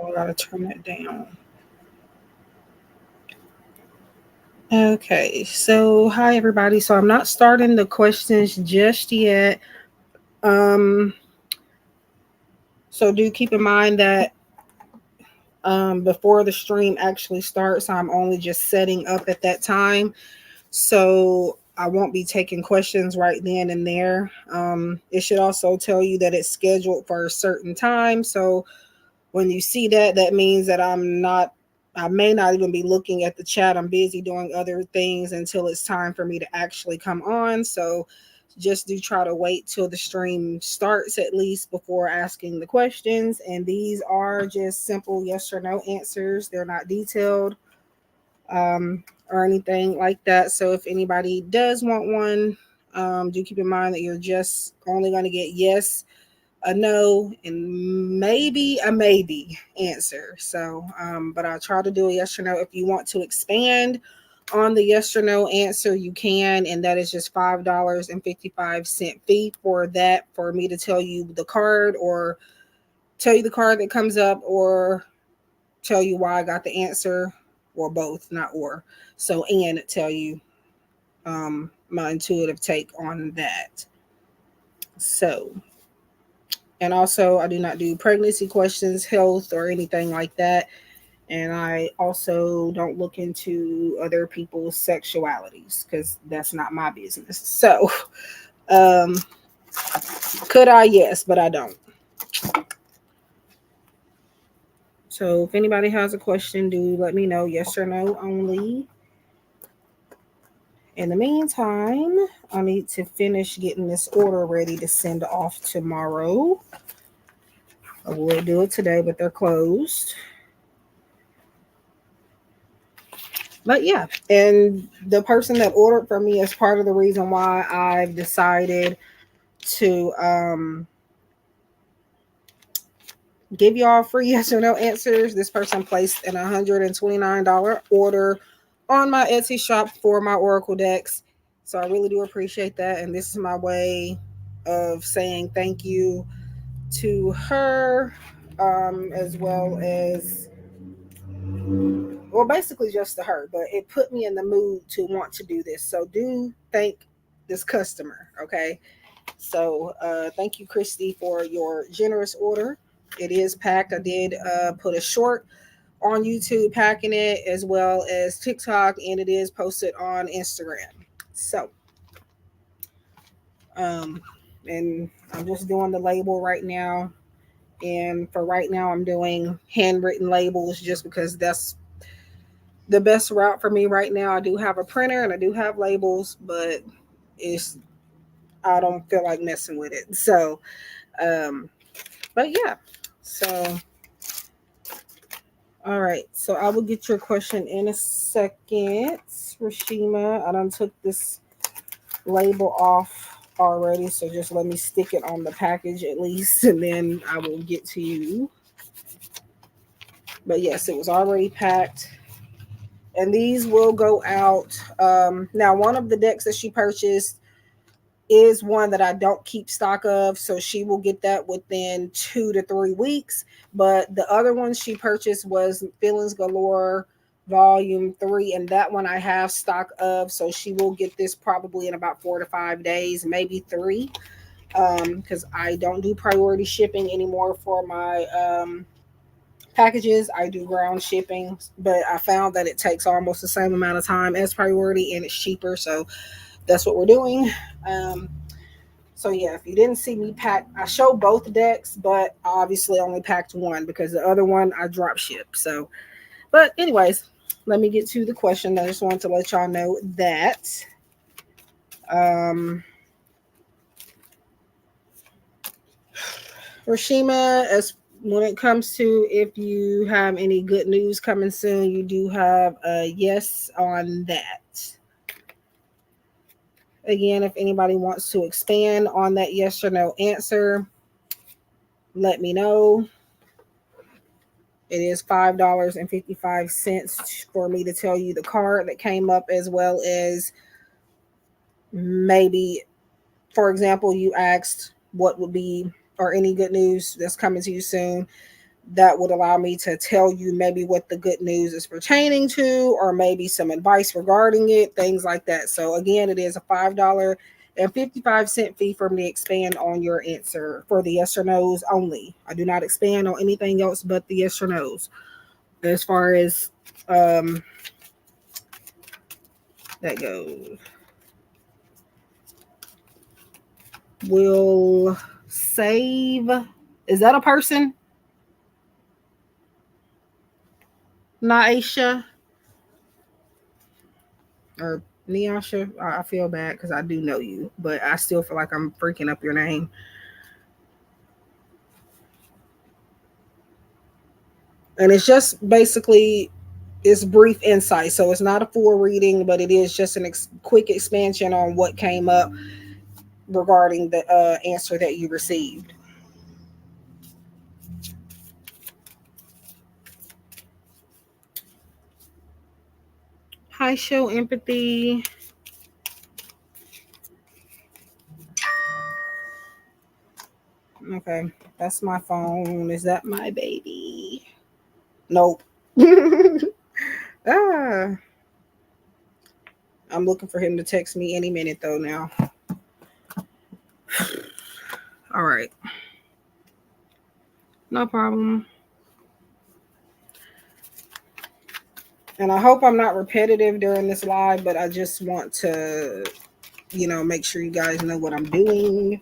Oh, I gotta turn that down. Okay, so hi everybody. So I'm not starting the questions just yet. Um, so do keep in mind that before the stream actually starts, I'm only just setting up at that time. So I won't be taking questions right then and there. It should also tell you that it's scheduled for a certain time. So when you see that, that means that I may not even be looking at the chat. I'm busy doing other things until it's time for me to actually come on. So just do try to wait till the stream starts at least before asking the questions. And these are just simple yes or no answers, they're not detailed or anything like that. So if anybody does want one, do keep in mind that you're just only going to get yes, a no, and maybe a maybe answer. So, but I'll try to do a yes or no. If you want to expand on the yes or no answer, you can, and that is just $5.55 fee for that, for me to tell you the card, or tell you the card that comes up, or tell you why I got the answer, or both, not or. So, and tell you my intuitive take on that. So, and also, I do not do pregnancy questions, health, or anything like that. And I also don't look into other people's sexualities because that's not my business. So, um, could I? Yes, but I don't. So, if anybody has a question, do let me know. Yes or no only. In the meantime, I need to finish getting this order ready to send off tomorrow. I will do it today, but they're closed. But yeah, and the person that ordered from me is part of the reason why I've decided to give y'all free yes or no answers. This person placed an $129 order on my Etsy shop for my Oracle decks. So I really do appreciate that. And this is my way of saying thank you to her, as well as, well, basically just to her, but it put me in the mood to want to do this. So do thank this customer, okay? So thank you, Christy, for your generous order. It is packed. I did put a short on YouTube packing it, as well as TikTok, and it is posted on Instagram. So, um, and I'm just doing the label right now. And for right now, I'm doing handwritten labels just because that's the best route for me right now. I do have a printer and I do have labels, but it's I don't feel like messing with it. So, um, but yeah. So, all right. So I will get your question in a second, Rashima. I done took this label off already, so just let me stick it on the package at least, and then I will get to you. But yes, it was already packed. And these will go out. Now, one of the decks that she purchased is one that I don't keep stock of, so she will get that within 2 to 3 weeks. But the other one she purchased was Feelings Galore Volume 3, and that one I have stock of, so she will get this probably in about 4 to 5 days, maybe three, because I don't do priority shipping anymore for my packages. I do ground shipping, but I found that it takes almost the same amount of time as priority and it's cheaper, so that's what we're doing. Um, so yeah, if you didn't see me pack, I show both decks, but I obviously only packed one because the other one I drop ship. So, but anyways, let me get to the question. I just wanted to let y'all know that. Um, Rashima, as when it comes to if you have any good news coming soon, you do have a yes on that. Again, if anybody wants to expand on that yes or no answer, let me know. It is $5.55 for me to tell you the card that came up, as well as maybe, for example, you asked what would be or any good news that's coming to you soon. that would allow me to tell you maybe what the good news is pertaining to, or maybe some advice regarding it, things like that. So again, it is a $5.55 fee for me to expand on your answer for the yes or no's only. I do not expand on anything else but the yes or no's. As far as that goes, will save. Is that a person? Naisha or Neasha? I feel bad because I do know you, but I still feel like I'm freaking up your name. And it's just basically it's brief insight, so it's not a full reading, but it is just an quick expansion on what came up regarding the answer that you received. Hi, show empathy. Okay, that's my phone. Is that my baby? Nope. ah, I'm looking for him to text me any minute though now. All right. No problem. And I hope I'm not repetitive during this live, but I just want to, make sure you guys know what I'm doing.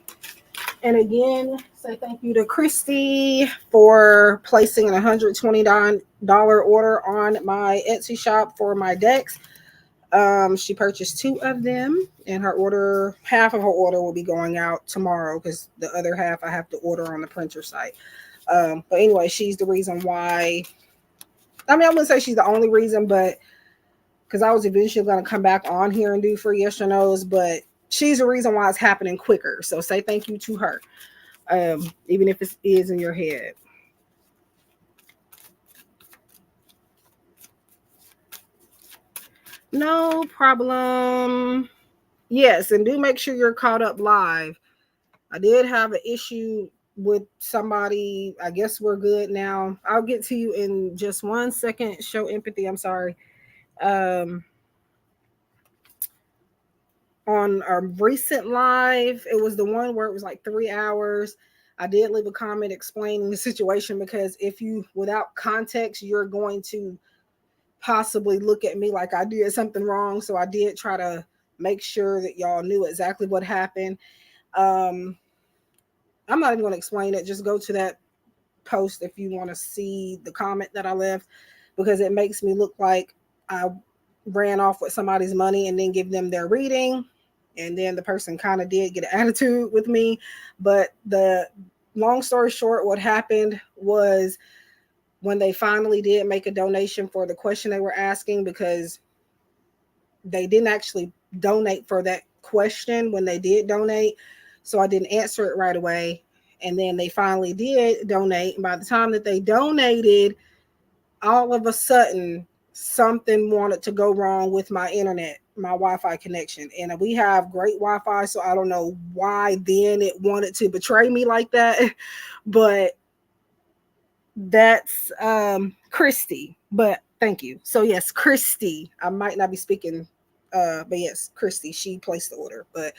And again, say thank you to Christy for placing an $129 order on my Etsy shop for my decks. She purchased 2 of them, and half of her order will be going out tomorrow because the other half I have to order on the printer site. But anyway, she's the reason why. I mean, I wouldn't say she's the only reason, but because I was eventually going to come back on here and do free yes or no's, but she's the reason why it's happening quicker. So say thank you to her, even if it is in your head. No problem. Yes, and do make sure you're caught up live. I did have an issue with somebody. I guess we're good now. I'll get to you in just 1 second. Show empathy. I'm sorry. On a recent live, it was the one where it was like 3 hours. I did leave a comment explaining the situation because if you, without context, you're going to possibly look at me like I did something wrong. So I did try to make sure that y'all knew exactly what happened. I'm not even going to explain it. Just go to that post if you want to see the comment that I left, because it makes me look like I ran off with somebody's money and then give them their reading. And then the person kind of did get an attitude with me. But the long story short, what happened was when they finally did make a donation for the question they were asking, because they didn't actually donate for that question when they did donate. So I didn't answer it right away. And then they finally did donate. And by the time that they donated, all of a sudden, something wanted to go wrong with my internet, my Wi-Fi connection. And we have great Wi-Fi, so I don't know why then it wanted to betray me like that. But that's Christy. But thank you. So yes, Christy. I might not be speaking, but yes, Christy. She placed the order. But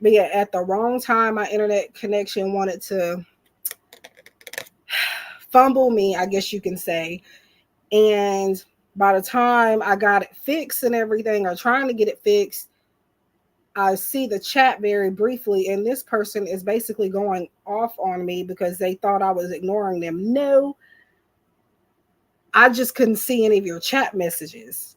yeah, at the wrong time, my internet connection wanted to fumble me, I guess you can say. And by the time I got it fixed and everything, or trying to get it fixed, I see the chat very briefly, and this person is basically going off on me because they thought I was ignoring them. No, I just couldn't see any of your chat messages.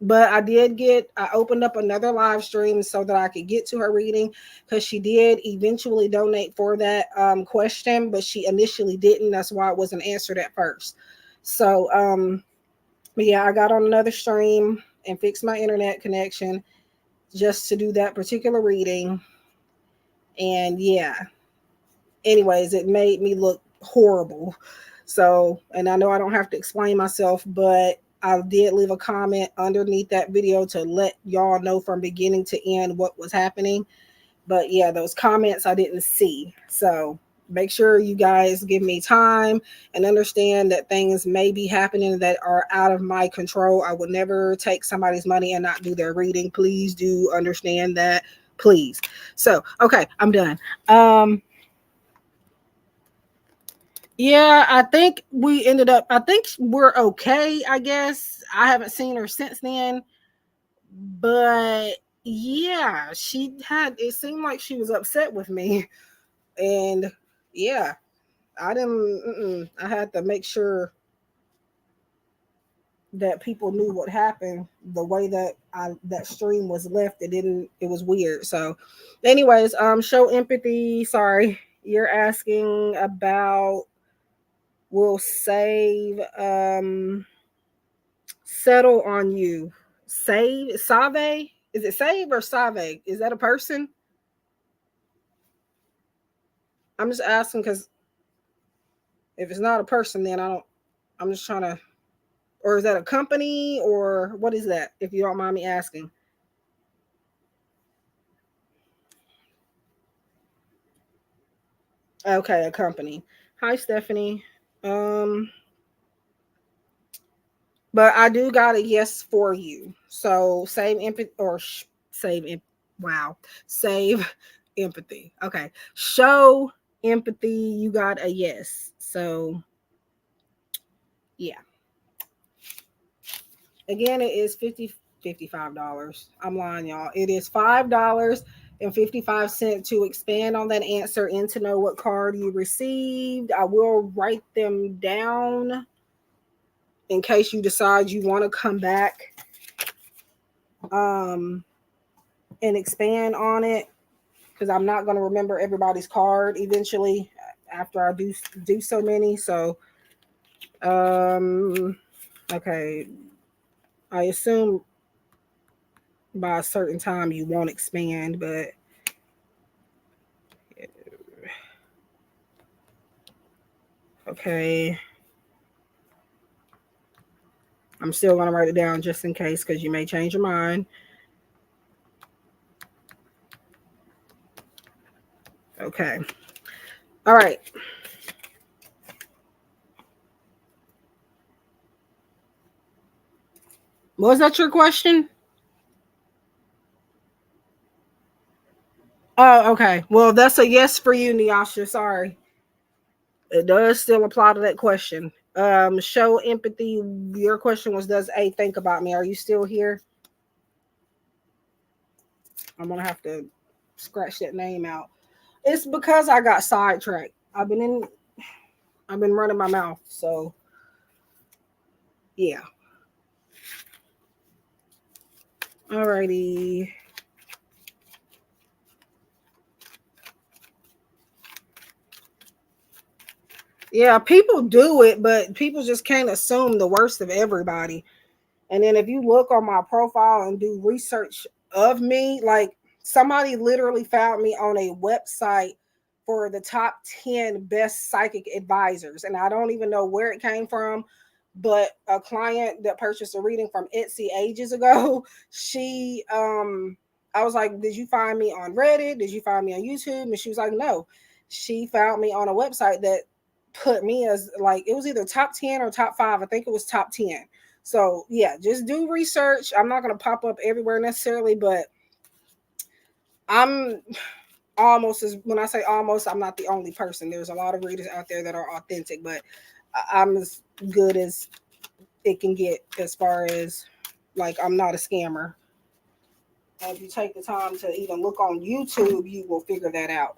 But I opened up another live stream so that I could get to her reading, because she did eventually donate for that question, but she initially didn't. That's why it wasn't answered at first. So, but yeah, I got on another stream and fixed my internet connection just to do that particular reading. And yeah, anyways, it made me look horrible. So, and I know I don't have to explain myself, but I did leave a comment underneath that video to let y'all know from beginning to end what was happening. But yeah, those comments I didn't see. So make sure you guys give me time and understand that things may be happening that are out of my control. I would never take somebody's money and not do their reading. Please do understand that, please. So, okay, I'm done. Yeah, I think we're okay, I guess. I haven't seen her since then, but yeah, it seemed like she was upset with me. And yeah, I had to make sure that people knew what happened. The way that that stream was left, it was weird. So anyways, show empathy. Sorry, you're asking about will settle on you. Save? Is it save or save? Is that a person? I'm just asking because if it's not a person, then I'm just trying to, or is that a company or what is that? If you don't mind me asking. Okay, a company. Hi, Stephanie. Um, but I do got a yes for you. So save empathy or save. Wow, save empathy. Okay, show empathy. You got a yes. So yeah. Again, it is $55. I'm lying, y'all. It is $5.55 to expand on that answer and to know what card you received. I will write them down in case you decide you want to come back um, and expand on it, because I'm not going to remember everybody's card eventually after I do so many. So, um, okay, I assume by a certain time you won't expand, but okay. I'm still going to write it down just in case because you may change your mind. Okay. All right. Was that your question? Oh, okay. Well, that's a yes for you, Nyasha. Sorry. It does still apply to that question. Show empathy. Your question was, does A think about me? Are you still here? I'm gonna have to scratch that name out. It's because I got sidetracked. I've been running my mouth. So yeah. Alrighty. Yeah, people do it, but people just can't assume the worst of everybody. And then if you look on my profile and do research of me, like somebody literally found me on a website for the top 10 best psychic advisors. And I don't even know where it came from, but a client that purchased a reading from Etsy ages ago, I was like, did you find me on Reddit? Did you find me on YouTube? And she was like, no. She found me on a website that put me as like, it was either top 10 or top 5. I think it was top 10. So yeah, just do research. I'm not gonna pop up everywhere necessarily, but I'm almost as when I say almost, I'm not the only person. There's a lot of readers out there that are authentic, but I'm as good as it can get as far as like I'm not a scammer. And if you take the time to even look on YouTube, you will figure that out.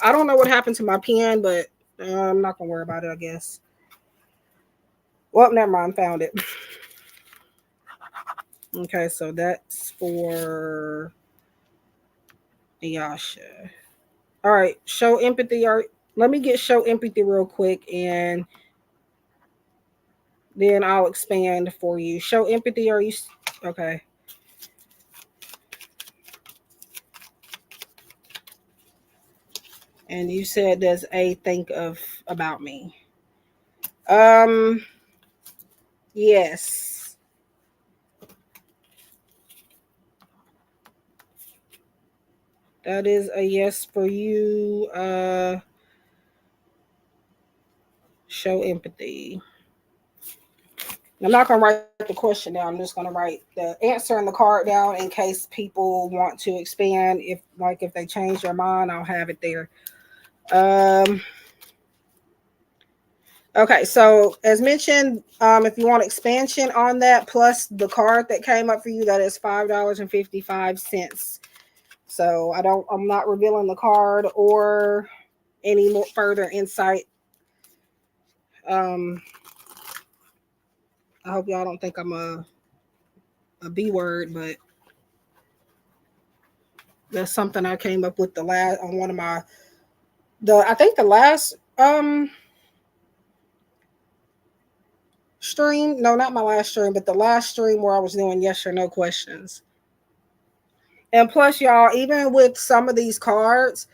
I don't know what happened to my pen, but I'm not gonna worry about it, I guess. Well, never mind, found it. Okay, so that's for Yasha. All right, show empathy. All right, let me get show empathy real quick, and then I'll expand for you. Show empathy. Are you okay? And you said does A think of about me? Um, yes. That is a yes for you. Show empathy. I'm not going to write the question down. I'm just going to write the answer and the card down in case people want to expand. If they change their mind, I'll have it there. Um, okay, so as mentioned, if you want expansion on that, plus the card that came up for you, that is $5.55. So I'm not revealing the card or any more further insight. Um, I hope y'all don't think I'm a B word, but that's something I came up with the last on one of my I think the last stream. No, not my last stream, but the last stream where I was doing yes or no questions. And plus, y'all, even with some of these cards,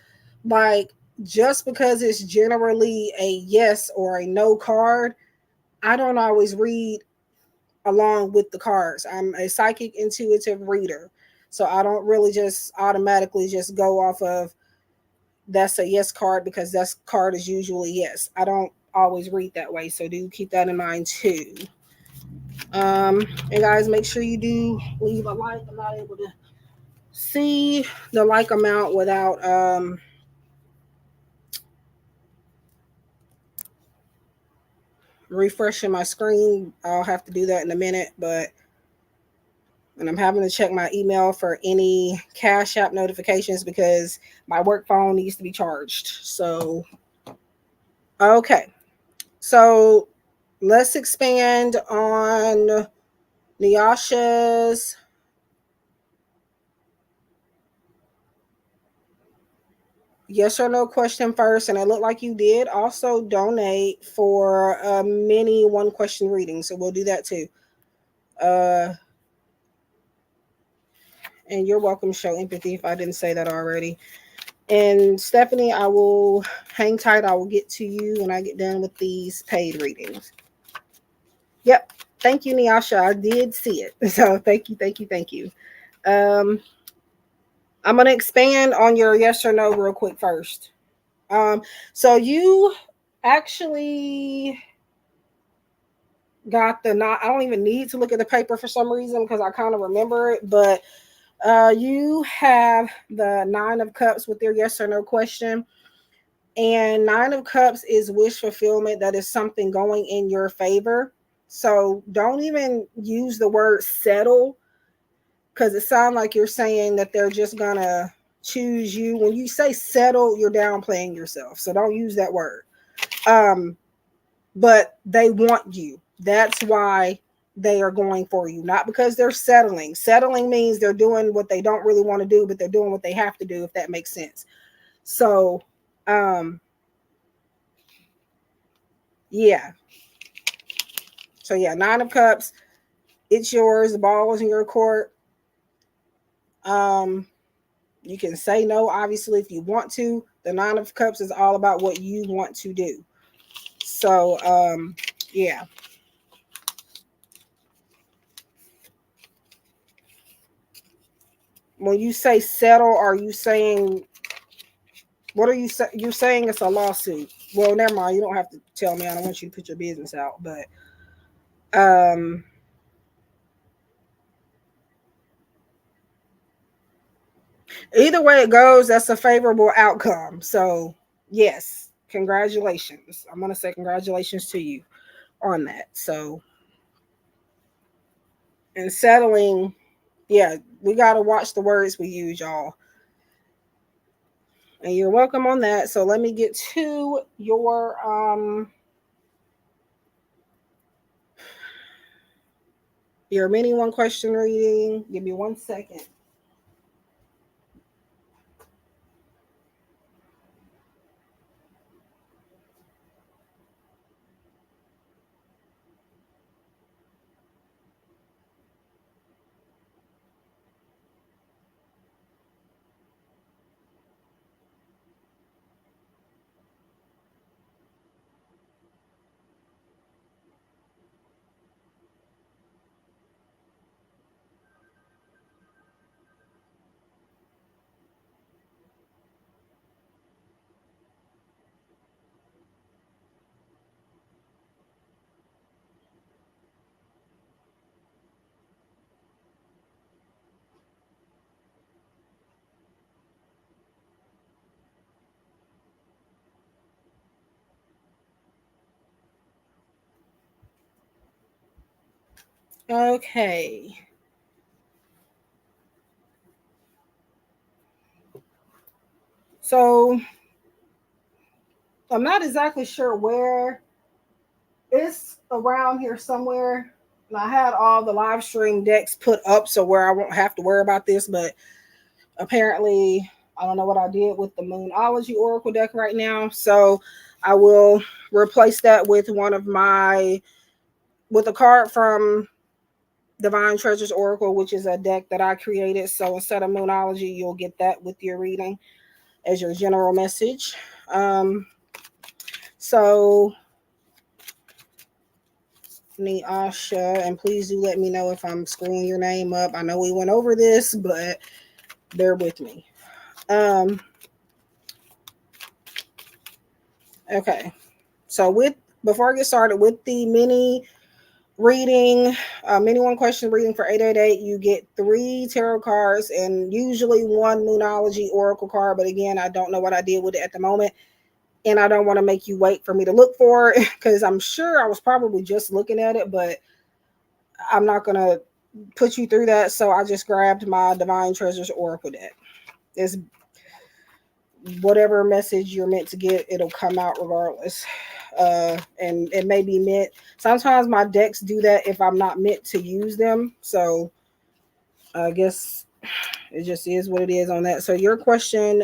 like just because it's generally a yes or a no card, I don't always read along with the cards. I'm a psychic intuitive reader. So I don't really just automatically just go off of that's a yes card because that card is usually yes. I don't always read that way. So do keep that in mind too. And guys, make sure you do leave a like. I'm not able to see the like amount without refreshing my screen. I'll have to do that in a minute, and I'm having to check my email for any Cash App notifications because my work phone needs to be charged. So, okay. So, let's expand on Nyasha's yes or no question first. And it looked like you did also donate for a mini one question reading. So, we'll do that too. And you're welcome to show empathy if I didn't say that already. And Stephanie, I will hang tight. I will get to you when I get done with these paid readings. Yep. Thank you, Nyasha. I did see it. So thank you, thank you, thank you. I'm going to expand on your yes or no real quick first. So you actually got the not. I don't even need to look at the paper for some reason because I kind of remember it, but you have the Nine of Cups with your yes or no question. And Nine of Cups is wish fulfillment. That is something going in your favor. So don't even use the word settle because it sounds like you're saying that they're just going to choose you. When you say settle, you're downplaying yourself. So don't use that word. But they want you. That's why they are going for you, not because they're settling. Settling means they're doing what they don't really want to do, but they're doing what they have to do, if that makes sense. So, yeah. So, yeah, Nine of Cups, it's yours. The ball is in your court. You can say no, obviously, if you want to. The Nine of Cups is all about what you want to do. So, yeah. When you say settle, are you saying what are you saying? You're saying it's a lawsuit. Well, never mind. You don't have to tell me. I don't want you to put your business out. But either way it goes, that's a favorable outcome. So yes, congratulations. I'm gonna say congratulations to you on that. So and settling, yeah, we gotta watch the words we use, y'all. And you're welcome on that. So let me get to your mini one question reading. Give me 1 second. Okay. So I'm not exactly sure where. It's around here somewhere. And I had all the live stream decks put up so where I won't have to worry about this, but apparently I don't know what I did with the Moonology Oracle deck right now. So I will replace that with with a card from Divine Treasures Oracle, which is a deck that I created. So instead of Moonology, you'll get that with your reading as your general message. So Asha, and please do let me know if I'm screwing your name up. I know we went over this, but bear with me. Okay. So before I get started with the mini reading, mini one question reading for 888, you get 3 tarot cards and usually 1 Moonology Oracle card. But again, I don't know what I did with it at the moment. And I don't want to make you wait for me to look for it because I'm sure I was probably just looking at it, but I'm not going to put you through that. So I just grabbed my Divine Treasures Oracle deck. It's whatever message you're meant to get, it'll come out regardless. And it may be meant. Sometimes my decks do that if I'm not meant to use them. So I guess it just is what it is on that. So your question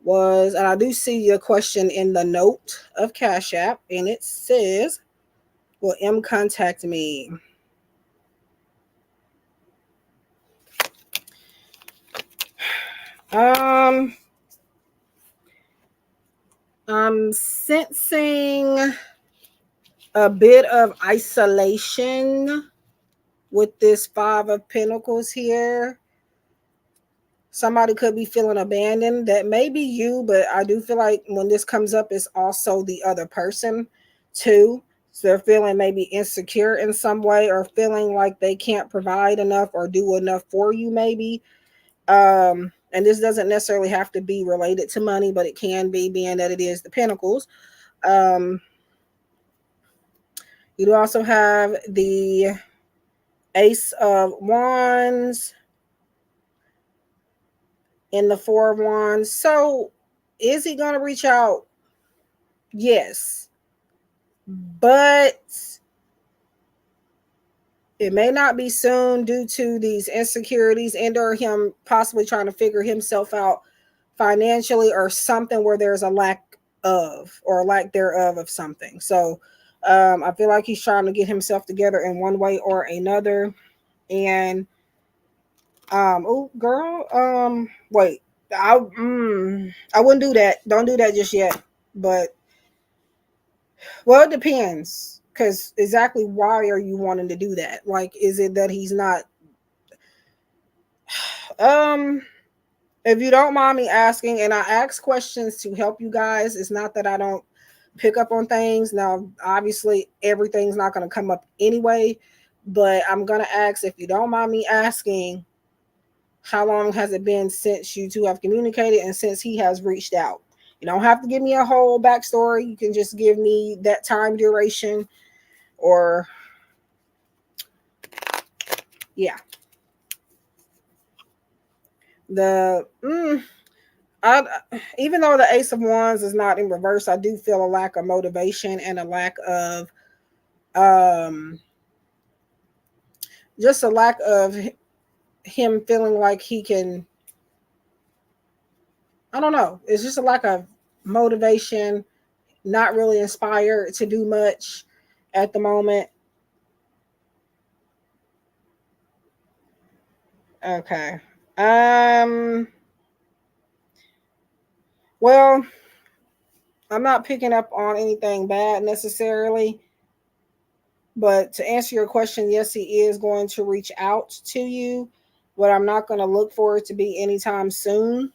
was, and I do see your question in the note of Cash App, and it says, "Will M contact me?" I'm sensing a bit of isolation with this 5 of Pentacles here. Somebody could be feeling abandoned. That may be you, but I do feel like when this comes up, it's also the other person too. So they're feeling maybe insecure in some way or feeling like they can't provide enough or do enough for you maybe. And this doesn't necessarily have to be related to money, but it can be, being that it is the Pentacles. You do also have the Ace of Wands and the 4 of Wands. So is he going to reach out? Yes. But it may not be soon due to these insecurities and or him possibly trying to figure himself out financially or something where there's a lack of or a lack thereof of something. So I feel like he's trying to get himself together in one way or another. And oh girl, wait, I wouldn't do that. Don't do that just yet. But well, it depends. Because exactly why are you wanting to do that? Like, is it that he's not? If you don't mind me asking, and I ask questions to help you guys, it's not that I don't pick up on things. Now, obviously, everything's not going to come up anyway, but I'm going to ask, if you don't mind me asking, how long has it been since you two have communicated and since he has reached out? You don't have to give me a whole backstory. You can just give me that time duration or, yeah. I, even though the Ace of Wands is not in reverse, I do feel a lack of motivation and a lack of just a lack of him feeling like he can. I don't know. It's just a lack of motivation, not really inspired to do much at the moment. Okay. Well, I'm not picking up on anything bad necessarily, but to answer your question, yes, he is going to reach out to you, but I'm not going to look for it to be anytime soon.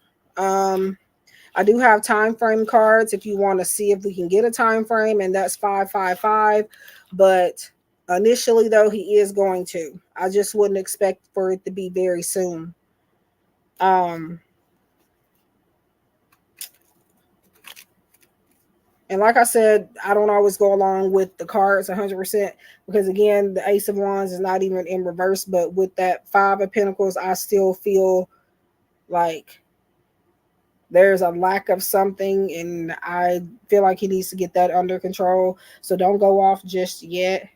I do have time frame cards if you want to see if we can get a time frame, and that's 555. But initially, though, he is going to. I just wouldn't expect for it to be very soon. And like I said, I don't always go along with the cards 100% because, again, the Ace of Wands is not even in reverse. But with that Five of Pentacles, I still feel like there's a lack of something, and I feel like he needs to get that under control. So don't go off just yet.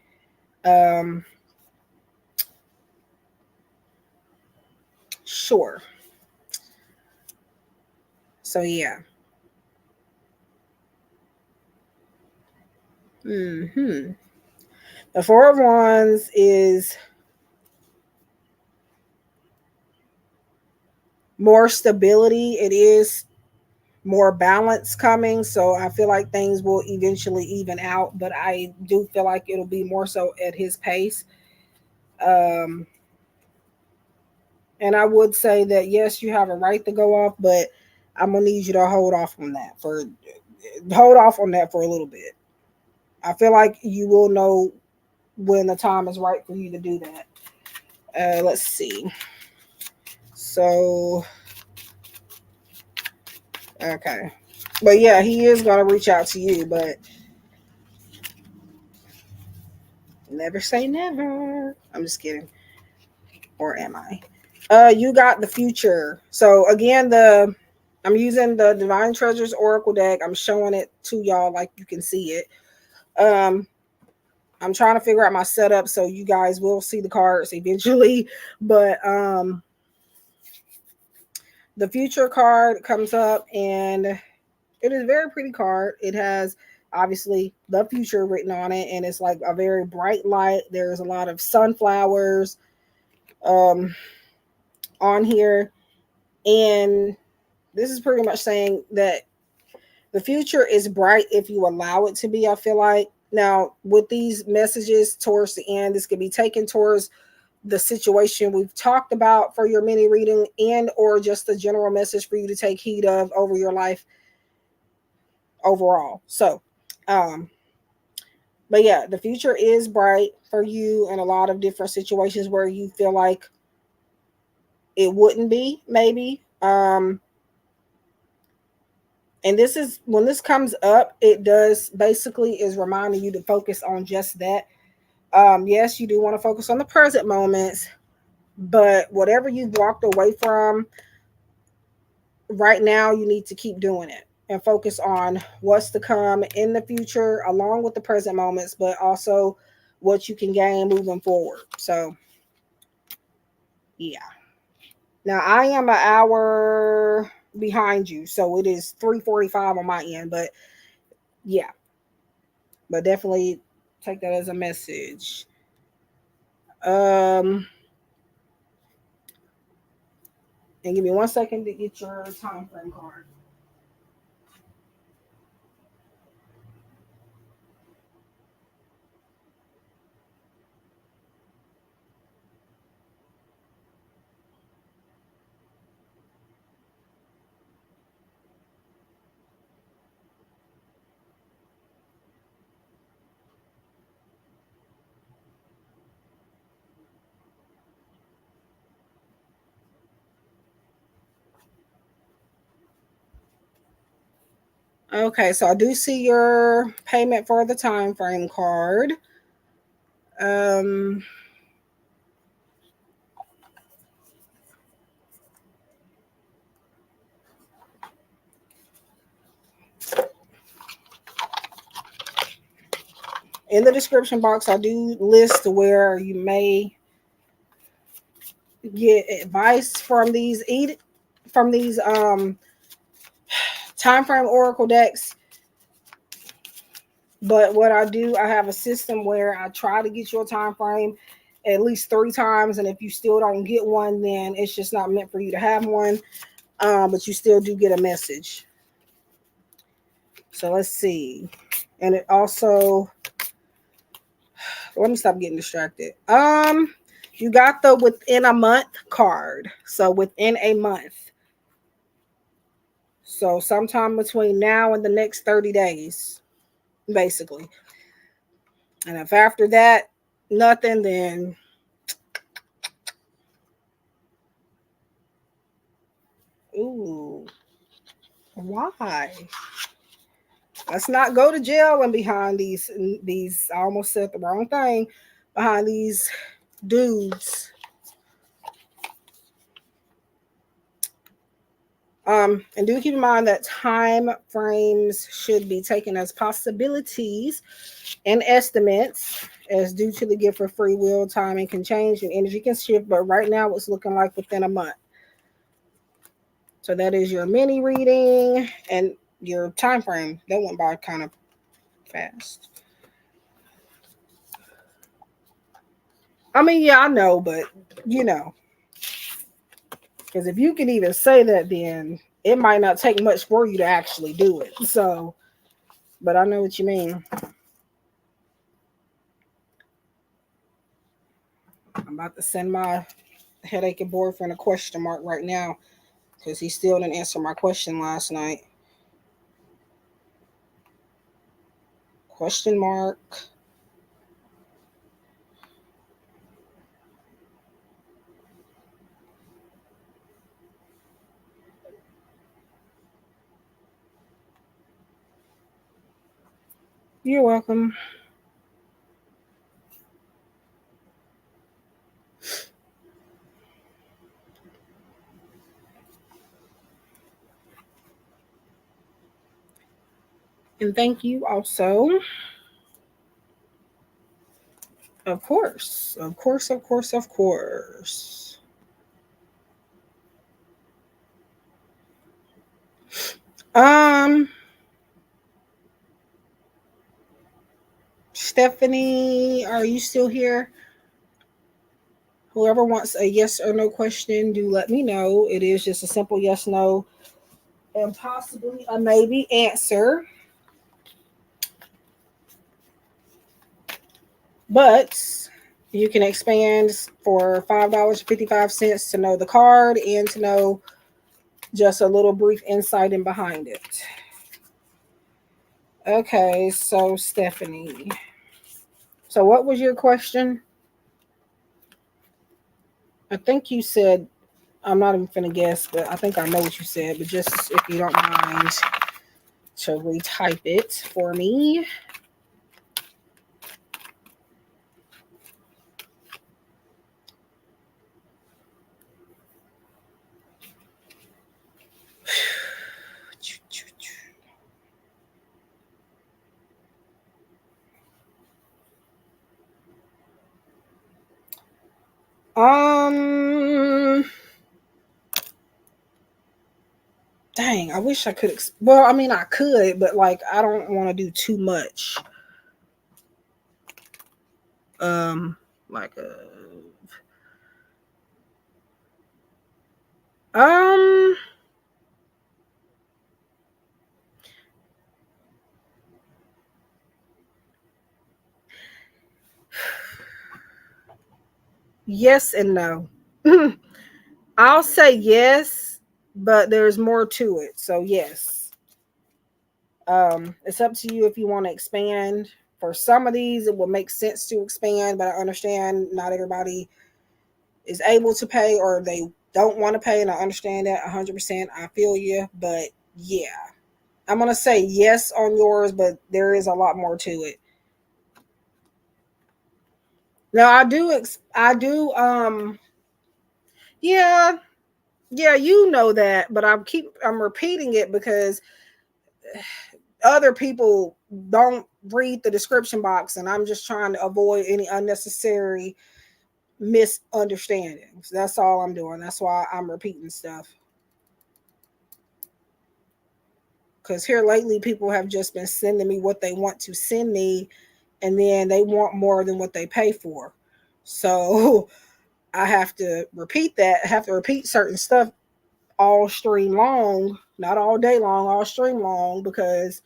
Sure. So yeah. The Four of Wands is more stability. It is more balance coming. So I feel like things will eventually even out, but I do feel like it'll be more so at his pace. Um, and I would say that yes, you have a right to go off, but I'm gonna need you to hold off on that for a little bit. I feel like you will know when the time is right for you to do that. Let's see. So, okay. But yeah, he is going to reach out to you, but never say never. I'm just kidding. Or am I? You got the future. So again, I'm using the Divine Treasures Oracle deck. I'm showing it to y'all like you can see it. I'm trying to figure out my setup so you guys will see the cards eventually. But the future card comes up, and it is a very pretty card. It has obviously the future written on it, and it's like a very bright light. There's a lot of sunflowers um, on here, and this is pretty much saying that the future is bright if you allow it to be. I feel like now with these messages towards the end, this could be taken towards the situation we've talked about for your mini reading, and or just a general message for you to take heed of over your life overall. So but yeah, the future is bright for you in a lot of different situations where you feel like it wouldn't be, maybe. And this is when this comes up, it does basically is reminding you to focus on just that. Yes, you do want to focus on the present moments, but whatever you've walked away from right now, you need to keep doing it and focus on what's to come in the future along with the present moments, but also what you can gain moving forward. So yeah. Now I am an hour behind you, so it is 3:45 on my end. But yeah, but definitely take that as a message. Um, and give me 1 second to get your time frame card. Okay, so I do see your payment for the time frame card. Um, in the description box, I do list where you may get advice from these time frame oracle decks. But what I do, I have a system where I try to get your time frame at least 3 times, and if you still don't get one, then it's just not meant for you to have one. But you still do get a message. So let's see. And it also, let me stop getting distracted. You got the within a month card. So within a month. So sometime between now and the next 30 days, basically. And if after that, nothing, then ooh, why? Let's not go to jail and behind these I almost said the wrong thing, behind these dudes. And do keep in mind that time frames should be taken as possibilities and estimates, as due to the gift of free will, timing can change and energy can shift, but right now it's looking like within a month. So that is your mini reading and your time frame. That went by kind of fast. I mean, yeah, I know, but because if you can even say that, then it might not take much for you to actually do it. So, but I know what you mean. I'm about to send my headachy boyfriend a question mark right now because he still didn't answer my question last night. Question mark. You're welcome. And thank you also. Of course. Of course, of course, of course. Stephanie, are you still here? Whoever wants a yes or no question, do let me know. It is just a simple yes, no, and possibly a maybe answer. But you can expand for $5.55 to know the card and to know just a little brief insight in behind it. Okay, so Stephanie. So what was your question? I think you said, I'm not even finna guess, but I think I know what you said, but just if you don't mind to retype it for me. Dang, I wish I could. Well, I mean, I could, but like, I don't want to do too much. Like yes and no. I'll say yes, but there's more to it. So yes. It's up to you if you want to expand. For some of these, it will make sense to expand, but I understand not everybody is able to pay or they don't want to pay, and I understand that 100%. I feel you, but yeah, I'm gonna say yes on yours, but there is a lot more to it. Now I do. I do. Yeah, yeah, you know that, but I'm repeating it because other people don't read the description box, and I'm just trying to avoid any unnecessary misunderstandings. That's all I'm doing. That's why I'm repeating stuff. Because here lately, people have just been sending me what they want to send me, and then they want more than what they pay for. So I have to repeat that. I have to repeat certain stuff all stream long, not all day long, all stream long, because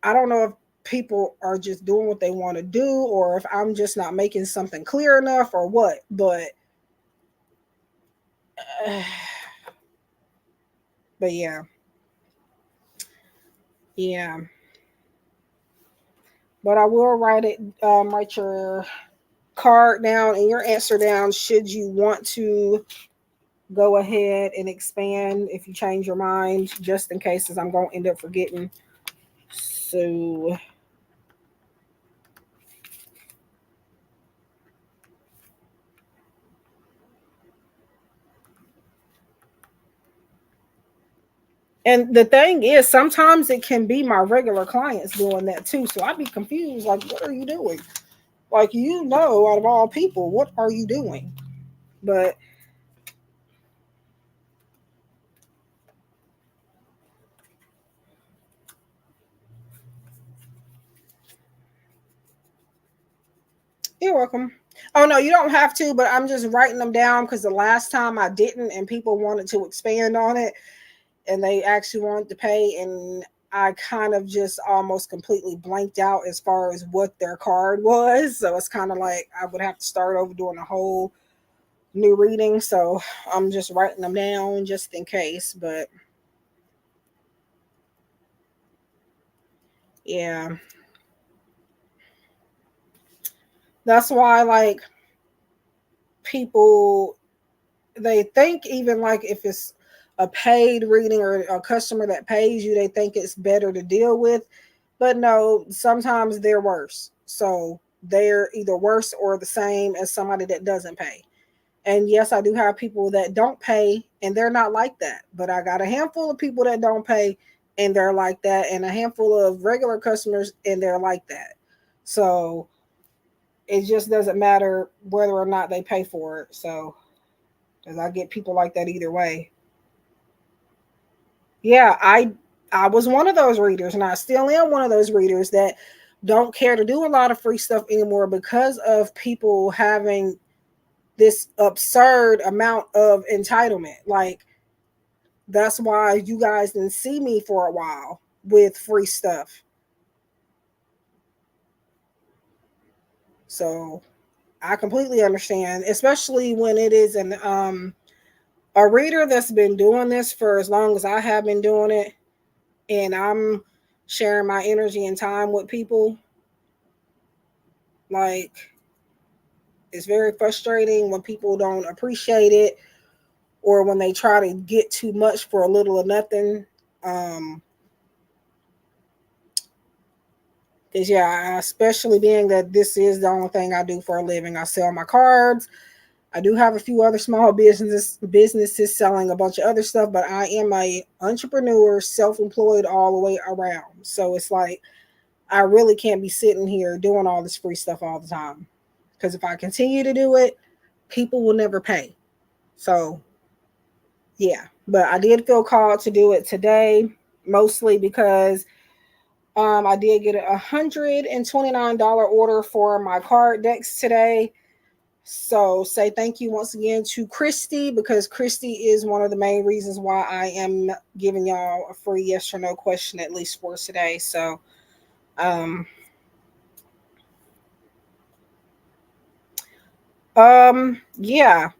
I don't know if people are just doing what they want to do or if I'm just not making something clear enough or what. But uh, but yeah. But I will write your card down and your answer down should you want to go ahead and expand if you change your mind, just in case, as I'm going to end up forgetting. So, and the thing is, sometimes it can be my regular clients doing that too. So I'd be confused, like, what are you doing? Like, out of all people, what are you doing? But you're welcome. Oh no, you don't have to, but I'm just writing them down because the last time I didn't and people wanted to expand on it and they actually wanted to pay, and I kind of just almost completely blanked out as far as what their card was. So it's kind of like I would have to start over doing a whole new reading. So I'm just writing them down just in case. But yeah, that's why like people, they think, even like if it's a paid reading or a customer that pays you, they think it's better to deal with. But no, sometimes they're worse. So they're either worse or the same as somebody that doesn't pay. And yes, I do have people that don't pay and they're not like that. But I got a handful of people that don't pay and they're like that, and a handful of regular customers and they're like that. So it just doesn't matter whether or not they pay for it. So, because I get people like that either way. Yeah, I was one of those readers, and I still am one of those readers that don't care to do a lot of free stuff anymore because of people having this absurd amount of entitlement. Like, that's why you guys didn't see me for a while with free stuff. So I completely understand, especially when it is an a reader that's been doing this for as long as I have been doing it, and I'm sharing my energy and time with people. Like, it's very frustrating when people don't appreciate it, or when they try to get too much for a little or nothing. Um, because yeah, especially being that this is the only thing I do for a living. I sell my cards. I do have a few other small businesses selling a bunch of other stuff, but I am a entrepreneur, self-employed all the way around. So it's like I really can't be sitting here doing all this free stuff all the time. Because if I continue to do it, people will never pay. So yeah, but I did feel called to do it today, mostly because I did get $129 order for my card decks today. So say thank you once again to Christy, because Christy is one of the main reasons why I am giving y'all a free yes or no question, at least for today. So um yeah.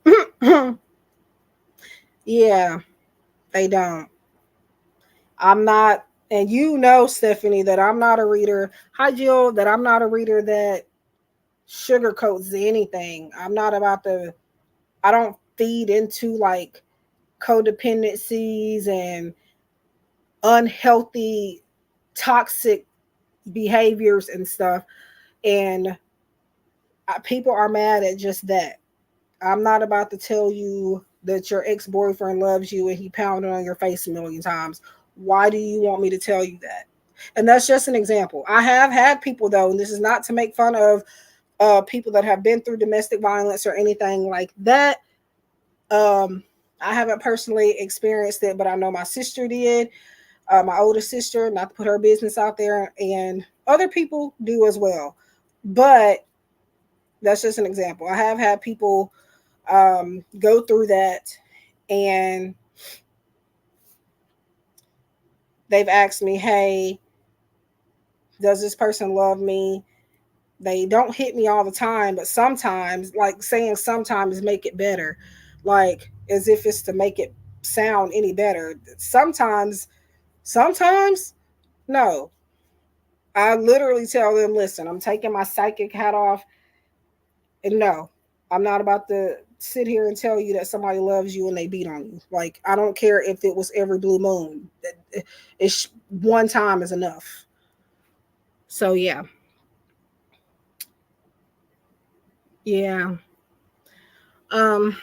Yeah, they don't. I'm not, and Stephanie, that I'm not a reader. Hi, Jill, that I'm not a reader that sugarcoats anything. I'm not about to, I don't feed into like codependencies and unhealthy, toxic behaviors and stuff. And people are mad at just that. I'm not about to tell you that your ex boyfriend loves you and he pounded on your face a million times. Why do you want me to tell you that? And that's just an example. I have had people, though, and this is not to make fun of people that have been through domestic violence or anything like that. Um, I haven't personally experienced it, but I know my sister did, my older sister, not to put her business out there, and other people do as well. But that's just an example. I have had people go through that, and they've asked me, hey, does this person love me? They don't hit me all the time, but sometimes, like saying sometimes make it better, like as if it's to make it sound any better. Sometimes, no. I literally tell them, listen, I'm taking my psychic hat off, and no, I'm not about to sit here and tell you that somebody loves you and they beat on you. Like, I don't care if it was every blue moon. It's one time is enough. So yeah. Yeah. Um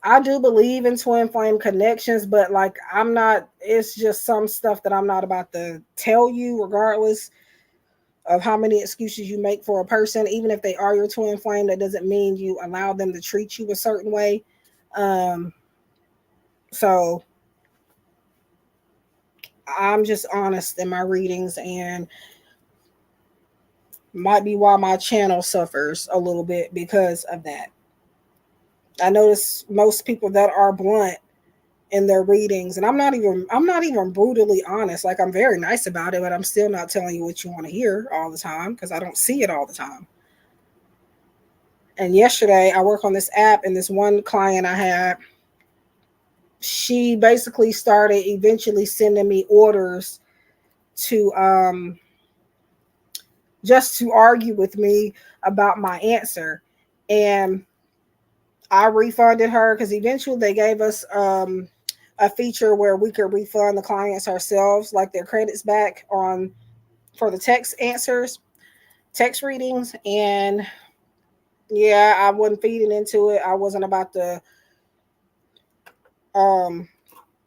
I do believe in twin flame connections, but like I'm not, it's just some stuff that I'm not about to tell you, regardless of how many excuses you make for a person. Even if they are your twin flame, that doesn't mean you allow them to treat you a certain way. Um, so I'm just honest in my readings, and might be why my channel suffers a little bit because of that. I notice most people that are blunt in their readings, and I'm not even brutally honest. Like, I'm very nice about it, but I'm still not telling you what you want to hear all the time because I don't see it all the time. And yesterday I work on this app, and this one client I had, she basically started eventually sending me orders to just to argue with me about my answer. And I refunded her because eventually they gave us a feature where we could refund the clients ourselves, like their credits back on for the text answers, text readings. And yeah, I wasn't feeding into it. I wasn't about to um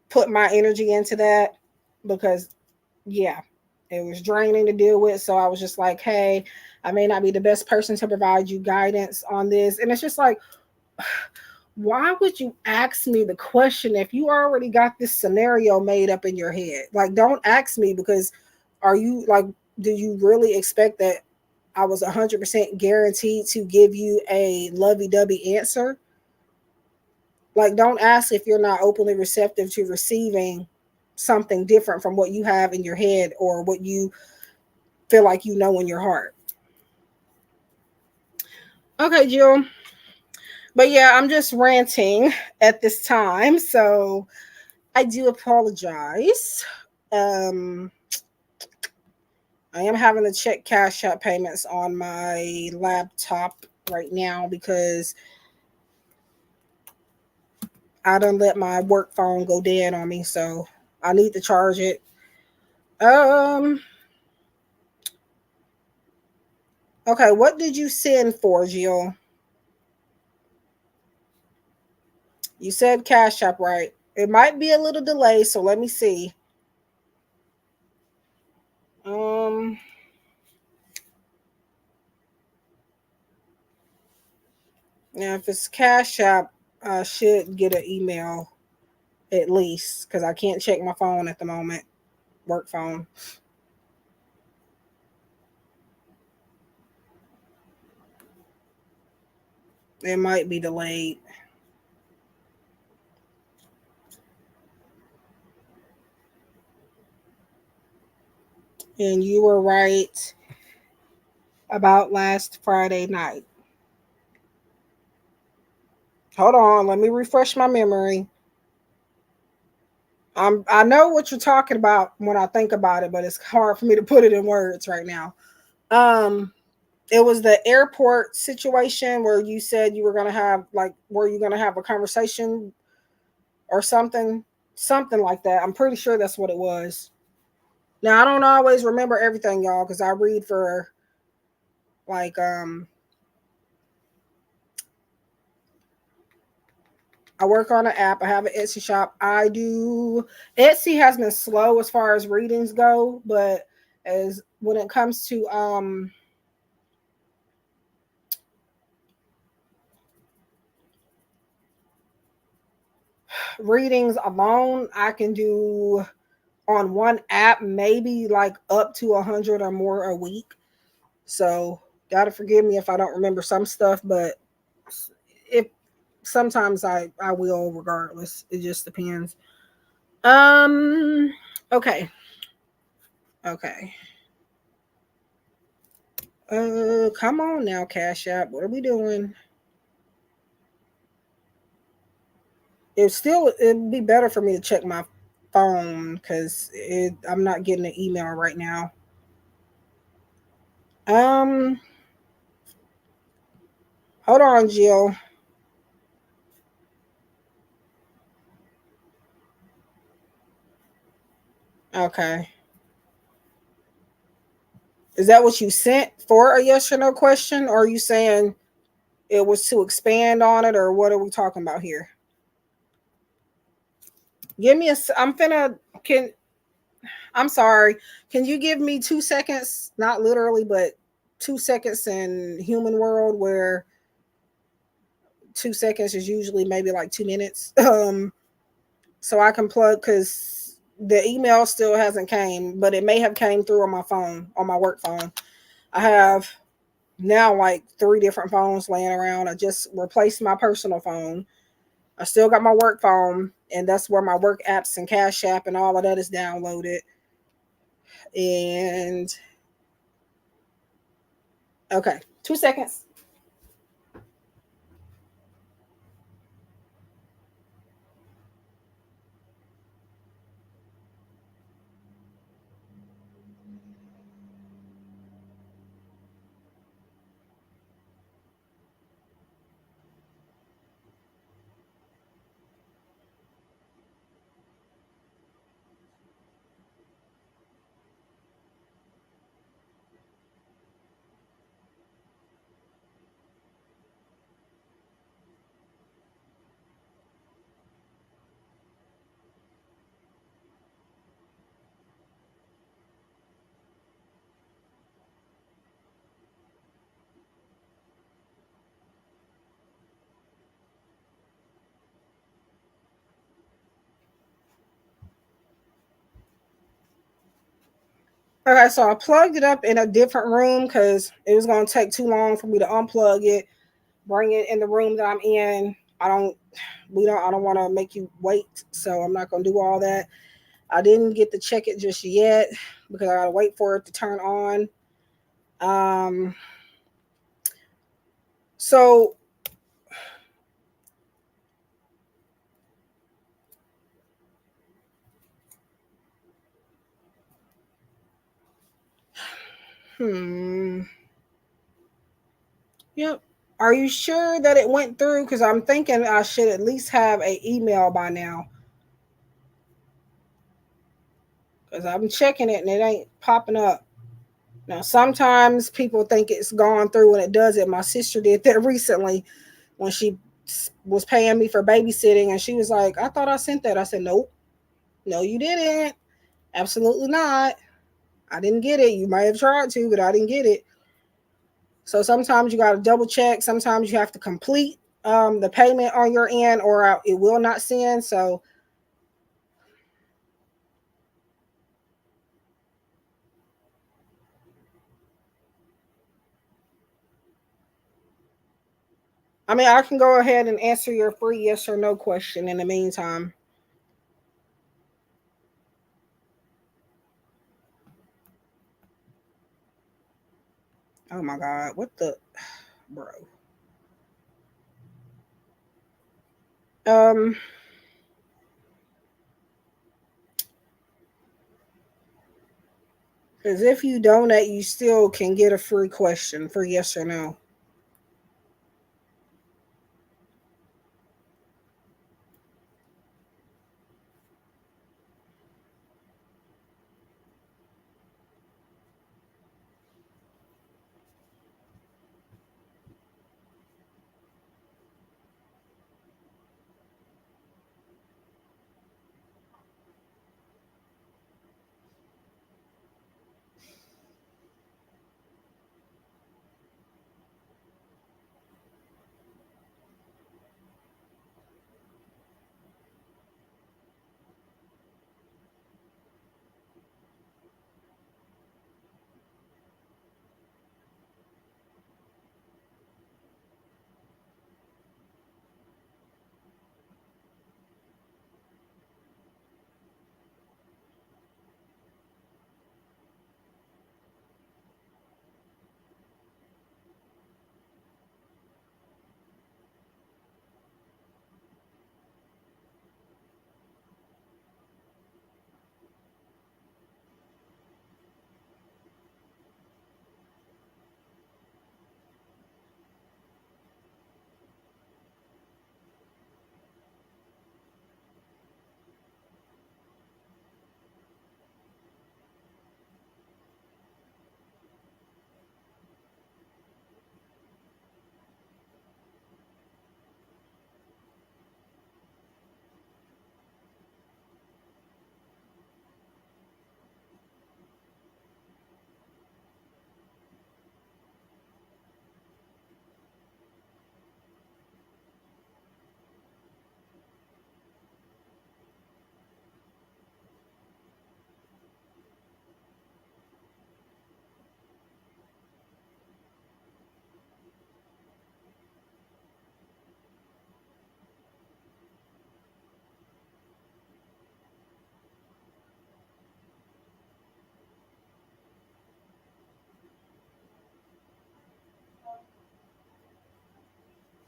put my energy into that because yeah, it was draining to deal with. So I was just like, hey, I may not be the best person to provide you guidance on this. And it's just like, why would you ask me the question if you already got this scenario made up in your head? Like, don't ask me because are you like, do you really expect that I was 100% guaranteed to give you a lovey-dovey answer? Like, don't ask if you're not openly receptive to receiving something different from what you have in your head or what you feel like you know in your heart. Okay, Jill. But yeah, I'm just ranting at this time. So I do apologize. Um, I am having to check Cash App payments on my laptop right now because I done let my work phone go dead on me, so I need to charge it. Um, okay, what did you send for, Jill? You said Cash App, right? It might be a little delay, so let me see. Um, Now if it's Cash App, I should get an email at least because I can't check my phone at the moment, work phone. It might be delayed. And you were right about last Friday night. Hold on, let me refresh my memory. I know what you're talking about when I think about it, but it's hard for me to put it in words right now. Um, it was the airport situation where you said you were gonna have like were you gonna have a conversation or something like that. I'm pretty sure that's what it was. Now I don't always remember everything, y'all, because I read for like I work on an app. I have an Etsy shop. I do Etsy has been slow as far as readings go, but as when it comes to readings alone, I can do on one app maybe like up to 100 or more a week. So gotta forgive me if I don't remember some stuff, but if sometimes I will regardless. It just depends. Um okay. Okay. Come on now, Cash App. What are we doing? It'd be better for me to check my phone because I'm not getting an email right now. Um Hold on, Jill. Okay. Is that what you sent for a yes or no question? Or are you saying it was to expand on it? Or what are we talking about here? Give me a. I'm finna. I'm sorry. Can you give me 2 seconds? Not literally, but 2 seconds in human world where 2 seconds is usually maybe like 2 minutes. So I can plug because the email still hasn't came, but it may have came through on my phone, on my work phone. I have now like three different phones laying around. I just replaced my personal phone. I still got my work phone, and that's where my work apps and Cash App and all of that is downloaded. And okay, 2 seconds. Okay, so I plugged it up in a different room because it was going to take too long for me to unplug it, bring it in the room that I'm in. I don't want to make you wait, so I'm not going to do all that. I didn't get to check it just yet because I got to wait for it to turn on. Um, so hmm, yep. Are you sure that it went through? Because I'm thinking I should at least have a email by now. Because I'm checking it and it ain't popping up. Now, sometimes people think it's gone through when it doesn't. My sister did that recently when she was paying me for babysitting, and she was like, "I thought I sent that." I said, "Nope, no, you didn't. Absolutely not. I didn't get it. You might have tried to, but I didn't get it." So sometimes you got to double check. Sometimes you have to complete the payment on your end, or it will not send. So, I mean, I can go ahead and answer your free yes or no question in the meantime. Oh my God, what the bro? Um, because if you donate, you still can get a free question for yes or no.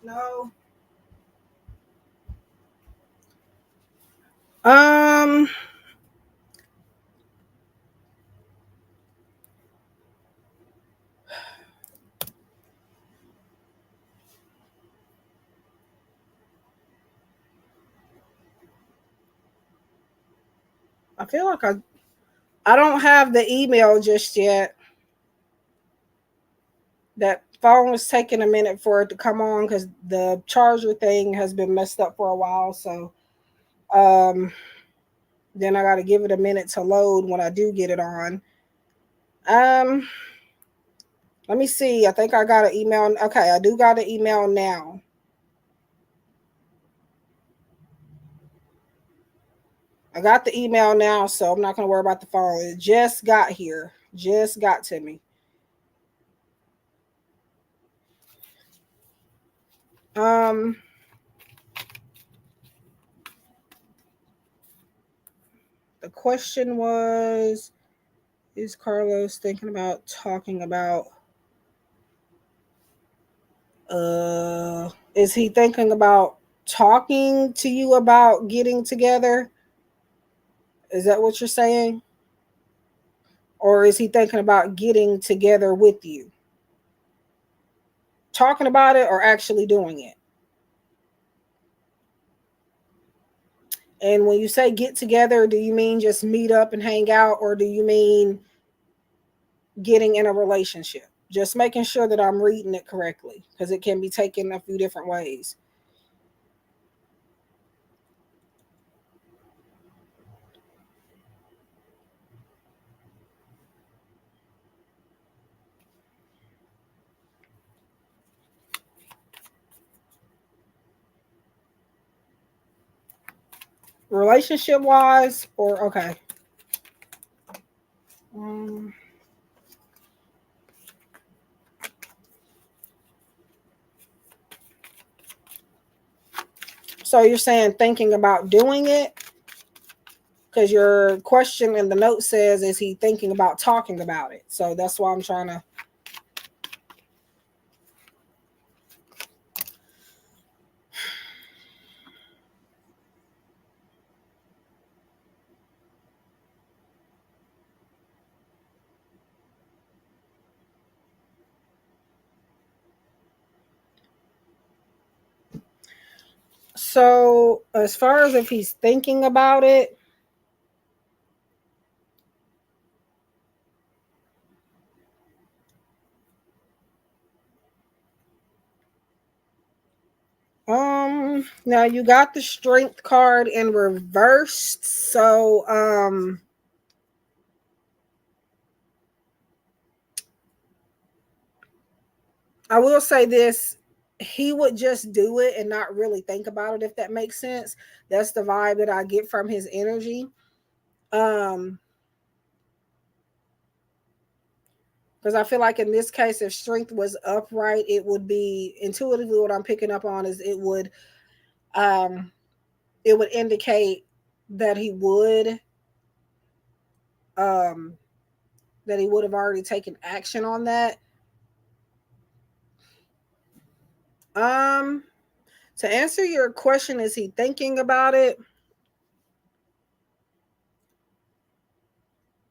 No. Um, I feel like I don't have the email just yet. That phone was taking a minute for it to come on because the charger thing has been messed up for a while. So um, then I got to give it a minute to load when I do get it on. Um, Let me see. I think I got an email. Okay, I do got an email now. I got the email now, so I'm not going to worry about the phone. It just got here. Just got to me. Um, the question was, is Carlos thinking about talking about is he thinking about talking to you about getting together? Is that what you're saying? Or is he thinking about getting together with you? Talking about it or actually doing it? And when you say get together, do you mean just meet up and hang out, or do you mean getting in a relationship? Just making sure that I'm reading it correctly because it can be taken a few different ways. Relationship wise, or okay. Um, so you're saying thinking about doing it? Because your question in the note says, is he thinking about talking about it? So that's why I'm trying to. So as far as if he's thinking about it, now you got the strength card in reversed. So I will say this, he would just do it and not really think about it, if that makes sense. That's the vibe that I get from his energy. Um, because I feel like in this case, if strength was upright, it would be intuitively what I'm picking up on is um it would indicate that um he would have already taken action on that. Um to answer your question, is he thinking about it?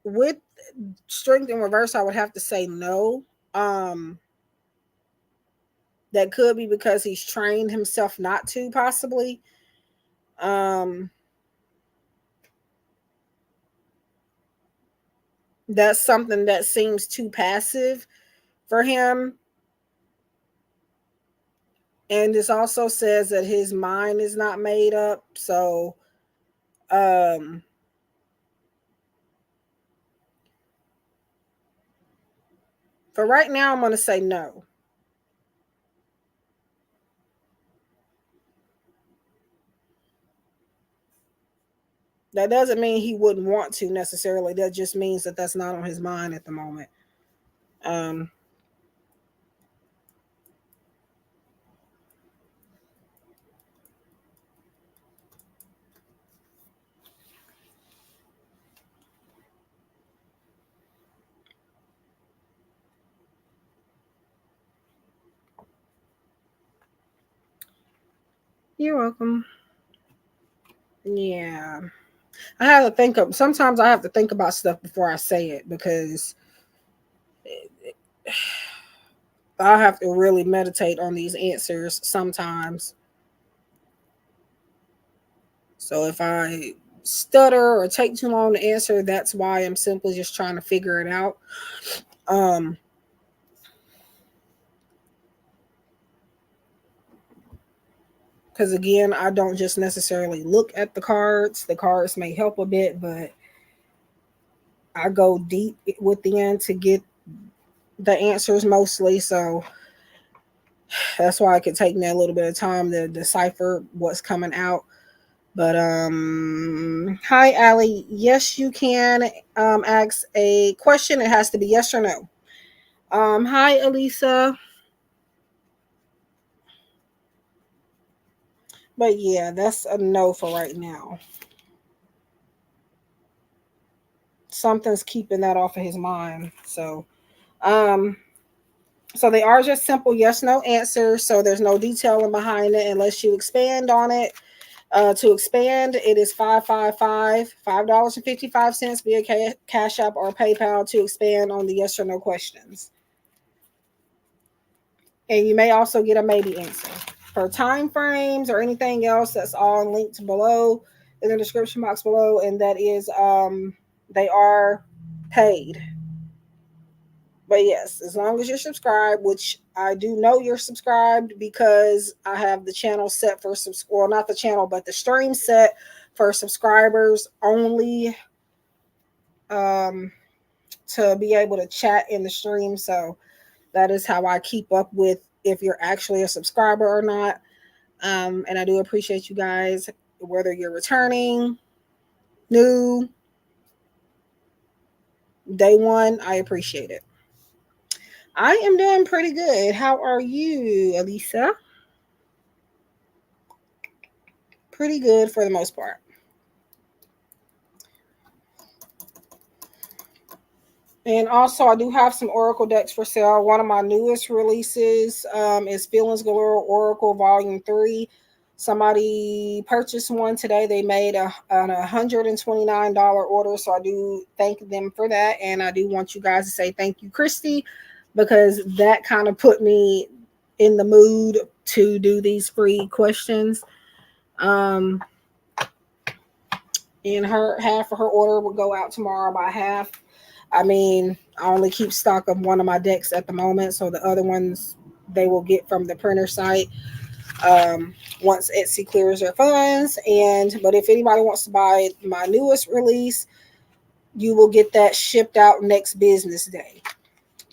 With strength in reverse, I would have to say no. Um that could be because he's trained himself not to, possibly. Um that's something that seems too passive for him. And this also says that his mind is not made up. So um for right now, I'm going to say no. That doesn't mean he wouldn't want to necessarily. That just means that that's not on his mind at the moment. Um You're welcome. Yeah. I have to think of sometimes I have to think about stuff before I say it because I have to really meditate on these answers sometimes. So if I stutter or take too long to answer, that's why I'm simply just trying to figure it out. Um because again, I don't just necessarily look at the cards. The cards may help a bit, but I go deep within to get the answers mostly. So that's why it could take me a little bit of time to decipher what's coming out. But hi Allie. Yes, you can ask a question. It has to be yes or no. Hi Elisa. But yeah, that's a no for right now. Something's keeping that off of his mind. Um so they are just simple yes no answers. So there's no detailing behind it unless you expand on it. To expand, it is 555 $5.55 via Cash App or PayPal to expand on the yes or no questions. And you may also get a maybe answer. For time frames or anything else, that's all linked below in the description box below. And that is they are paid. But yes, as long as you're subscribed, which I do know you're subscribed because I have the channel set for well, not the channel, but the stream set for subscribers only, um, to be able to chat in the stream. So that is how I keep up with if you're actually a subscriber or not. And I do appreciate you guys, whether you're returning, new, day one. I appreciate it. I am doing pretty good. How are you, Elisa? Pretty good for the most part. And also, I do have some Oracle decks for sale. One of my newest releases is Feelings Galore Oracle Volume 3. Somebody purchased one today. They made an $129 order. So I do thank them for that. And I do want you guys to say thank you, Christy, because that kind of put me in the mood to do these free questions. Um, and her half of her order will go out tomorrow by half. I mean, I only keep stock of one of my decks at the moment, so the other ones they will get from the printer site once Etsy clears their funds. But if anybody wants to buy my newest release, you will get that shipped out next business day.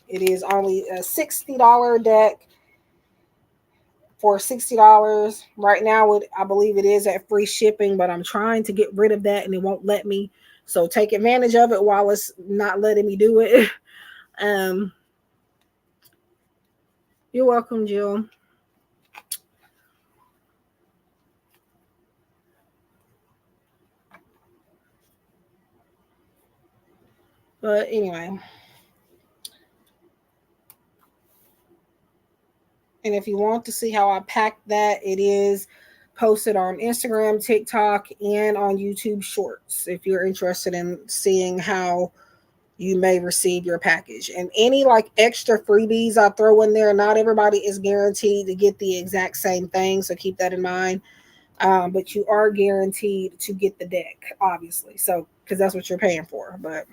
It is only a $60 deck for $60 right now. I believe it is at free shipping, but I'm trying to get rid of that and it won't let me. So take advantage of it while it's not letting me do it. um You're welcome, Jill. But anyway, and if you want to see how I pack that, it is posted on Instagram, TikTok, and on YouTube Shorts if you're interested in seeing how you may receive your package. And any like extra freebies I throw in there, not everybody is guaranteed to get the exact same thing, so keep that in mind. But you are guaranteed to get the deck, obviously. So, because that's what you're paying for. But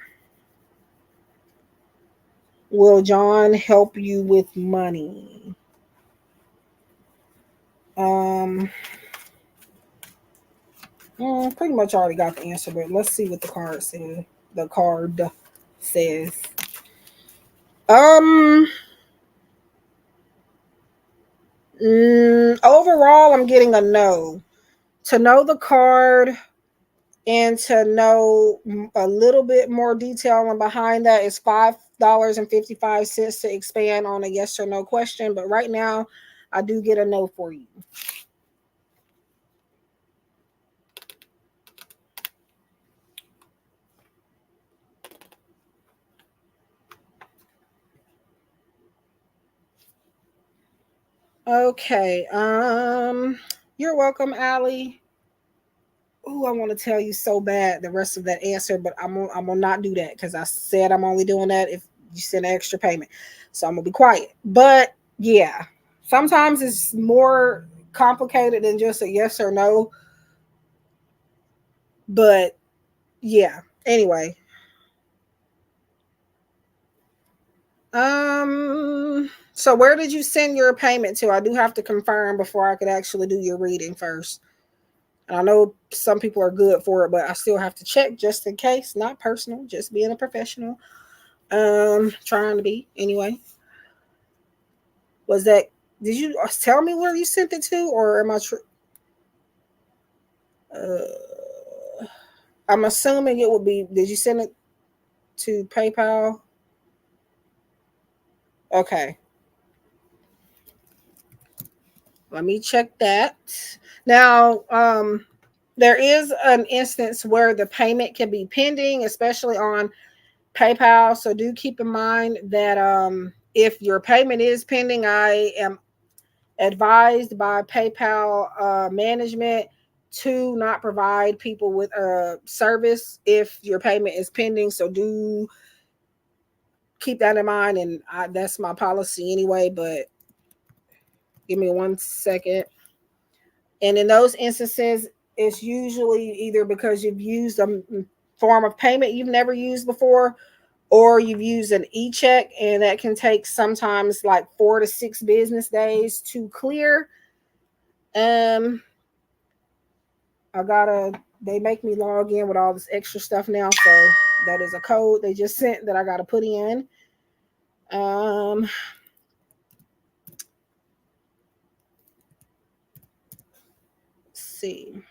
will John help you with money? Um, Pretty much already got the answer, but let's see what the card says. The card says. Um, Overall, I'm getting a no. To know the card and to know a little bit more detail and behind that is $5.55 to expand on a yes or no question. But right now, I do get a no for you. Okay. You're welcome, Allie. Oh, I want to tell you so bad the rest of that answer, but I'm gonna not do that because I said I'm only doing that if you send an extra payment. So I'm gonna be quiet. But yeah, sometimes it's more complicated than just a yes or no. But yeah. Anyway, so where did you send your payment to? I do have to confirm before I could actually do your reading first. And I know some people are good for it, but I still have to check just in case. Not personal, just being a professional. Trying to be anyway. Was that? Did you tell me where you sent it to, or am I? I'm assuming it would be. Did you send it to PayPal? Okay, let me check that. Now, there is an instance where the payment can be pending, especially on PayPal. So do keep in mind that if your payment is pending, I am advised by PayPal management to not provide people with a service if your payment is pending. So do keep that in mind, and that's my policy anyway. But give me 1 second. And in those instances, it's usually either because you've used a form of payment you've never used before, or you've used an e-check, and that can take sometimes like 4 to 6 business days to clear. Um, they make me log in with all this extra stuff now, so that is a code they just sent that I gotta put in. Let's see.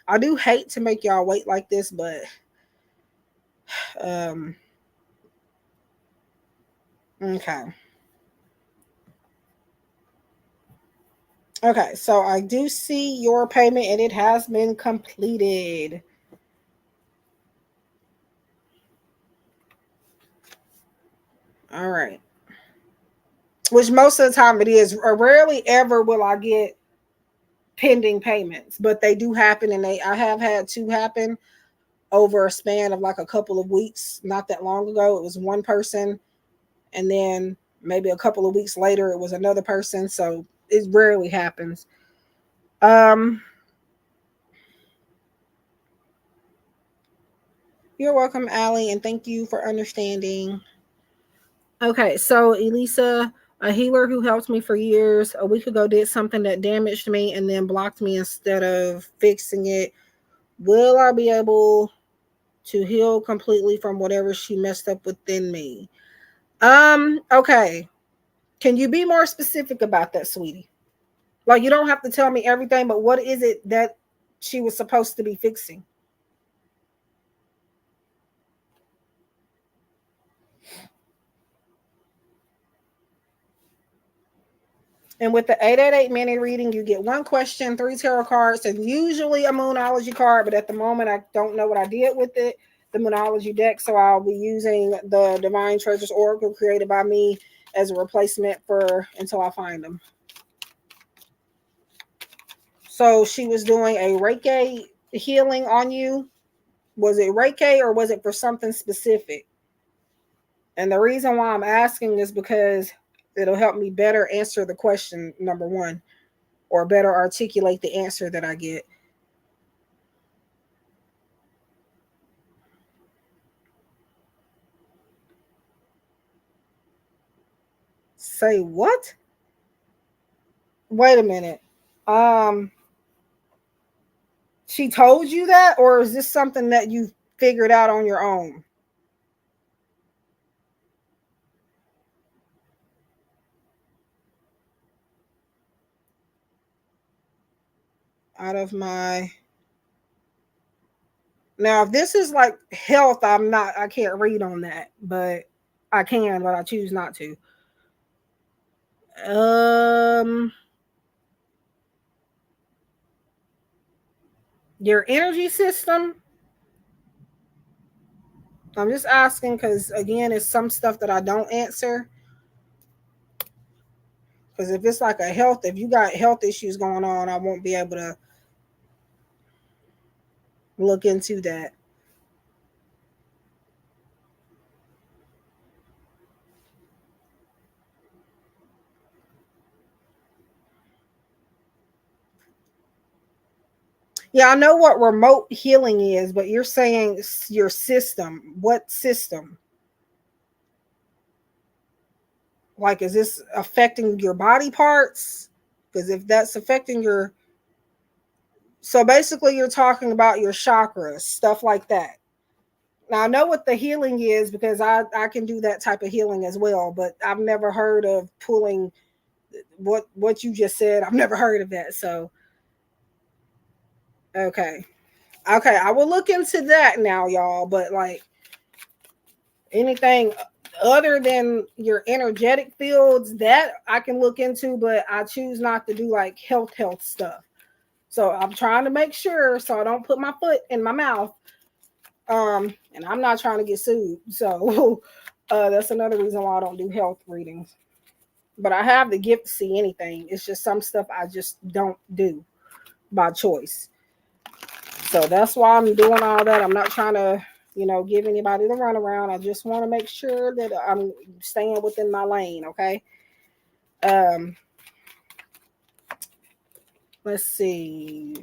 I do hate to make y'all wait like this, but um, okay. Okay, so I do see your payment and it has been completed. All right. Which most of the time it is. Rarely ever will I get pending payments, but they do happen, and I have had two happen over a span of like a couple of weeks. Not that long ago, it was one person, and then maybe a couple of weeks later, it was another person. So it rarely happens. Um, you're welcome, Allie, and thank you for understanding. Okay, so Elisa, a healer who helped me for years, a week ago did something that damaged me and then blocked me instead of fixing it. Will I be able to heal completely from whatever she messed up within me? Okay. Can you be more specific about that, sweetie? Like, you don't have to tell me everything, but what is it that she was supposed to be fixing? And with the 888 mini reading, you get one question, 3 tarot cards, and usually a moonology card. But at the moment, I don't know what I did with it, the moonology deck. So I'll be using the Divine Treasures Oracle created by me as a replacement for until I find them. So she was doing a Reiki healing on you. Was it Reiki or was it for something specific? And the reason why I'm asking is because it'll help me better answer the question, number one, or better articulate the answer that I get. Say what? Wait a minute. Um, she told you that, or is this something that you figured out on your own? Out of my Now, if this is like health, I can't read on that, but I can, but I choose not to. Um, your energy system. I'm just asking because again, it's some stuff that I don't answer. Because if it's like if you got health issues going on, I won't be able to look into that. Yeah, I know what remote healing is, but you're saying your system. What system? Like, is this affecting your body parts? Because if that's affecting your, so basically you're talking about your chakras, stuff like that. Now I know what the healing is because I can do that type of healing as well, but I've never heard of pulling what you just said. I've never heard of that. So okay. Okay, I will look into that now, y'all. But like anything other than your energetic fields, that I can look into, but I choose not to do like health stuff. So I'm trying to make sure so I don't put my foot in my mouth. And I'm not trying to get sued. So that's another reason why I don't do health readings. But I have the gift to see anything. It's just some stuff I just don't do by choice. So that's why I'm doing all that. I'm not trying to, give anybody the runaround. I just want to make sure that I'm staying within my lane. Okay. Um, let's see.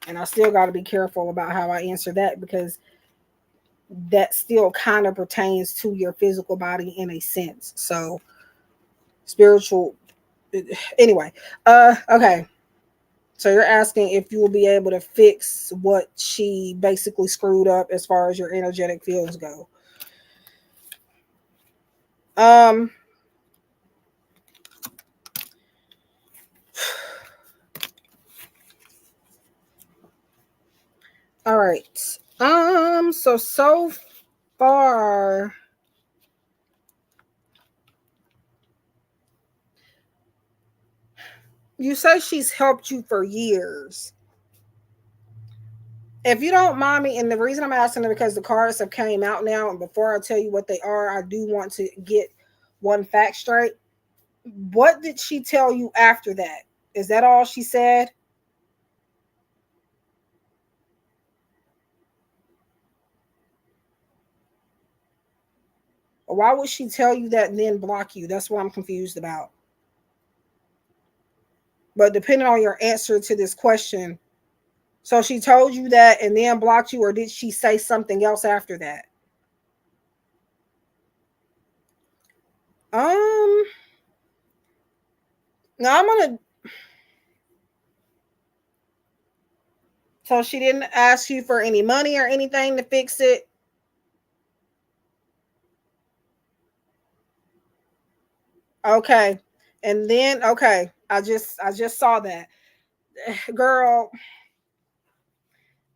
And I still got to be careful about how I answer that because that still kind of pertains to your physical body in a sense. So spiritual. Anyway. Okay. So you're asking if you will be able to fix what she basically screwed up as far as your energetic fields go. Um, all right. So far, you say she's helped you for years. If you don't mind me, and the reason I'm asking is because the cards have came out now, and before I tell you what they are, I do want to get one fact straight. What did she tell you after that? Is that all she said? Or why would she tell you that and then block you? That's what I'm confused about. But depending on your answer to this question, so she told you that and then blocked you, or did she say something else after that? Um, now I'm gonna. So she didn't ask you for any money or anything to fix it. Okay, and then okay, I just saw that girl.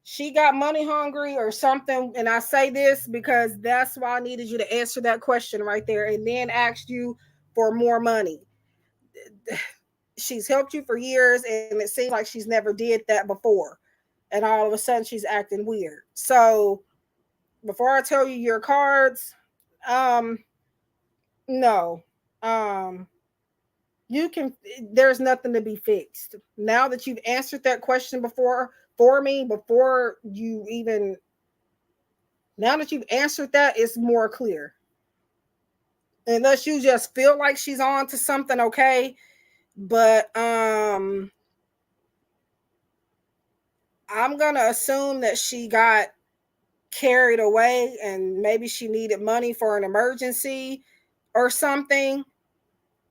She got money hungry or something, and I say this because that's why I needed you to answer that question right there, and then asked you for more money. She's helped you for years and it seems like she's never did that before, and all of a sudden she's acting weird. So before I tell you your cards, um no, um you can, there's nothing to be fixed now that you've answered that question before for me, before you even, now that you've answered that, it's more clear. Unless you just feel like she's on to something, okay, but I'm gonna assume that she got carried away and maybe she needed money for an emergency or something.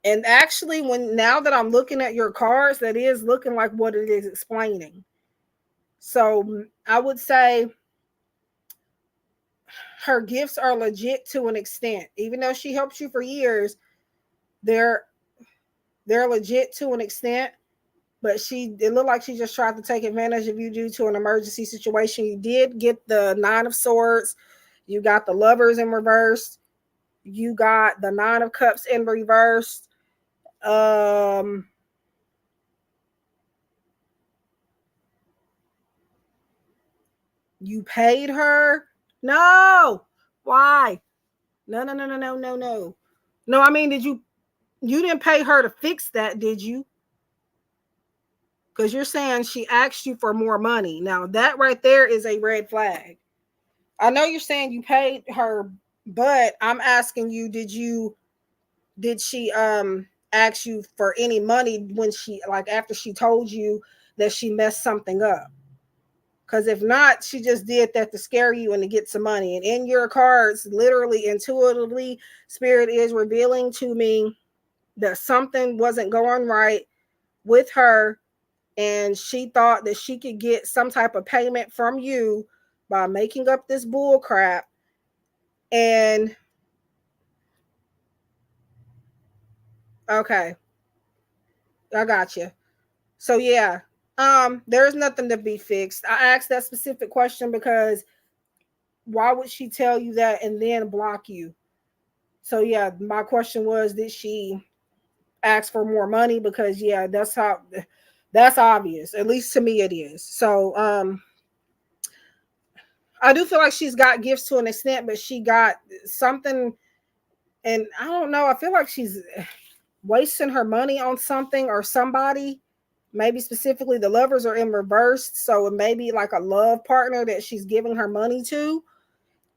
And actually, when now that I'm looking at your cards, that is looking like what it is explaining. So I would say her gifts are legit to an extent. Even though she helps you for years, they're they're legit to an extent. But it looked like she just tried to take advantage of you due to an emergency situation. You did get the Nine of Swords, you got the Lovers in reverse, you got the Nine of Cups in reverse. Um, you paid her? No. Why? No, no, no, no, no, no, no. No, I mean, did you? You didn't pay her to fix that, did you? Because you're saying she asked you for more money. Now, that right there is a red flag. I know you're saying you paid her, but I'm asking you, did she ask you for any money when she, like, after she told you that she messed something up? Because if not, she just did that to scare you and to get some money. And in your cards, literally, intuitively, Spirit is revealing to me that something wasn't going right with her, and she thought that she could get some type of payment from you by making up this bull crap. And okay, I got you. So yeah, there's nothing to be fixed. I asked that specific question because why would she tell you that and then block you? So yeah, my question was, did she ask for more money? Because yeah, that's obvious. At least to me it is. So I do feel like she's got gifts to an extent, but she got something, and I don't know. I feel like she's wasting her money on something or somebody. Maybe specifically the lovers are in reverse, so it may be like a love partner that she's giving her money to,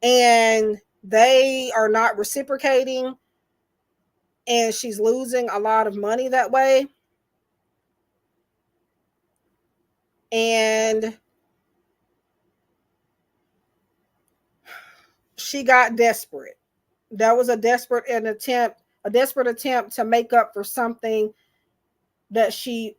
and they are not reciprocating, and she's losing a lot of money that way. And she got desperate. That was a desperate attempt to make up for something that she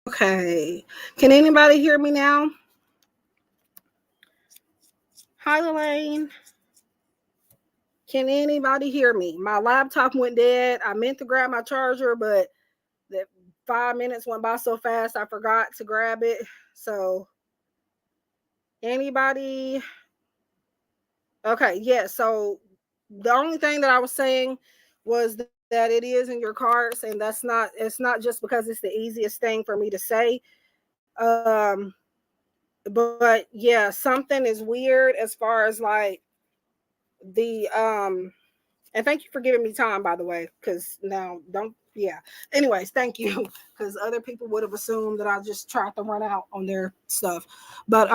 okay. Can anybody hear me now? Hi, Elaine. Can anybody hear me? My laptop went dead. I meant to grab my charger, but the 5 minutes went by so fast I forgot to grab it. So anybody? Okay, yeah. So the only thing that I was saying was that it is in your cards, and it's not just because it's the easiest thing for me to say. But yeah, something is weird as far as like the and thank you for giving me time, by the way, because now Yeah. Anyways, thank you. Because other people would have assumed that I just tried to run out on their stuff. But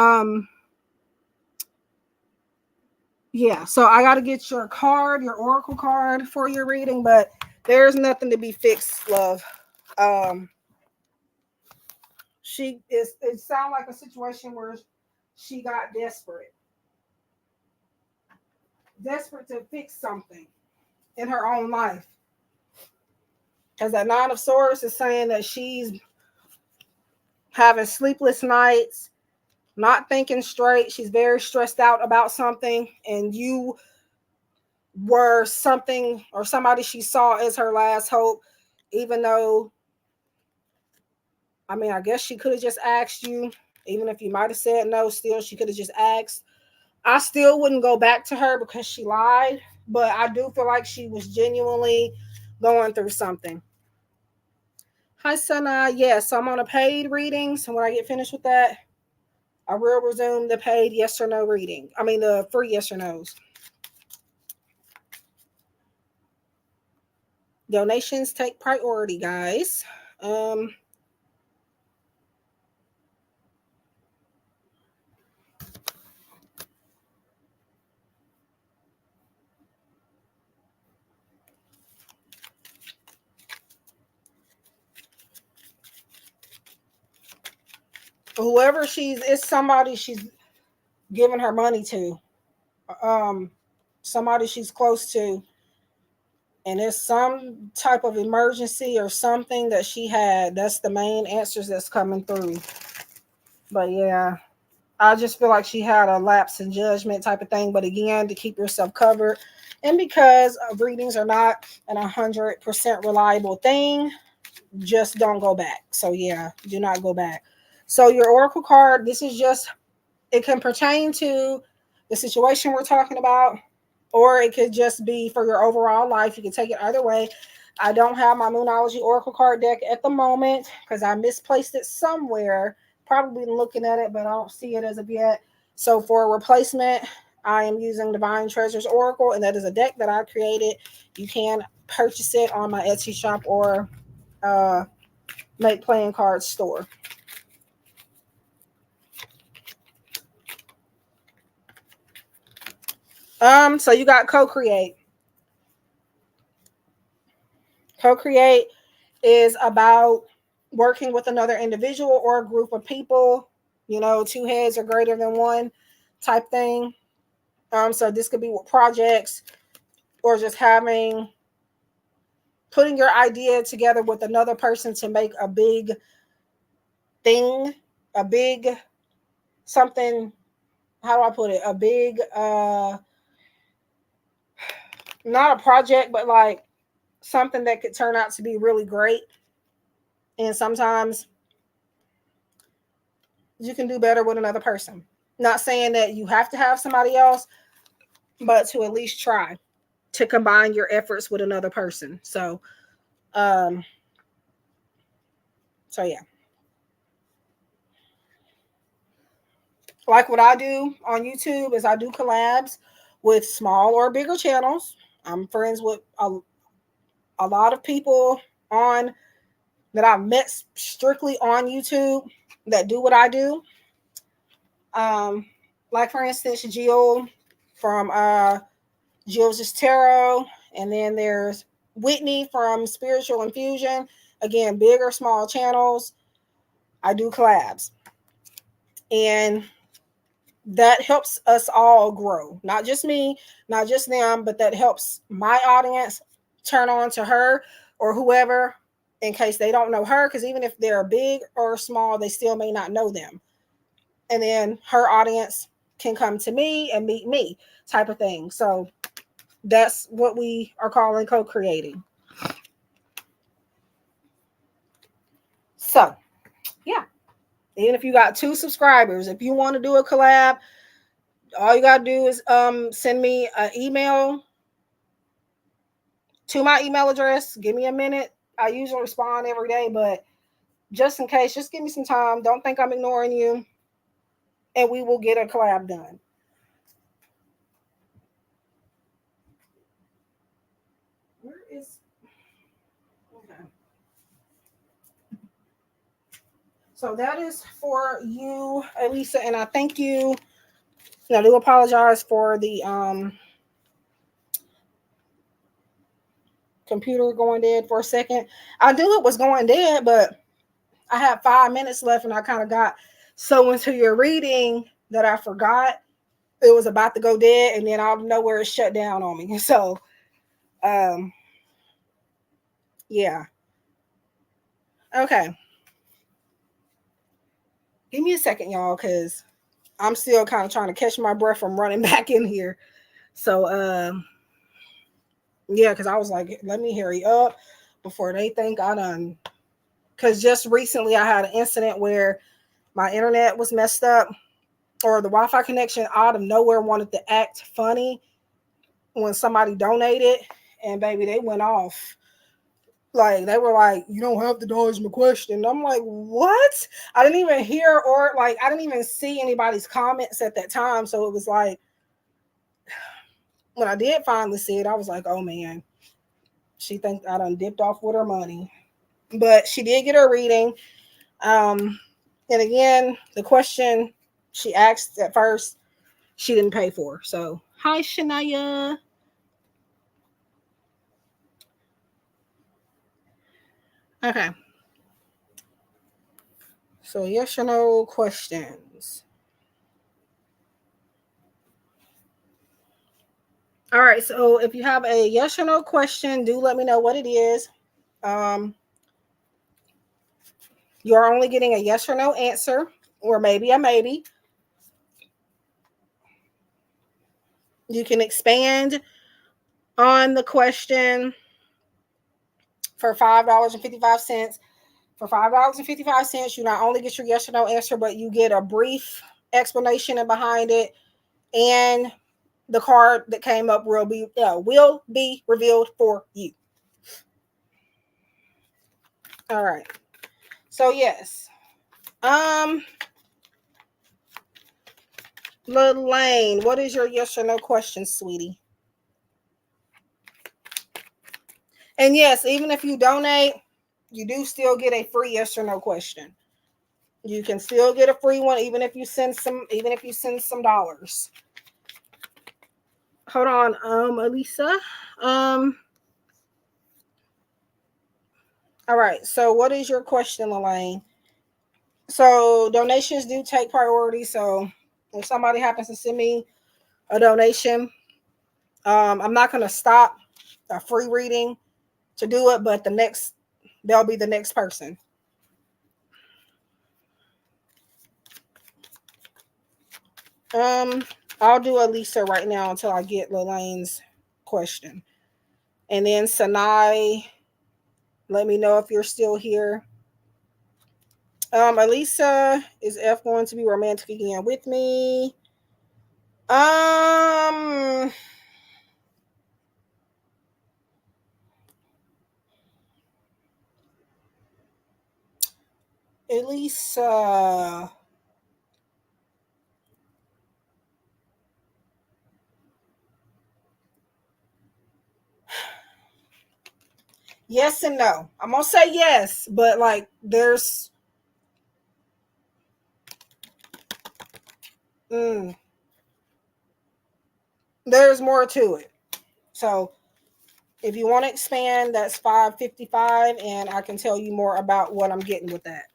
yeah, so I gotta get your card, your oracle card for your reading, but there's nothing to be fixed, love. Um it sounds like a situation where she got desperate to fix something in her own life. Because that Nine of Swords is saying that she's having sleepless nights, not thinking straight. She's very stressed out about something, and you were something or somebody she saw as her last hope, even though, I mean, I guess she could have just asked you, even if you might have said no, still, she could have just asked. I still wouldn't go back to her because she lied, but I do feel like she was genuinely going through something. Hi, Sana. Yes, so I'm on a paid reading. So when I get finished with that, I will resume the paid yes or no reading. I mean, the free yes or no's. Donations take priority, guys. Um, Whoever it's somebody she's giving her money to. Um, Somebody she's close to, and it's some type of emergency or something that she had. That's the main answers that's coming through. But yeah, I just feel like she had a lapse in judgment type of thing. But again, to keep yourself covered, and because readings are not an 100% reliable thing, just don't go back. So yeah, do not go back. So your oracle card, this is just, it can pertain to the situation we're talking about, or it could just be for your overall life. You can take it either way. I don't have my Moonology Oracle card deck at the moment because I misplaced it somewhere. Probably looking at it, but I don't see it as of yet. So for a replacement, I am using Divine Treasures Oracle, and that is a deck that I created. You can purchase it on my Etsy shop or Make Playing Cards store. So you got co-create. Co-create is about working with another individual or a group of people, two heads are greater than one type thing. So this could be with projects or just putting your idea together with another person to make a big thing, a big something. How do I put it? A big, not a project, but like something that could turn out to be really great. And sometimes you can do better with another person. Not saying that you have to have somebody else, but to at least try to combine your efforts with another person. Um, so yeah. Like what I do on YouTube is I do collabs with small or bigger channels. I'm friends with a lot of people on that I've met strictly on YouTube that do what I do. Um, like for instance, Jill from Jill's Tarot, and then there's Whitney from Spiritual Infusion. Again, big or small channels. I do collabs, and that helps us all grow. Not just me, not just them, but that helps my audience turn on to her or whoever in case they don't know her. Because even if they're big or small, they still may not know them. And then her audience can come to me and meet me, type of thing. So that's what we are calling co-creating. So yeah, even if you got 2 subscribers, if you want to do a collab, all you gotta do is send me an email to my email address. Give me a minute. I usually respond every day, but just in case, just give me some time. Don't think I'm ignoring you, and we will get a collab done. Where is, okay. So that is for you, Elisa, and I thank you. I do apologize for the computer going dead for a second. I knew it was going dead, but I had 5 minutes left, and I kind of got so into your reading that I forgot it was about to go dead, and then out of nowhere it shut down on me. So, yeah. Okay. Give me a second, y'all, because I'm still kind of trying to catch my breath from running back in here. So, yeah, because I was like, let me hurry up before they think I done. Because just recently I had an incident where my internet was messed up, or the Wi-Fi connection out of nowhere wanted to act funny when somebody donated, and baby, they went off. Like, they were like, you don't have to dodge my question. I'm like, what? I didn't even hear, or like, I didn't even see anybody's comments at that time. So it was like, when I did finally see it, I was like, oh man, she thinks I done dipped off with her money. But she did get her reading. And again, the question she asked at first, she didn't pay for. So, hi, Shania. Okay. So, yes or no questions. All right. So, if you have a yes or no question, do let me know what it is. Um, you're only getting a yes or no answer, or maybe a maybe. You can expand on the question for $5.55. For $5.55, you not only get your yes or no answer, but you get a brief explanation behind it, and the card that came up will be revealed for you. All right. So yes. Lane, what is your yes or no question, sweetie? And yes, even if you donate, you do still get a free yes or no question. You can still get a free one even if you send some dollars. Hold on, Elisa. All right. So what is your question, Elaine? So donations do take priority. So if somebody happens to send me a donation, I'm not gonna stop a free reading to do it, but they'll be the next person. Um, I'll do Elisa right now until I get Lelane's question. And then Sanai, let me know if you're still here. Elisa, is F going to be romantic again with me? Um, Elisa. Yes and no. I'm gonna say yes, but like mm, there's more to it. So if you want to expand, that's $5.55, and I can tell you more about what I'm getting with that.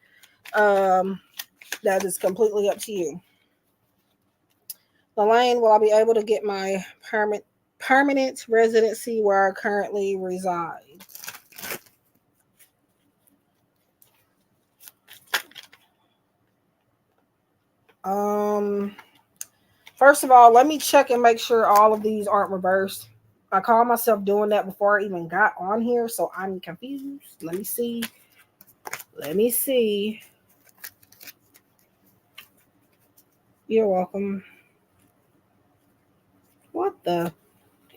That is completely up to you. Elaine, will I be able to get my permanent residency where I currently reside? Um, First of all, let me check and make sure all of these aren't reversed. I call myself doing that before I even got on here, so I'm confused. Let me see. Let me see. You're welcome. What the?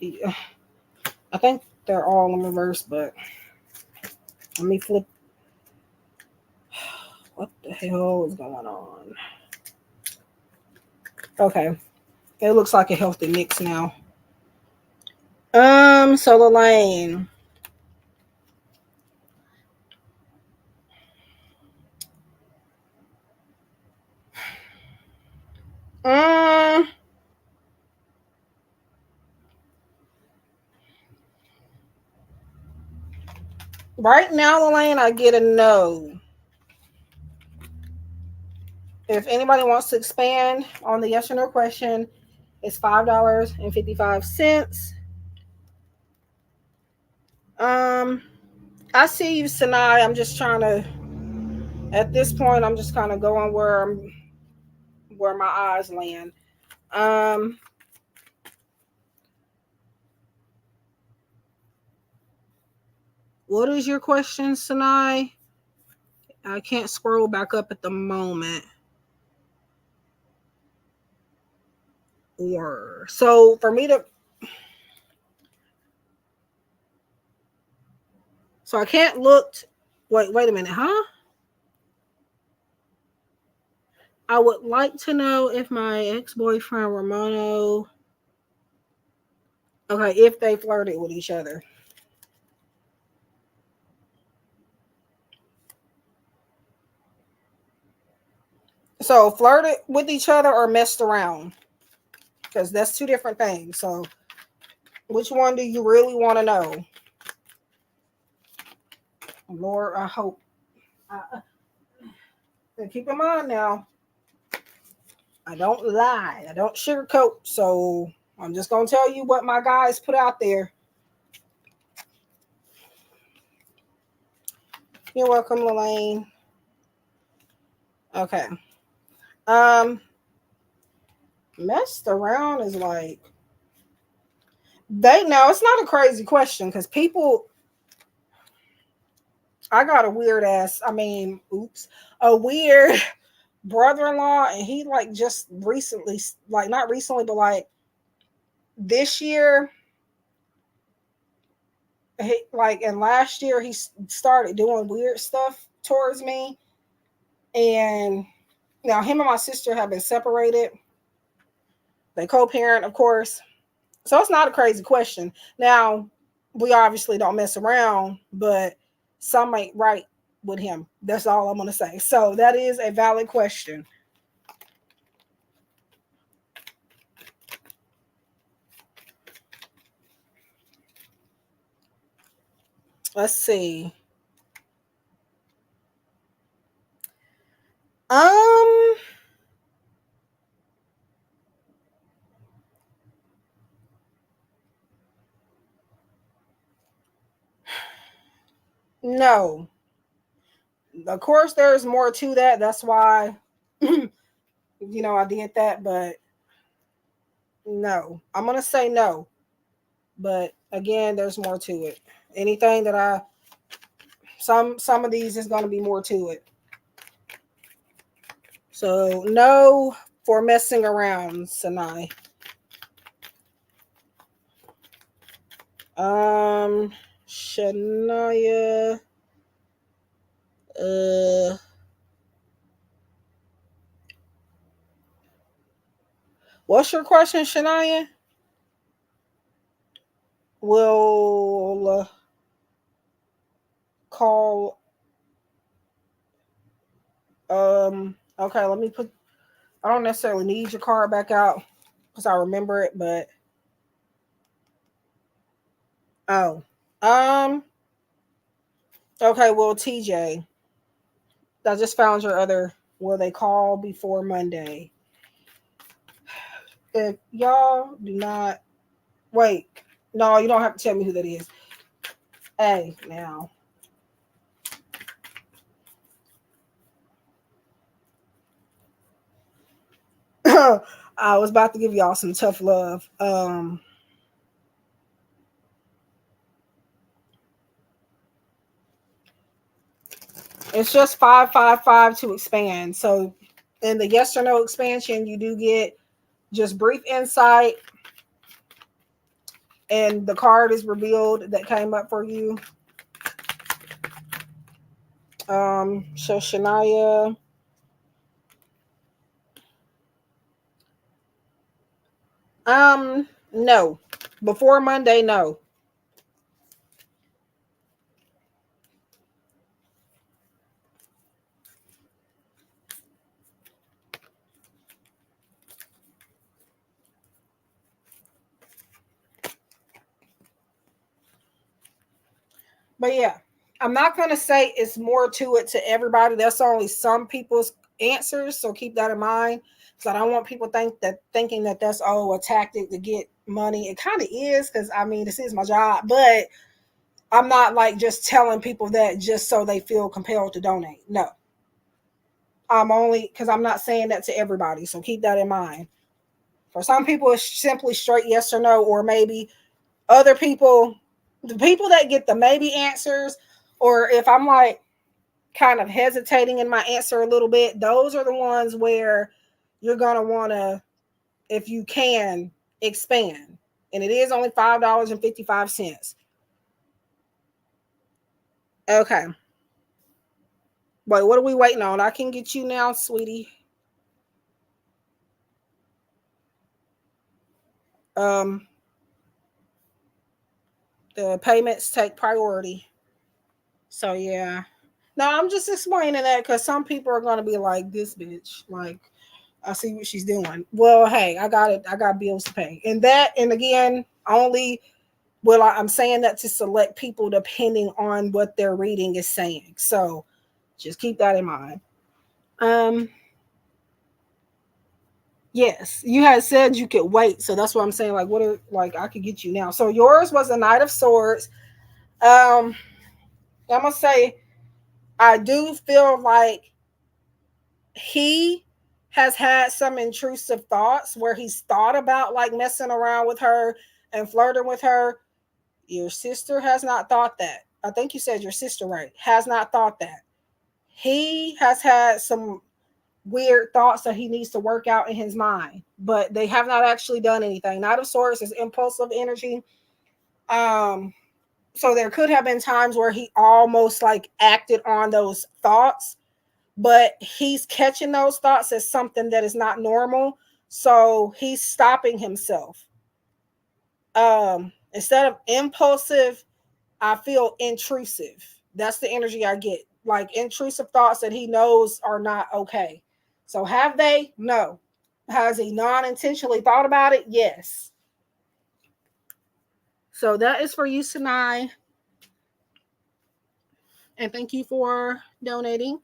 I think they're all in reverse, but let me flip. What the hell is going on? Okay. It looks like a healthy mix now. So Lane. Right now, Elaine, I get a no. If anybody wants to expand on the yes or no question, it's $5.55. Um, I see you, Sinai. I'm just trying to. At this point, I'm just kind of going where my eyes land. Um, what is your question, Sinai? I can't scroll back up at the moment. Or so for me to. So I can't look. Wait a minute, huh? I would like to know if my ex-boyfriend Romano, okay, if they flirted with each other. So flirted with each other or messed around, because that's two different things. So which one do you really want to know? Lord, I hope. Keep in mind now, I don't lie. I don't sugarcoat. So I'm just gonna tell you what my guys put out there. You're welcome, Lelaine. Okay. Um, messed around is like they know it's not a crazy question because people. I got a weird ass. I mean, oops, a weird brother-in-law, and he like just recently, like not recently, but like this year, he like and last year he started doing weird stuff towards me, and now him and my sister have been separated. They co-parent, of course, so it's not a crazy question. Now we obviously don't mess around, but some ain't right with him. That's all I'm gonna say. So that is a valid question. Let's see. Um, no. Of course, there's more to that. That's why, I did that. But no, I'm gonna say no. But again, there's more to it. Anything that some of these is gonna be more to it. So no for messing around, Sanai. Shania. Uh, what's your question, Shania? Will call. Okay, let me put. I don't necessarily need your card back out because I remember it, but oh, um, okay. Well, TJ, I just found your other. Will they call before Monday? If y'all do not wait, no, you don't have to tell me who that is. Hey, now. I was about to give y'all some tough love. It's just 555 to expand. So in the yes or no expansion, you do get just brief insight, and the card is revealed that came up for you. So Shania, no, before Monday, no. But yeah, I'm not going to say it's more to it to everybody. That's only some people's answers, so keep that in mind. So I don't want people thinking that that's a tactic to get money. It kind of is, because I mean, this is my job, but I'm not like just telling people that just so they feel compelled to donate. No, I'm only, because I'm not saying that to everybody. So keep that in mind. For some people, it's simply straight yes or no, or maybe other people, the people that get the maybe answers, or if I'm like kind of hesitating in my answer a little bit, those are the ones where you're going to want to, if you can, expand. And it is only $5.55. Okay. Wait, what are we waiting on? I can get you now, sweetie. Um, the payments take priority. So yeah. No, I'm just explaining that because some people are gonna be like, this bitch, like, I see what she's doing. Well, hey, I got it. I got bills to pay. And again, only I'm saying that to select people depending on what their reading is saying. So just keep that in mind. Um, yes, you had said you could wait. So that's what I'm saying. Like, what are, like, I could get you now. So yours was a Knight of Swords. I'm gonna say I do feel like he has had some intrusive thoughts where he's thought about like messing around with her and flirting with her. Your sister has not thought that. I think you said your sister, right? Has not thought that. He has had some weird thoughts that he needs to work out in his mind, but they have not actually done anything. Knight of Swords is impulsive energy. Um, so there could have been times where he almost like acted on those thoughts, but he's catching those thoughts as something that is not normal. So he's stopping himself. Instead of impulsive, I feel intrusive. That's the energy I get. Like intrusive thoughts that he knows are not okay. So have they? No. Has he non-intentionally thought about it? Yes. So that is for you, Sinai. And thank you for donating.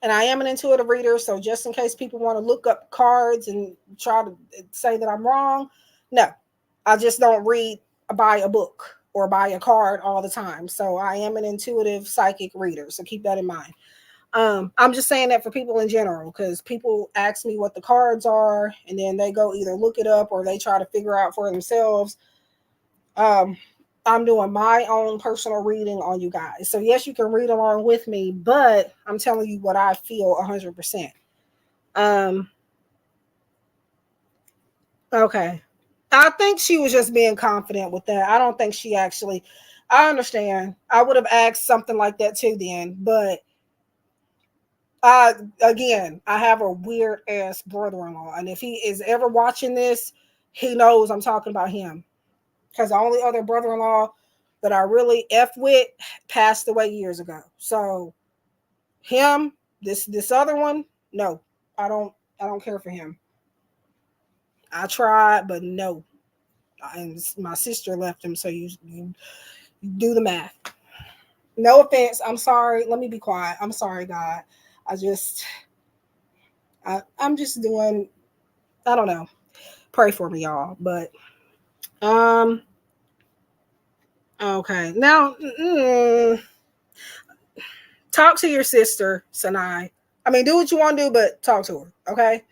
And I am an intuitive reader, so just in case people want to look up cards and try to say that I'm wrong, no, I just don't read by a book or buy a card all the time. So I am an intuitive psychic reader, so keep that in mind. I'm just saying that for people in general, because people ask me what the cards are and then they go either look it up or they try to figure out for themselves. um, I'm doing my own personal reading on you guys. So yes, you can read along with me, but I'm telling you what I feel 100%. Um, okay. I think she was just being confident with that. I don't think she actually, I understand. I would have asked something like that too then, but again, I have a weird ass brother-in-law, and if he is ever watching this, he knows I'm talking about him. Because the only other brother-in-law that I really F with passed away years ago. So him, this other one, no, I don't care for him. I tried, but no. And my sister left him, so you do the math. No offense. I'm sorry. Let me be quiet. I'm sorry, God. I just I'm just doing, I don't know. Pray for me, y'all. But um okay. Now talk to your sister, Sanai. I mean, do what you want to do, but talk to her, okay?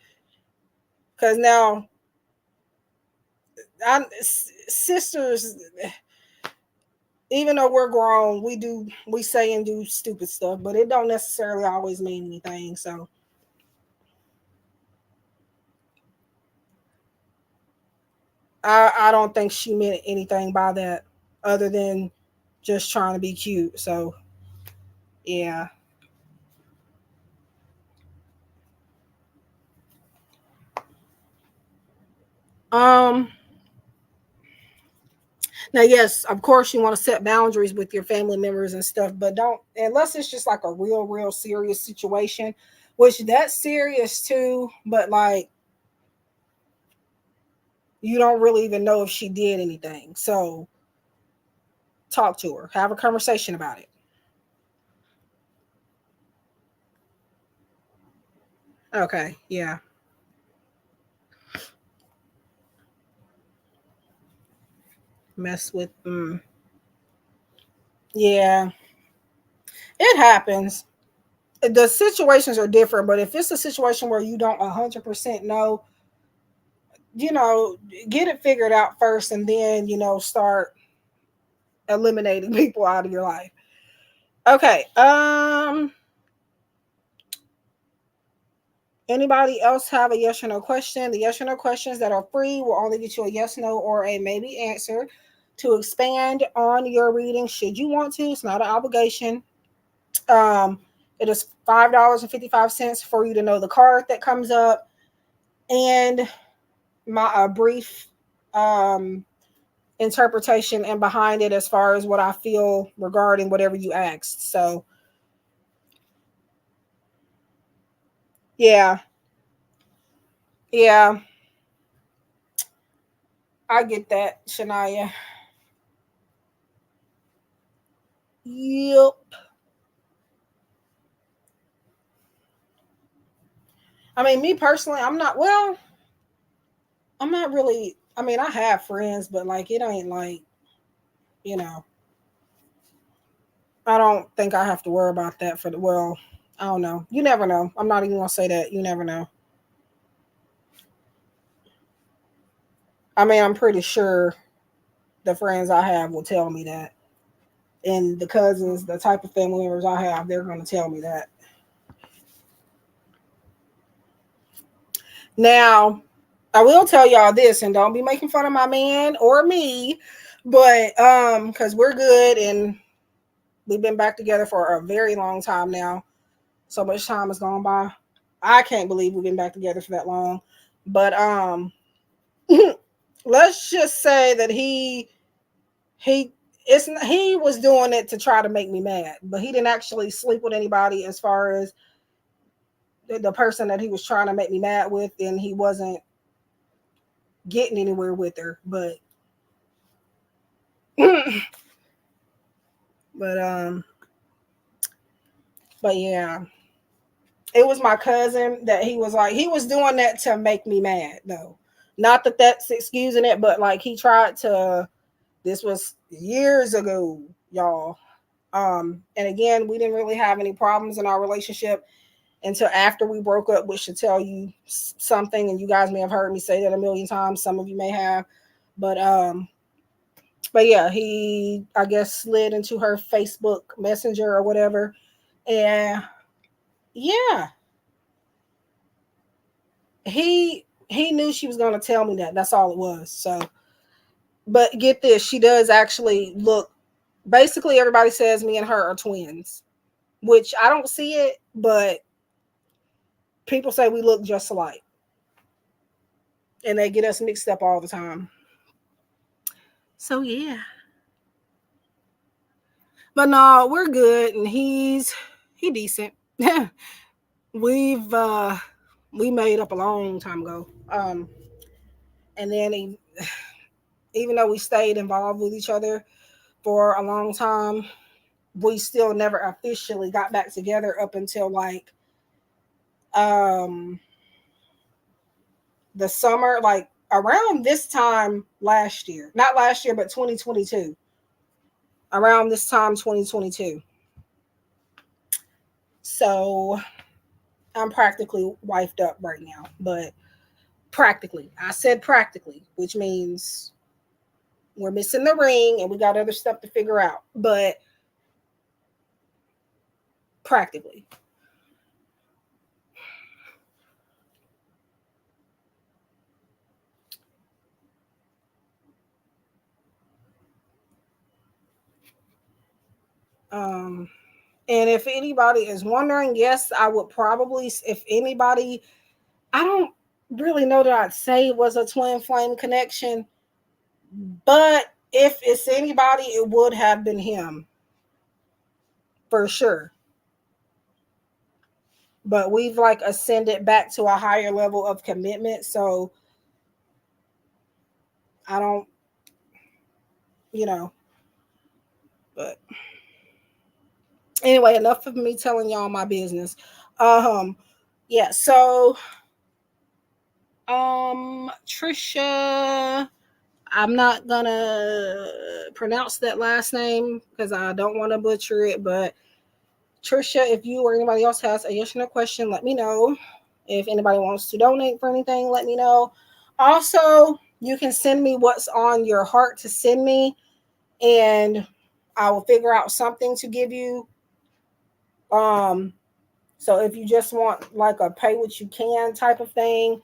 Because now, sisters, even though we're grown, we say and do stupid stuff, but it don't necessarily always mean anything. So, I don't think she meant anything by that, other than just trying to be cute. So, yeah. Um. Now, yes, of course, you want to set boundaries with your family members and stuff, but don't, unless it's just like a real serious situation, which that's serious too. But like, you don't really even know if she did anything. So talk to her, have a conversation about it. Okay, yeah. Mess with, yeah, it happens. The situations are different, but if it's a situation where you don't 100% know, get it figured out first and then, start eliminating people out of your life. Okay. Anybody else have a yes or no question? The yes or no questions that are free will only get you a yes, no, or a maybe answer to expand on your reading should you want to. It's not an obligation. Um, it is $5.55 for you to know the card that comes up and my brief interpretation and behind it as far as what I feel regarding whatever you asked. So, yeah, yeah, I get that, Shania. Yep. I mean, me personally, I'm not really, I mean, I have friends, but like, it ain't like, you know, I don't think I have to worry about that I don't know. You never know. I'm not even going to say that. You never know. I mean, I'm pretty sure the friends I have will tell me that. And the cousins, the type of family members I have, they're going to tell me that. Now, I will tell y'all this, and don't be making fun of my man or me, but because we're good and we've been back together for a very long time now. So much time has gone by. I can't believe we've been back together for that long. But let's just say that he was doing it to try to make me mad, but he didn't actually sleep with anybody as far as the person that he was trying to make me mad with, and he wasn't getting anywhere with her. But but but yeah, it was my cousin that he was doing that to make me mad though. Not that that's excusing it, but like he tried to. This was years ago, y'all. And again, we didn't really have any problems in our relationship until after we broke up, which should tell you something. And you guys may have heard me say that a million times. Some of you may have, but but yeah, he I guess slid into her Facebook Messenger or whatever, and yeah, he knew she was going to tell me that. That's all it was. So, but get this, she does actually look. Basically, everybody says me and her are twins, which I don't see it, but people say we look just alike, and they get us mixed up all the time. So yeah, but no, we're good, and he decent. We've we made up a long time ago. And then even though we stayed involved with each other for a long time, we still never officially got back together up until like um the summer, like around this time last year. Not last year, but 2022. Around this time 2022. So I'm practically wifed up right now, but practically. I said practically, which means we're missing the ring and we got other stuff to figure out, but practically. Um, and if anybody is wondering, yes, I would probably, if anybody, I don't really know that I'd say it was a twin flame connection, but if it's anybody, it would have been him for sure. But we've like ascended back to a higher level of commitment. So I don't, you know, but anyway, enough of me telling y'all my business. Um, yeah, so Trisha, I'm not gonna pronounce that last name because I don't want to butcher it, but Trisha, if you or anybody else has a yes or no question, let me know. If anybody wants to donate for anything, let me know. Also, you can send me what's on your heart to send me, and I will figure out something to give you. Um, so if you just want like a pay what you can type of thing,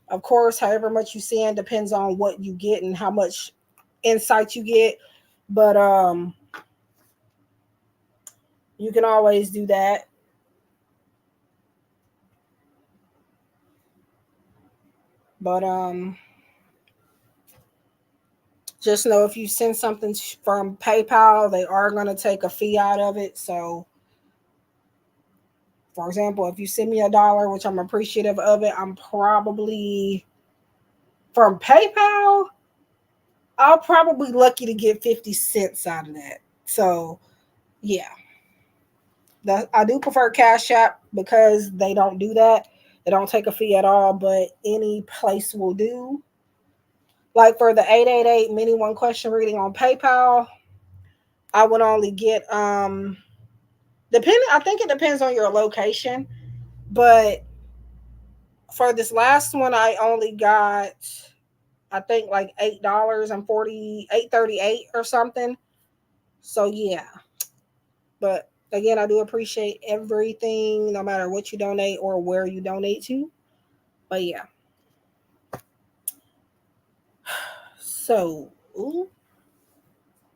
of course, however much you send depends on what you get and how much insight you get. But you can always do that. But just know if you send something from PayPal, they are going to take a fee out of it. So, for example, if you send me $1, which I'm appreciative of it, I'm probably from PayPal, I'll probably lucky to get 50 cents out of that. So, yeah, I do prefer Cash App because they don't do that. They don't take a fee at all, but any place will do. Like for the 888 mini one question reading on PayPal, I would only get depending, I think it depends on your location, but for this last one I only got, I think like $8 and 48.38 or something. So yeah. But again, I do appreciate everything, no matter what you donate or where you donate to. But yeah. So ooh,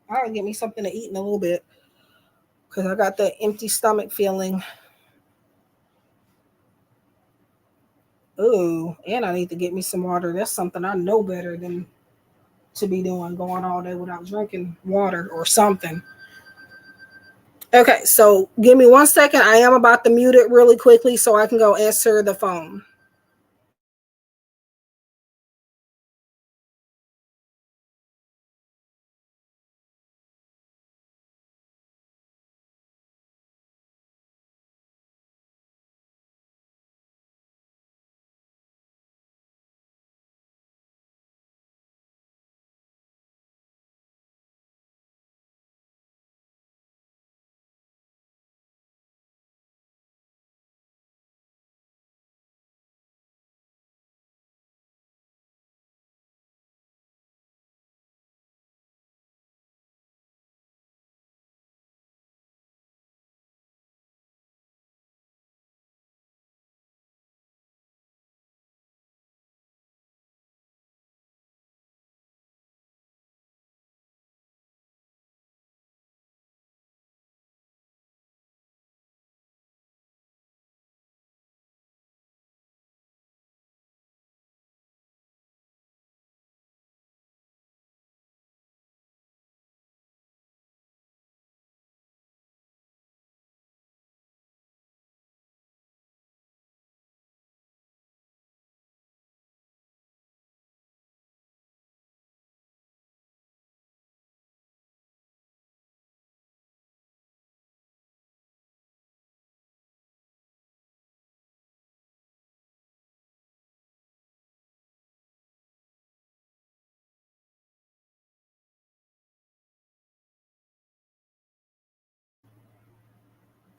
I'll get me something to eat in a little bit. Cause I got that empty stomach feeling. Ooh, and I need to get me some water. That's something I know better than to be doing, going all day without drinking water or something. Okay, so give me 1 second. I am about to mute it really quickly so I can go answer the phone.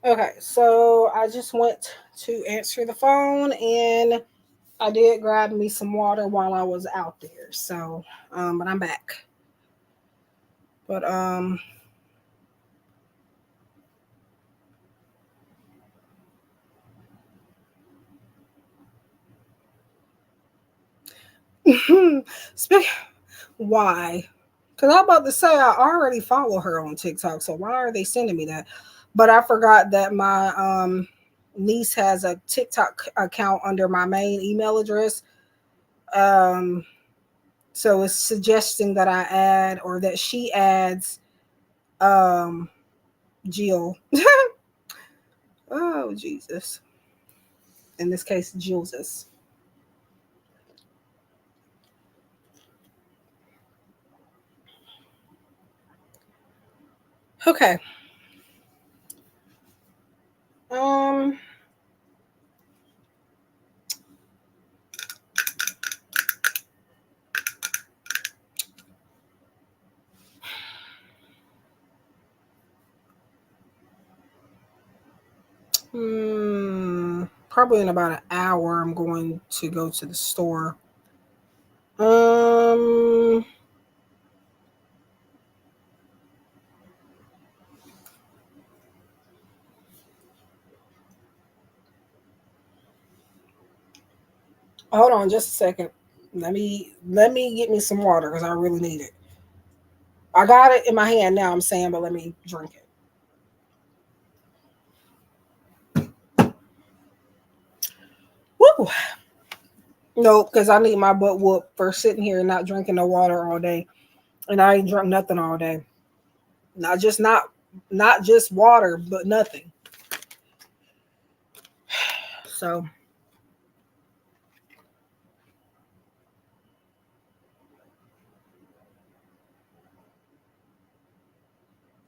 Okay, so I just went to answer the phone and I did grab me some water while I was out there. So, but I'm back. But why? Because I'm about to say I already follow her on TikTok, so why are they sending me that? But I forgot that my niece has a TikTok account under my main email address. Um, so it's suggesting that I add or that she adds um Jill. Oh Jesus. In this case, Jesus. Okay. Um, Probably in about an hour, I'm going to go to the store. Um, Hold on just a second. Let me get me some water because I really need it. I got it in my hand now, I'm saying, but let me drink it. Woo! Nope, because I need my butt whooped for sitting here and not drinking no water all day. And I ain't drunk nothing all day. Not just water, but nothing. So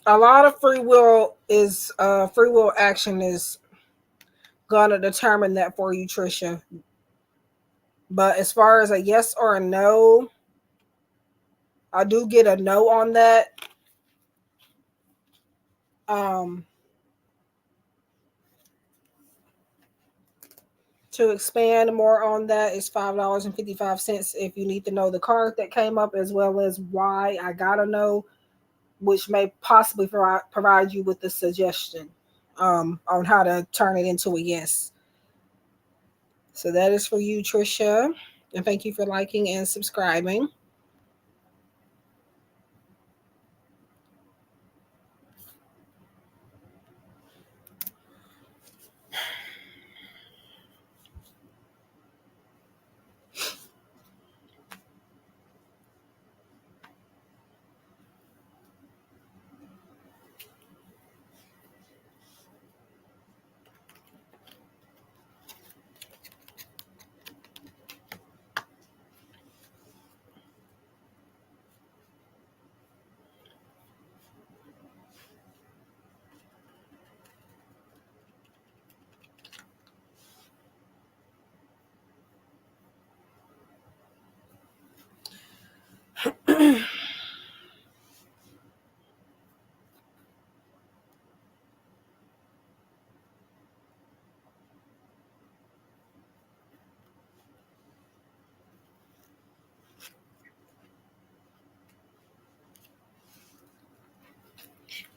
a lot of free will action is gonna determine that for you, Trisha. But as far as a yes or a no, I do get a no on that. Um, to expand more on that is $5.55 if you need to know the card that came up as well as why I gotta know, which may possibly provide you with a suggestion on how to turn it into a yes. So that is for you, Trisha. And thank you for liking and subscribing.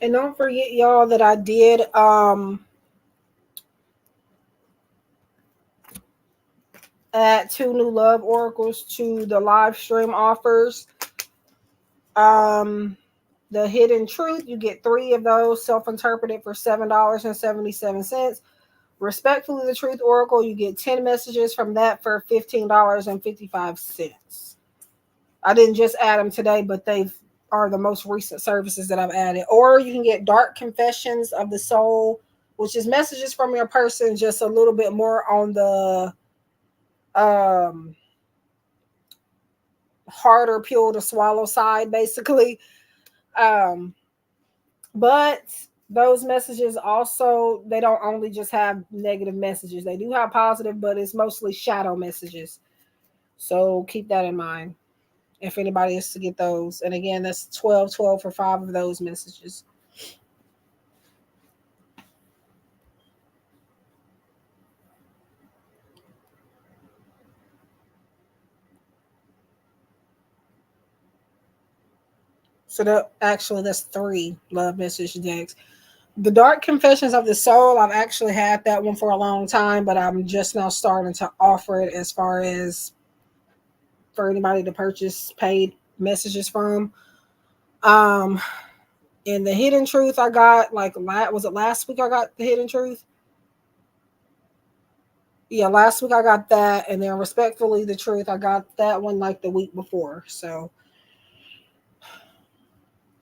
And don't forget, y'all, that I did add 2 new love oracles to the live stream offers. Um, the hidden truth, you get 3 of those self-interpreted for $7.77. Respectfully, the truth oracle, you get 10 messages from that for $15.55. I didn't just add them today, but they are the most recent services that I've added. Or you can get dark confessions of the soul, which is messages from your person, just a little bit more on the um harder pill to swallow side, basically. Um, but those messages also, they don't only just have negative messages, they do have positive, but it's mostly shadow messages. So keep that in mind if anybody is to get those. And again, that's 12 for 5 of those messages. So that's 3 love message decks. The Dark Confessions of the Soul, I've actually had that one for a long time, but I'm just now starting to offer it as far as for anybody to purchase paid messages from. Um, and the Hidden Truth, I got was it last week? I got the Hidden Truth. Yeah, last week I got that, and then Respectfully the Truth, I got that one like the week before. So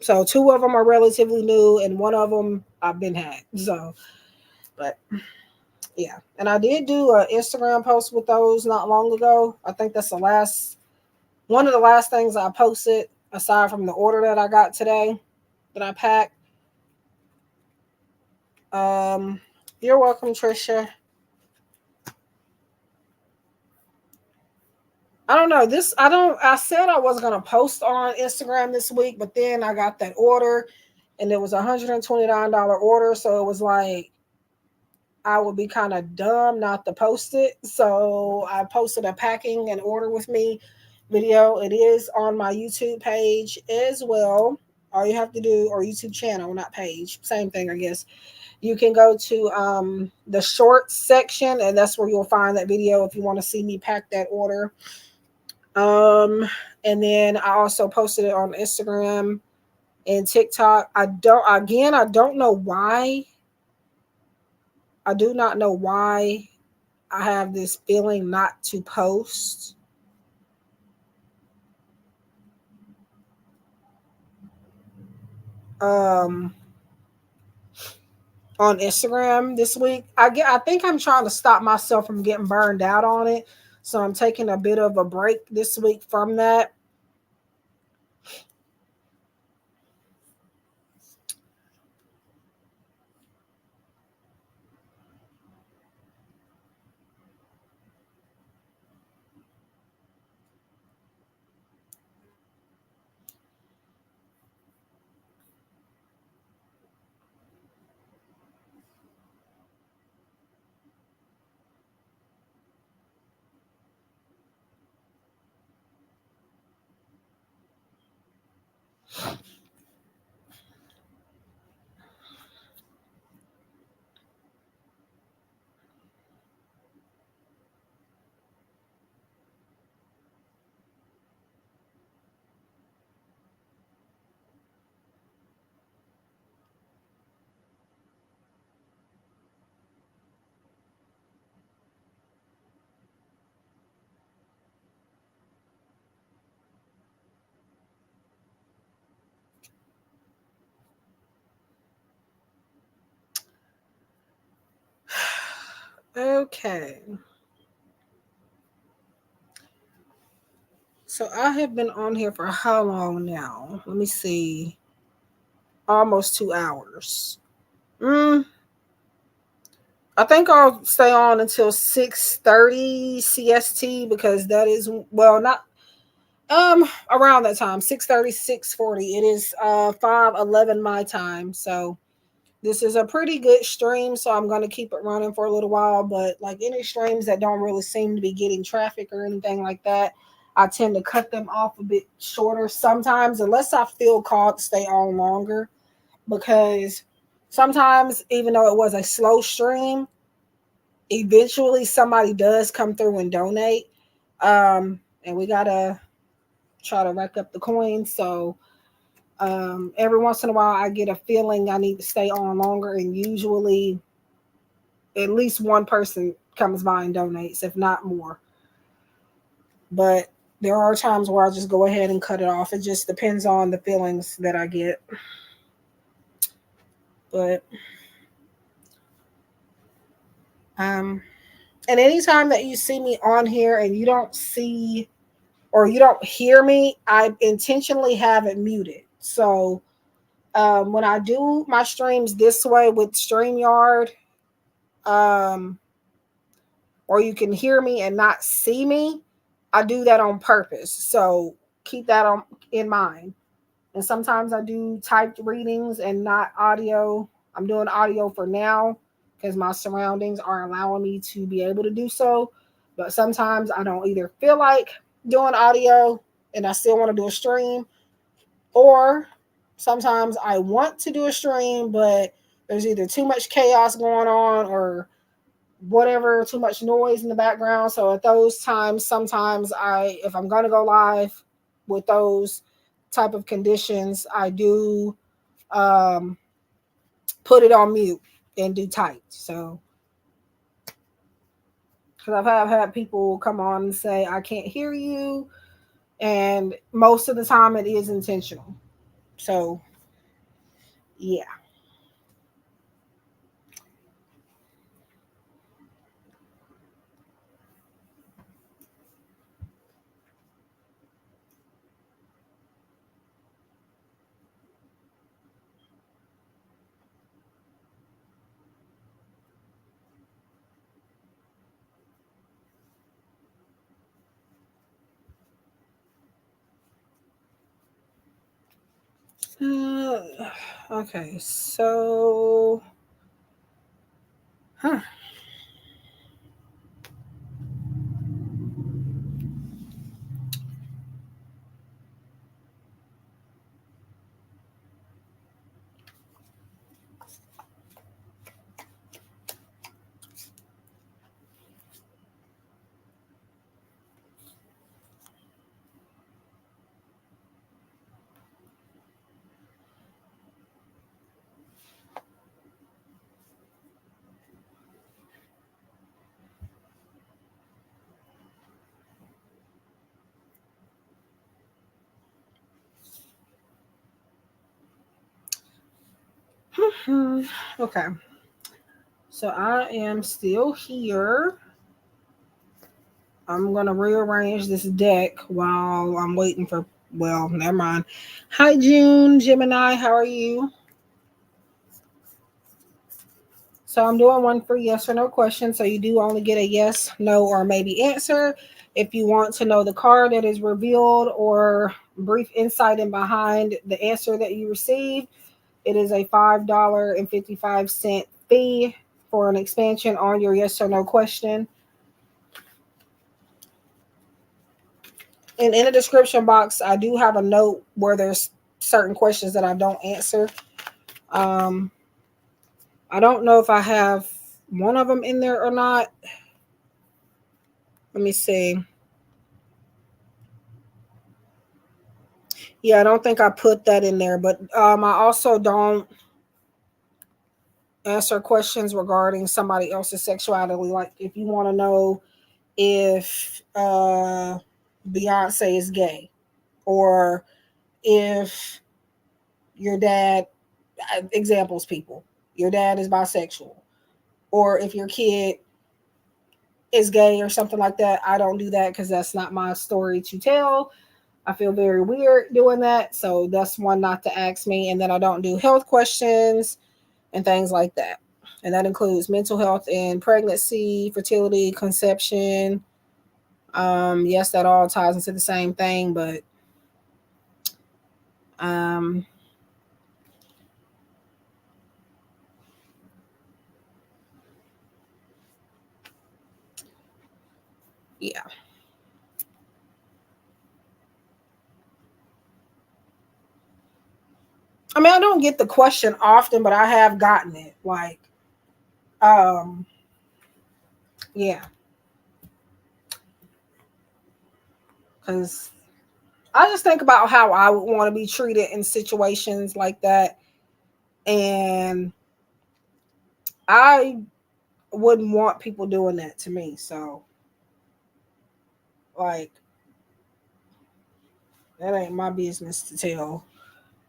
2 of them are relatively new, and 1 of them I've been had. So, but yeah, and I did do an Instagram post with those not long ago. I think that's one of the last things I posted aside from the order that I got today that I packed. Um, you're welcome, Trisha. I don't know. This I don't I said I was gonna post on Instagram this week, but then I got that order and it was $129 order. So it was like I would be kind of dumb not to post it. So I posted a packing and order with me video. It is on my YouTube page as well. All you have to do, or YouTube channel, not page, same thing, I guess. You can go to the shorts section, and that's where you'll find that video if you want to see me pack that order. Um, and then I also posted it on Instagram and TikTok. I don't know why. I do not know why I have this feeling not to post um on Instagram this week. I think I'm trying to stop myself from getting burned out on it. So I'm taking a bit of a break this week from that. Okay. So I have been on here for how long now? Let me see. Almost 2 hours. Mm, I think I'll stay on until 6:30 CST because that is, well, not around that time, 6:30, 6:40. It is 5:11 my time. So this is a pretty good stream, so I'm going to keep it running for a little while. But like any streams that don't really seem to be getting traffic or anything like that, I tend to cut them off a bit shorter sometimes, unless I feel called to stay on longer. Because sometimes, even though it was a slow stream, eventually somebody does come through and donate. And we got to try to rack up the coins. So every once in a while, I get a feeling I need to stay on longer, and usually at least one person comes by and donates, if not more. But there are times where I just go ahead and cut it off. It just depends on the feelings that I get. But um, and anytime that you see me on here and you don't see or you don't hear me, I intentionally have it muted. So when I do my streams this way with StreamYard, um, or you can hear me and not see me, I do that on purpose. So keep that on in mind. And sometimes I do typed readings and not audio. I'm doing audio for now because my surroundings are allowing me to be able to do so. But sometimes I don't either feel like doing audio and I still want to do a stream, or sometimes I want to do a stream, but there's either too much chaos going on or whatever, too much noise in the background. So at those times, sometimes if I'm going to go live with those type of conditions, I do um, put it on mute and do tight. So because I've had people come on and say I can't hear you, and most of the time it is intentional. So yeah. Okay, so, huh. Okay, so I am still here. I'm gonna rearrange this deck while I'm waiting for. Well, never mind. Hi, June, Gemini. How are you? So I'm doing one for yes or no question. So you do only get a yes, no, or maybe answer. If you want to know the card that is revealed or brief insight in behind the answer that you received, it is a $5.55 fee for an expansion on your yes or no question. And in the description box, I do have a note where there's certain questions that I don't answer. Um, I don't know if I have one of them in there or not. Let me see. Yeah, I don't think I put that in there, but I also don't answer questions regarding somebody else's sexuality. Like if you want to know if Beyonce is gay, or if your dad, examples people, your dad is bisexual, or if your kid is gay or something like that. I don't do that because that's not my story to tell. I feel very weird doing that. So that's one not to ask me. And then I don't do health questions and things like that. And that includes mental health and pregnancy, fertility, conception. Yes, that all ties into the same thing, but um, yeah. I mean, I don't get the question often, but I have gotten it. Like, um, yeah, because I just think about how I would want to be treated in situations like that, and I wouldn't want people doing that to me. So, like, that ain't my business to tell.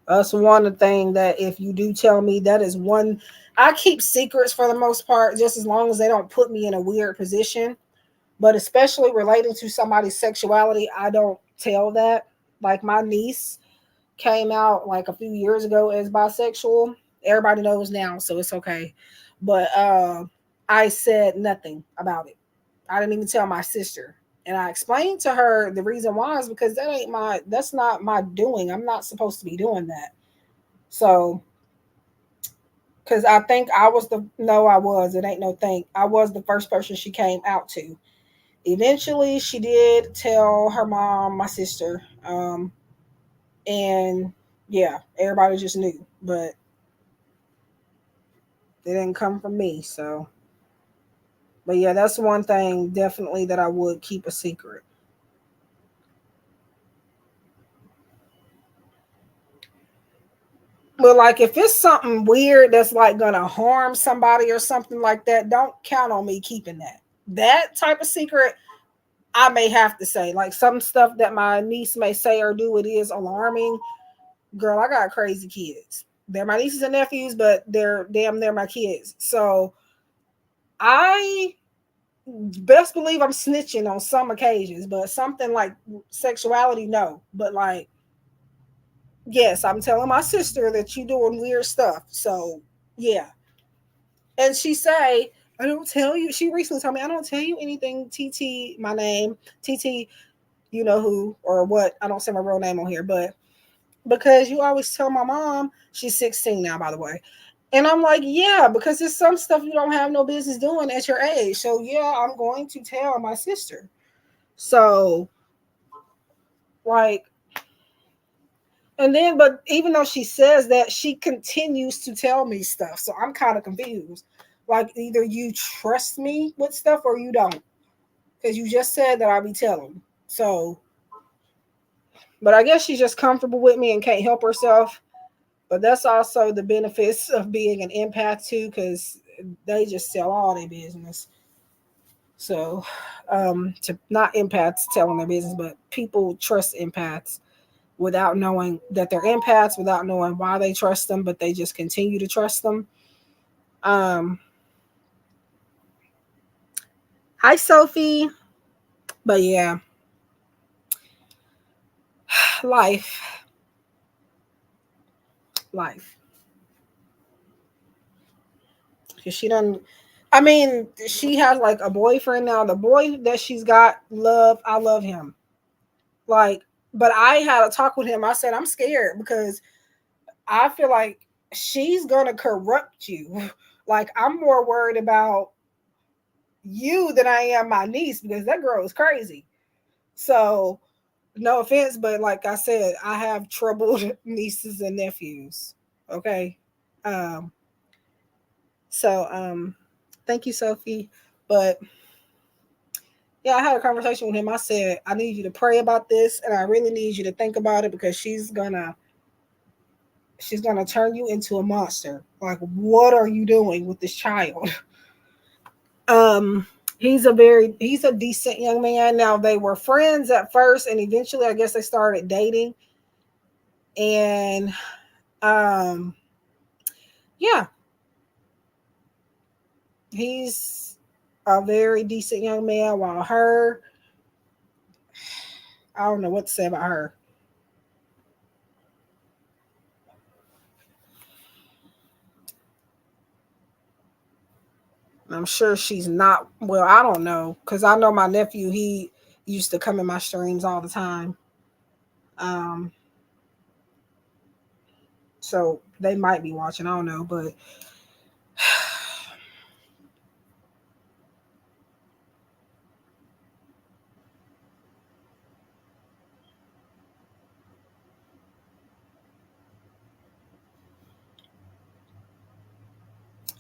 That's one thing that if you do tell me, that is one. I keep secrets for the most part, just as long as they don't put me in a weird position. But especially relating to somebody's sexuality, I don't tell that. Like my niece came out like a few years ago as bisexual. Everybody knows now, so it's okay. But I said nothing about it. I didn't even tell my sister. And I explained to her the reason why is because that's not my doing. I'm not supposed to be doing that. So, because I think I was the, no, I was, it ain't no think. I was the first person she came out to. Eventually, she did tell her mom, my sister, and yeah, everybody just knew, but it didn't come from me. So, but yeah, that's one thing definitely that I would keep a secret. But like if it's something weird that's like gonna harm somebody or something like that, don't count on me keeping that. That type of secret, I may have to say. Like some stuff that my niece may say or do, it is alarming. Girl, I got crazy kids. They're my nieces and nephews, but they're my kids. So I best believe I'm snitching on some occasions, but something like sexuality, no. But like, yes, I'm telling my sister that you doing weird stuff. So yeah. And she say, I don't tell you. She recently told me, I don't tell you anything, TT, my name, TT, you know who or what. I don't say my real name on here, but because you always tell my mom, she's 16 now, by the way. And I'm like, yeah, because there's some stuff you don't have no business doing at your age. So yeah, I'm going to tell my sister. So like, and then, but even though she says that, she continues to tell me stuff. So I'm kind of confused. Like, either you trust me with stuff or you don't. Because you just said that I'll be telling. So, but I guess she's just comfortable with me and can't help herself. But that's also the benefits of being an empath too, because they just tell all their business. So, to not empaths telling their business, but people trust empaths without knowing that they're empaths, without knowing why they trust them, but they just continue to trust them. Um, Hi, Sophie. But yeah, life, life. Cause she done. I mean, she has like a boyfriend now. The boy that she's got, I love him. Like, but I had a talk with him. I said I'm scared because I feel like she's gonna corrupt you. Like, I'm more worried about you than I am my niece because that girl is crazy. So, no offense, but like I said, I have troubled nieces and nephews. Okay. Um, so thank you, Sophie. But yeah, I had a conversation with him. I said, I need you to pray about this and I really need you to think about it because she's gonna turn you into a monster. Like, what are you doing with this child? Um, he's a decent young man. Now they were friends at first, and eventually, I guess they started dating. And um, yeah, he's a very decent young man. While her, I don't know what to say about her. I'm sure she's not. Well, I don't know because I know my nephew. He used to come in my streams all the time. Um, so they might be watching. I don't know, but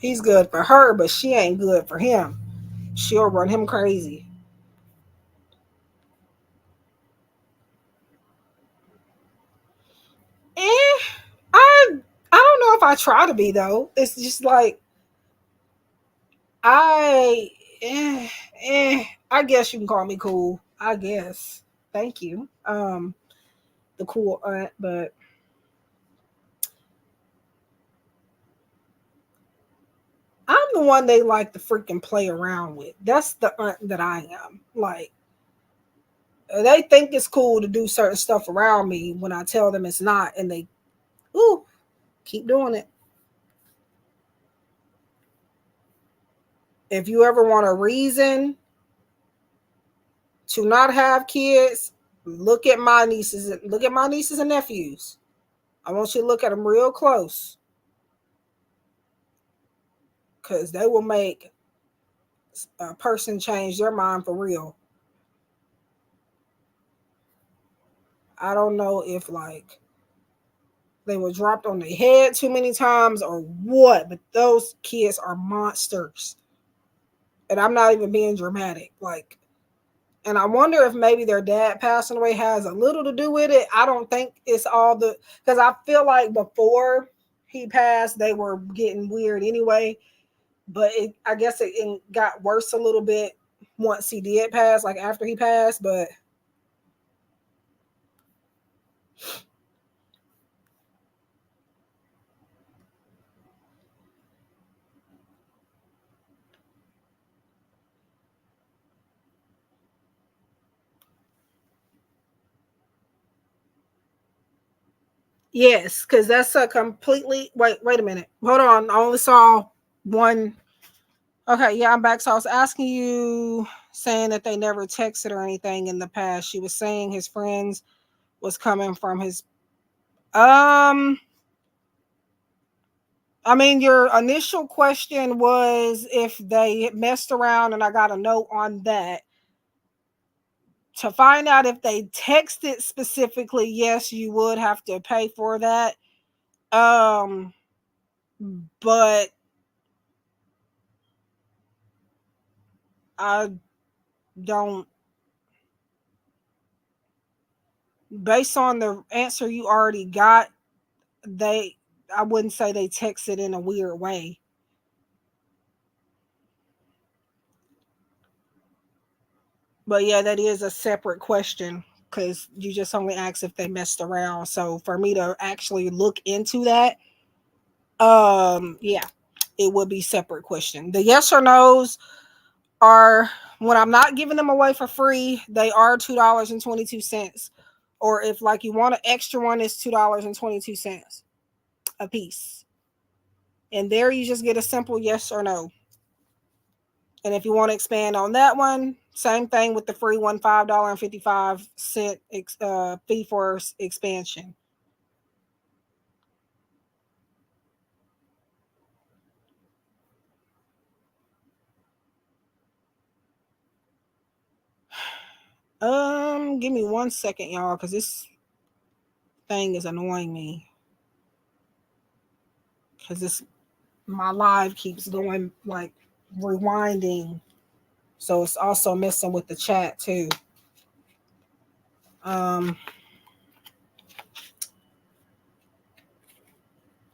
he's good for her, but she ain't good for him. She'll run him crazy. Eh, I I don't know if I try to be though. It's just like I eh, I guess you can call me cool. I guess. Thank you. The cool aunt, but I'm the one they like to freaking play around with. That's the aunt that I am. Like, they think it's cool to do certain stuff around me when I tell them it's not, and they ooh keep doing it. If you ever want a reason to not have kids, look at my nieces and nephews. I want you to look at them real close because they will make a person change their mind for real. I don't know if like they were dropped on their head too many times or what, but those kids are monsters. And I'm not even being dramatic. Like, and I wonder if maybe their dad passing away has a little to do with it. I don't think it's all because I feel like before he passed, they were getting weird anyway. But I guess it got worse a little bit once he did pass, like after he passed. But yes, because that's a completely wait a minute. Hold on. I only saw one. Okay, yeah, I'm back. So I was asking you saying that they never texted or anything in the past. She was saying his friends was coming from his Um, I mean, your initial question was if they messed around, and I got a note on that. To find out if they texted specifically, yes, you would have to pay for that. Um, but I don't, based on the answer you already got, they, I wouldn't say they texted in a weird way. But yeah, that is a separate question because you just only asked if they messed around. So for me to actually look into that, yeah, it would be separate question. The yes or no's are when I'm not giving them away for free, they are $2.22. Or if like you want an extra one, it's $2.22 a piece. And there you just get a simple yes or no. And if you want to expand on that one, same thing with the free one, $5.55 fee for expansion. Give me 1 second, y'all, because this thing is annoying me. Because this my live keeps going like rewinding. So it's also messing with the chat too. Um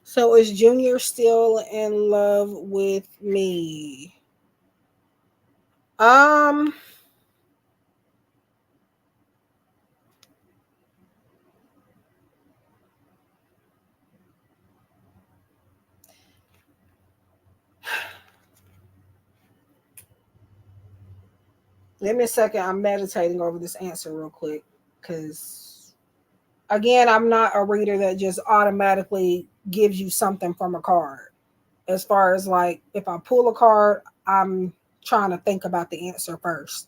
so is Junior still in love with me? Um Give me a second. I'm meditating over this answer real quick. Cause again, I'm not a reader that just automatically gives you something from a card. As far as like if I pull a card, I'm trying to think about the answer first.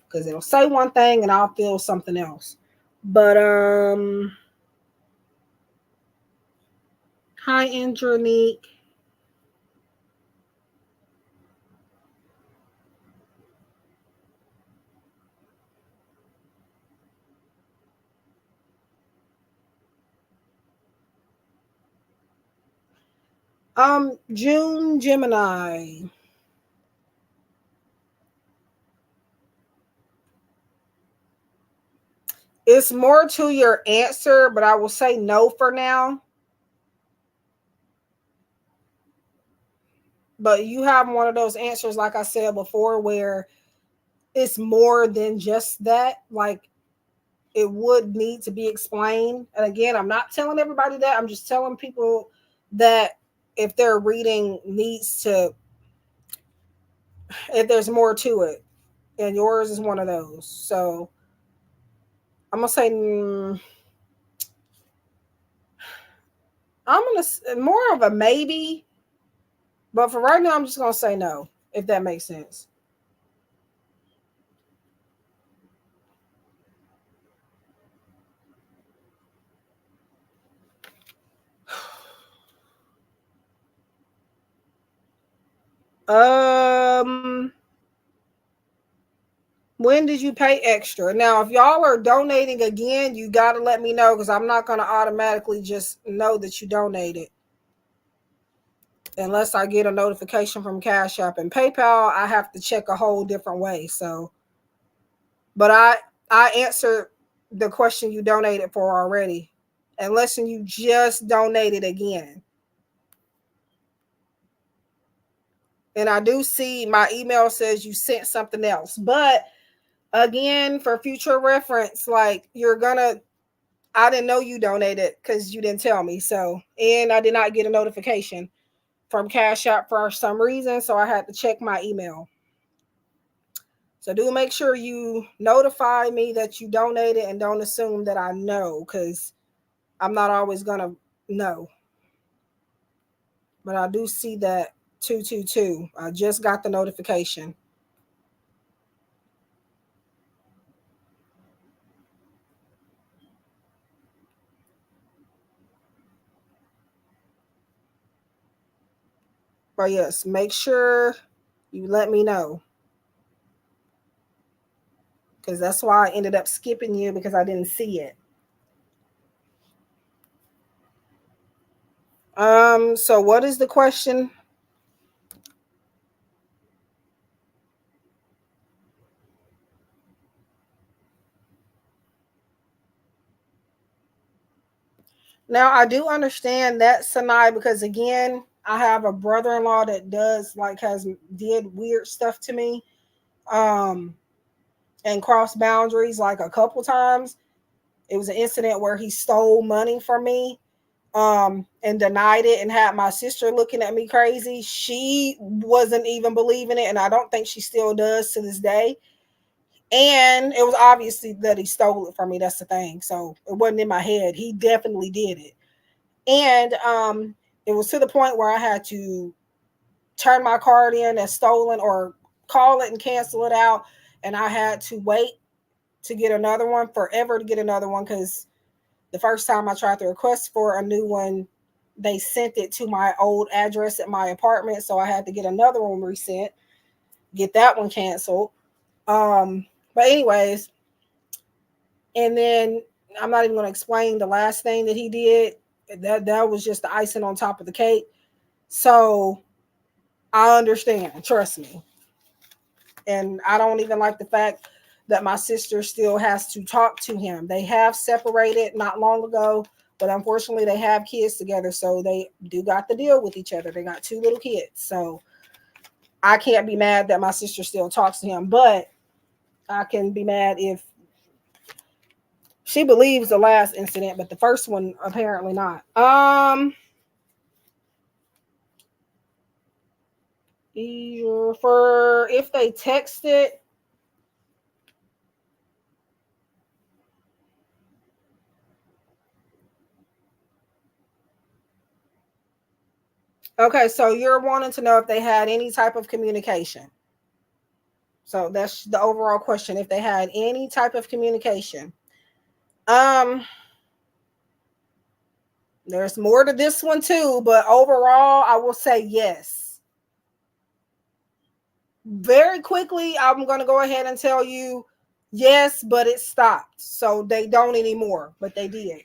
Because it'll say one thing and I'll feel something else. But hi Andronique. June Gemini. It's more to your answer, but I will say no for now. But you have one of those answers, like I said before, where it's more than just that. Like it would need to be explained. And again, I'm not telling everybody that. I'm just telling people that if their reading needs to, if there's more to it, and yours is one of those. So I'm gonna say I'm gonna more of a maybe, but for right now, I'm just gonna say no, if that makes sense. Um, when did you pay extra? Now, if y'all are donating again, you got to let me know because I'm not going to automatically just know that you donated unless I get a notification from Cash App and PayPal. I have to check a whole different way. So, but I answered the question you donated for already, unless you just donated again. And I do see my email says you sent something else, but again, for future reference, like you're gonna, I didn't know you donated because you didn't tell me. So, and I did not get a notification from Cash App for some reason. So I had to check my email. So do make sure you notify me that you donated and don't assume that I know because I'm not always going to know. But I do see that 222. I just got the notification. But yes, make sure you let me know. Because that's why I ended up skipping you, because I didn't see it. So what is the question? Now I do understand that, Sanai, because again, I have a brother-in-law that does like has did weird stuff to me, um, and crossed boundaries like a couple times. It was an incident where he stole money from me, and denied it, and had my sister looking at me crazy. She wasn't even believing it, and I don't think she still does to this day. And it was obviously that he stole it from me. That's the thing. So it wasn't in my head. He definitely did it. And it was to the point where I had to turn my card in as stolen, or call it and cancel it out. And I had to wait to get another one, forever to get another one, because the first time I tried to request for a new one, they sent it to my old address at my apartment. So I had to get another one resent, get that one canceled. But anyways, and then I'm not even going to explain the last thing that he did. That was just the icing on top of the cake. So I understand, trust me. And I don't even like the fact that my sister still has to talk to him. They have separated not long ago, but unfortunately they have kids together, so they do got to deal with each other. They got two little kids. So I can't be mad that my sister still talks to him, but I can be mad if she believes the last incident, but the first one apparently not. For if they texted. Okay, so you're wanting to know if they had any type of communication. So that's the overall question. If they had any type of communication. Um, there's more to this one too, but overall, I will say yes. Very quickly, I'm gonna go ahead and tell you yes, but it stopped. So they don't anymore, but they did.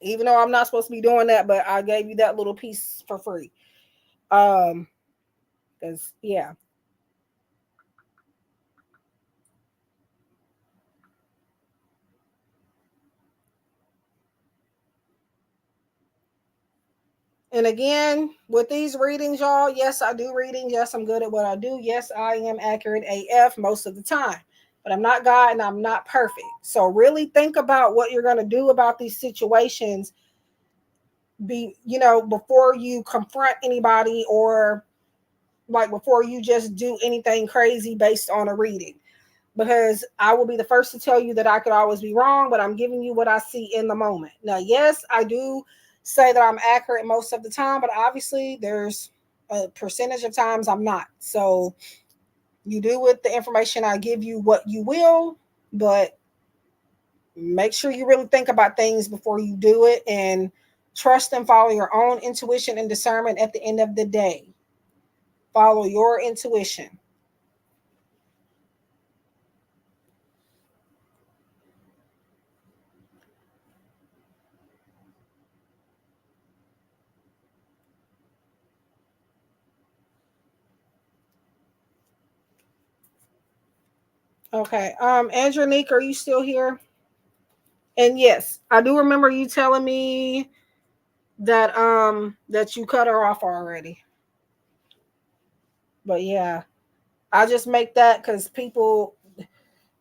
Even though I'm not supposed to be doing that, but I gave you that little piece for free. Um, because yeah. And again, with these readings, y'all, yes, I do readings. Yes, I'm good at what I do. Yes, I am accurate AF most of the time. But I'm not God and I'm not perfect. So really think about what you're going to do about these situations, before you confront anybody, or like before you just do anything crazy based on a reading. Because I will be the first to tell you that I could always be wrong, but I'm giving you what I see in the moment. Now, yes, I do say that I'm accurate most of the time, but obviously there's a percentage of times I'm not. So you do with the information I give you what you will, but make sure you really think about things before you do it, and trust and follow your own intuition and discernment at the end of the day. Follow your intuition. Okay. Angelique, are you still here? And yes, I do remember you telling me that you cut her off already. But yeah, I just make that because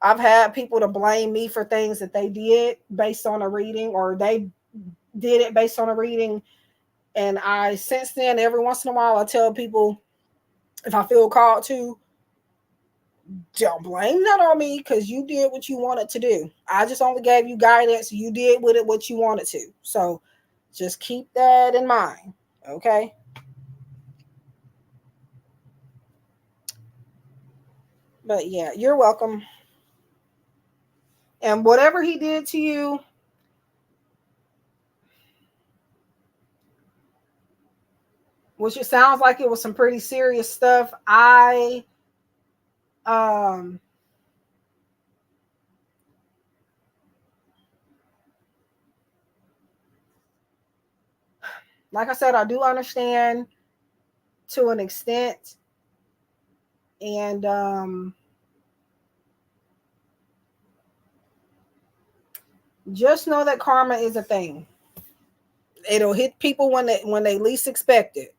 I've had people to blame me for things that they did based on a reading, or they did it based on a reading. And I, since then, every once in a while, I tell people, if I feel called to, don't blame that on me, because you did what you wanted to do. I just only gave you guidance. You did with it what you wanted to. So just keep that in mind. Okay. But yeah, you're welcome. And whatever he did to you, which it sounds like it was some pretty serious stuff. Um like I said, I do understand to an extent, and just know that karma is a thing. It'll hit people when they least expect it.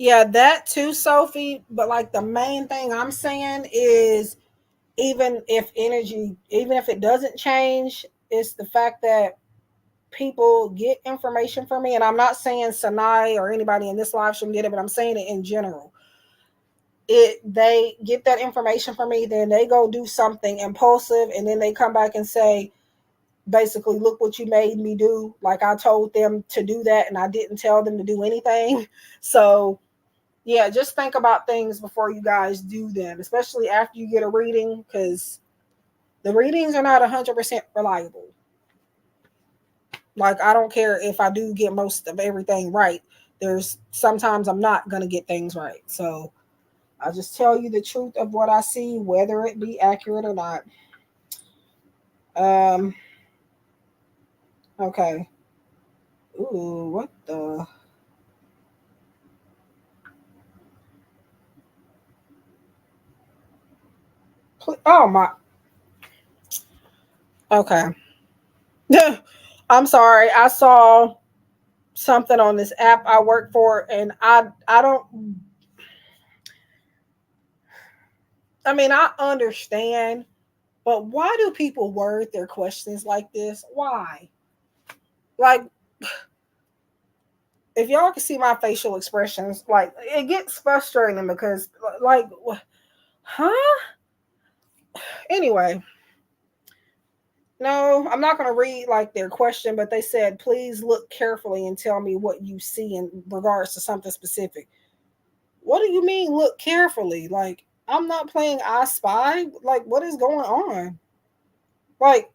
Yeah, that too, Sophie. But like the main thing I'm saying is, even if it doesn't change, it's the fact that people get information from me. And I'm not saying Sanai or anybody in this live stream did it, but I'm saying it in general. They get that information from me, then they go do something impulsive, and then they come back and say, basically, look what you made me do. Like I told them to do that and I didn't tell them to do anything. So yeah, just think about things before you guys do them, especially after you get a reading, because the readings are not 100% reliable. Like, I don't care if I do get most of everything right. There's sometimes I'm not going to get things right. So I just tell you the truth of what I see, whether it be accurate or not. Um, okay. Ooh, what the? Oh, my. Okay. I'm sorry. I saw something on this app I work for, and I don't. I mean, I understand, but why do people word their questions like this? Why? Like, if y'all can see my facial expressions, like it gets frustrating because, like, huh? Anyway, no, I'm not going to read like their question, but they said, please look carefully and tell me what you see in regards to something specific. What do you mean, look carefully? Like, I'm not playing I Spy. Like, what is going on? Like,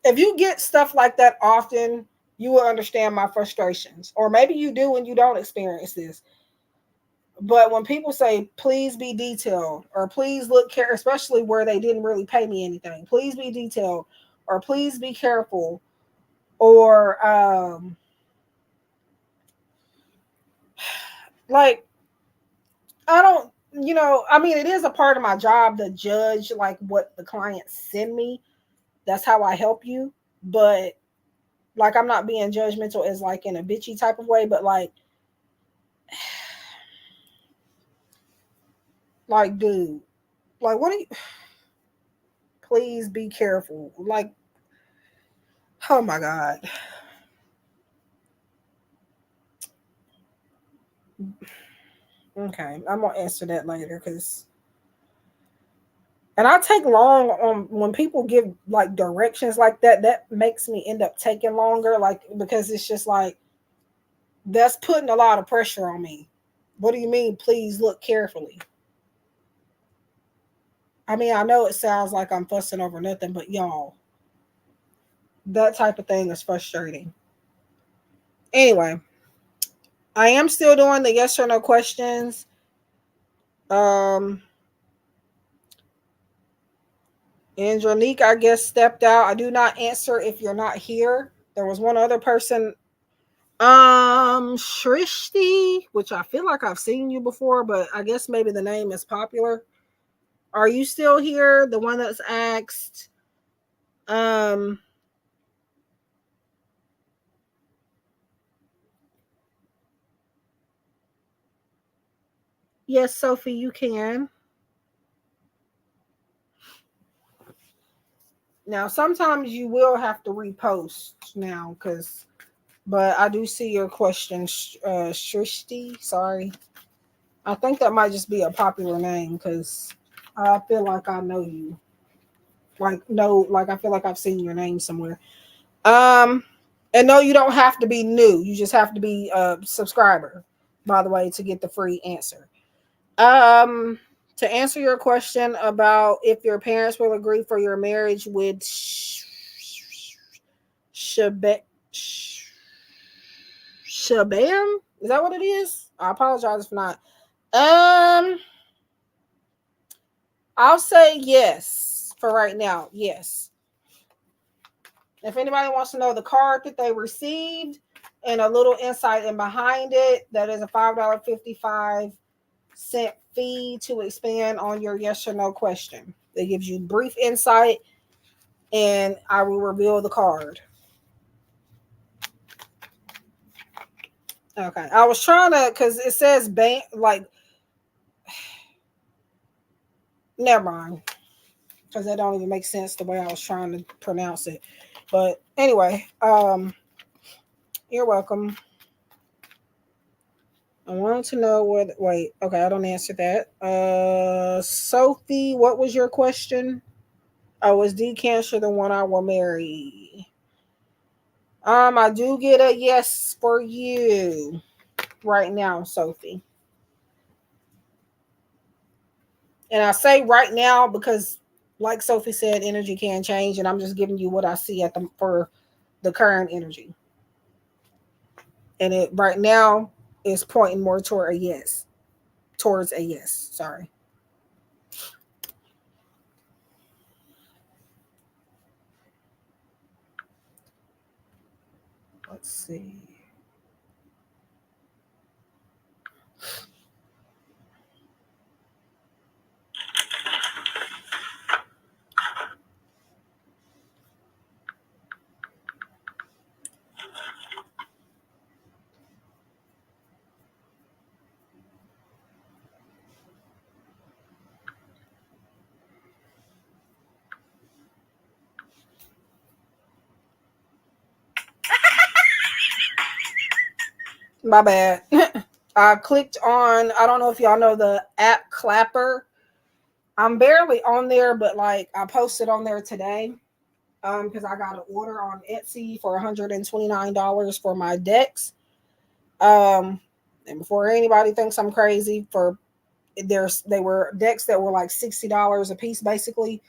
if you get stuff like that often, you will understand my frustrations. Or maybe you do and you don't experience this. But when people say, please be detailed, or please look care, especially where they didn't really pay me anything, please be detailed, or please be careful, or like, I don't, I mean, it is a part of my job to judge like what the clients send me. That's how I help you. But like, I'm not being judgmental as like in a bitchy type of way, but like, dude, like, what do you, please be careful. Like, oh my God. Okay, I'm gonna answer that later because, and I take long on when people give like directions like that. That makes me end up taking longer, like because it's just like that's putting a lot of pressure on me. What do you mean? Please look carefully. I mean, I know it sounds like I'm fussing over nothing, but y'all, that type of thing is frustrating. Anyway, I am still doing the yes or no questions. Um, Andronique, I guess, stepped out. I do not answer if you're not here. There was one other person, Shrishti, which I feel like I've seen you before, but I guess maybe the name is popular. Are you still here? The one that's asked, um, yes, Sophie, you can. Now, sometimes you will have to repost now because, but I do see your question, Shrishti. Sorry. I think that might just be a popular name because I feel like I know you. Like, no, like I feel like I've seen your name somewhere. Um, and no, you don't have to be new. You just have to be a subscriber, by the way, to get the free answer. To answer your question about if your parents will agree for your marriage with Shabam, Shabam, is that what it is? I apologize if not. Um, I'll say yes for right now. Yes. If anybody wants to know the card that they received and a little insight in behind it, that is a $5.55 fee to expand on your yes or no question. It gives you brief insight, and I will reveal the card. Okay. I was trying to, because it says bank, like, never mind. Because that don't even make sense the way I was trying to pronounce it. But anyway, you're welcome. I wanted to know what. Wait, okay, I don't answer that. Sophie, what was your question? Oh, was D cancer the one I will marry? I do get a yes for you right now, Sophie. And I say right now because, like Sophie said, energy can change, and I'm just giving you what I see for the current energy. And it right now is pointing more toward a yes. Towards a yes. Sorry. Let's see. My bad. I clicked on, I don't know if y'all know the app Clapper. I'm barely on there, but like I posted on there today because I got an order on Etsy for $129 for my decks. And before anybody thinks I'm crazy, they were decks that were like $60 a piece basically.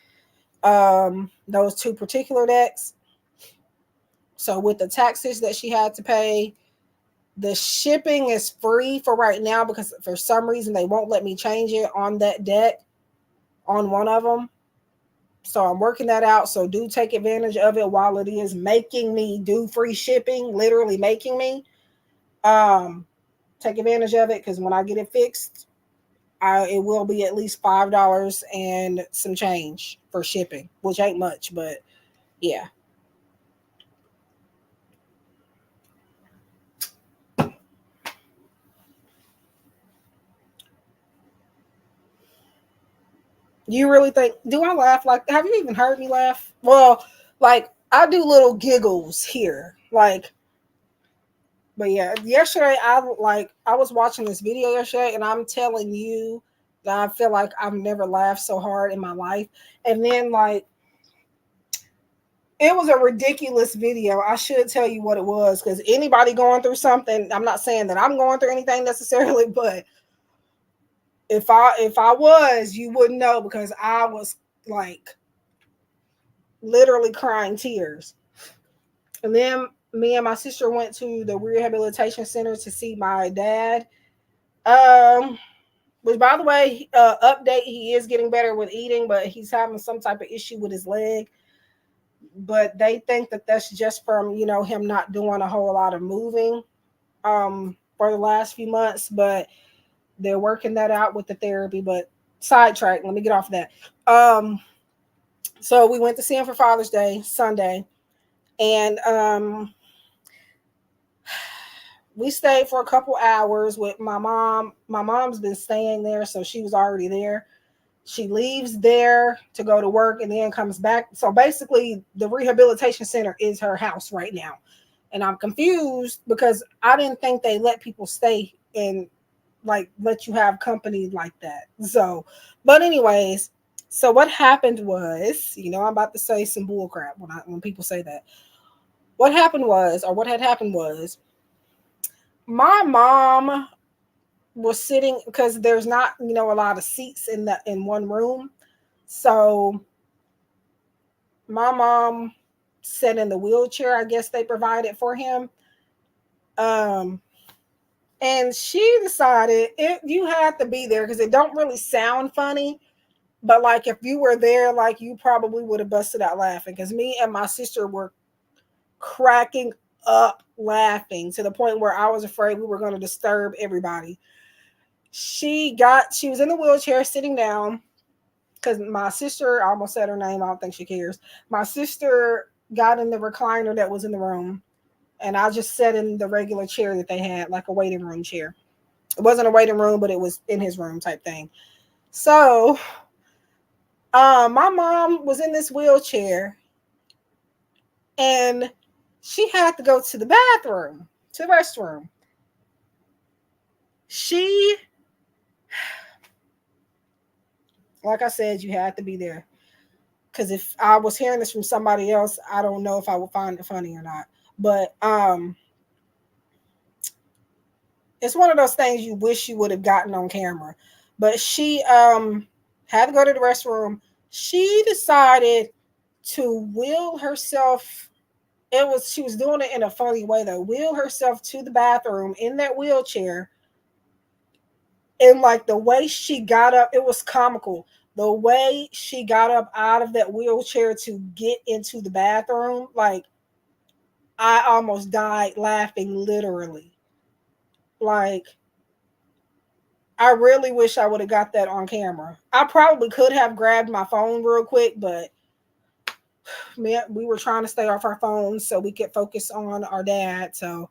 Those two particular decks. So with the taxes that she had to pay, the shipping is free for right now because for some reason they won't let me change it on that deck on one of them. So I'm working that out. So do take advantage of it while it is making me do free shipping, literally making me. Take advantage of it because when I get it fixed, it will be at least $5 and some change for shipping, which ain't much, but yeah. You really think, do I laugh? Like, have you even heard me laugh? Well, like, I do little giggles here. Like, but yeah, yesterday I was watching this video yesterday, and I'm telling you that I feel like I've never laughed so hard in my life. And then like it was a ridiculous video. I should tell you what it was because anybody going through something, I'm not saying that I'm going through anything necessarily, but if I was, you wouldn't know because I was like literally crying tears. And then me and my sister went to the rehabilitation center to see my dad. Which by the way, update, he is getting better with eating, but he's having some type of issue with his leg. But they think that that's just from, him not doing a whole lot of moving for the last few months, but they're working that out with the therapy. But sidetrack, let me get off of that. So we went to see him for Father's Day Sunday, and we stayed for a couple hours with my mom. My mom's been staying there, so she was already there. She leaves there to go to work and then comes back. So basically, the rehabilitation center is her house right now. And I'm confused because I didn't think they let people stay and like let you have company like that. So, but anyways, so what happened was, I'm about to say some bull crap when people say that. What happened was, or what had happened was, my mom was sitting, because there's not, a lot of seats in one room. So my mom sat in the wheelchair, I guess they provided for him. Um, and she decided you had to be there because it don't really sound funny. But like if you were there, like you probably would have busted out laughing, because me and my sister were cracking up laughing to the point where I was afraid we were going to disturb everybody. She was in the wheelchair sitting down, because my sister, I almost said her name, I don't think she cares. My sister got in the recliner that was in the room, and I just sat in the regular chair that they had, like a waiting room chair. It wasn't a waiting room, but it was in his room type thing. So my mom was in this wheelchair, and she had to go to the bathroom, to the restroom. She, like I said, you had to be there. Because if I was hearing this from somebody else, I don't know if I would find it funny or not. But it's one of those things you wish you would have gotten on camera. But she had to go to the restroom. She decided to wheel herself. She was doing it in a funny way though. Wheel herself to the bathroom in that wheelchair. And like the way she got up, it was comical. The way she got up out of that wheelchair to get into the bathroom, like I almost died laughing, literally. Like, I really wish I would have got that on camera. I probably could have grabbed my phone real quick, but man, we were trying to stay off our phones so we could focus on our dad. So,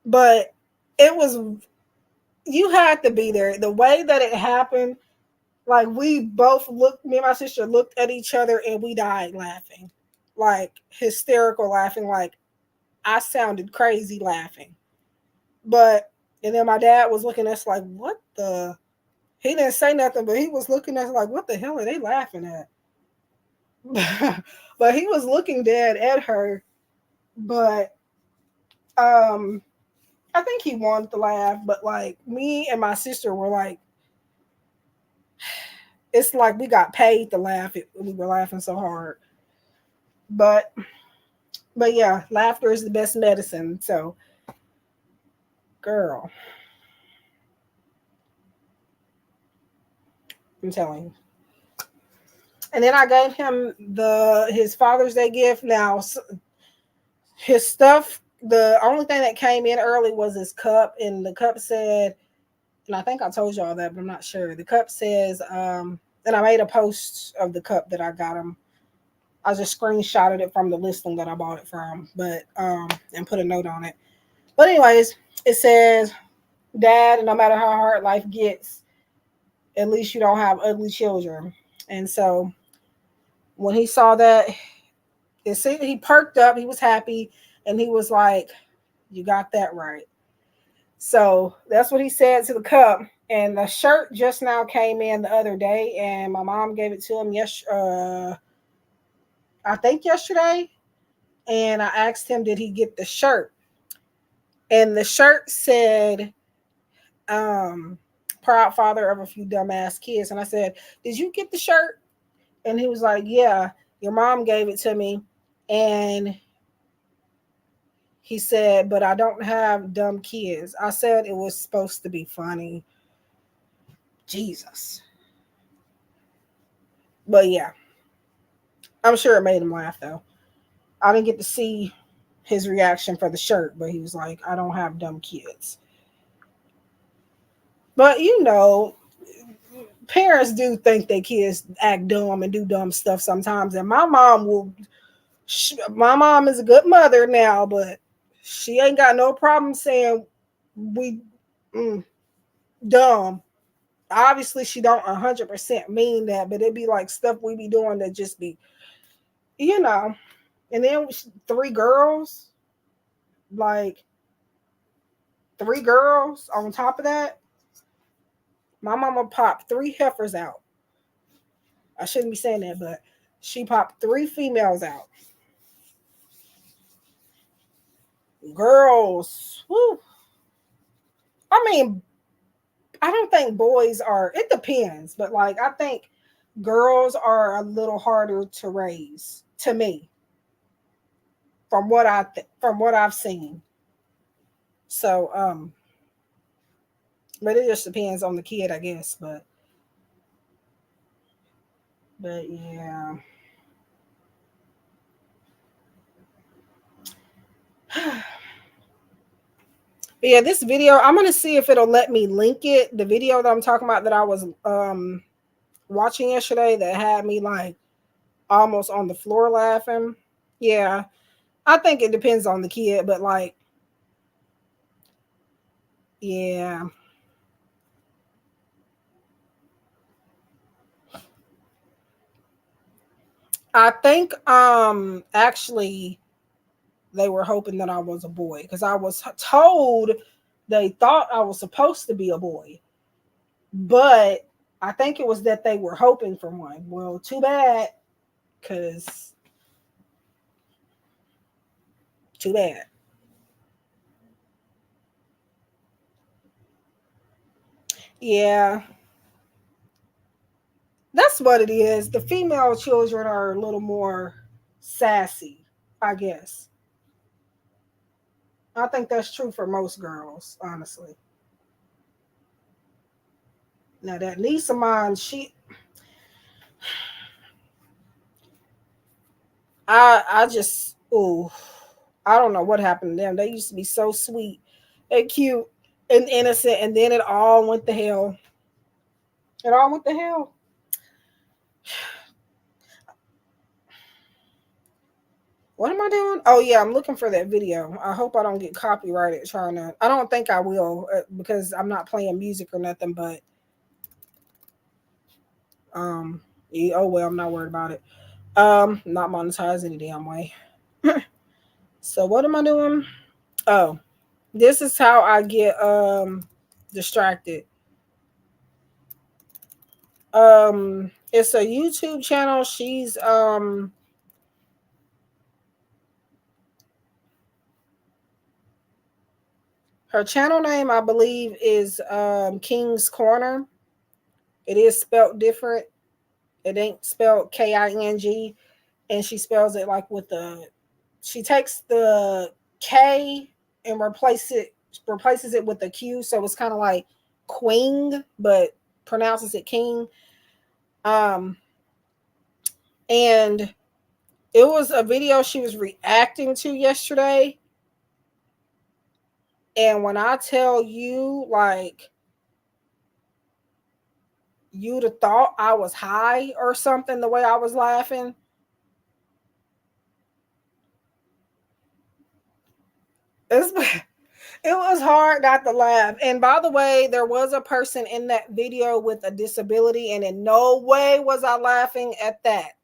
but it was, you had to be there. The way that it happened, like we both looked, me and my sister looked at each other and we died laughing, like hysterical laughing. Like I sounded crazy laughing. But, and then my dad was looking at us like, what the? He didn't say nothing, but he was looking at us like, what the hell are they laughing at? But he was looking dead at her. But I think he wanted to laugh. But like me and my sister were like, it's like we got paid to laugh. We were laughing so hard. But yeah, laughter is the best medicine. So, girl, I'm telling you. And then I gave him his Father's Day gift. Now, his stuff, the only thing that came in early was his cup, and the cup said, and I think I told y'all that, but I'm not sure. The cup says, and I made a post of the cup that I got him. I just screenshotted it from the listing that I bought it from, but and put a note on it. But anyways, it says, Dad, no matter how hard life gets, at least you don't have ugly children. And so when he saw that, he perked up, he was happy, and he was like, you got that right. So that's what he said to the cup. And the shirt just now came in the other day, and my mom gave it to him I think yesterday. And I asked him, did he get the shirt? And the shirt said, proud father of a few dumbass kids. And I said, did you get the shirt? And he was like, yeah, your mom gave it to me. And he said, but I don't have dumb kids. I said it was supposed to be funny. Jesus. But yeah, I'm sure it made him laugh though. I didn't get to see his reaction for the shirt, but he was like, I don't have dumb kids. But parents do think their kids act dumb and do dumb stuff sometimes. And my mom is a good mother now, but she ain't got no problem saying we dumb. Obviously, she don't 100% mean that, but it be like stuff we be doing that just be, And then 3 girls, like 3 girls on top of that. My mama popped 3 heifers out. I shouldn't be saying that, but she popped 3 females out. Girls, whoo, mean, I don't think boys are, it depends, but like I think girls are a little harder to raise to me from what from what I've seen. So but it just depends on the kid, I guess, but yeah. But yeah, this video, I'm gonna see if it'll let me link it. The video that I'm talking about that I was watching yesterday that had me like almost on the floor laughing. Yeah, I think it depends on the kid, but like, yeah, I think actually they were hoping that I was a boy because I was told they thought I was supposed to be a boy, but I think it was that they were hoping for one. Well, too bad, because too bad. Yeah, that's what it is. The female children are a little more sassy, I guess. I think that's true for most girls, honestly. Now that niece of mine, I just, ooh, I don't know what happened to them. They used to be so sweet and cute and innocent, and then it all went to hell. It all went to hell. What am I doing? Oh yeah, I'm looking for that video. I hope I don't get copyrighted trying to. I don't think I will because I'm not playing music or nothing. But yeah, oh well, I'm not worried about it. Not monetized any damn way. So what am I doing? Oh, this is how I get distracted. It's a YouTube channel. She's her channel name I believe is King's Corner. It is spelled different. It ain't spelled King, and she spells it like with the. She takes the K and replaces it with the Q, so it's kind of like Queen, but pronounces it King. Um, and it was a video she was reacting to yesterday, and when I tell you, like, you'd have thought I was high or something the way I was laughing. It's, it was hard not to laugh. And by the way, there was a person in that video with a disability, and in no way was I laughing at that.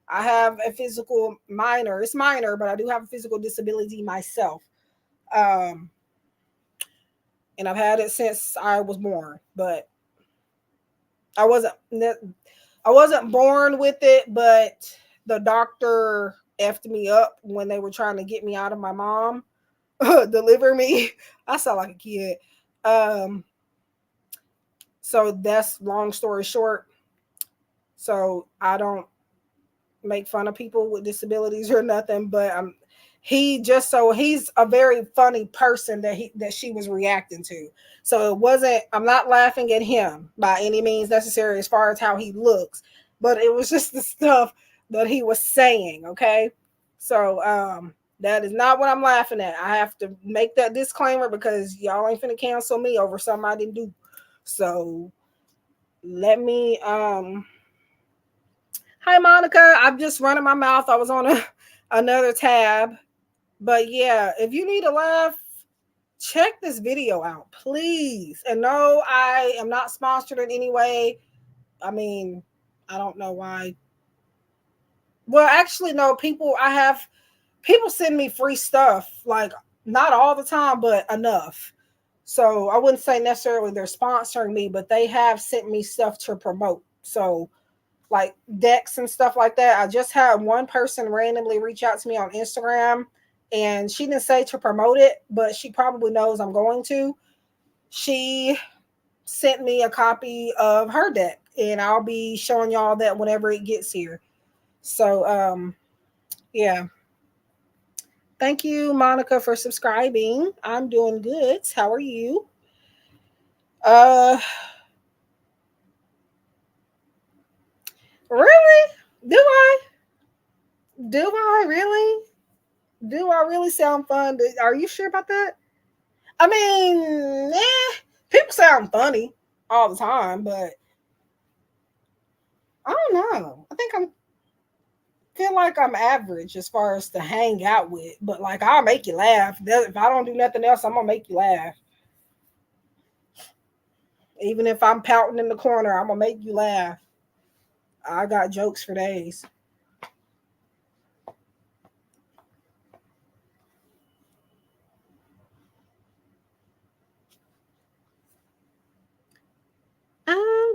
I have a physical minor. It's minor, but I do have a physical disability myself. Um, and I've had it since I was born, but I wasn't I wasn't born with it, but the doctor effed me up when they were trying to get me out of my mom, deliver me. I sound like a kid. Um, so that's long story short. So I don't make fun of people with disabilities or nothing, but he's a very funny person that she was reacting to. So it wasn't, I'm not laughing at him by any means necessary as far as how he looks, but it was just the stuff that he was saying. Okay. So that is not what I'm laughing at. I have to make that disclaimer because y'all ain't finna cancel me over something I didn't do. So let me hi Monica, I'm just running my mouth. I was on another tab. But yeah, if you need a laugh, check this video out, please. And no, I am not sponsored in any way. I mean, I don't know why. Well, actually, no, people send me free stuff, like not all the time, but enough. So I wouldn't say necessarily they're sponsoring me, but they have sent me stuff to promote. So like decks and stuff like that. I just had one person randomly reach out to me on Instagram, and she didn't say to promote it, but she probably knows I'm going to. she sent me a copy of her deck, and I'll be showing y'all that whenever it gets here. So yeah. Thank you, Monica, for subscribing. I'm doing good. How are you? Uh really? Do I? Do I really? Do I really sound fun? Are you sure about that? I mean, people sound funny all the time, but I don't know. I think I'm feel like I'm average as far as to hang out with, but like I'll make you laugh. If I don't do nothing else, I'm gonna make you laugh. Even if I'm pouting in the corner, I'm gonna make you laugh. I got jokes for days.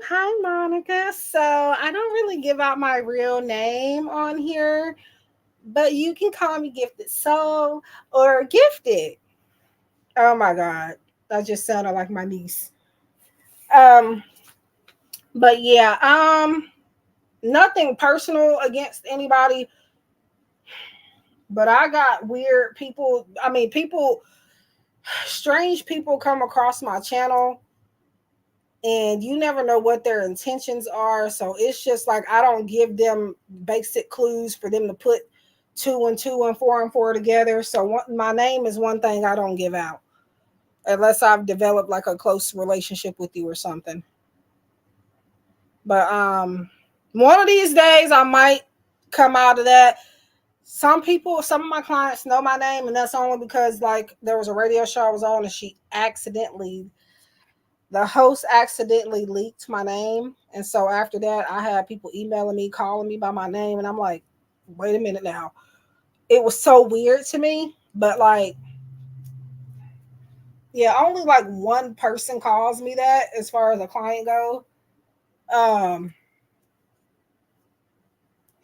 Hi Monica. So I don't really give out my real name on here, but you can call me Gifted Soul or Gifted. Oh my god, that just sounded like my niece. Um, but yeah, nothing personal against anybody, but I got weird people. I mean, people, strange people come across my channel, and you never know what their intentions are. So it's just like I don't give them basic clues for them to put two and two and four together. So my name is one thing I don't give out unless I've developed like a close relationship with you or something. But one of these days I might come out of that. Some people, some of my clients know my name, and that's only because like there was a radio show I was on, and the host accidentally leaked my name. And so after that, I had people emailing me, calling me by my name, and I'm like, wait a minute now. It was so weird to me, but like, yeah, only like one person calls me that as far as a client go. Um,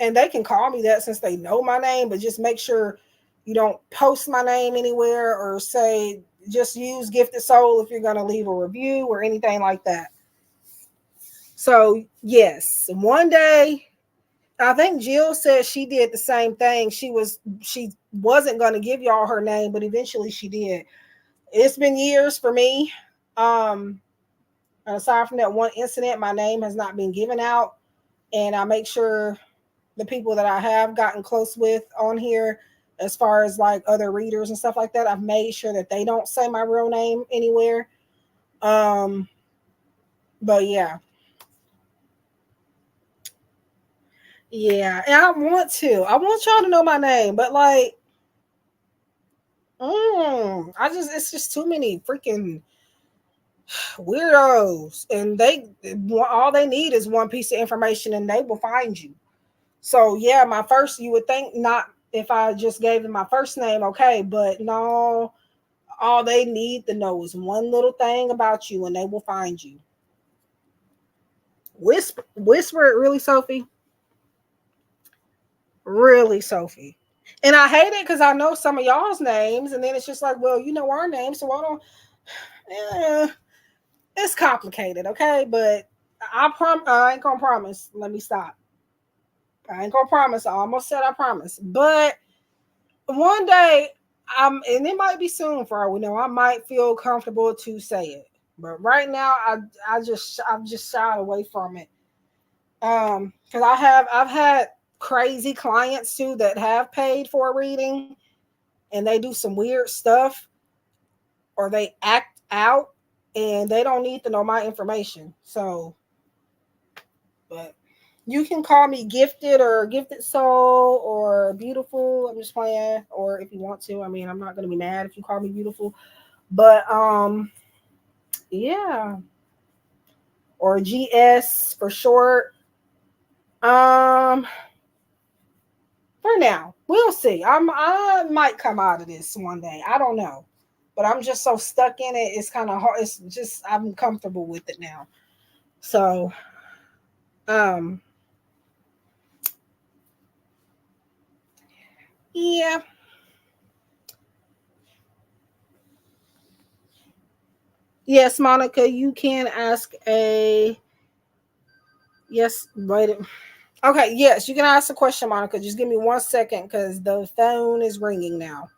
and they can call me that since they know my name, but just make sure you don't post my name anywhere or say just use Gifted Soul if you're going to leave a review or anything like that. So yes, one day I think Jill said she did the same thing. She wasn't going to give y'all her name, but eventually she did. It's been years for me. Um, aside from that one incident, my name has not been given out, and I make sure the people that I have gotten close with on here, as far as like other readers and stuff like that, I've made sure that they don't say my real name anywhere. Um, but yeah, yeah, and I want y'all to know my name, but like, it's just too many freaking weirdos, and all they need is one piece of information, and they will find you. So yeah, my first, you would think not if I just gave them my first name, okay, but no, all they need to know is one little thing about you, and they will find you. Whisper it, really, Sophie, really, Sophie. And I hate it because I know some of y'all's names, and then it's just like, well, you know our names, so I don't. Eh, it's complicated, okay? But I ain't gonna promise. Let me stop. I ain't gonna promise. I almost said I promise, but one day, and it might be soon for all we know. I might feel comfortable to say it, but right now, I've just shied away from it. Because I've had crazy clients too that have paid for a reading, and they do some weird stuff, or they act out, and they don't need to know my information. So, but you can call me Gifted or Gifted Soul or Beautiful. I'm just playing. Or if you want to, I mean, I'm not gonna be mad if you call me Beautiful. But yeah. Or GS for short. Um, for now, we'll see. I might come out of this one day. I don't know, but I'm just so stuck in it. It's kind of hard. It's just I'm comfortable with it now. So um, yeah. Yes, Monica, you can ask a yes. Wait. Okay, yes, you can ask a question, Monica. Just give me 1 second because the phone is ringing now.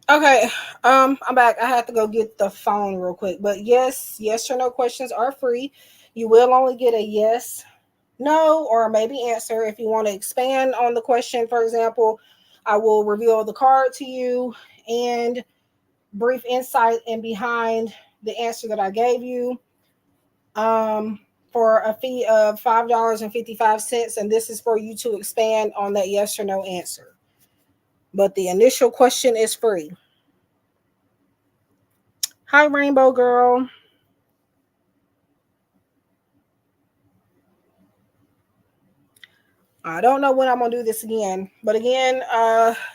Okay, I'm back. I had to go get the phone real quick. But yes, yes or no questions are free. You will only get a yes, no, or maybe answer. If you want to expand on the question, for example, I will reveal the card to you and brief insight in behind the answer that I gave you. Um, for a fee of $5.55, and this is for you to expand on that yes or no answer. But the initial question is free. Hi, Rainbow Girl. I don't know when I'm gonna do this again, but again,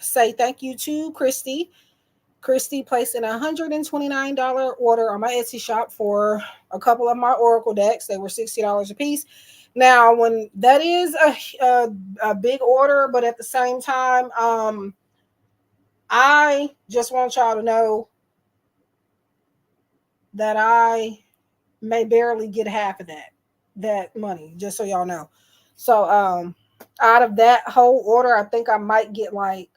say thank you to Christy. Christy placed an $129 order on my Etsy shop for a couple of my Oracle decks. They were $60 a piece. Now, when that is a big order, but at the same time, I just want y'all to know that I may barely get half of that money, just so y'all know. So, out of that whole order, I think I might get like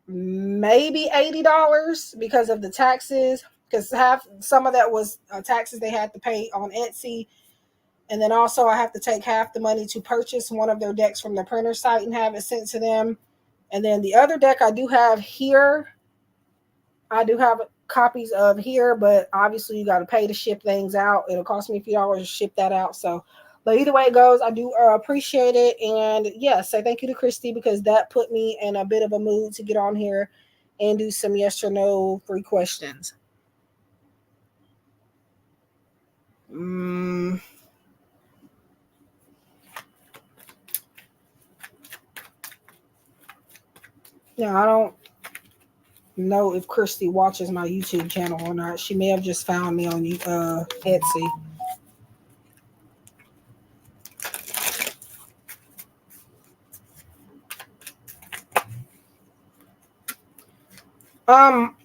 maybe $80 because of the taxes, because half some of that was taxes they had to pay on Etsy, and then also I have to take half the money to purchase one of their decks from the printer site and have it sent to them, and then the other deck I do have here, I do have copies of here, but obviously you got to pay to ship things out. It'll cost me a few dollars to ship that out. So, but either way it goes, I do appreciate it. And yes, say thank you to Christy because that put me in a bit of a mood to get on here and do some yes or no free questions. Mm, yeah, I don't know if Christy watches my YouTube channel or not. She may have just found me on Etsy. Um,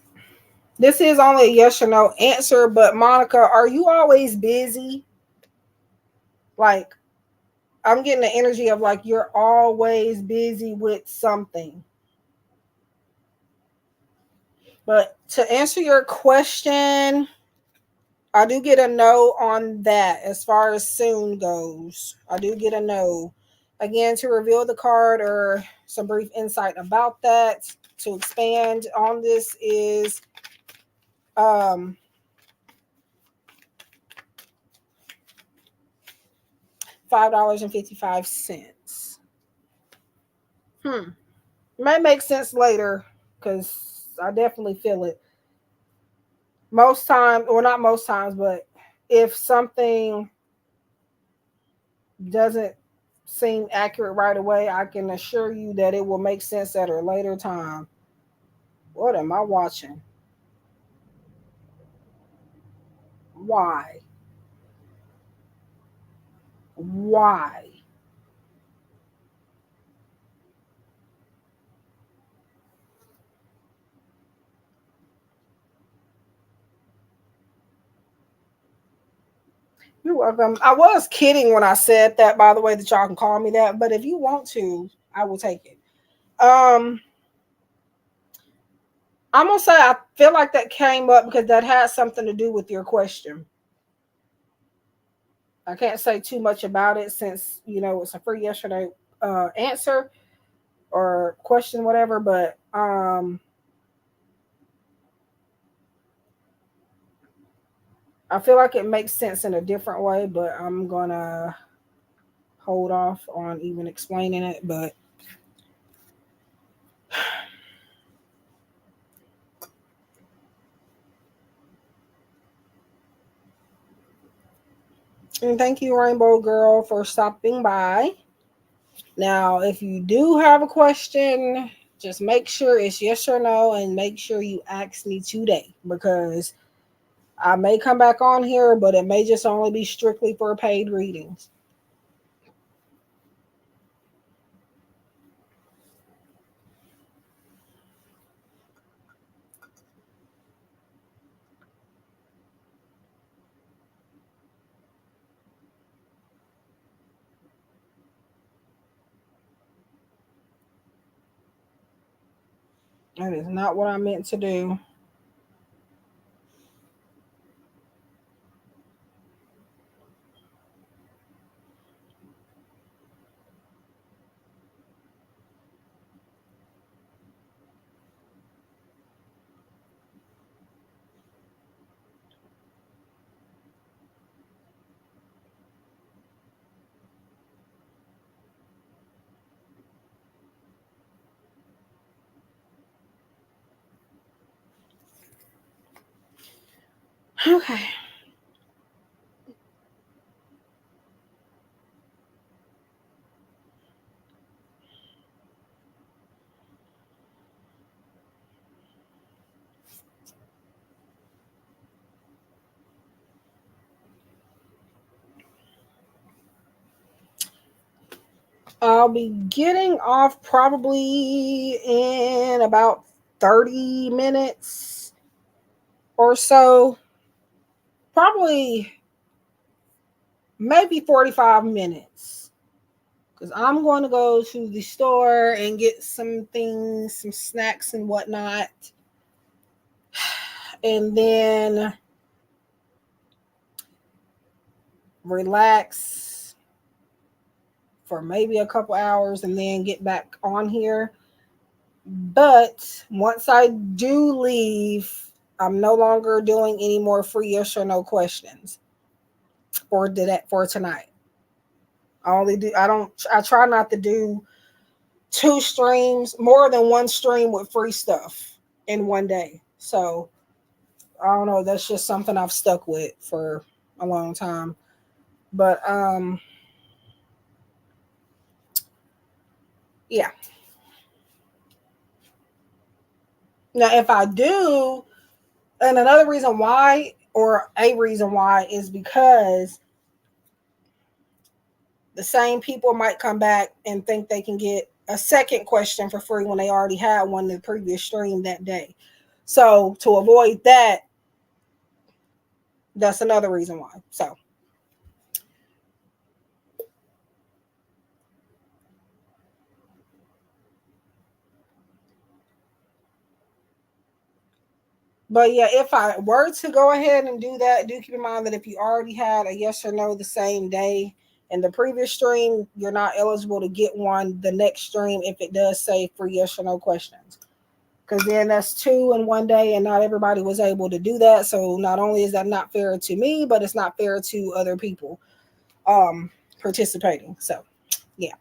this is only a yes or no answer, but Monica, are you always busy? Like, I'm getting the energy of like you're always busy with something. But to answer your question, I do get a no on that as far as soon goes. I do get a no. Again, to reveal the card or some brief insight about that, to expand on this is um $5.55. Hmm. Might make sense later because I definitely feel it. Most times, or not most times, but if something doesn't seem accurate right away, I can assure you that it will make sense at a later time. What am I watching? Why? Why? You're welcome. I was kidding when I said that, by the way, that y'all can call me that. But if you want to, I will take it. Um, I'm gonna say I feel like that came up because that has something to do with your question. I can't say too much about it since it's a free yesterday answer. or question, whatever. But I feel like it makes sense in a different way, but I'm gonna hold off on even explaining it. But and thank you, Rainbow Girl, for stopping by. Now, if you do have a question, just make sure it's yes or no, and make sure you ask me today, because I may come back on here, but it may just only be strictly for paid readings. That is not what I meant to do. Okay. I'll be getting off probably in about 30 minutes or so. Probably maybe 45 minutes. Because I'm going to go to the store and get some things, some snacks and whatnot. And then relax for maybe a couple hours and then get back on here. But once I do leave, I'm no longer doing any more free yes or no questions for tonight. I try not to do two streams, more than one stream with free stuff in one day. So I don't know, that's just something I've stuck with for a long time. But yeah. Now if I do, and another reason why, or a reason why, is because the same people might come back and think they can get a second question for free when they already had one in the previous stream that day. So to avoid that, that's another reason why. So, but yeah, if I were to go ahead and do that, do keep in mind that if you already had a yes or no the same day in the previous stream, you're not eligible to get one the next stream if it does say free yes or no questions. Because then that's two in one day, and not everybody was able to do that. So not only is that not fair to me, but it's not fair to other people participating. So yeah.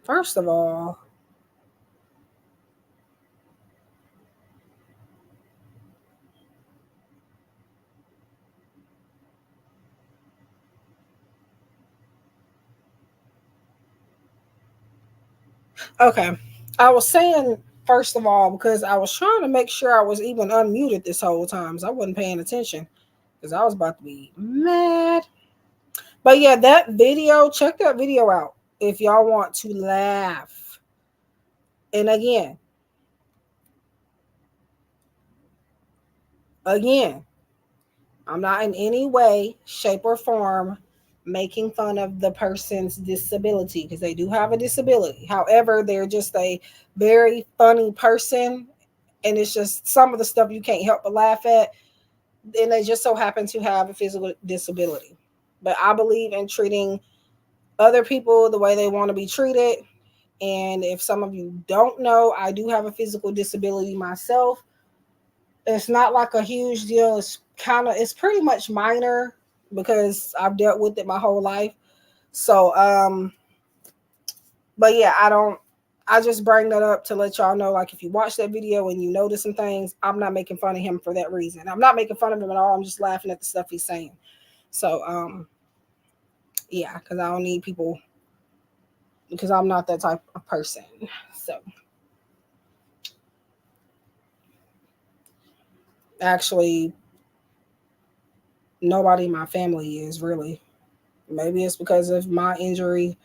First of all, okay, I was saying first of all because I was trying to make sure I was even unmuted this whole time, so I wasn't paying attention because I was about to be mad. But yeah, that video, check that video out if y'all want to laugh. And again, I'm not in any way, shape, or form making fun of the person's disability because they do have a disability. However, they're just a very funny person, and it's just some of the stuff you can't help but laugh at. And they just so happen to have a physical disability. But I believe in treating other people the way they want to be treated. And if some of you don't know, I do have a physical disability myself. It's not like a huge deal. It's pretty much minor because I've dealt with it my whole life. So, but yeah, I just bring that up to let y'all know, like, if you watch that video and you notice some things, I'm not making fun of him for that reason. I'm not making fun of him at all. I'm just laughing at the stuff he's saying. So, yeah, because I don't need people, because I'm not that type of person. So, actually, nobody in my family is really. Maybe it's because of my injury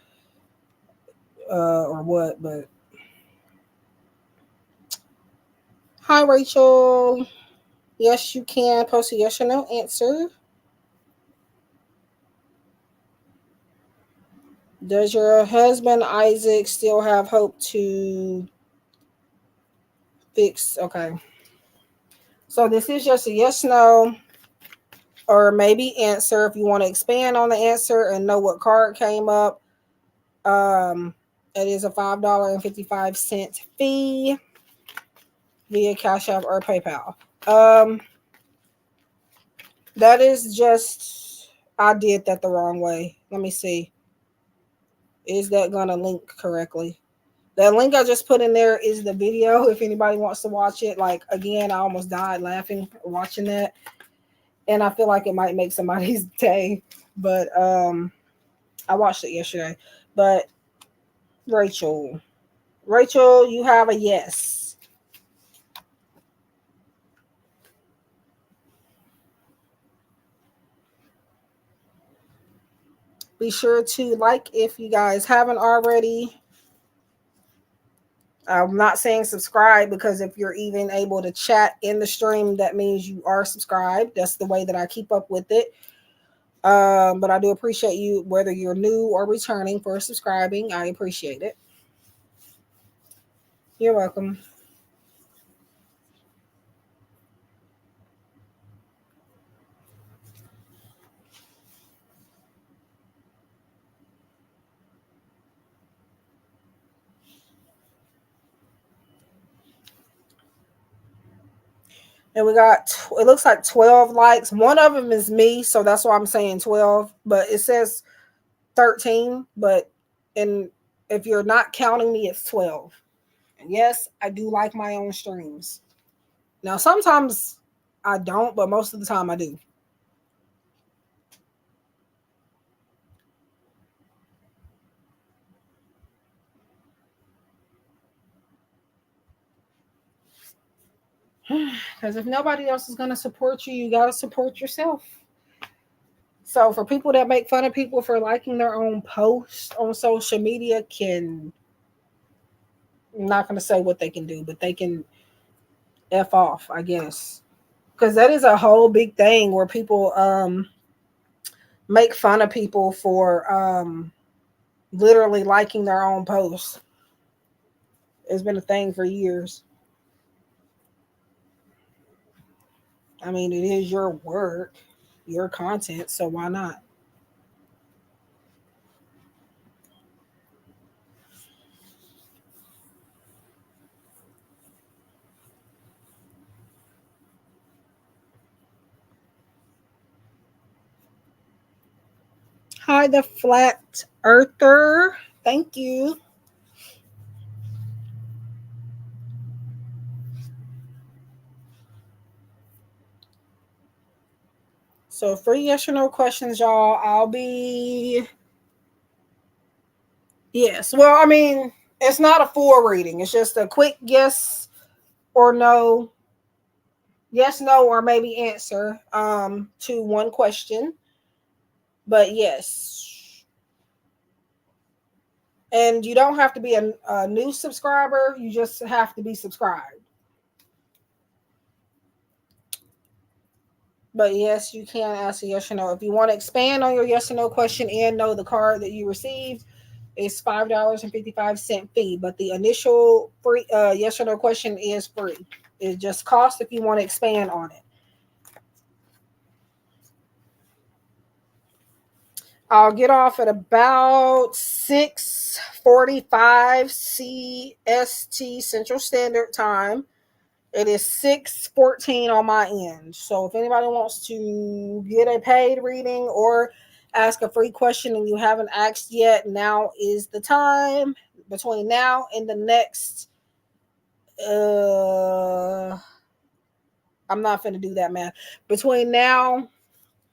or what, but hi, Rachel. Yes, you can post a yes or no answer. Does your husband Isaac still have hope to fix? Okay. So this is just a yes, no, or maybe answer. If you want to expand on the answer and know what card came up, it is a $5.55 fee via Cash App or PayPal. That is just, I did that the wrong way. Let me see. Is that gonna link correctly? That link I just put in there is the video if anybody wants to watch it. Like, again, I almost died laughing watching that. And I feel like it might make somebody's day. But I watched it yesterday. But Rachel, you have a yes. Be sure to like if you guys haven't already. I'm not saying subscribe because if you're even able to chat in the stream, that means you are subscribed. That's the way that I keep up with it. But I do appreciate you, whether you're new or returning, for subscribing. I appreciate it. You're welcome. And we got, it looks like 12 likes. One of them is me, so that's why I'm saying 12. But it says 13. But and if you're not counting me, it's 12. And yes, I do like my own streams. Now, sometimes I don't, but most of the time I do. Because if nobody else is going to support you, you got to support yourself. So for people that make fun of people for liking their own posts on social media, I'm not going to say what they can do, but they can F off, I guess. Because that is a whole big thing where people make fun of people for literally liking their own posts. It's been a thing for years. I mean, it is your work, your content, so why not? Hi, the flat earther. Thank you. So for yes or no questions, y'all, I'll be, yes. Well, I mean, it's not a full reading. It's just a quick yes or no, yes, no, or maybe answer to one question. But yes. And you don't have to be a new subscriber. You just have to be subscribed. But yes, you can ask a yes or no. If you want to expand on your yes or no question and know the card that you received, it's $5.55 fee. But the initial free yes or no question is free. It just costs if you want to expand on it. I'll get off at about 6:45 CST Central Standard Time. It is 6:14 on my end. So if anybody wants to get a paid reading or ask a free question and you haven't asked yet, now is the time. Between now and the next I'm not going to do that math. Between now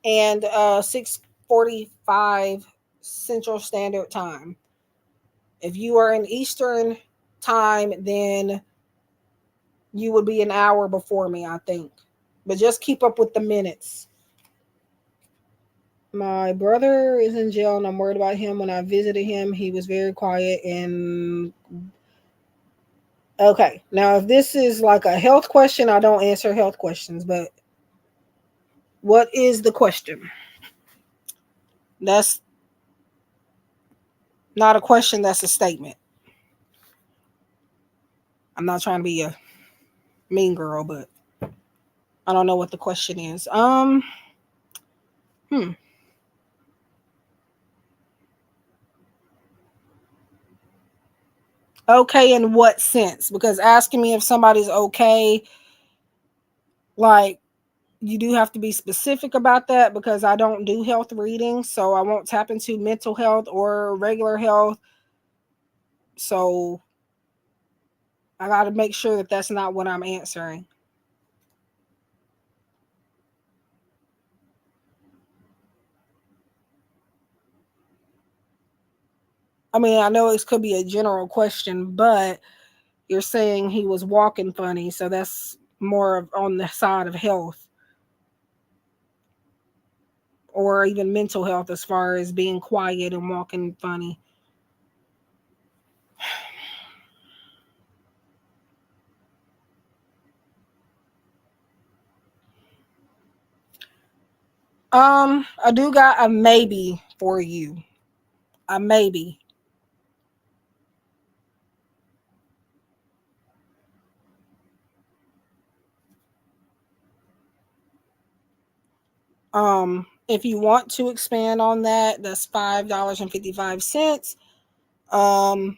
and 6:45 Central Standard Time. If you are in Eastern time, then you would be an hour before me, I think. But just keep up with the minutes. My brother is in jail and I'm worried about him. When I visited him, he was very quiet and okay. Now, if this is like a health question, I don't answer health questions, but what is the question? That's not a question, that's a statement. I'm not trying to be a mean girl, but I don't know what the question is. Hmm. Okay, in what sense? Because asking me if somebody's okay, like you do have to be specific about that because I don't do health readings, so I won't tap into mental health or regular health. So I got to make sure that that's not what I'm answering. I mean, I know it could be a general question, but you're saying he was walking funny, so that's more of on the side of health or even mental health as far as being quiet and walking funny. I do got a maybe for you. A maybe. If you want to expand on that, that's $5.55. Um,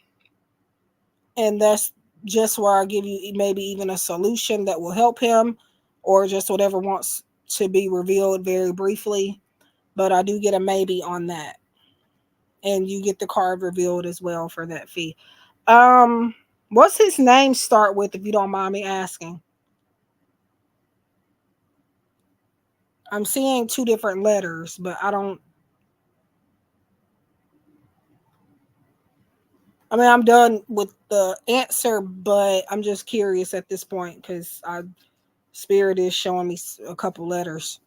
and that's just where I give you maybe even a solution that will help him, or just whatever wants to be revealed very briefly. But I do get a maybe on that, and you get the card revealed as well for that fee. Um, what's his name start with, if you don't mind me asking? I'm seeing two different letters, but I don't. I mean, I'm done with the answer, but I'm just curious at this point because I Spirit is showing me a couple letters,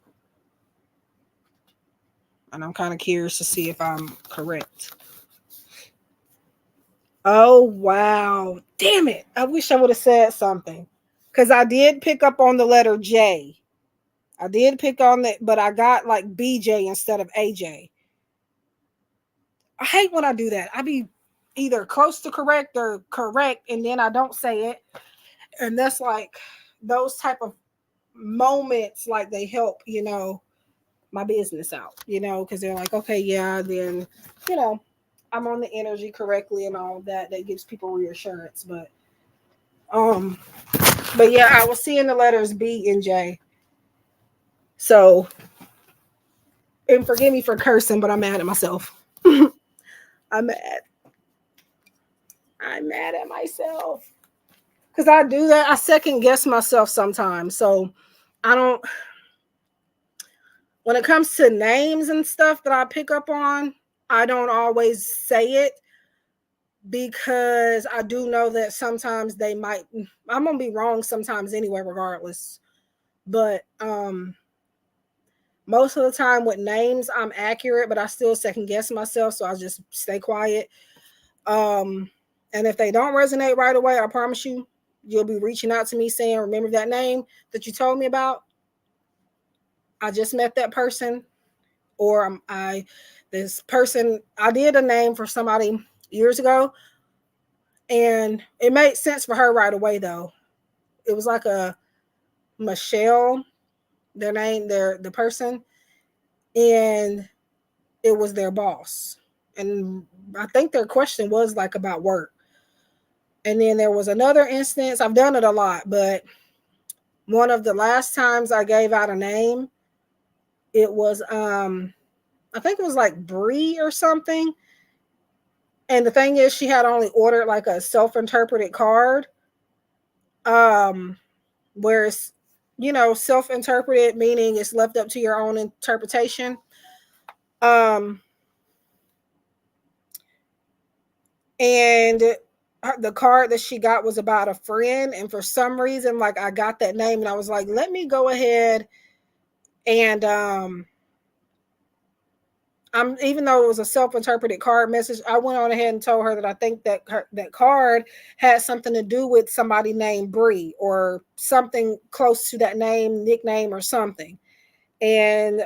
and I'm kind of curious to see if I'm correct. Oh wow! Damn it! I wish I would have said something because I did pick up on the letter J. I did pick on that, but I got like BJ instead of AJ. I hate when I do that. I be either close to correct or correct, and then I don't say it, and that's like those type of moments. Like they help, my business out, because they're like, okay, yeah, then, you know, I'm on the energy correctly and all that. That gives people reassurance, um, but yeah, I was seeing the letters B and J. So, and forgive me for cursing, but I'm mad at myself. I'm mad. I'm mad at myself because I do that. I second guess myself sometimes. So I don't. When it comes to names and stuff that I pick up on, I don't always say it because I do know that sometimes they might. I'm gonna be wrong sometimes anyway, regardless. But most of the time with names, I'm accurate, but I still second guess myself, so I just stay quiet. Um, and if they don't resonate right away, I promise you, you'll be reaching out to me saying, "Remember that name that you told me about?" I just met that person, or this person, I did a name for somebody years ago, and it made sense for her right away though. It was like a Michelle, their name, the person, and it was their boss. And I think their question was like about work. And then there was another instance, I've done it a lot, but one of the last times I gave out a name, it was I think it was like Bree or something. And the thing is, she had only ordered like a self-interpreted card. Um, where it's, self-interpreted, meaning it's left up to your own interpretation. Um, and the card that she got was about a friend, and for some reason, like, I got that name, and I was like, let me go ahead and I'm, even though it was a self-interpreted card message, I went on ahead and told her that I think that that card had something to do with somebody named Bree or something close to that name, nickname, or something. And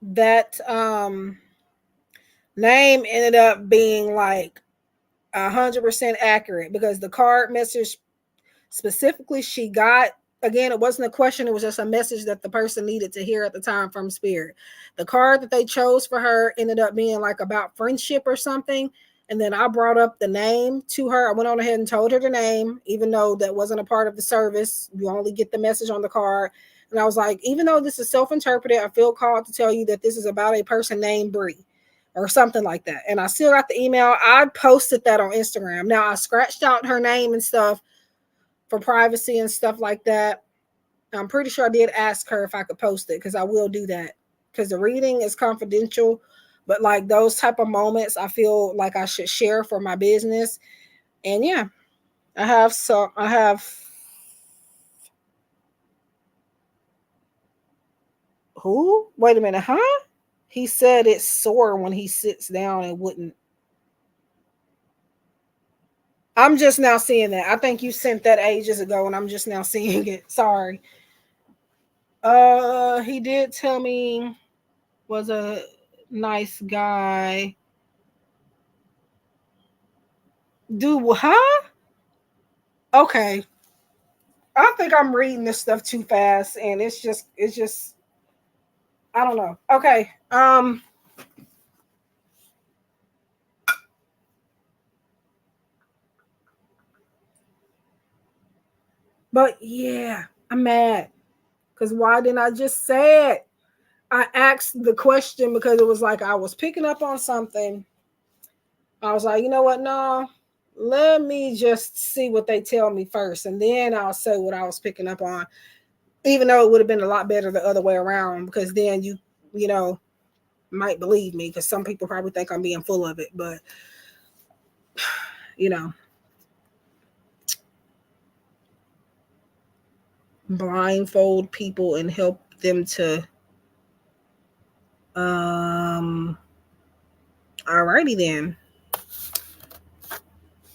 that name ended up being like 100% accurate, because the card message specifically she got, again, it wasn't a question, it was just a message that the person needed to hear at the time from spirit. The card that they chose for her ended up being like about friendship or something. And then I brought up the name to her. I went on ahead and told her the name, even though that wasn't a part of the service. You only get the message on the card. And I was like, even though this is self-interpreted, I feel called to tell you that this is about a person named Bree or something like that. And I still got the email. I posted that on Instagram. Now, I scratched out her name and stuff for privacy and stuff like that. I'm pretty sure I did ask her if I could post it, because I will do that, because the reading is confidential. But like those type of moments, I feel like I should share for my business. And yeah, I have who? Wait a minute, huh? He said it's sore when he sits down and wouldn't. I'm just now seeing that. I think you sent that ages ago and I'm just now seeing it. Sorry. He did tell me was a nice guy. Dude, huh? Okay. I think I'm reading this stuff too fast, and it's just I don't know. Okay. But yeah, I'm mad. Cause why didn't I just say it? I asked the question because it was like I was picking up on something. I was like, you know what? No, let me just see what they tell me first, and then I'll say what I was picking up on. Even though it would have been a lot better the other way around, because then you know, might believe me, because some people probably think I'm being full of it, but you know, blindfold people and help them to alrighty then.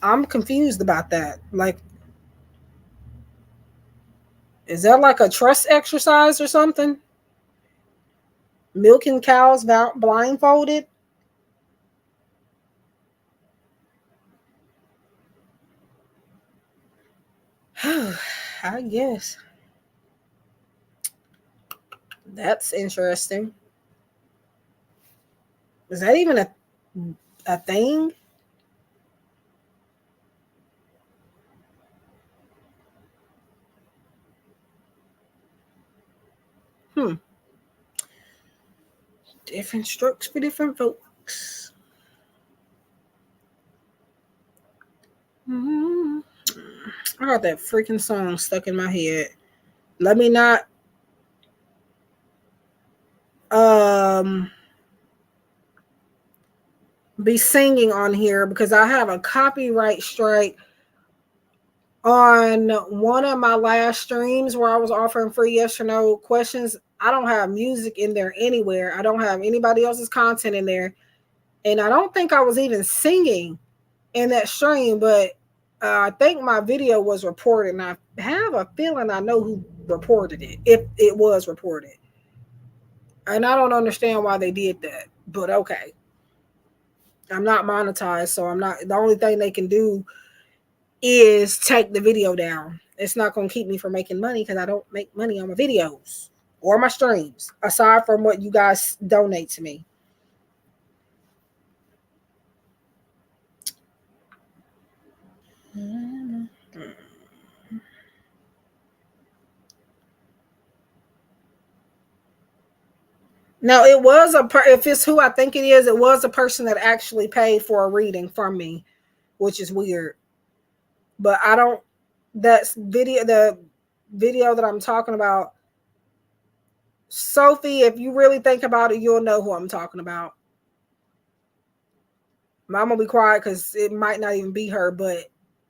I'm confused about that. Like, is that like a trust exercise or something? Milking cows blindfolded? I guess. That's interesting. Is that even a thing? Hmm. Different strokes for different folks. Mm-hmm. I got that freaking song stuck in my head. Let me not um be singing on here, because I have a copyright strike on one of my last streams where I was offering free yes or no questions. I don't have music in there anywhere. I don't have anybody else's content in there. And I don't think I was even singing in that stream, but I think my video was reported, and I have a feeling I know who reported it, if it was reported. And I don't understand why they did that, but okay. I'm not monetized, so I'm not. The only thing they can do is take the video down. It's not going to keep me from making money because I don't make money on my videos or my streams, aside from what you guys donate to me. Now, it was if it's who I think it is, it was a person that actually paid for a reading from me, which is weird. But I don't. That's the video that I'm talking about. Sophie, if you really think about it, you'll know who I'm talking about. I'm gonna be quiet because it might not even be her, but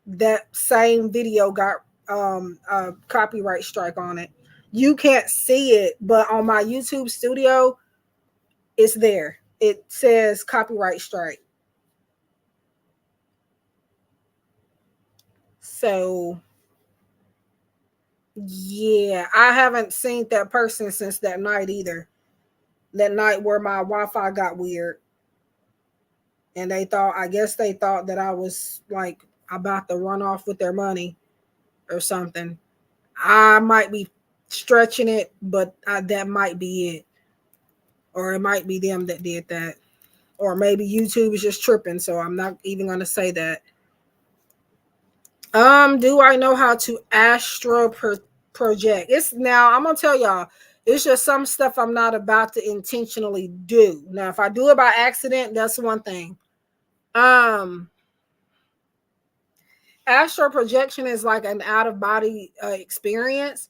that same video got a copyright strike on it. You can't see it, but on my YouTube studio, it's there. It says copyright strike. So yeah, I haven't seen that person since that night either. That night where my Wi-Fi got weird. And I guess they thought that I was like about to run off with their money or something. I might be stretching it, but that might be it. Or it might be them that did that. Or maybe YouTube is just tripping, so I'm not even going to say that. Do I know how to astro project? It's now, I'm going to tell y'all, it's just some stuff I'm not about to intentionally do. Now, if I do it by accident, that's one thing. Astral projection is like an out of body experience.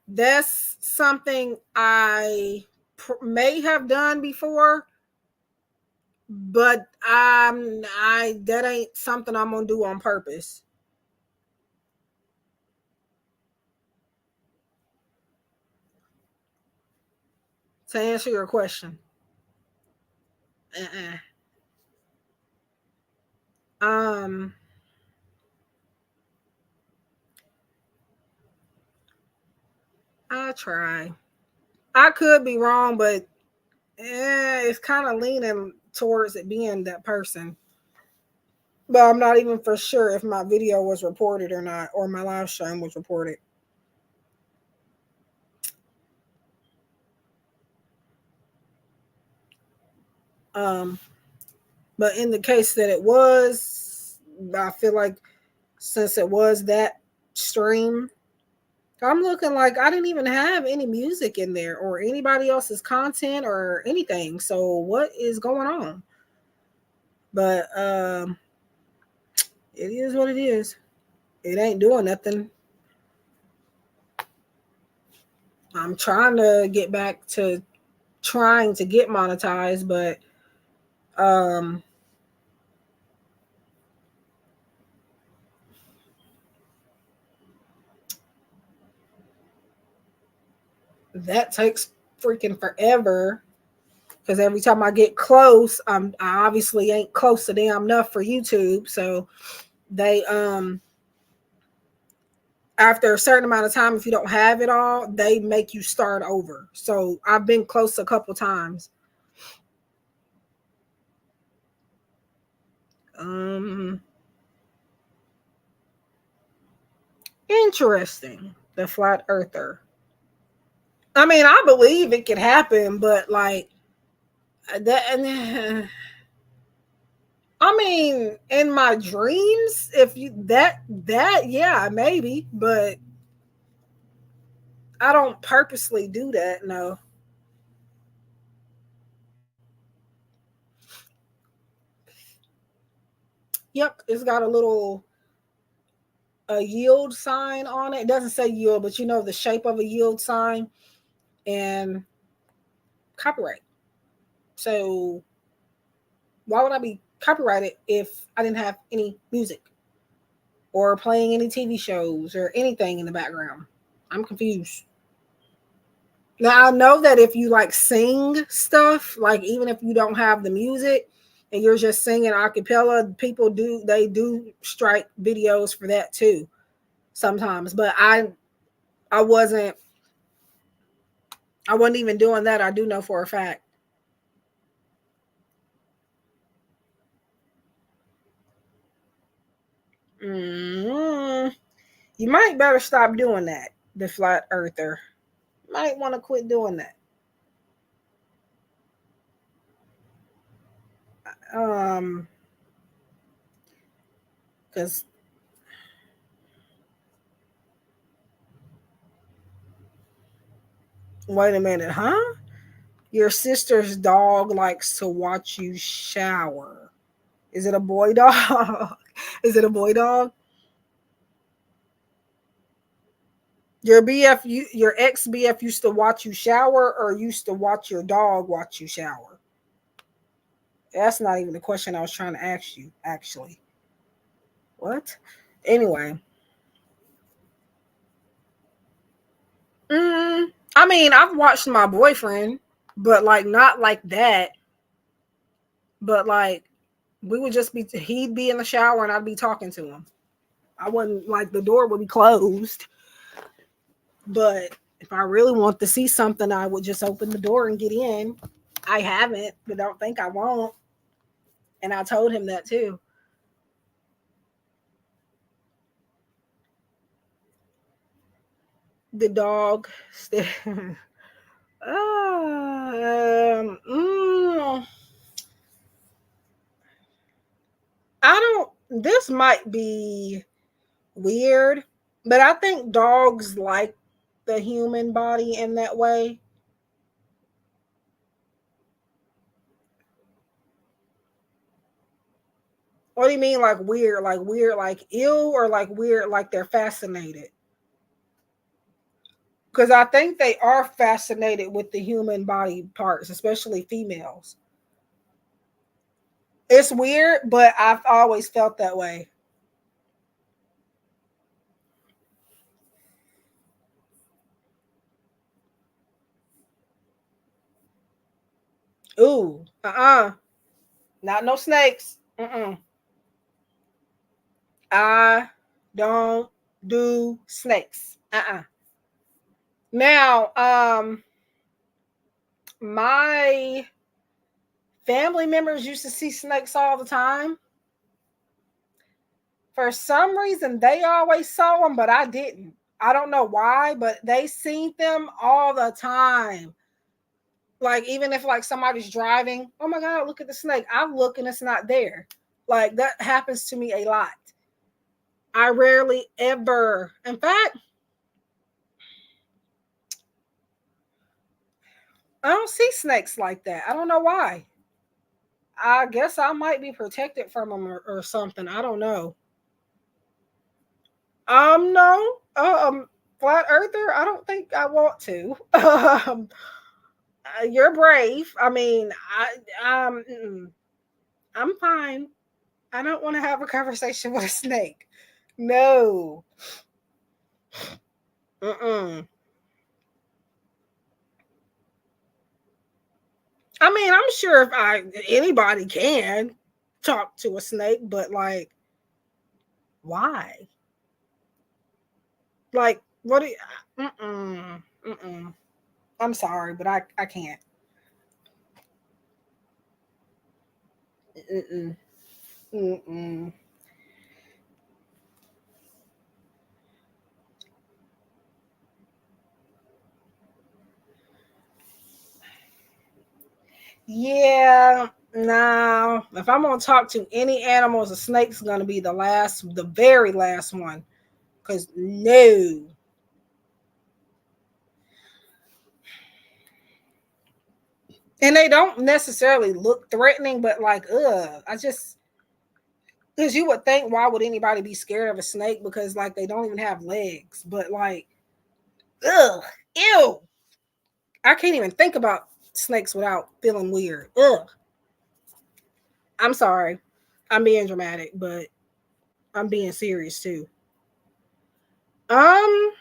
That's something I may have done before, but I that ain't something I'm gonna do on purpose. To answer your question, uh-uh. um, I try. I could be wrong, but it's kind of leaning towards it being that person. But I'm not even for sure if my video was reported or not, or my live stream was reported. Um, but in the case that it was, I feel like since it was that stream, I'm looking like I didn't even have any music in there or anybody else's content or anything. So what is going on? But it is what it is. It ain't doing nothing. I'm trying to get back to trying to get monetized, but that takes freaking forever. Because every time I get close, I obviously ain't close to damn enough for YouTube. So they after a certain amount of time, if you don't have it all, they make you start over. So I've been close a couple times. Interesting. The flat earther. I mean, I believe it could happen, but like that. I mean, in my dreams, if you yeah, maybe, but I don't purposely do that. No. Yep, it's got a yield sign on it. It doesn't say yield, but you know the shape of a yield sign and copyright. So why would I be copyrighted if I didn't have any music or playing any TV shows or anything in the background? I'm confused. Now I know that if you like sing stuff, like even if you don't have the music and you're just singing a cappella, people do strike videos for that too sometimes. But I wasn't I wasn't even doing that. I do know for a fact. Mm, you might better stop doing that, the flat earther. Might want to quit doing that. Um, because wait a minute, huh? Your sister's dog likes to watch you shower. Is it a boy dog? Is it a boy dog? Your ex BF used to watch you shower, or used to watch your dog watch you shower? That's not even the question I was trying to ask you, actually. What? Anyway, I mean, I've watched my boyfriend, but like not like that. But like we would just be he'd be in the shower and I'd be talking to him. I wouldn't like the door would be closed, but if I really want to see something, I would just open the door and get in. I haven't, but don't think I won't. And I told him that too. The dog. Mm, I don't. This might be weird, but I think dogs like the human body in that way. What do you mean, like weird? Like weird, like ill, or like weird, like they're fascinated? Because I think they are fascinated with the human body parts, especially females. It's weird, but I've always felt that way. Ooh, not no snakes. I don't do snakes. Now, my family members used to see snakes all the time. For some reason, they always saw them, but I didn't. I don't know why, but they seen them all the time. Like even if like somebody's driving, oh my god, look at the snake. I look and it's not there. Like that happens to me a lot. I rarely ever. In fact, I don't see snakes like that. I don't know why. I guess I might be protected from them, or something. I don't know. No. Flat earther, I don't think I want to. You're brave. I mean, I'm fine. I don't want to have a conversation with a snake. No. Mm-mm. I mean, I'm sure if anybody can talk to a snake, but like, why? Like, what? Mm-mm. Mm-mm. I'm sorry, but I can't. Mm-mm. Mm-mm. Yeah, no. If I'm gonna talk to any animals, a snake's gonna be the very last one. Cause no, and they don't necessarily look threatening, but like, I just because you would think, why would anybody be scared of a snake? Because like they don't even have legs, but like, ugh, ew. I can't even think about snakes without feeling weird. Ugh. I'm sorry, I'm being dramatic, but I'm being serious too. Um,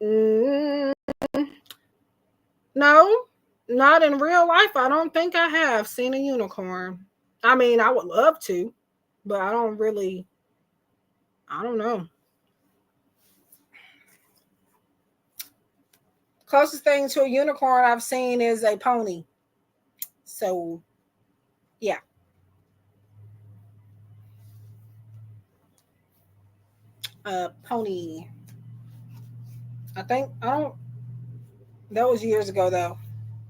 mm, No, not in real life. I don't think I have seen a unicorn. I mean, I would love to, but I don't really, I don't know. Closest thing to a unicorn I've seen is a pony. So, yeah. A pony. I don't, that was years ago though.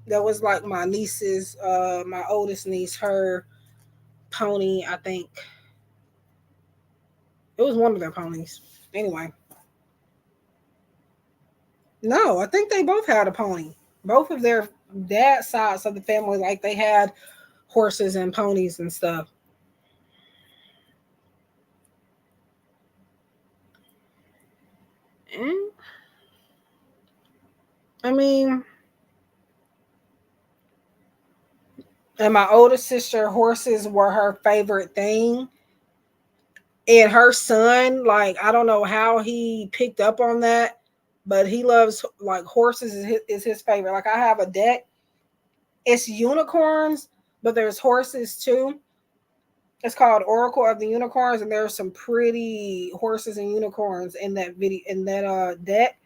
That was like my niece's, my oldest niece, her pony, I think. It was one of their ponies. Anyway. No, I think they both had a pony. Both of their dad sides of the family, like they had horses and ponies and stuff. And, I mean, and my oldest sister, horses were her favorite thing. And her son, like, I don't know how he picked up on that, but he loves like horses is his favorite. Like, I have a deck. It's unicorns, but there's horses too. It's called Oracle of the Unicorns, and there's some pretty horses and unicorns in that video in that deck.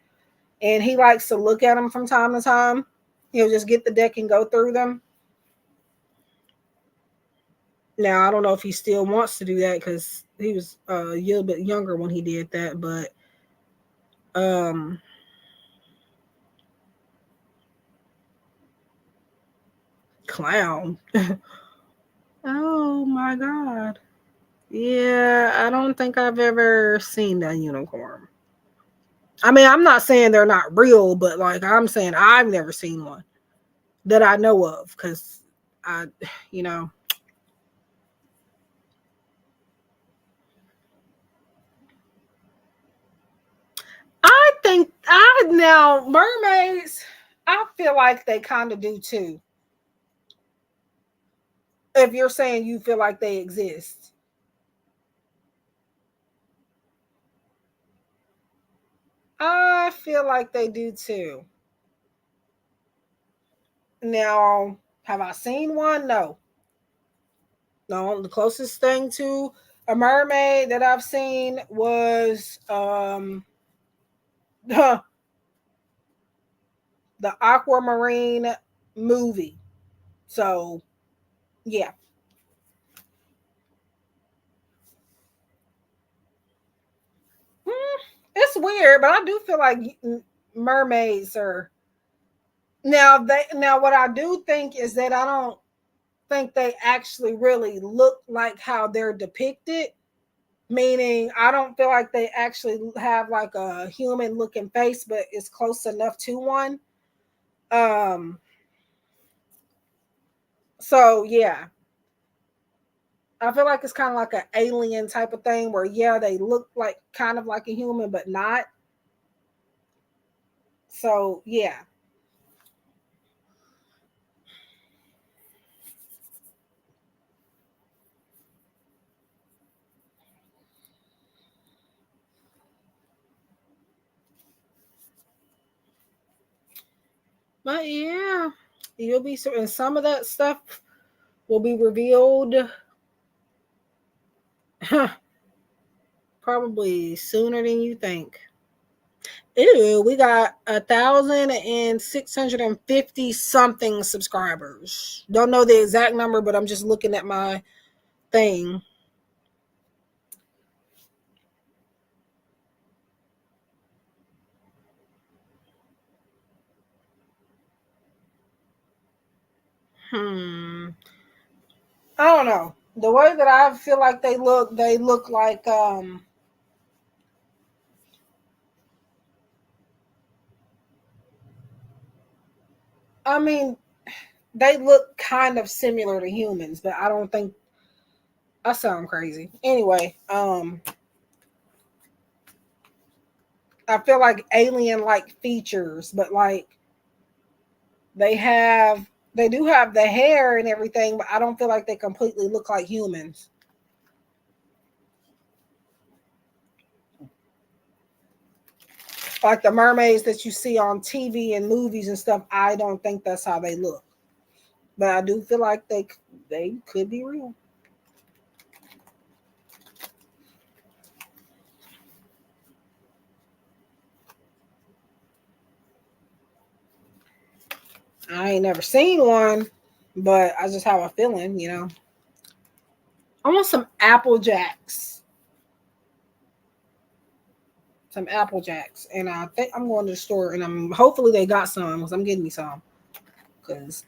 And he likes to look at them from time to time. He'll just get the deck and go through them. Now I don't know if he still wants to do that because he was a little bit younger when he did that, but um clown. Oh my god. Yeah, I don't think I've ever seen that unicorn. I mean, I'm not saying they're not real, but like I'm saying I've never seen one that I know of because I, you know, I think I now mermaids, I feel like they kind of do too. If you're saying you feel like they exist, I feel like they do too. Now, have I seen one? No. No, the closest thing to a mermaid that I've seen was the Aquamarine movie. So, yeah. It's weird, but I do feel like mermaids are now what I do think is that I don't think they actually really look like how they're depicted. Meaning, I don't feel like they actually have like a human looking face, but it's close enough to one. Um, so yeah, I feel like it's kind of like an alien type of thing where yeah, they look like kind of like a human, but not. So yeah, but yeah, you'll be so, and some of that stuff will be revealed probably sooner than you think. Ew, we got 1,650 something subscribers. Don't know the exact number, but I'm just looking at my thing. Hmm. I don't know. The way that I feel like they look like I mean, they look kind of similar to humans, but I don't think I sound crazy. Anyway, I feel like alien like features, but like they do have the hair and everything, but I don't feel like they completely look like humans. Like the mermaids that you see on TV and movies and stuff, I don't think that's how they look. But I do feel like they could be real. I ain't never seen one, but I just have a feeling, you know. I want some Apple Jacks. Some Apple Jacks. And I think I'm going to the store and I'm hopefully they got some because I'm getting me some. Because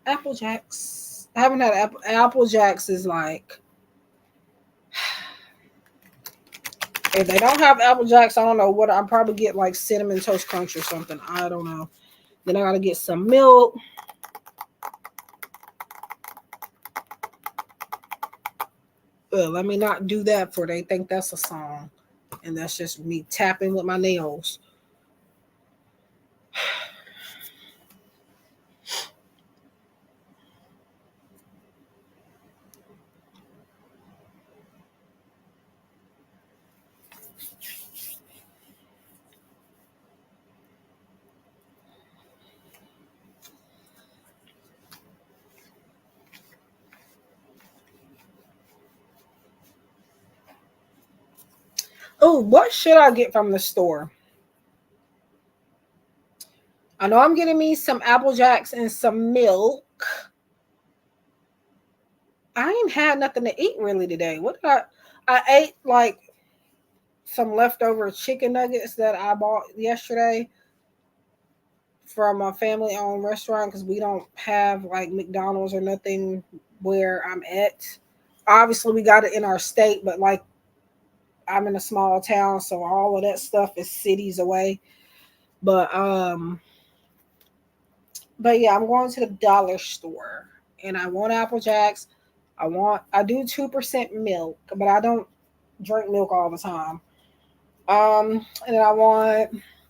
Apple Jacks. I haven't had Apple Jacks is like if they don't have Apple Jacks, I don't know what I'll probably get like cinnamon toast crunch or something. I don't know. Then I gotta get some milk. Let me not do that for they think that's a song. And that's just me tapping with my nails. Oh, what should I get from the store? I know I'm getting me some Apple Jacks and some milk. I ain't had nothing to eat really today. What did I ate like some leftover chicken nuggets that I bought yesterday from a family owned restaurant because we don't have like McDonald's or nothing where I'm at. Obviously, we got it in our state, but like I'm in a small town, so all of that stuff is cities away. But but yeah, I'm going to the dollar store and I want Apple Jacks. I do 2% milk, but I don't drink milk all the time. And then I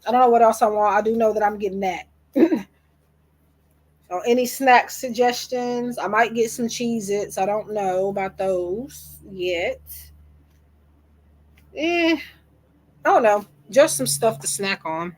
don't know what else I want. I do know that I'm getting that. So any snack suggestions? I might get some Cheez-Its. I don't know about those yet. I don't know. Just some stuff to snack on.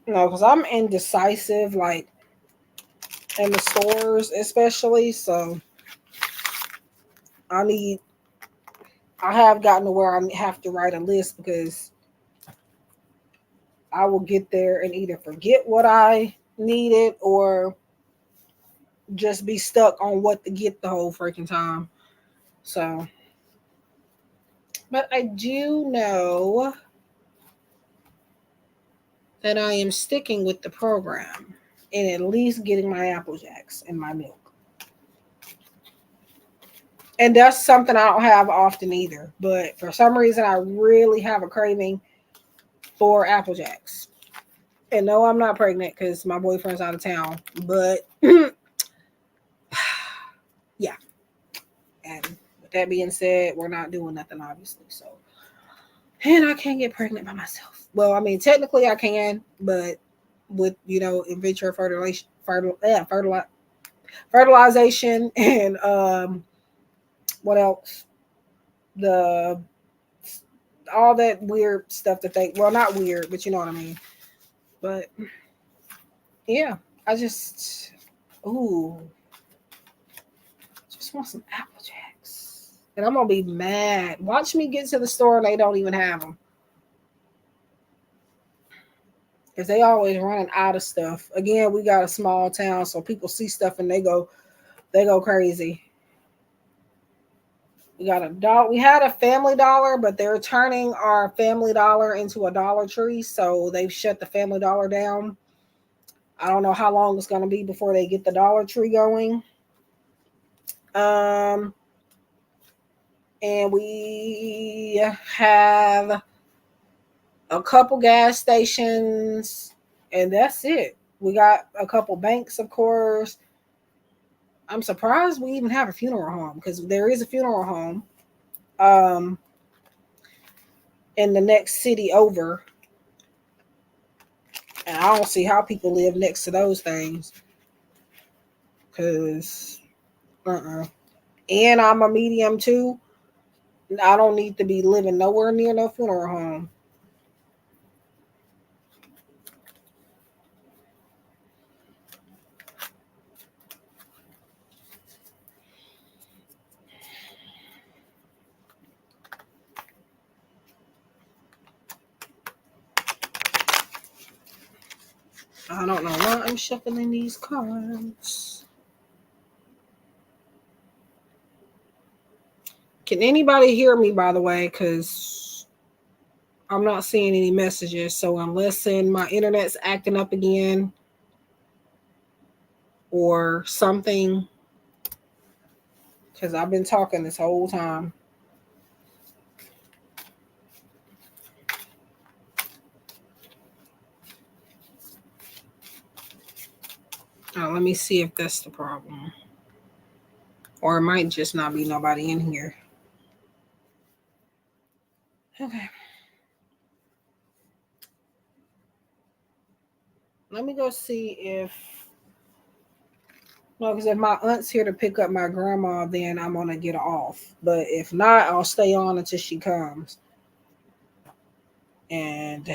No, because I'm indecisive, like in the stores, especially. So I need, I have gotten to where I have to write a list because I will get there and either forget what I needed or just be stuck on what to get the whole freaking time. So, but I do know that I am sticking with the program and at least getting my Apple Jacks and my milk. And that's something I don't have often either. But for some reason, I really have a craving for Apple Jacks. And no, I'm not pregnant because my boyfriend's out of town. But yeah. And with that being said, we're not doing nothing, obviously. So, and I can't get pregnant by myself. Well, I mean, technically I can, but with, in vitro fertilization and what else? The all that weird stuff that they, well, not weird, but you know what I mean. But yeah, I ooh, just want some Apple Jacks. And I'm going to be mad. Watch me get to the store and they don't even have them. Because they always running out of stuff. Again, we got a small town, so people see stuff and they go crazy. We got we had a Family Dollar, but they're turning our Family Dollar into a Dollar Tree, so they've shut the Family Dollar down. I don't know how long it's going to be before they get the Dollar Tree going. And we have a couple gas stations, and that's it. We got a couple banks, of course. I'm surprised we even have a funeral home, because there is a funeral home um, in the next city over. And I don't see how people live next to those things. Because, And I'm a medium too. I don't need to be living nowhere near no funeral home. I don't know why I'm shuffling these cards. Can anybody hear me, by the way? Because I'm not seeing any messages. So unless my internet's acting up again or something, because I've been talking this whole time. Let me see if that's the problem. Or it might just not be nobody in here. Okay. Let me go see if... No, because if my aunt's here to pick up my grandma, then I'm going to get off. But if not, I'll stay on until she comes. And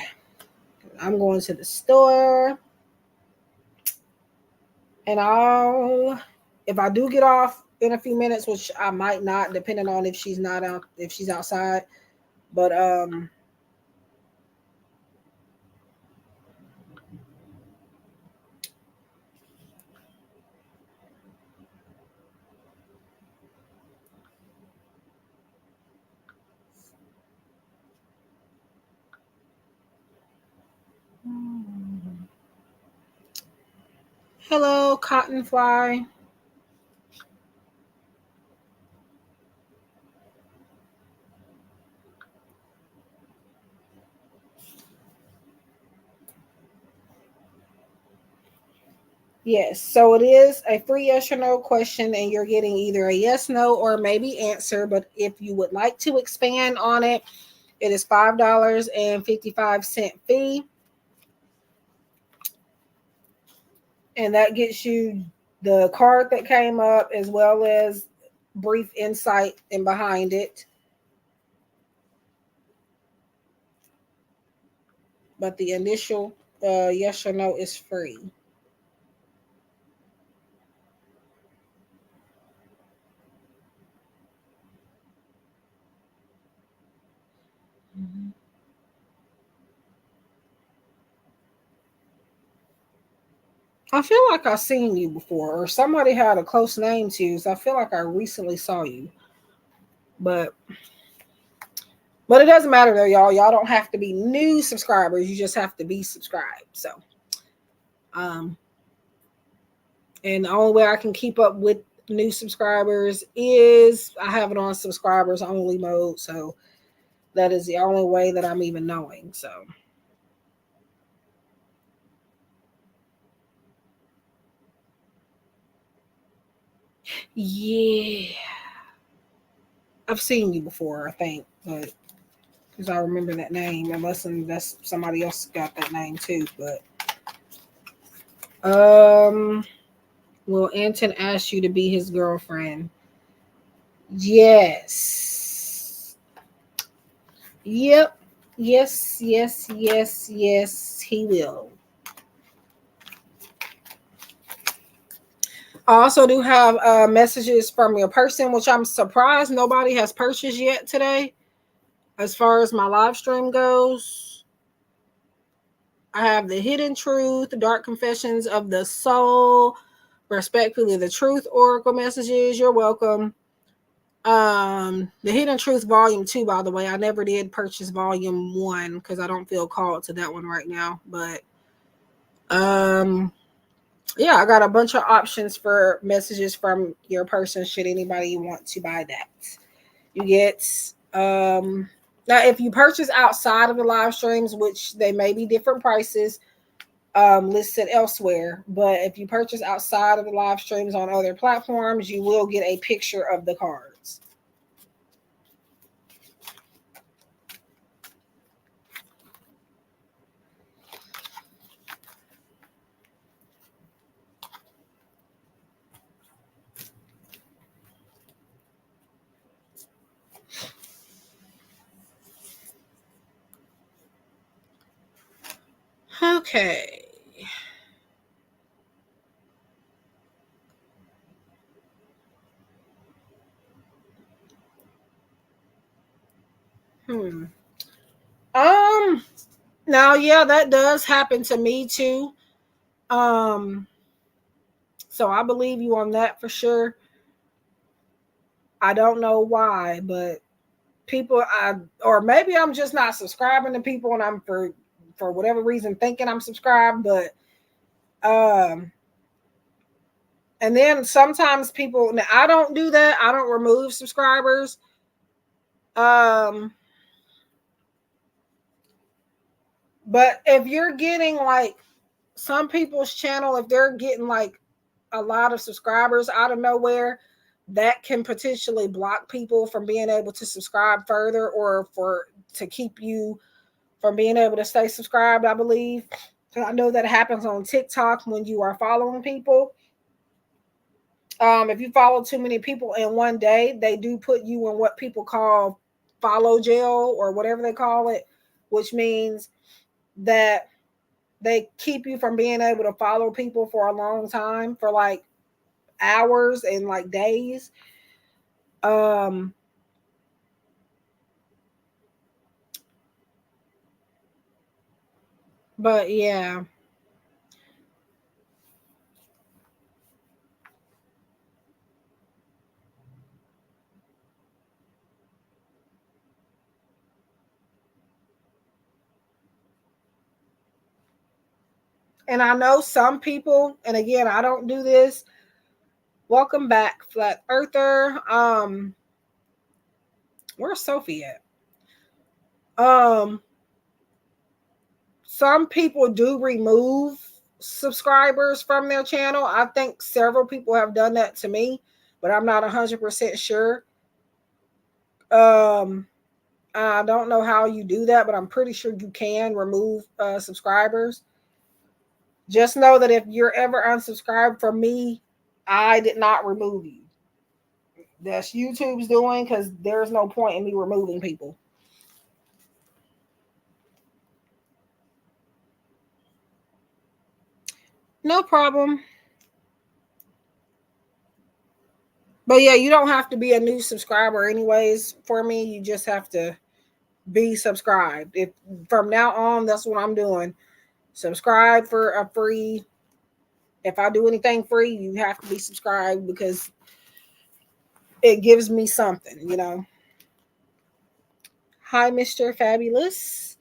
I'm going to the store. And if I do get off in a few minutes, which I might not, depending on if she's not out, if she's outside. But hello, cotton fly. Yes, so it is a free yes or no question, and you're getting either a yes, no, or maybe answer. But if you would like to expand on it, it is $5.55 fee. And that gets you the card that came up, as well as brief insight in behind it. But the initial yes or no is free. Mm-hmm. I feel like I've seen you before, or somebody had a close name to you, so I feel like I recently saw you. But it doesn't matter though, y'all. Y'all don't have to be new subscribers. You just have to be subscribed. So, and the only way I can keep up with new subscribers is I have it on subscribers only mode. So that is the only way that I'm even knowing. So. Yeah. I've seen you before, I think, but because I remember that name, unless that's somebody else got that name too. But will Anton ask you to be his girlfriend? Yes. Yep. Yes, he will. I also do have messages from your person, which I'm surprised nobody has purchased yet today. As far as my live stream goes, I have the Hidden Truth, Dark Confessions of the Soul, Respectfully the Truth Oracle messages. You're welcome. The Hidden Truth Volume 2, by the way. I never did purchase Volume 1 because I don't feel called to that one right now. But Yeah, I got a bunch of options for messages from your person should anybody want to buy that. You get now if you purchase outside of the live streams, which they may be different prices listed elsewhere, but if you purchase outside of the live streams on other platforms, you will get a picture of the cards. Okay. Hmm. Um. Now, yeah, that does happen to me too. Um. So I believe you on that for sure. I don't know why, but people, or maybe I'm just not subscribing to people, and I'm for whatever reason thinking I'm subscribed, but um. And then sometimes people, now I don't do that. I don't remove subscribers. Um, but if you're getting like some people's channel, if they're getting like a lot of subscribers out of nowhere, that can potentially block people from being able to subscribe further, or for to keep you from being able to stay subscribed, I believe. I know that happens on TikTok when you are following people. If you follow too many people in one day, they do put you in what people call follow jail or whatever they call it, which means that they keep you from being able to follow people for a long time, for like hours and like days. Um, but yeah. And I know some people, and again, I don't do this. Welcome back, Flat Earther. Where's Sophie at? Um, some people do remove subscribers from their channel. I think several people have done that to me, but I'm not 100% sure. Um, I don't know how you do that, but I'm pretty sure you can remove subscribers. Just know that if you're ever unsubscribed from me, I did not remove you. That's YouTube's doing, because there's no point in me removing people. No problem. But yeah, you don't have to be a new subscriber anyways for me. You just have to be subscribed. If from now on, that's what I'm doing. Subscribe for a free. If I do anything free, you have to be subscribed, because it gives me something. Hi, Mr. Fabulous.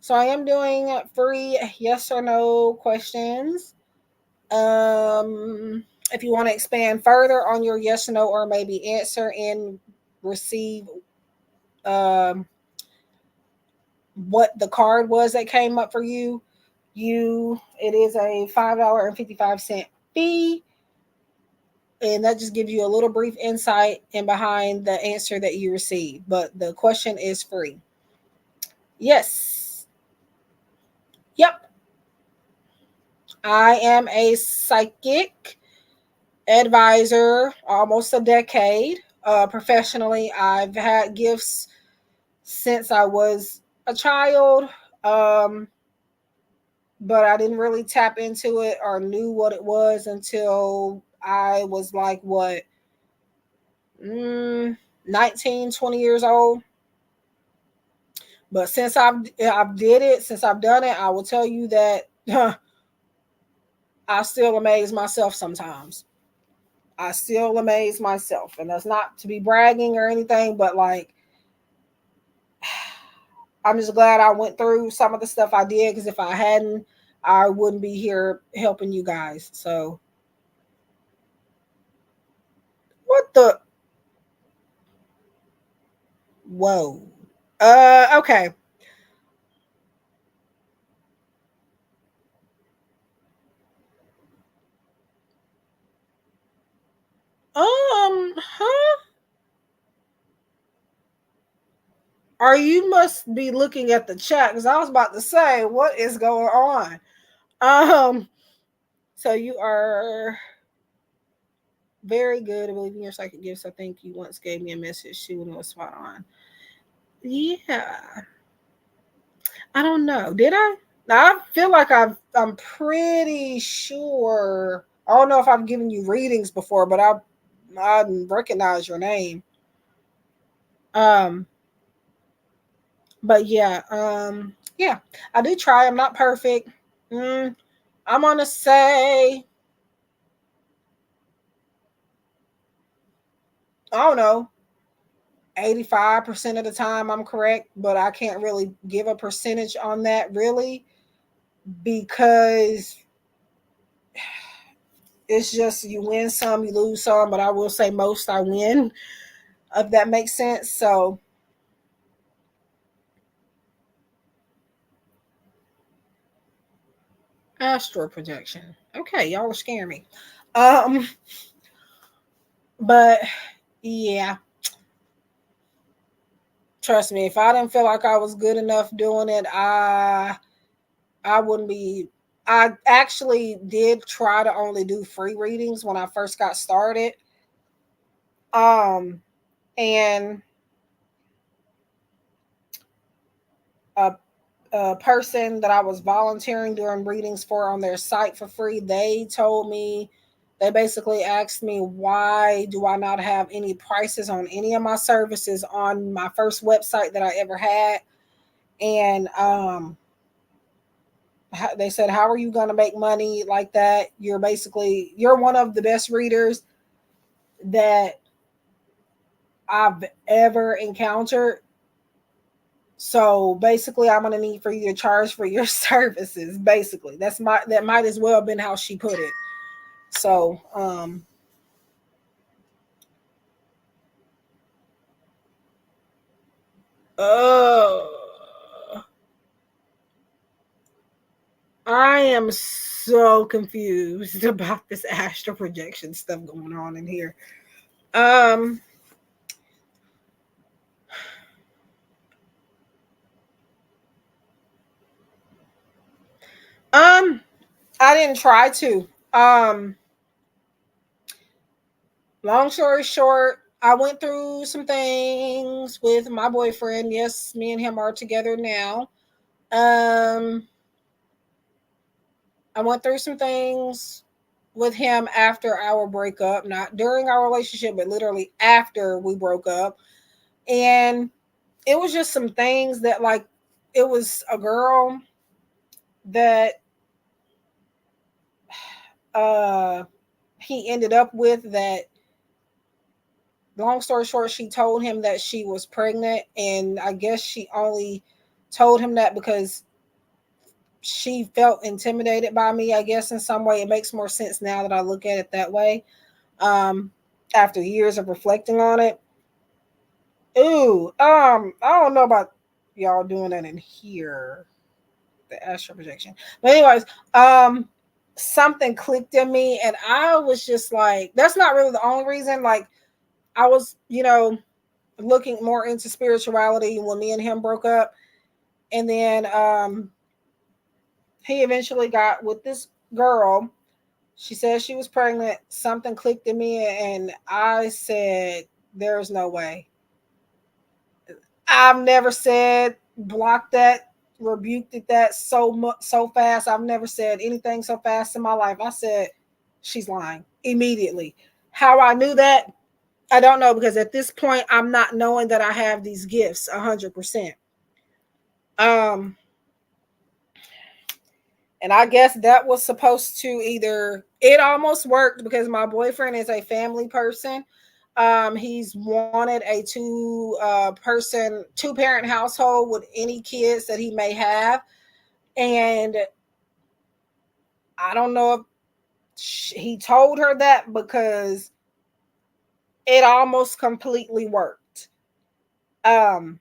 So I am doing free yes or no questions. If you want to expand further on your yes or no, or maybe answer and receive um, what the card was that came up for you, it is a $5.55 fee, and that just gives you a little brief insight in behind the answer that you receive. But the question is free. Yes. Yep. I am a psychic advisor almost a decade. Professionally, I've had gifts since I was a child, but I didn't really tap into it or knew what it was until I was like, what, 19, 20 years old. But since I've done it, I will tell you that I still amaze myself sometimes. I still amaze myself. And that's not to be bragging or anything, but like, I'm just glad I went through some of the stuff I did, because if I hadn't, I wouldn't be here helping you guys. So what the whoa. Okay. Huh? Or you must be looking at the chat because I was about to say, what is going on? Um, so you are very good at believing your psychic gifts. I think you once gave me a message. She was spot on. Yeah. I don't know. Did I? I feel like I'm pretty sure. I don't know if I've given you readings before, but I recognize your name. Um, but yeah, yeah, I do try. I'm not perfect. Mm, I'm gonna say I don't know. 85% of the time I'm correct, but I can't really give a percentage on that really because it's just you win some, you lose some, but I will say most I win, if that makes sense. So astral projection. Okay, y'all are scaring me. Um, but yeah, trust me, if I didn't feel like I was good enough doing it, I wouldn't be. I actually did try to only do free readings when I first got started. Um, and a, a person that I was volunteering doing readings for on their site for free, they told me, they basically asked me, why do I not have any prices on any of my services on my first website that I ever had? And they said, how are you going to make money like that? You're one of the best readers that I've ever encountered. So basically, I'm gonna need for you to charge for your services. Basically, that might as well have been how she put it. So, uh, I am so confused about this astral projection stuff going on in here. Um, um, I didn't try to. Long story short, I went through some things with my boyfriend. Yes, me and him are together now. Um, I went through some things with him after our breakup, not during our relationship, but literally after we broke up. And it was just some things that, like, it was a girl that uh he ended up with that, long story short, she told him that she was pregnant, and I guess she only told him that because she felt intimidated by me, I guess, in some way. It makes more sense now that I look at it that way. Um, After years of reflecting on it. Ooh, I don't know about y'all doing that in here, the astral projection. But anyways, something clicked in me, and I was just like, that's not really the only reason. Like, I was, looking more into spirituality when me and him broke up, and then he eventually got with this girl. She said she was pregnant. Something clicked in me, and I said, "There's no way." I've never said block that, rebuked it that so fast. I've never said anything so fast in my life. I said she's lying immediately. How I knew that, I don't know, because at this point I'm not knowing that I have these gifts 100%. Um, and I guess that was supposed to either, it almost worked because my boyfriend is a family person. He's wanted a two parent household with any kids that he may have. And I don't know if he told her that because it almost completely worked. Um,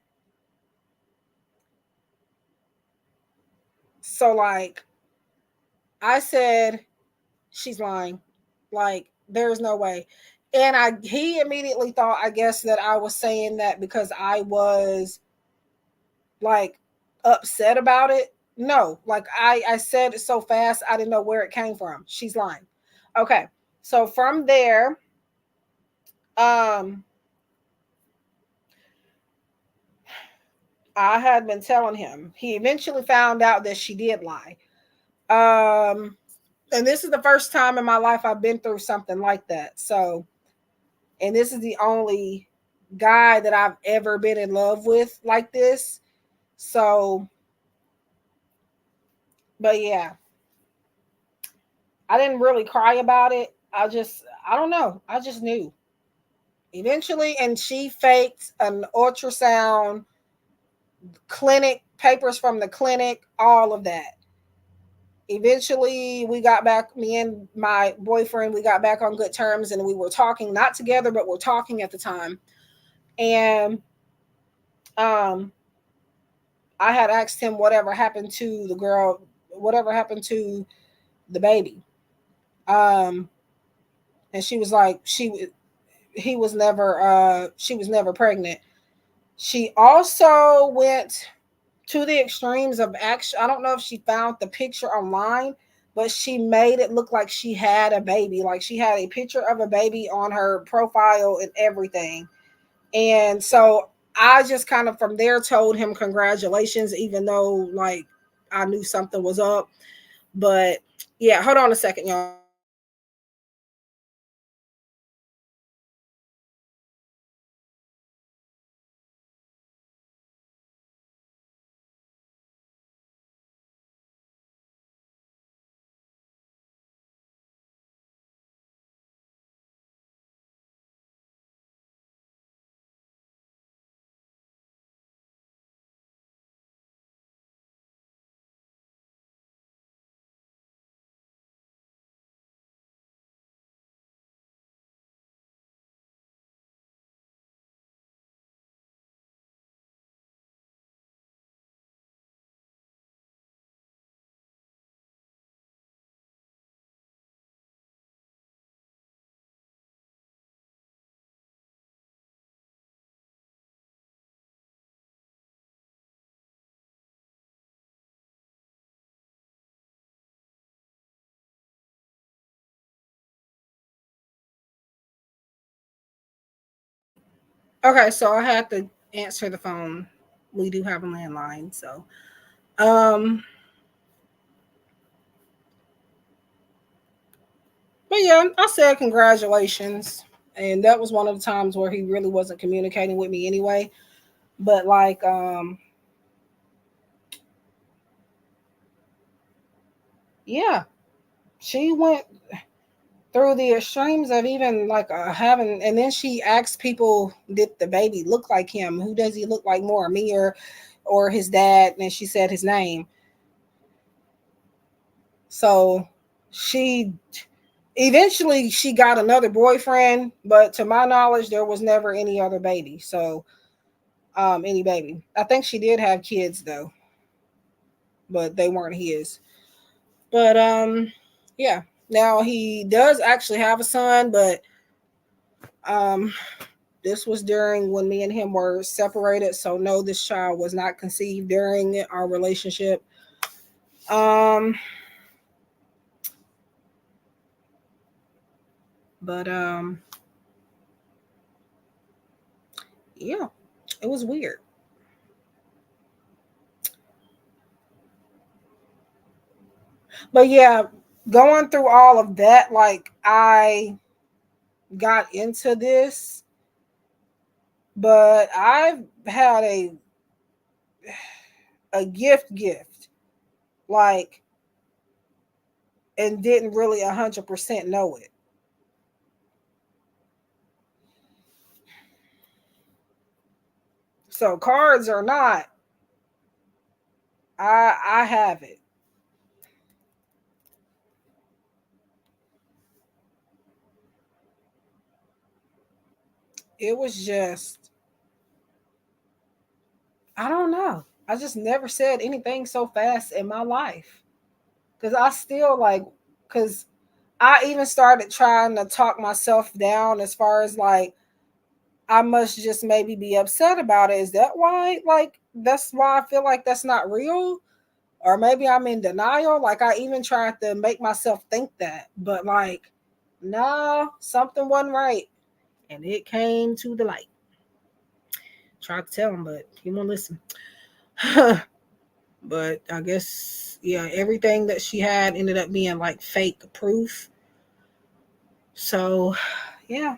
so like I said, she's lying. Like, there's no way. And he immediately thought, I guess, that I was saying that because I was like upset about it. No, like I said it so fast I didn't know where it came from. She's lying. Okay. So from there, um I had been telling him. He eventually found out that she did lie. Um and this is the first time in my life I've been through something like that. So, and this is the only guy that I've ever been in love with like this. So, but yeah, I didn't really cry about it. I don't know. I just knew eventually. And she faked an ultrasound, clinic, papers from the clinic, all of that. Eventually, we got back, me and my boyfriend, we got back on good terms and we were talking, not together, but we're talking at the time. And um, I had asked him whatever happened to the girl, whatever happened to the baby. Um, and she was like, he was never, she was never pregnant. She also went to the extremes of action. I don't know if she found the picture online, but she made it look like she had a baby. Like she had a picture of a baby on her profile and everything. And so I just kind of from there told him congratulations, even though like I knew something was up. But yeah, hold on a second, y'all. Okay, so I had to answer the phone. We do have a landline, so um but yeah, I said congratulations. And that was one of the times where he really wasn't communicating with me anyway. But like yeah, she went through the extremes of even like having, and then she asked people, did the baby look like him? Who does he look like more, me or his dad? And she said his name. So she eventually she got another boyfriend, but to my knowledge there was never any other baby. So any baby, I think she did have kids though, but they weren't his. But yeah, now he does actually have a son, but um this was during when me and him were separated. So no, this child was not conceived during our relationship. um but yeah, it was weird. But yeah, going through all of that, like I got into this, but I've had a gift, like, and didn't really 100% know it. So cards or not, I have it. it was just, I don't know. I just never said anything so fast in my life. Because I still like, because I even started trying to talk myself down as far as like, I must just maybe be upset about it. Is that why? Like, that's why I feel like that's not real? Or maybe I'm in denial. Like, I even tried to make myself think that. But, like, nah, something wasn't right. And it came to the light. Tried to tell him, but he won't listen. But I guess, yeah, everything that she had ended up being like fake proof. So, yeah.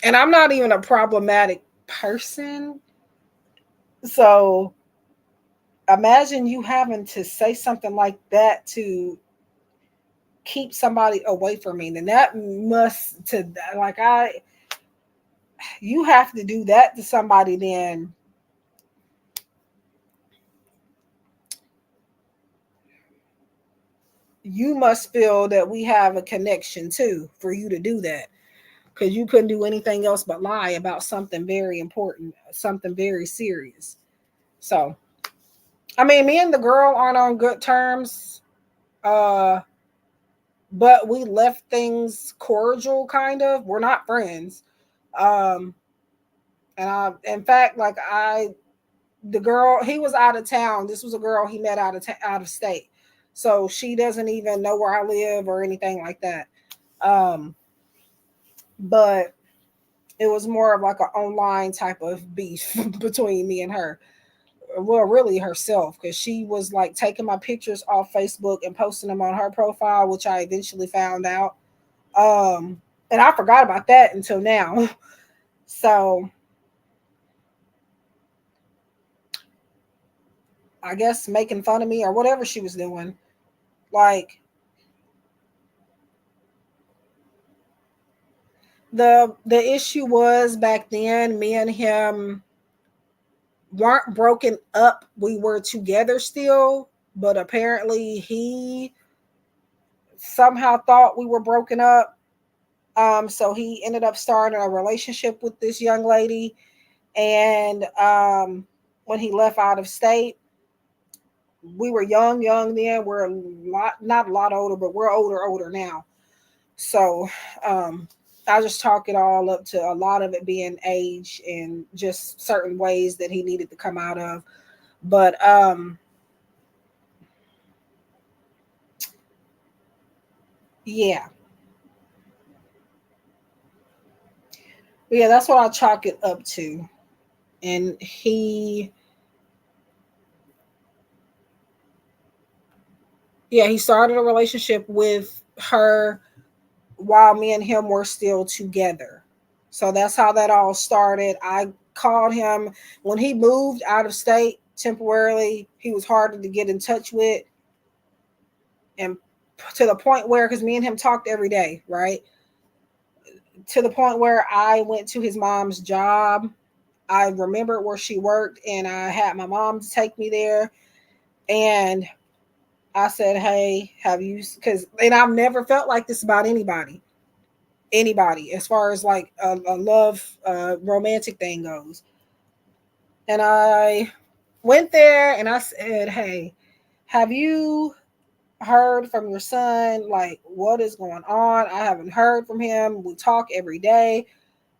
And I'm not even a problematic person. So, imagine you having to say something like that to keep somebody away from me. And that must, to like, you have to do that to somebody, then you must feel that we have a connection too for you to do that, because you couldn't do anything else but lie about something very important, something very serious. So, I mean, me and the girl aren't on good terms, uh, but we left things cordial, kind of. We're not friends. Um, and in fact, like the girl, he was out of town. This was a girl he met out of state, so she doesn't even know where I live or anything like that. Um, but it was more of like an online type of beef between me and her. Well, really herself, because she was like taking my pictures off Facebook and posting them on her profile, which I eventually found out. Um, and I forgot about that until now. So I guess making fun of me or whatever she was doing. Like, the issue was back then, me and him weren't broken up. We were together still, but apparently he somehow thought we were broken up. So he ended up starting a relationship with this young lady. And when he left out of state, we were young then. We're a lot, not a lot older, but we're older now. So I just talk it all up to a lot of it being age and just certain ways that he needed to come out of. But yeah, yeah, that's what I chalk it up to. And he started a relationship with her while me and him were still together. So that's how that all started. I called him when he moved out of state temporarily. He was harder to get in touch with, and to the point where, because me and him talked every day, right? To the point where I went to his mom's job. I remembered where she worked, and I had my mom to take me there. And I said, "Hey, have you?" Because, and I've never felt like this about anybody, as far as like a love, romantic thing goes. And I went there and I said, "Hey, have you heard from your son? Like, what is going on? I haven't heard from him. We talk every day.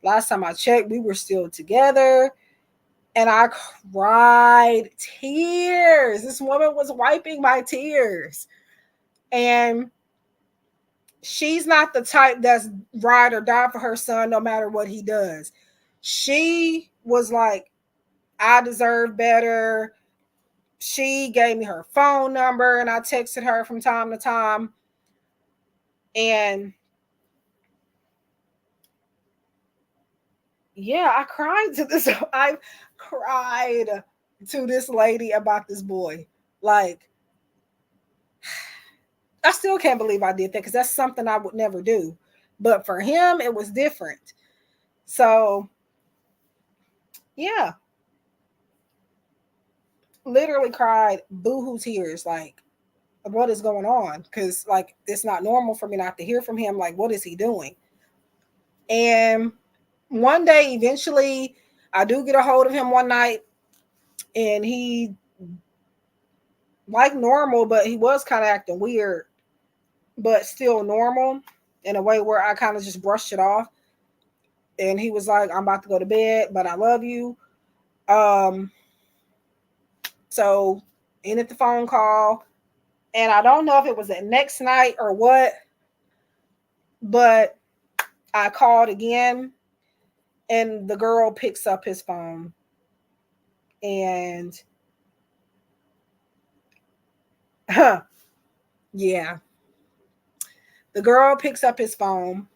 Last time I checked, we were still together." And I cried tears. This woman was wiping my tears. And she's not the type that's ride or die for her son no matter what he does. She was like, I deserve better. She gave me her phone number and I texted her from time to time. And yeah, I cried to this. I cried to this lady about this boy. Like, I still can't believe I did that, because that's something I would never do. But for him, it was different. So, yeah, literally cried boohoo tears. Like, what is going on? Because, like, it's not normal for me not to hear from him. Like, what is he doing? And one day, eventually, I do get a hold of him one night, and he, like normal, but he was kind of acting weird, but still normal in a way where I kind of just brushed it off. And he was like, I'm about to go to bed, but I love you. Um, so ended the phone call. And I don't know if it was the next night or what, but I called again, and the girl picks up his phone. And yeah, the girl picks up his phone.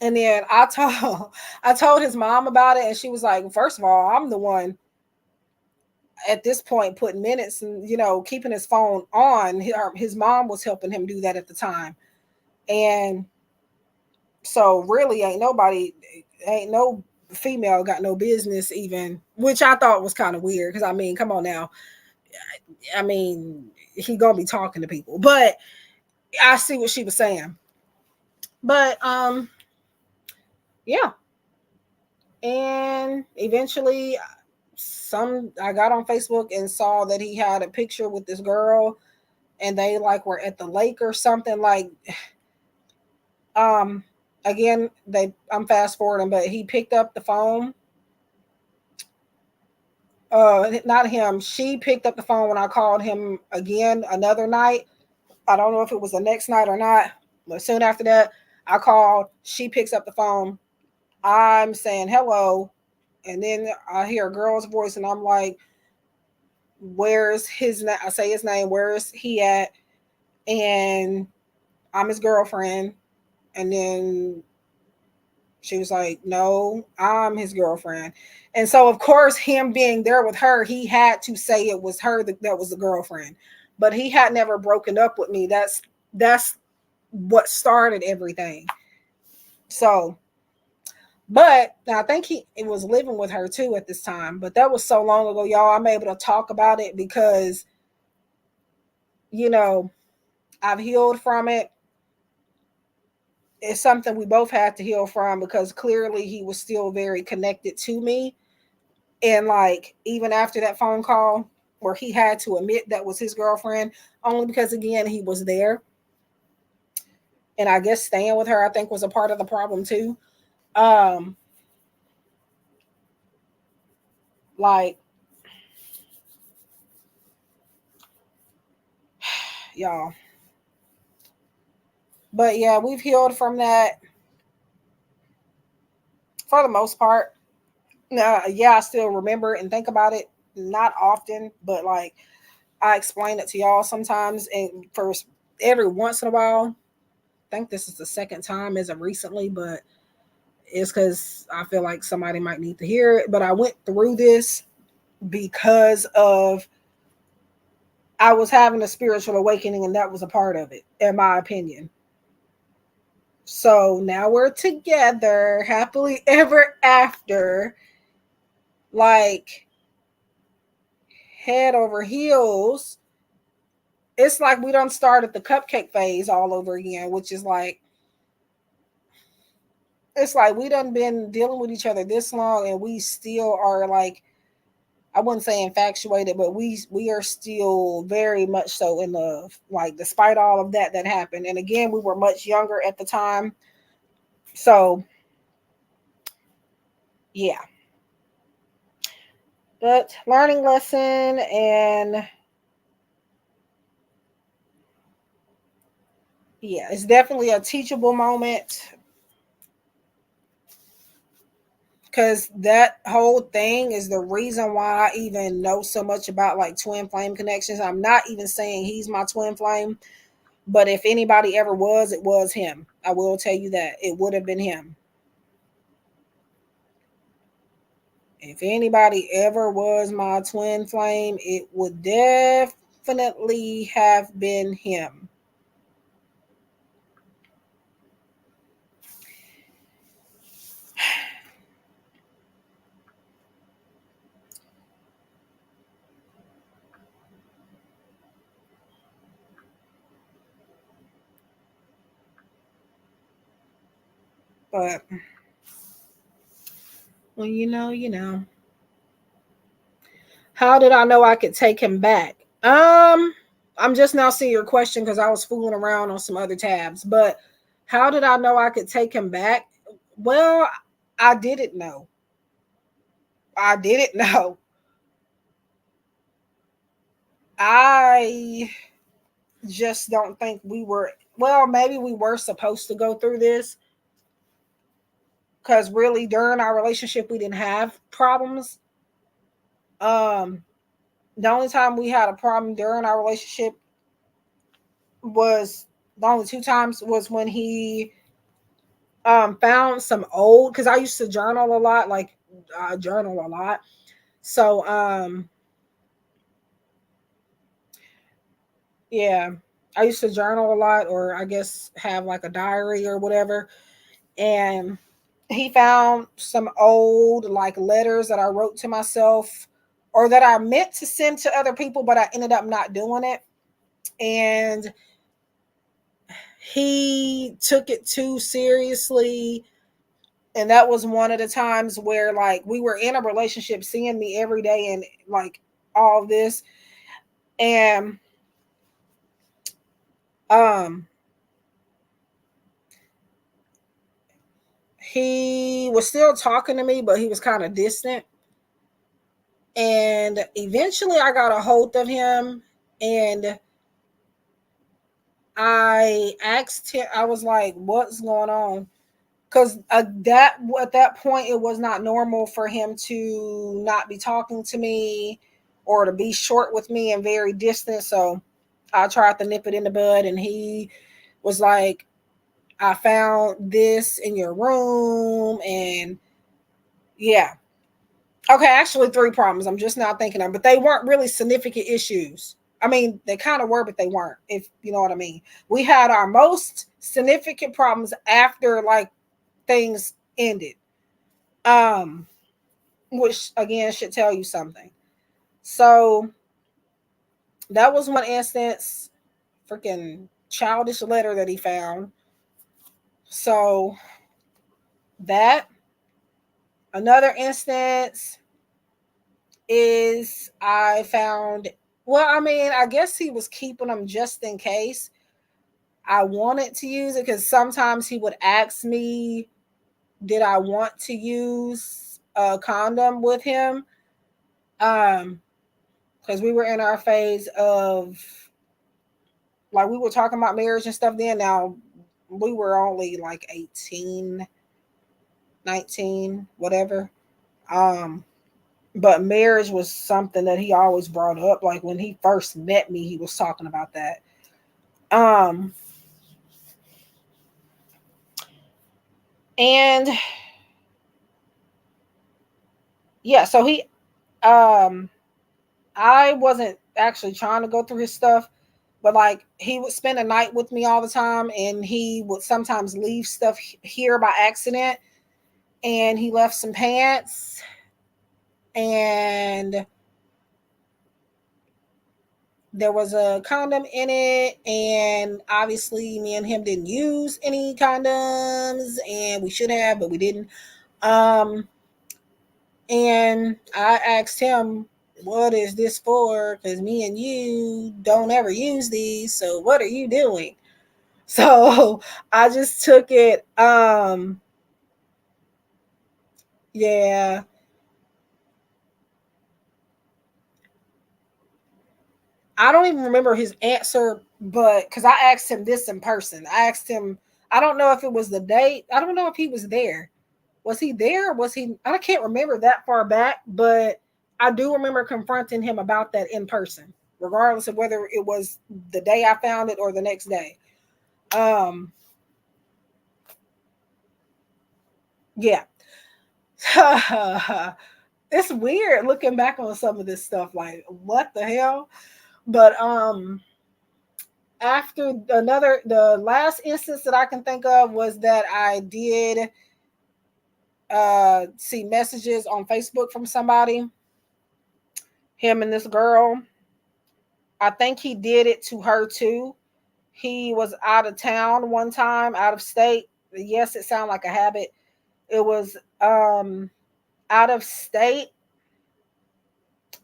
And then I told his mom about it, and she was like, first of all, I'm the one at this point putting minutes and keeping his phone on. His mom was helping him do that at the time. And so really ain't no female got no business even, which I thought was kind of weird, because I mean, come on now. I mean, he gonna be talking to people, but I see what she was saying. But yeah. And eventually I got on Facebook and saw that he had a picture with this girl, and they like were at the lake or something. Like, um again, I'm fast forwarding, but he picked up the phone. Not him. She picked up the phone when I called him again another night. I don't know if it was the next night or not, but soon after that, I called. She picks up the phone. I'm saying hello, and then I hear a girl's voice, and I'm like, "Where's his name?" I say his name. Where's he at? And I'm his girlfriend. And then she was like, "No, I'm his girlfriend." And so, of course, him being there with her, he had to say it was her that was the girlfriend. But he had never broken up with me. That's what started everything. So, but I think he was living with her too at this time. But that was so long ago, y'all. I'm able to talk about it because, you know, I've healed from it. It's something we both had to heal from, because clearly he was still very connected to me. And like, even after that phone call where he had to admit that was his girlfriend, only because, again, he was there. And I guess staying with her, I think, was a part of the problem too. Um, like, y'all. But yeah, we've healed from that for the most part. Yeah, I still remember and think about it, not often, but like, I explain it to y'all sometimes, and for every once in a while. I think this is the second time as of recently, but it's because I feel like somebody might need to hear it. But I went through this because of I was having a spiritual awakening, and that was a part of it, in my opinion. So now we're together, happily ever after, like head over heels. It's like we done started the cupcake phase all over again, which is like, it's like we done been dealing with each other this long, and we still are like, I wouldn't say infatuated, but we are still very much so in love. Like, despite all of that happened, and again, we were much younger at the time, so yeah. But learning lesson, and yeah, it's definitely a teachable moment, because that whole thing is the reason why I even know so much about like twin flame connections. I'm not even saying he's my twin flame, but if anybody ever was, it was him. I will tell you that it would have been him. If anybody ever was my twin flame, it would definitely have been him. But well, you know. How did I know I could take him back? I'm just now seeing your question because I was fooling around on some other tabs. But how did I know I could take him back? Well, I didn't know. I didn't know. I just don't think we were, well, maybe we were supposed to go through this because really during our relationship we didn't have problems. Um the only time we had a problem during our relationship was the only two times was when he found some old, because I used to journal a lot, like I journal a lot. So yeah, I used to journal a lot, or I guess have like a diary or whatever. And he found some old like letters that I wrote to myself or that I meant to send to other people, but I ended up not doing it. And he took it too seriously. And that was one of the times where like we were in a relationship, seeing me every day and like all this. And um he was still talking to me, but he was kind of distant. And eventually I got a hold of him and I asked him, I was like, what's going on? Because that at that point, it was not normal for him to not be talking to me or to be short with me and very distant. So I tried to nip it in the bud, and he was like, I found this in your room. And yeah. Okay, actually, three problems. I'm just now thinking of, but they weren't really significant issues. I mean, they kind of were, but they weren't, if you know what I mean. We had our most significant problems after like things ended. Um, which again should tell you something. So that was one instance, freaking childish letter that he found. So that another instance is I found, well, I mean, I guess he was keeping them just in case I wanted to use it, because sometimes he would ask me, did I want to use a condom with him? Because we were in our phase of like we were talking about marriage and stuff then. Now we were only like 18, 19, whatever. Um, but marriage was something that he always brought up. Like when he first met me, he was talking about that. Um, and yeah, so he, um, I wasn't actually trying to go through his stuff, but like he would spend a night with me all the time, and he would sometimes leave stuff here by accident. And he left some pants, and there was a condom in it, and obviously me and him didn't use any condoms, and we should have, but we didn't. um and I asked him, what is this for? Because me and you don't ever use these, so what are you doing? So I just took it. Yeah, I don't even remember his answer, but because I asked him this in person, I asked him, I don't know if it was the date, I don't know if he was there. Was he there? Was he? I can't remember that far back, but I do remember confronting him about that in person, regardless of whether it was the day I found it or the next day. Um, yeah. It's weird looking back on some of this stuff, like what the hell? But after the last instance that I can think of was that I did see messages on Facebook from somebody, him and this girl. I think he did it to her too. He was out of town one time, out of state, Yes, it sounded like a habit. It was out of state,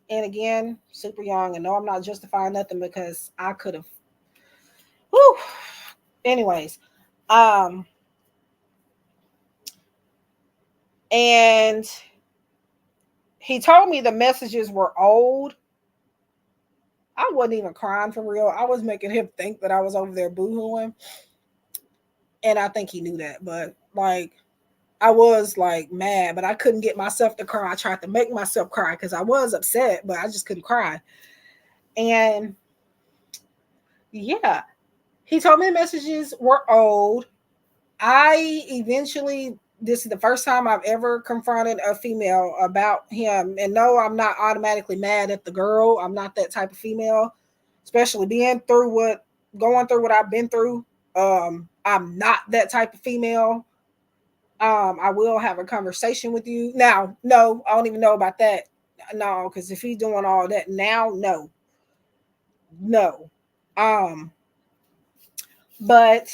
and again, super young. And no, I'm not justifying nothing because I could have. Whew. Anyways, um, and he told me the messages were old. I wasn't even crying for real. I was making him think that I was over there boohooing, and I think he knew that. But like, I was like mad, but I couldn't get myself to cry. I tried to make myself cry because I was upset, but I just couldn't cry. And yeah, he told me the messages were old. I eventually, this is the first time I've ever confronted a female about him. And no, I'm not automatically mad at the girl. I'm not that type of female, especially going through what I've been through. I'm not that type of female. I will have a conversation with you. Now, no, I don't even know about that. No, because if he's doing all that now, no, no. Um, but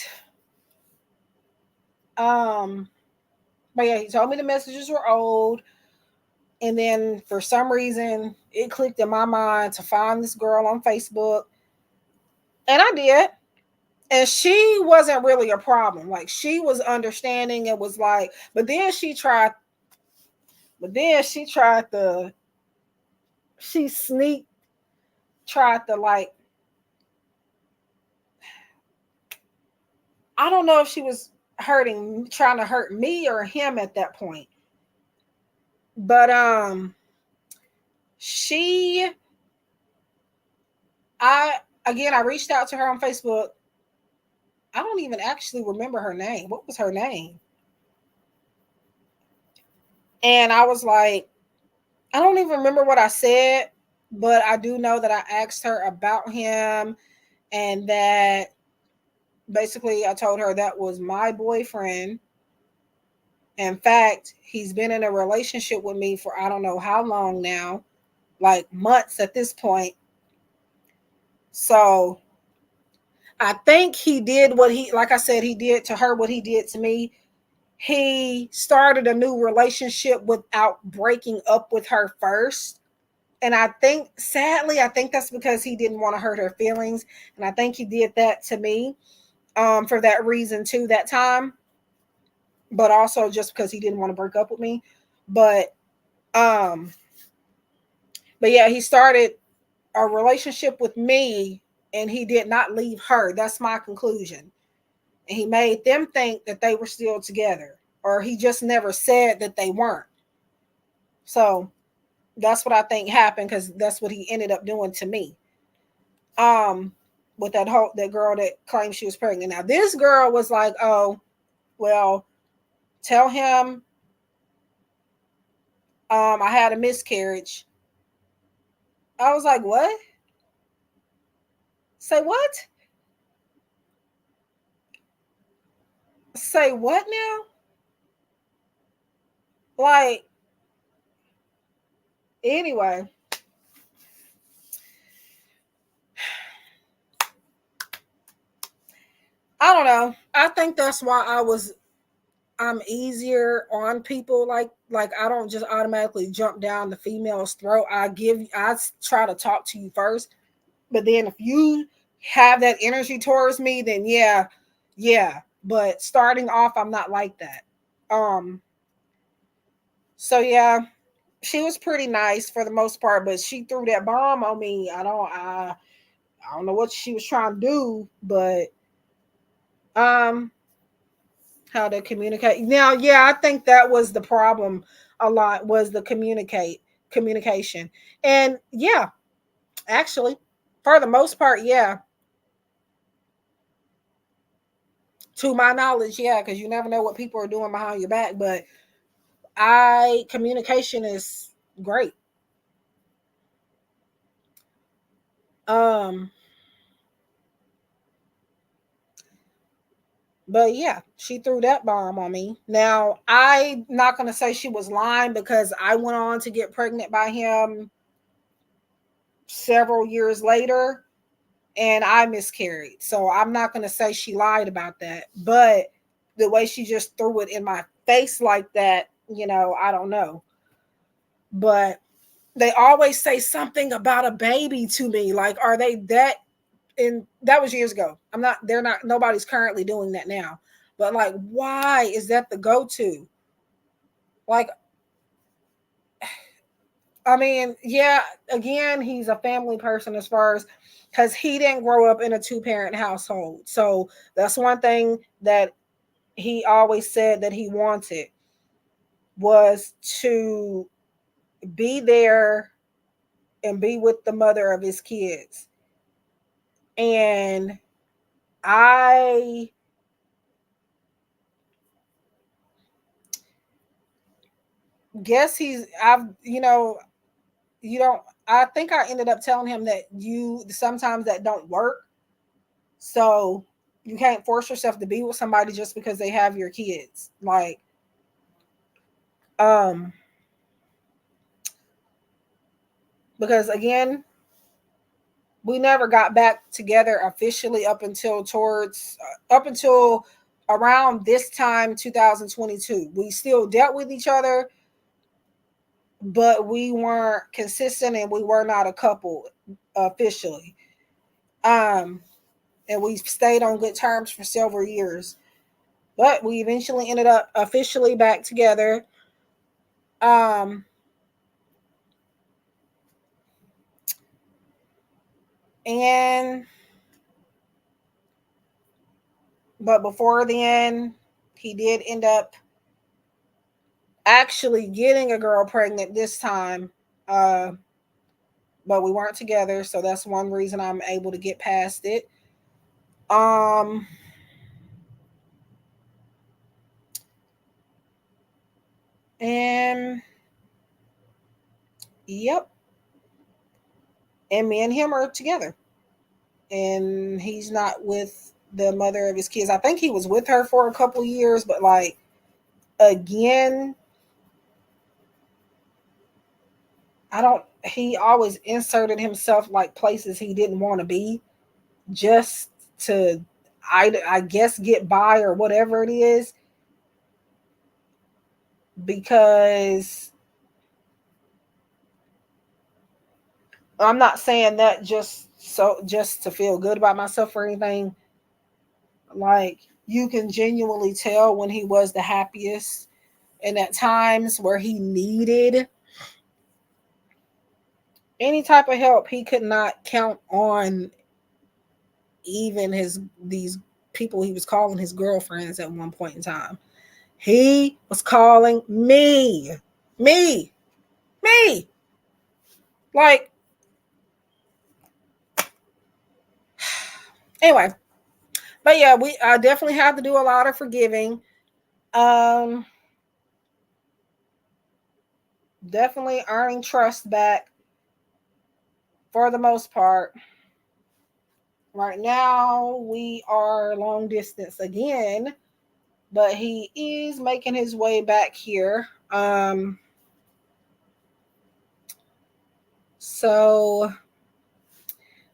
um, but yeah, he told me the messages were old. And then for some reason, it clicked in my mind to find this girl on Facebook. And I did. And she wasn't really a problem. Like she was understanding. It was like, but then she tried to, she sneaked, tried to like, I don't know if she was trying to hurt me or him at that point. But she, I, again, I reached out to her on Facebook. I don't even actually remember her name. What was her name? And I was like, I don't even remember what I said, but I do know that I asked her about him and that basically I told her that was my boyfriend. In fact, he's been in a relationship with me for I don't know how long now, like months at this point. So I think he did what he, like I said, he did to her what he did to me. He started a new relationship without breaking up with her first. And I think, sadly, I think that's because he didn't want to hurt her feelings. And I think he did that to me for that reason, too, that time. But also just because he didn't want to break up with me. But, um, but yeah, he started a relationship with me and he did not leave her. That's my conclusion. And he made them think that they were still together, or he just never said that they weren't. So that's what I think happened because that's what he ended up doing to me. Um, with that girl that claimed she was pregnant. Now this girl was like, "Oh, well, tell him I had a miscarriage." I was like, "What? Say what? Say what now?" Like, anyway, I don't know. I think that's why I'm easier on people, like I don't just automatically jump down the female's throat. I try to talk to you first, but then if you have that energy towards me, then yeah, yeah. But starting off, I'm not like that. Um, so yeah, she was pretty nice for the most part, but she threw that bomb on me. I don't know what she was trying to do, but um how to communicate. Now, yeah, I think that was the problem a lot was the communication. And yeah, actually, for the most part, yeah, to my knowledge, yeah, because you never know what people are doing behind your back. But I communication is great. Um, but yeah, she threw that bomb on me. Now, I'm not gonna say she was lying because I went on to get pregnant by him several years later and I miscarried. So I'm not going to say she lied about that. But the way she just threw it in my face like that, I don't know. But they always say something about a baby to me. Like, are they that? And that was years ago. Nobody's currently doing that now. But like, why is that the go-to? Like, I mean, yeah, again, he's a family person as far as, because he didn't grow up in a two-parent household. So that's one thing that he always said that he wanted, was to be there and be with the mother of his kids. And I guess I think I ended up telling him that sometimes that don't work. So you can't force yourself to be with somebody just because they have your kids. Like, because again, we never got back together officially up until around this time, 2022. We still dealt with each other, but we weren't consistent and we were not a couple officially. And we stayed on good terms for several years, but we eventually ended up officially back together. And but before then, he did end up actually getting a girl pregnant this time. But we weren't together, so that's one reason I'm able to get past it. And yep. And me and him are together. And he's not with the mother of his kids. I think he was with her for a couple years, but like, again, he always inserted himself like places he didn't want to be, just to, I guess, get by or whatever it is. Because I'm not saying that just to feel good about myself or anything. Like, you can genuinely tell when he was the happiest, and at times where he needed any type of help, he could not count on even these people he was calling his girlfriends at one point in time. He was calling me. Me. Me. Like, anyway. But yeah, I definitely have to do a lot of forgiving. Definitely earning trust back for the most part. Right now, we are long distance again, but he is making his way back here. So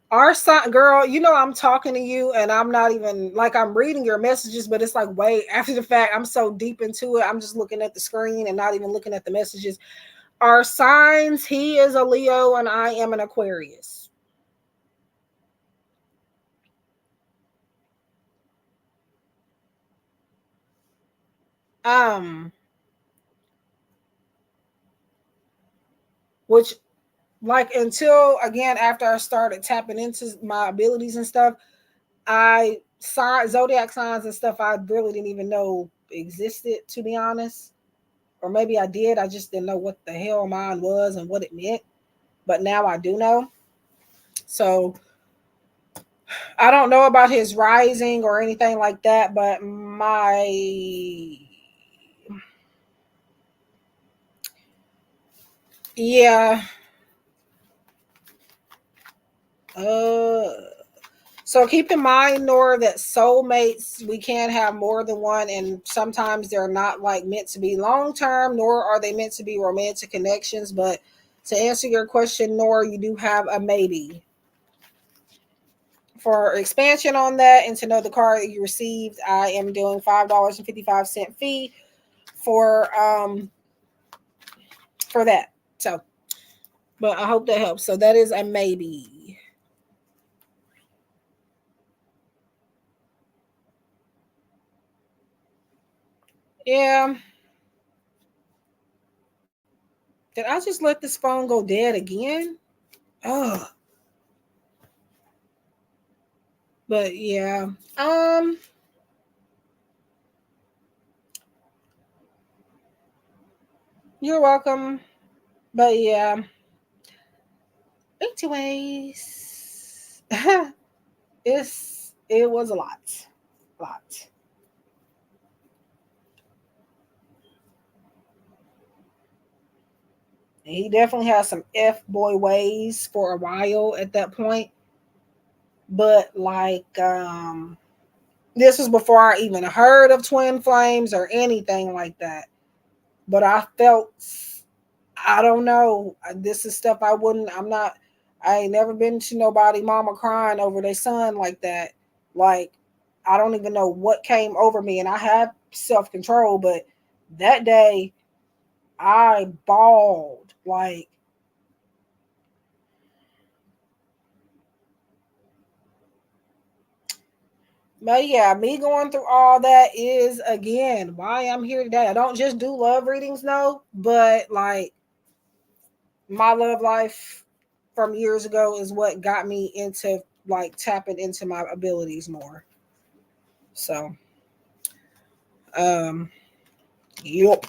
our son, girl, I'm talking to you and I'm not even like, I'm reading your messages, but it's like way after the fact. I'm so deep into it. I'm just looking at the screen and not even looking at the messages. Our signs, he is a Leo and I am an Aquarius. Which, like, until again, after I started tapping into my abilities and stuff, zodiac signs and stuff I really didn't even know existed, to be honest. Or maybe I did, I just didn't know what the hell mine was and what it meant. But now I do know. So I don't know about his rising or anything like that, but yeah. So keep in mind, Nora, that soulmates, we can have more than one, and sometimes they're not like meant to be long term, nor are they meant to be romantic connections. But to answer your question, Nora, you do have a maybe. For expansion on that and to know the card that you received, I am doing $5.55 fee for that. So, but I hope that helps. So that is a maybe. Yeah. Did I just let this phone go dead again? Oh. But yeah. You're welcome. But yeah. Anyways. It was a lot. A lot. He definitely has some F boy ways for a while at that point. But like this was before I even heard of twin flames or anything like that. But I felt, I don't know, this is stuff I ain't never been to nobody mama crying over their son like that. Like, I don't even know what came over me, and I have self-control, but that day I bawled. Like, but yeah, me going through all that is again why I'm here today. I don't just do love readings, no, but like my love life from years ago is what got me into like tapping into my abilities more. So, um, yep,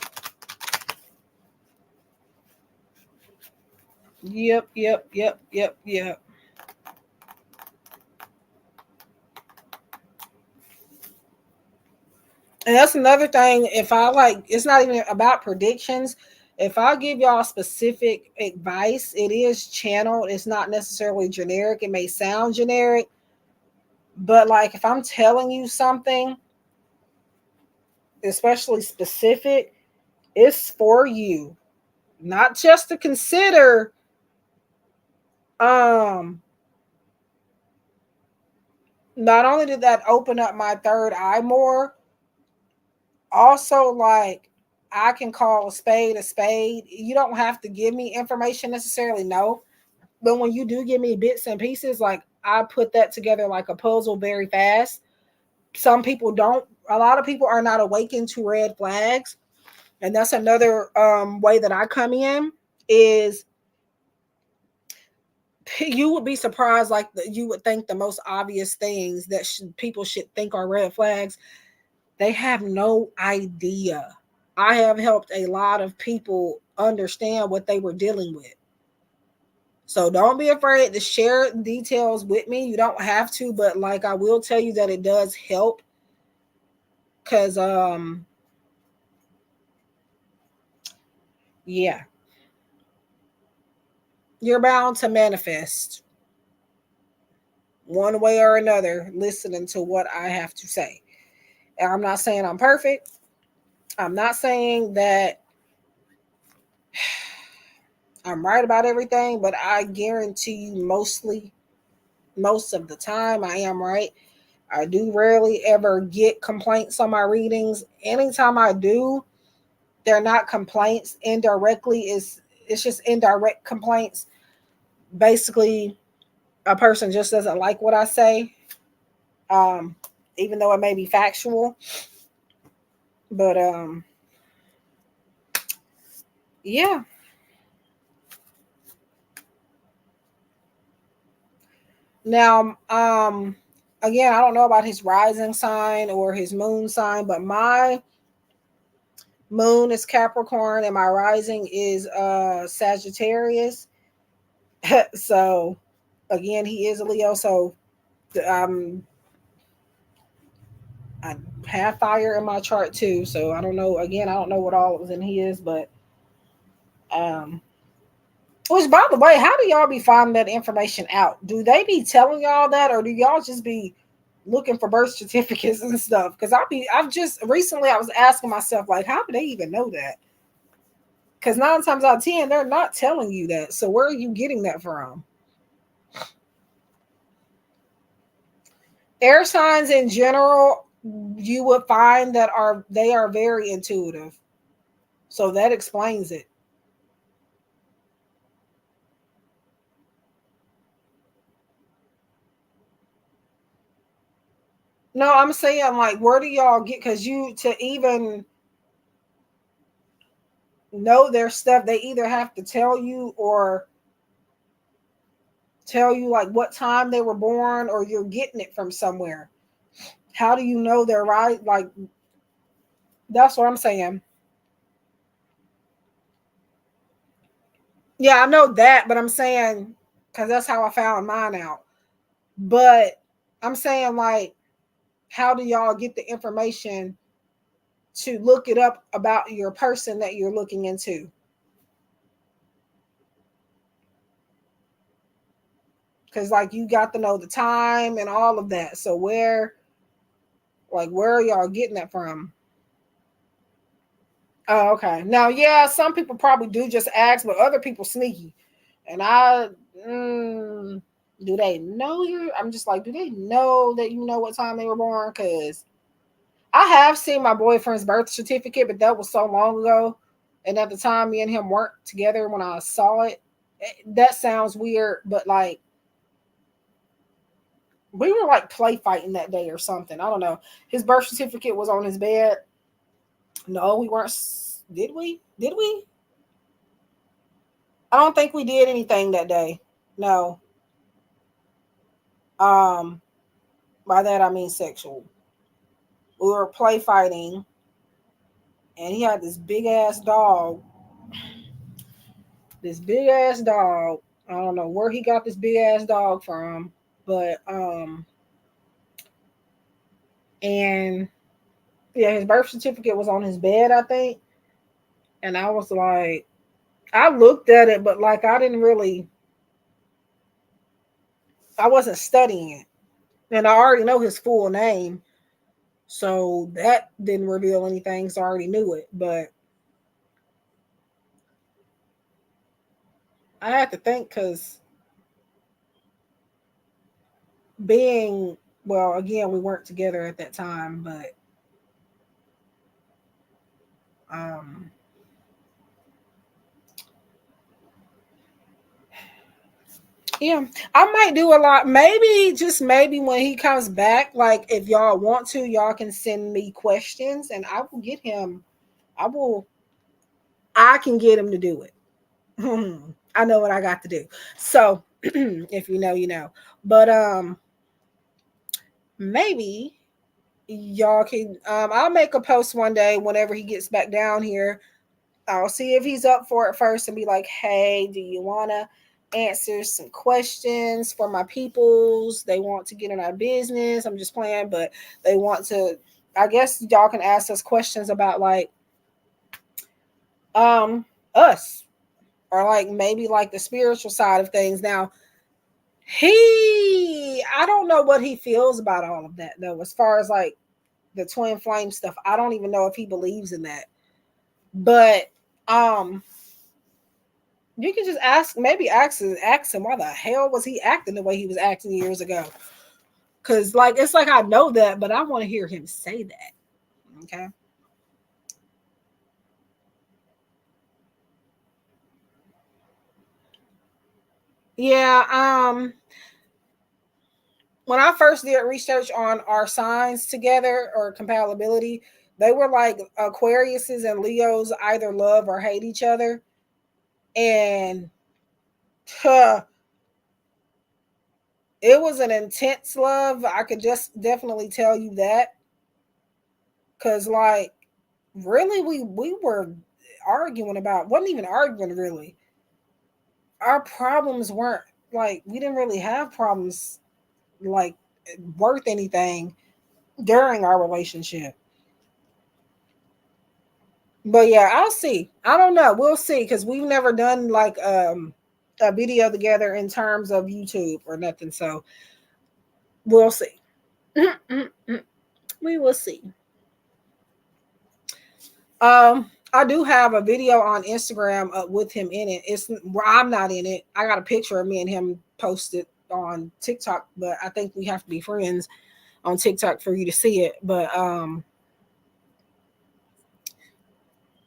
yep. And that's another thing. If I like, it's not even about predictions. If I give y'all specific advice, it is channeled. It's not necessarily generic. It may sound generic, but like if I'm telling you something, especially specific, it's for you, not just to consider. Um, Not only did that open up my third eye more, also like I can call a spade a spade. You don't have to give me information necessarily, no. But when you do give me bits and pieces, like I put that together like a puzzle very fast. Some people don't, a lot of people are not awakened to red flags. And that's another way that I come in is you would be surprised, like you would think the most obvious things that people should think are red flags, they have no idea. I have helped a lot of people understand what they were dealing with. So don't be afraid to share details with me. You don't have to, but like I will tell you that it does help cuz yeah, you're bound to manifest one way or another listening to what I have to say. And I'm not saying I'm perfect. I'm not saying that I'm right about everything, but I guarantee you most of the time I am right. I do rarely ever get complaints on my readings. Anytime I do, they're not complaints indirectly. It's just indirect complaints. Basically, a person just doesn't like what I say, um, even though it may be factual. But yeah. Now, again, I don't know about his rising sign or his moon sign, but my moon is Capricorn and my rising is Sagittarius. So again, he is a Leo. So um, I have fire in my chart too. So I don't know. Again, I don't know what all was in his, but um, which by the way, how do y'all be finding that information out? Do they be telling y'all that, or do y'all just be looking for birth certificates and stuff? Because I've just recently I was asking myself like, how do they even know that? Because 9 times out of 10, they're not telling you that. So where are you getting that from? Air signs in general, you would find that they are very intuitive. So that explains it. No, I'm saying like where do y'all get, because you to even know their stuff, they either have to tell you or tell you like what time they were born, or you're getting it from somewhere. How do you know they're right? Like that's what I'm saying. Yeah, I know that, but I'm saying because that's how I found mine out. But I'm saying like, how do y'all get the information to look it up about your person that you're looking into? Because like you got to know the time and all of that. So where are y'all getting that from? Oh, okay. Now, yeah, some people probably do just ask, but other people sneaky. And mm, do they know you? I'm just like, do they know that you know what time they were born? Because I have seen my boyfriend's birth certificate, but that was so long ago. And at the time, me and him weren't together when I saw it. That sounds weird, but like we were like play fighting that day or something. I don't know. His birth certificate was on his bed. No, we weren't. Did we? Did we? I don't think we did anything that day. No. Um, by that I mean sexual. We were play fighting, and he had this big ass dog. This big ass dog. I don't know where he got this big ass dog from, but and yeah, his birth certificate was on his bed, I think. And I was like, I looked at it, but like I didn't really, I wasn't studying it, and I already know his full name, so that didn't reveal anything. So I already knew it, but I had to think because being, well, again, we weren't together at that time, but um yeah, I might do a lot. Maybe, just maybe when he comes back, like if y'all want to, y'all can send me questions and I will get him. I will, I can get him to do it. I know what I got to do. So if you know, you know. But maybe y'all can I'll make a post one day whenever he gets back down here. I'll see if he's up for it first and be like, hey, do you want to answer some questions for my peoples? They want to get in our business. I'm just playing, but they want to, I guess y'all can ask us questions about like um us, or like maybe like the spiritual side of things. Now, I don't know what he feels about all of that though, as far as like the twin flame stuff. I don't even know if he believes in that. But um you can just maybe ask him why the hell was he acting the way he was acting years ago? Cause like it's like I know that, but I want to hear him say that. Okay. Yeah. When I first did research on our signs together or compatibility, they were like Aquariuses and Leos either love or hate each other. And huh, it was an intense love. I could just definitely tell you that. Cause like really we were arguing about, wasn't even arguing really. Our problems weren't like, we didn't really have problems like worth anything during our relationship. But yeah, I'll see. I don't know. We'll see, because we've never done like a video together in terms of YouTube or nothing. So we'll see. We will see. I do have a video on Instagram with him in it. It's I'm not in it. I got a picture of me and him posted on TikTok, but I think we have to be friends. on TikTok for you to see it. But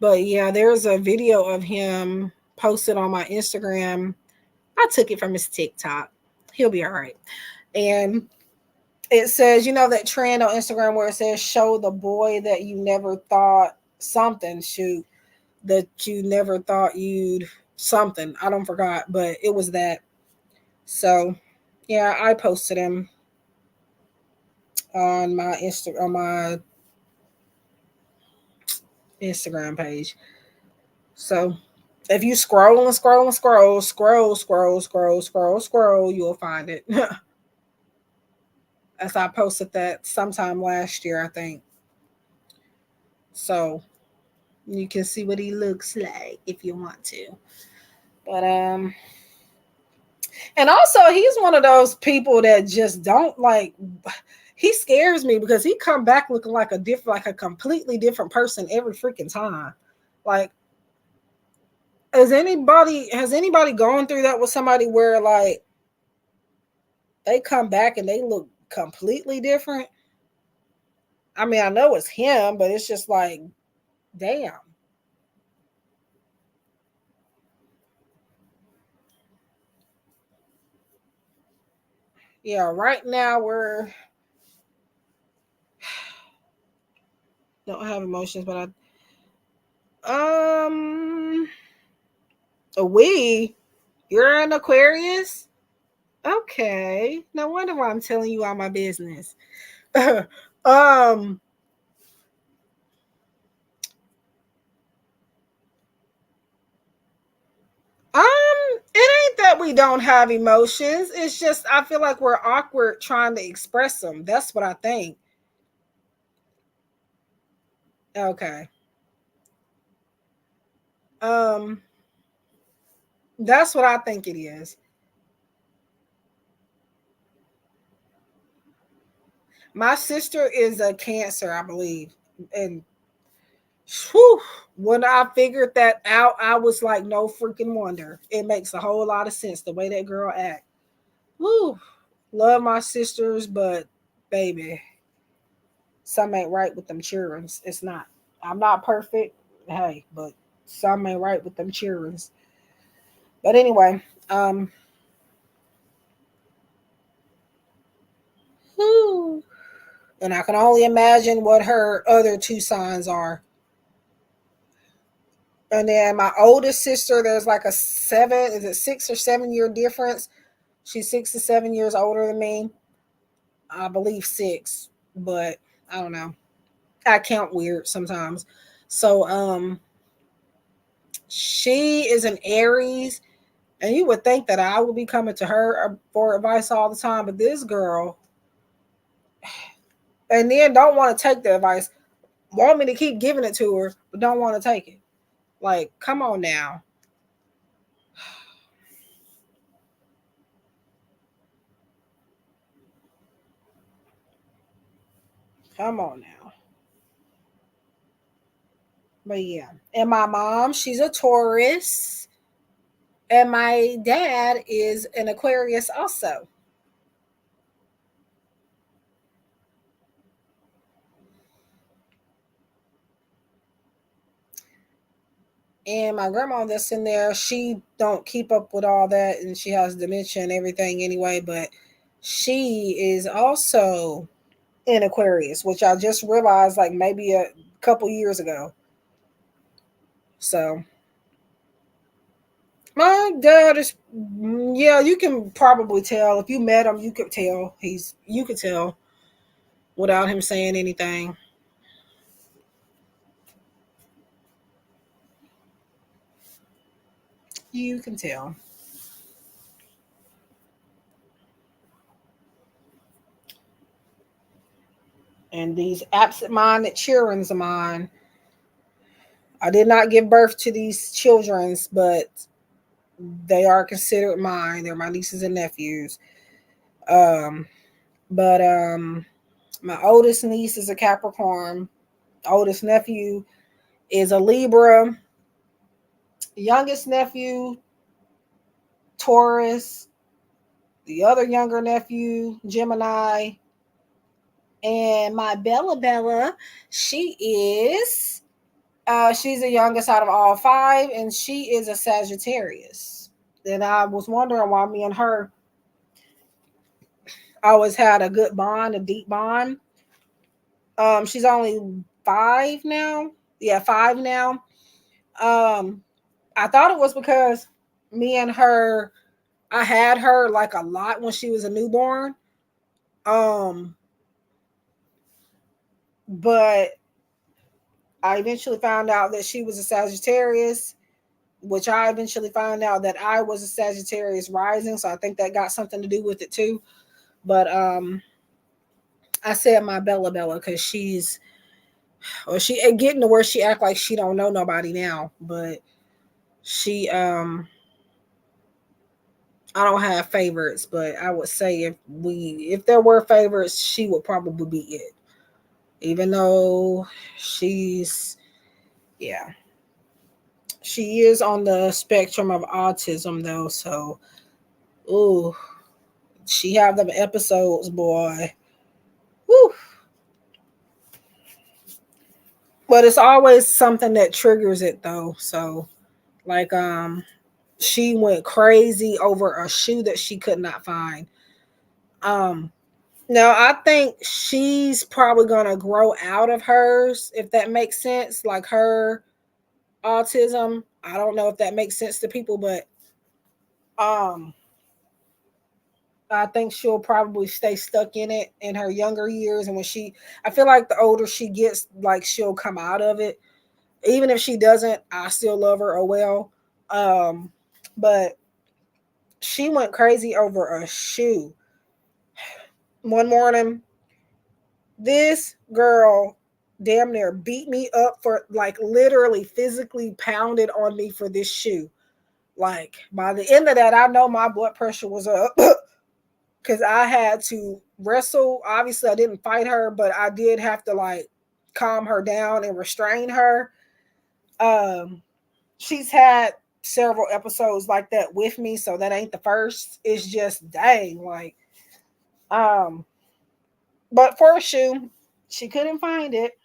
yeah, there's a video of him posted on my Instagram. I took it from his TikTok. He'll be all right. And it says, you know, that trend on Instagram where it says, show the boy that you never thought something, shoot, that you never thought you'd something. I don't forgot, but it was that. So yeah, I posted him on my Instagram page. So if you scroll and scroll and scroll, you'll find it. As I posted that sometime last year, I think. So you can see what he looks like if you want to. But and also he's one of those people that just don't like, he scares me because he come back looking like a completely different person every freaking time. Like, has anybody gone through that with somebody where like they come back and they look completely different? I mean, I know it's him, but it's just like, damn. Yeah, right now we're don't have emotions, but we, you're an Aquarius? Okay. No wonder why I'm telling you all my business. um Um, it ain't that we don't have emotions. It's just I feel like we're awkward trying to express them. That's what I think. Okay. Um, that's what I think it is. My sister is a Cancer, I believe, and whew, when I figured that out, I was like, no freaking wonder. It makes a whole lot of sense the way that girl act. Woo, love my sisters, but baby, some ain't right with them children. It's not. I'm not perfect, hey, but some ain't right with them children. But anyway, um, whew, and I can only imagine what her other two signs are. And then my oldest sister, there's like a 6 or 7 year difference. She's 6 to 7 years older than me. I believe six, but I don't know. I count weird sometimes. So she is an Aries, and you would think that I would be coming to her for advice all the time, but this girl, and then don't want to take the advice, want me to keep giving it to her, but don't want to take it. Like, come on now. Come on now. But yeah. And my mom, she's a Taurus. And my dad is an Aquarius also. And my grandma that's in there, she don't keep up with all that, and she has dementia and everything anyway, but she is also in Aquarius, which I just realized like maybe a couple years ago. So my dad is, yeah, you can probably tell. If you met him, you could tell. You could tell without him saying anything. You can tell. And these absent-minded children of mine, I did not give birth to these childrens, but they are considered mine. They're my nieces and nephews. Um, but my oldest niece is a Capricorn. Oldest nephew is a Libra. Youngest nephew, Taurus. The other younger nephew, Gemini. And my Bella, she is she's the youngest out of all five, and she is a Sagittarius. And I was wondering why me and her always had a good bond, a deep bond. She's only five now. Yeah, five now. Um, I thought it was because me and her, I had her like a lot when she was a newborn. Um, but I eventually found out that she was a Sagittarius, which I eventually found out that I was a Sagittarius rising. So I think that got something to do with it too. But I said my Bella because she's, or she getting to where she act like she don't know nobody now, but she I don't have favorites, but I would say if there were favorites, she would probably be it. Even though she's, yeah, she is on the spectrum of autism though, so ooh, she have them episodes, boy. Woo. But it's always something that triggers it though. So like she went crazy over a shoe that she could not find. Um Now I think she's probably gonna grow out of hers, if that makes sense. Like her autism. I don't know if that makes sense to people, but um I think she'll probably stay stuck in it in her younger years. And when I feel like the older she gets, like she'll come out of it. Even if she doesn't, I still love her. Oh well. Um, but she went crazy over a shoe one morning. This girl damn near beat me up for, like, literally physically pounded on me for this shoe. Like by the end of that, I know my blood pressure was up because I had to wrestle. Obviously, I didn't fight her, but I did have to like calm her down and restrain her. Um, she's had several episodes like that with me, so that ain't the first. It's just dang, like, um, but for a shoe, she couldn't find it.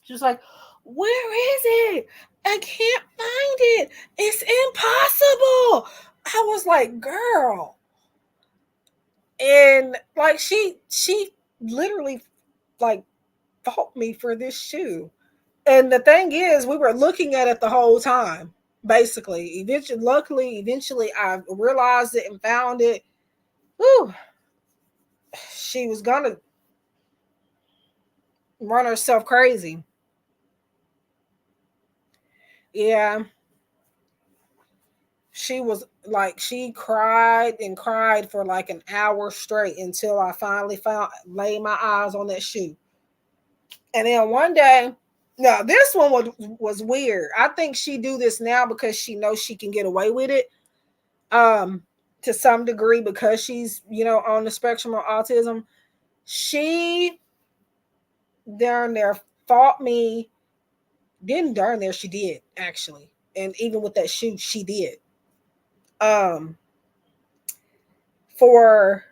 She was like, "Where is it? I can't find it. It's impossible." I was like, "Girl," and like she literally like fought me for this shoe. And the thing is, we were looking at it the whole time. Basically, eventually, I realized it and found it. Whew, she was gonna run herself crazy. Yeah, she was like, she cried and cried for like an hour straight until I finally laid my eyes on that shoe. And then one day, now this one was weird. I think she do this now because she knows she can get away with it. Um, to some degree, because she's, on the spectrum of autism. She darn there fought me. Didn't darn there, she did actually. And even with that shoe, she did. Um, for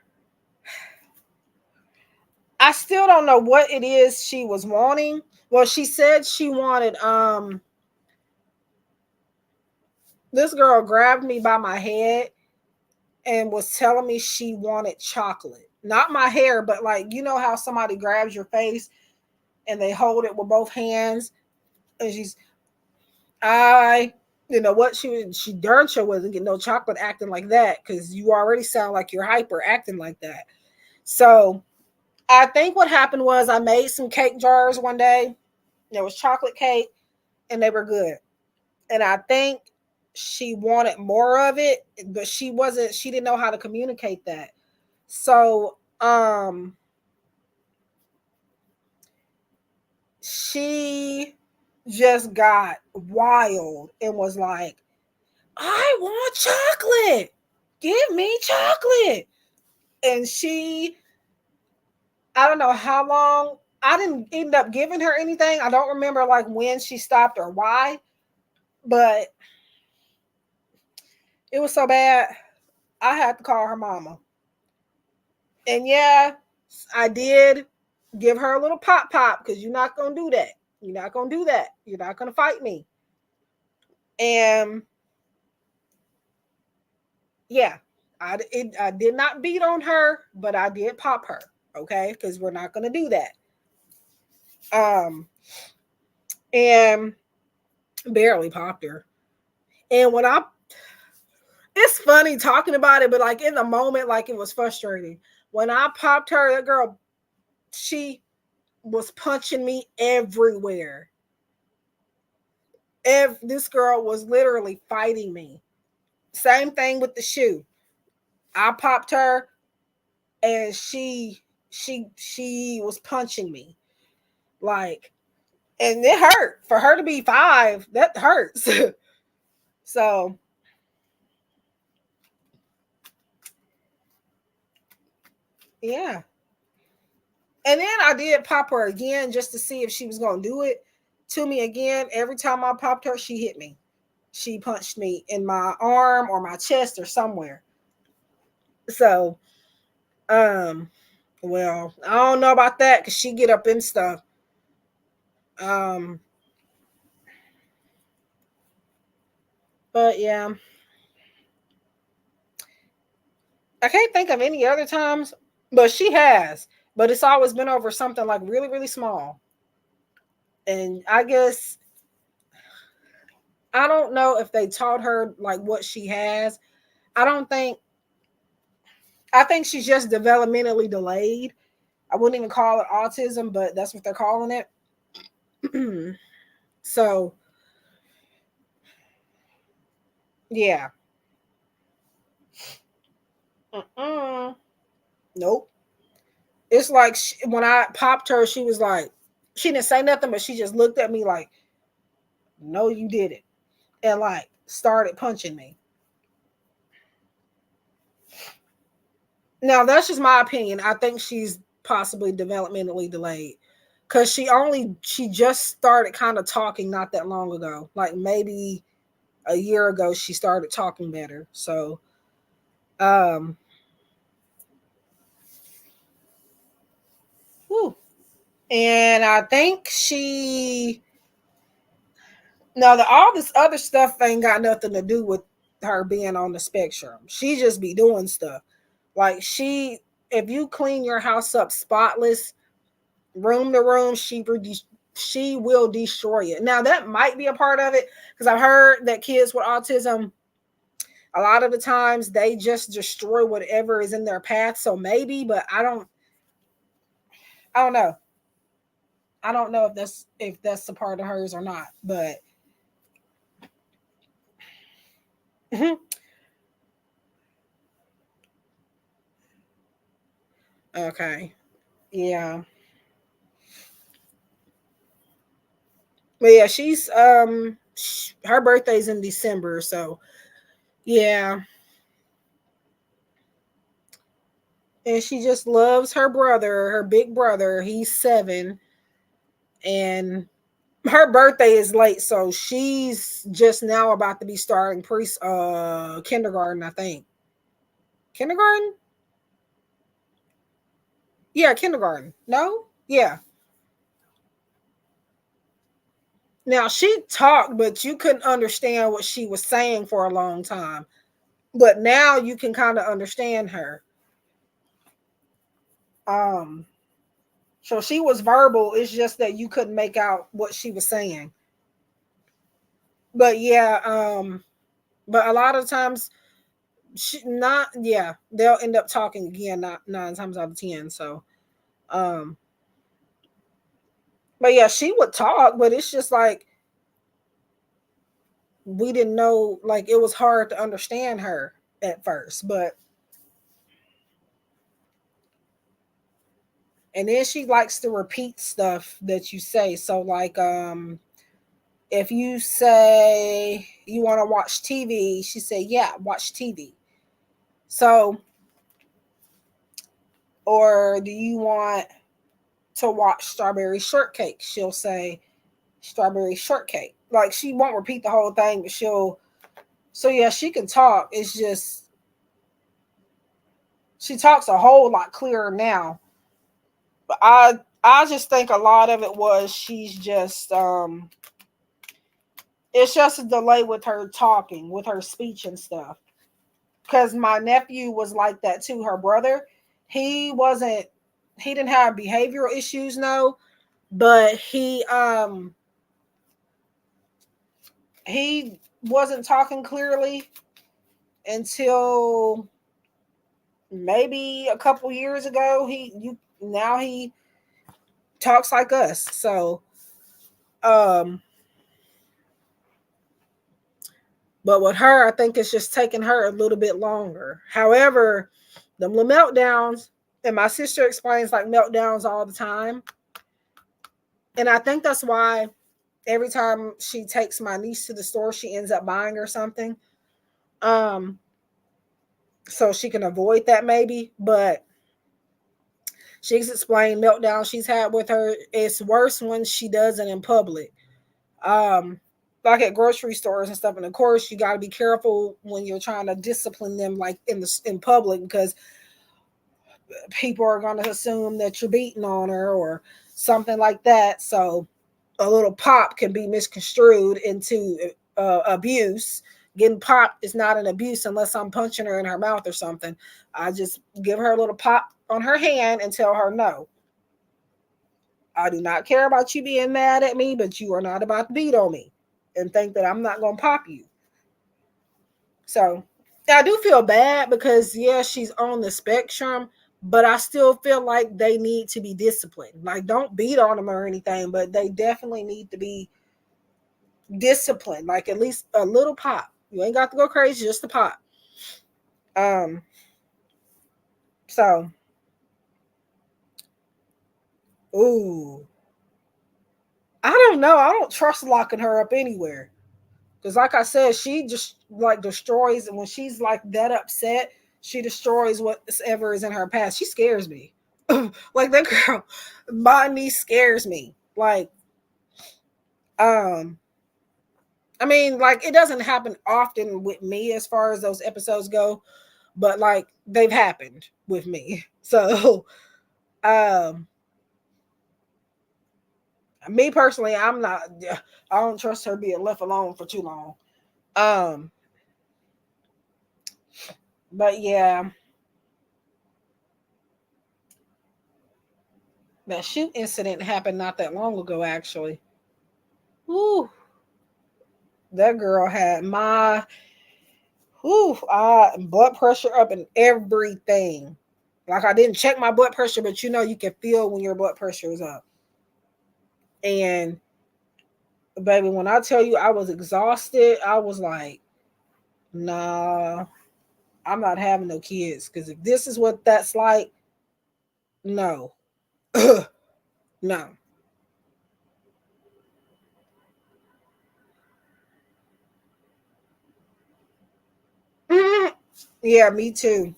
I still don't know what it is she was wanting. Well, she said she wanted this girl grabbed me by my head and was telling me she wanted chocolate. Not my hair, but like, you know how somebody grabs your face and they hold it with both hands, and I what she darn sure wasn't getting no chocolate acting like that, because you already sound like you're hyper acting like that. So I think what happened was I made some cake jars one day. There was chocolate cake and they were good. And I think she wanted more of it, but she didn't know how to communicate that. So she just got wild and was like, "I want chocolate. Give me chocolate." And I don't know how long. I didn't end up giving her anything. I don't remember like when she stopped or why, but it was so bad I had to call her mama. And yeah, I did. Give her a little pop pop because you're not gonna do that. You're not gonna do that. You're not gonna fight me. And yeah, I did not beat on her, but I did pop her. Okay, because we're not gonna do that. Um, and barely popped her. And when I, it's funny talking about it, but like in the moment, like it was frustrating. When I popped her, that girl, she was punching me everywhere. This girl was literally fighting me. Same thing with the shoe. I popped her, and she was punching me, like, and it hurt for her to be 5. That hurts. So yeah. And then I did pop her again just to see if she was gonna do it to me again. Every time I popped her, she hit me. She punched me in my arm or my chest or somewhere. So, um, well, I don't know about that because she get up in stuff. Um, but yeah, I can't think of any other times, but she has. But it's always been over something like really, really small. And I guess I don't know if they taught her like what she has. I don't think I think she's just developmentally delayed. I wouldn't even call it autism, but that's what they're calling it. So, yeah. Mm-mm. Nope. It's like when I popped her, she was like, she didn't say nothing, but she just looked at me like, no, you didn't. And like started punching me. Now, that's just my opinion. I think she's possibly developmentally delayed because she just started kind of talking not that long ago, like maybe a year ago she started talking better. So um whew. And I think she now the all this other stuff ain't got nothing to do with her being on the spectrum. She just be doing stuff like if you clean your house up spotless room to room, she will destroy it. Now that might be a part of it because I've heard that kids with autism, a lot of the times they just destroy whatever is in their path. So maybe, but I don't know. I don't know if that's a part of hers or not. But okay, yeah, but yeah, her birthday's in December, so yeah, and she just loves her brother, her big brother. He's 7, and her birthday is late, so she's just now about to be starting kindergarten, I think. Kindergarten? Yeah, kindergarten. No? Yeah. Now she talked, but you couldn't understand what she was saying for a long time. But now you can kind of understand her. Um, so she was verbal. It's just that you couldn't make out what she was saying. But yeah, but a lot of times they'll end up talking again, not 9 times out of 10. So um, but yeah, she would talk, but it's just like we didn't know, like it was hard to understand her at first. But and then she likes to repeat stuff that you say. So like if you say you want to watch TV, she say, "Yeah, watch TV." So, or do you want to watch Strawberry Shortcake? She'll say Strawberry Shortcake. Like she won't repeat the whole thing, but she'll so yeah, she can talk. It's just she talks a whole lot clearer now. But I just think a lot of it was she's just it's just a delay with her talking, with her speech and stuff. Because my nephew was like that too. Her brother, he wasn't, he didn't have behavioral issues, no, but he wasn't talking clearly until maybe a couple years ago. He talks like us. So um but with her, I think it's just taking her a little bit longer. However, the meltdowns, and my sister explains like meltdowns all the time. And I think that's why every time she takes my niece to the store, she ends up buying her something. Um, so she can avoid that maybe. But she's explained meltdown she's had with her. It's worse when she does it in public. Um, like at grocery stores and stuff. And of course, you got to be careful when you're trying to discipline them, like in public, because people are going to assume that you're beating on her or something like that. So a little pop can be misconstrued into abuse. Getting popped is not an abuse unless I'm punching her in her mouth or something. I just give her a little pop on her hand and tell her no. I do not care about you being mad at me, but you are not about to beat on me and think that I'm not going to pop you. So I do feel bad because, yeah, she's on the spectrum, but I still feel like they need to be disciplined. Like, don't beat on them or anything, but they definitely need to be disciplined. Like, at least a little pop. You ain't got to go crazy, just a pop. Um, so, ooh, I don't know. I don't trust locking her up anywhere. Because, like I said, she just like destroys, and when she's like that upset, she destroys whatever is in her past. She scares me. Like that girl, my niece scares me. Like, um, I mean, like it doesn't happen often with me as far as those episodes go, but like they've happened with me. So, um, me personally, I'm not. I don't trust her being left alone for too long. Um, but yeah, that shoot incident happened not that long ago, actually. Woo, that girl had my blood pressure up and everything. Like I didn't check my blood pressure, but you know you can feel when your blood pressure is up. And baby, when I tell you I was exhausted, I was like, nah, I'm not having no kids. Because if this is what that's like, no. No. Yeah, me too.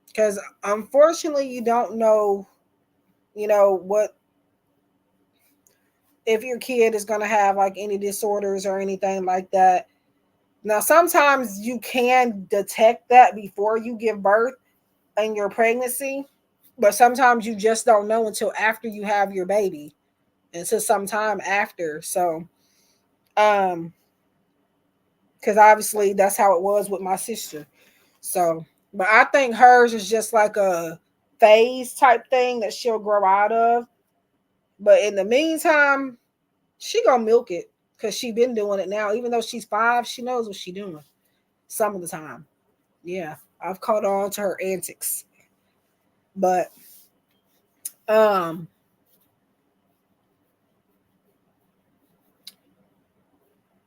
Because unfortunately, you don't know, what if your kid is going to have like any disorders or anything like that. Now, sometimes you can detect that before you give birth in your pregnancy, but sometimes you just don't know until after you have your baby, until sometime after. So, um, because obviously that's how it was with my sister. So, but I think hers is just like a phase type thing that she'll grow out of. But in the meantime, she gonna milk it because she been doing it now. Even though she's 5, she knows what she's doing some of the time. Yeah, I've caught on to her antics. But um,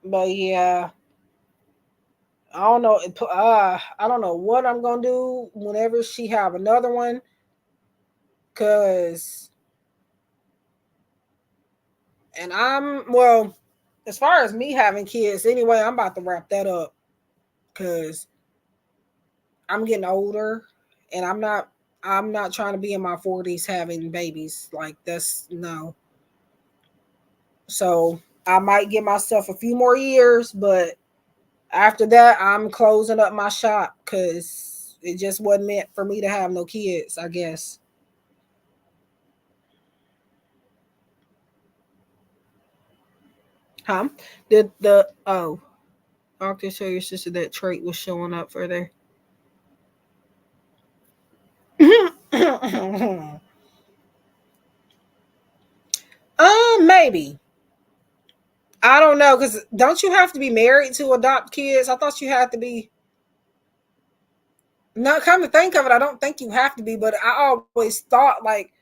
but yeah, I don't know what I'm gonna do whenever she have another one. Cause and I'm well, as far as me having kids, anyway, I'm about to wrap that up. Cause I'm getting older, and I'm not trying to be in my 40s having babies. Like that's no. So I might give myself a few more years, but after that, I'm closing up my shop because it just wasn't meant for me to have no kids, I guess. Huh? Did the doctor show your sister that trait was showing up for there? Maybe. I don't know, because don't you have to be married to adopt kids? I thought you had to be. Not come to think of it, I don't think you have to be, but I always thought like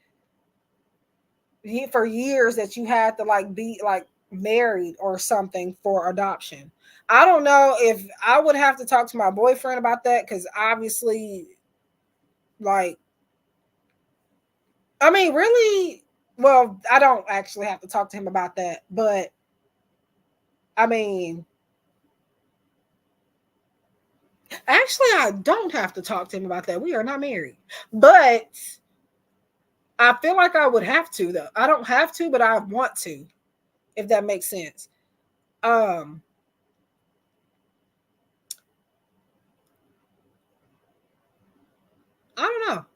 for years that you had to like be like married or something for adoption. I don't know if I would have to talk to my boyfriend about that because obviously, like, I mean, really, well, I don't actually have to talk to him about that, but I mean, actually, I don't have to talk to him about that. We are not married, but I feel like I would have to though. I don't have to, but I want to, if that makes sense. Um, I don't know.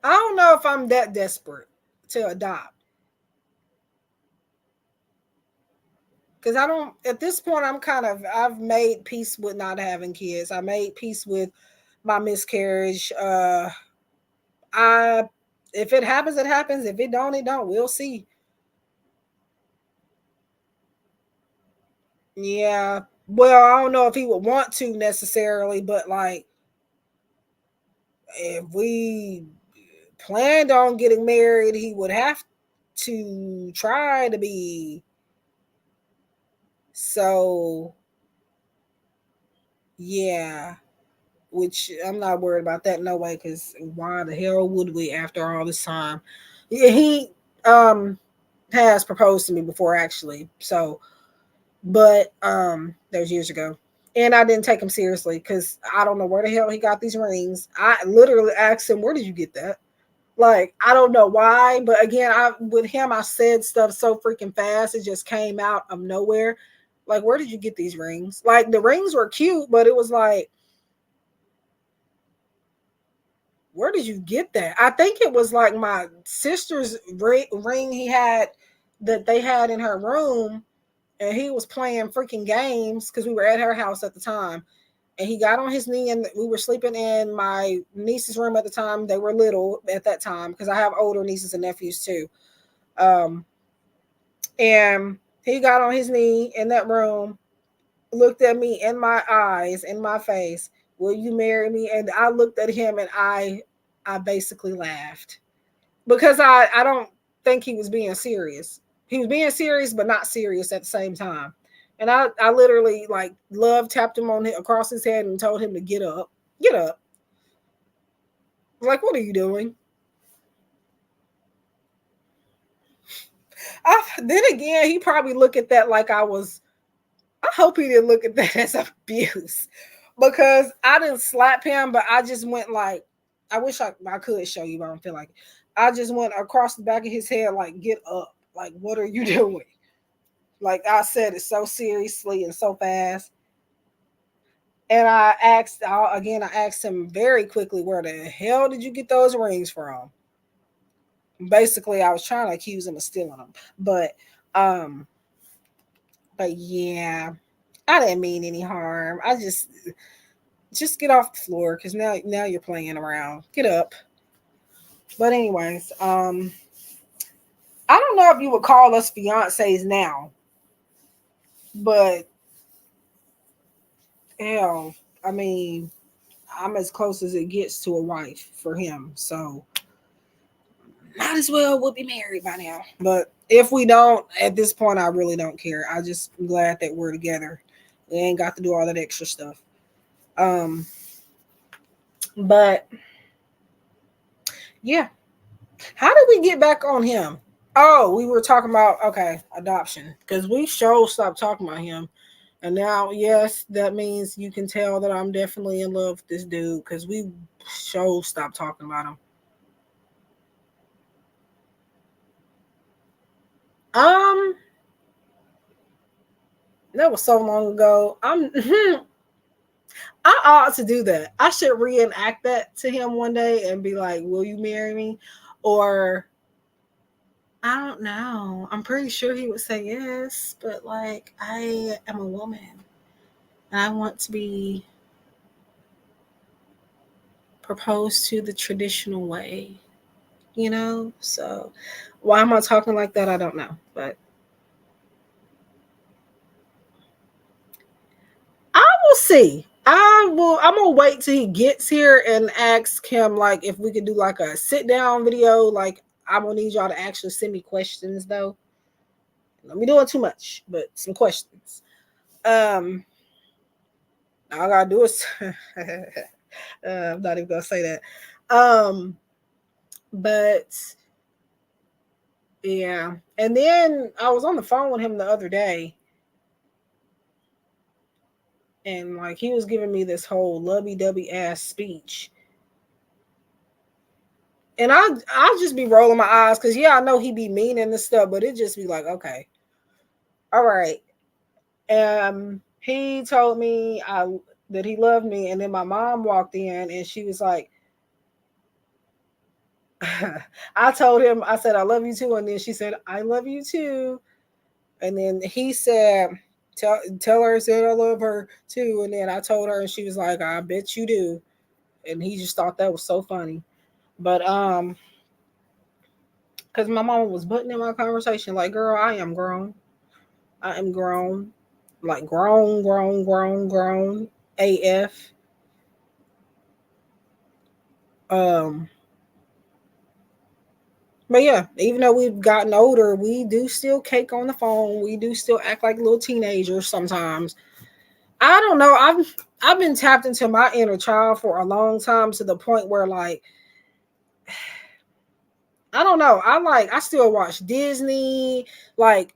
I don't know if I'm that desperate to adopt because I don't. At this point, I've made peace with not having kids. I made peace with my miscarriage. I If it happens, it happens. If it don't, it don't. We'll see. Yeah. Well, I don't know if he would want to necessarily, but like if we planned on getting married, he would have to try to be. So yeah, which I'm not worried about that no way. Because why the hell would we after all this time? Yeah, he um has proposed to me before actually. So, but that was years ago, and I didn't take him seriously because I don't know where the hell he got these rings. I literally asked him, "Where did you get that?" Like, I don't know why, but again, I with him, I said stuff so freaking fast, it just came out of nowhere. Like, where did you get these rings? Like, the rings were cute, but it was like, where did you get that? I think it was like my sister's ring he had that they had in her room, and he was playing freaking games because we were at her house at the time. And he got on his knee, and we were sleeping in my niece's room at the time. They were little at that time because I have older nieces and nephews too. Um, and he got on his knee in that room, looked at me in my eyes, in my face. Will you marry me? And I looked at him, and I basically laughed because I don't think he was being serious. He was being serious, but not serious at the same time. And I literally like love tapped him on across his head and told him to get up, get up. Like, what are you doing? Then again, he probably look at that like I was. I hope he didn't look at that as abuse because I didn't slap him, but I just went like, I wish I could show you, but I don't feel like it. I just went across the back of his head, like, get up. Like, what are you doing? Like, I said it so seriously and so fast. And I asked him very quickly, where the hell did you get those rings from? Basically, I was trying to accuse him of stealing them. Um, but yeah, I didn't mean any harm. I just get off the floor because now you're playing around. Get up. But anyways, I don't know if you would call us fiancés now, but hell, I mean, I'm as close as it gets to a wife for him. So might as well we'll be married by now. But if we don't, at this point, I really don't care. I just am glad that we're together. We ain't got to do all that extra stuff. Um, but yeah, how did we get back on him? Oh, we were talking about okay, adoption because we sure stopped talking about him, and now yes, that means you can tell that I'm definitely in love with this dude because we sure stopped talking about him. Um, that was so long ago. I ought to do that. I should reenact that to him one day and be like, "Will you marry me?" Or I don't know. I'm pretty sure he would say yes, but like I am a woman and I want to be proposed to the traditional way, you know? So why am I talking like that? I don't know. But I will see. I'm gonna wait till he gets here and ask him like if we could do like a sit down video. Like I'm gonna need y'all to actually send me questions though. Let me doing too much, but some questions. Um all I gotta do is I'm not even gonna say that. But yeah. And then I was on the phone with him the other day and like he was giving me this whole lovey-dovey ass speech. And I'll just be rolling my eyes because yeah, I know he be meaning and stuff, but it just be like, okay, all right. He told me that he loved me, and then my mom walked in and she was like, I told him, I said I love you too, and then she said I love you too, and then he said, tell her I said I love her too, and then I told her, and she was like, I bet you do, and he just thought that was so funny, but because my mama was butting in my conversation, like, girl, I am grown. I am grown. Like grown. AF. Um, but yeah, even though we've gotten older, we do still cake on the phone. We do still act like little teenagers sometimes. I don't know. I've been tapped into my inner child for a long time to the point where like I don't know. I still watch Disney like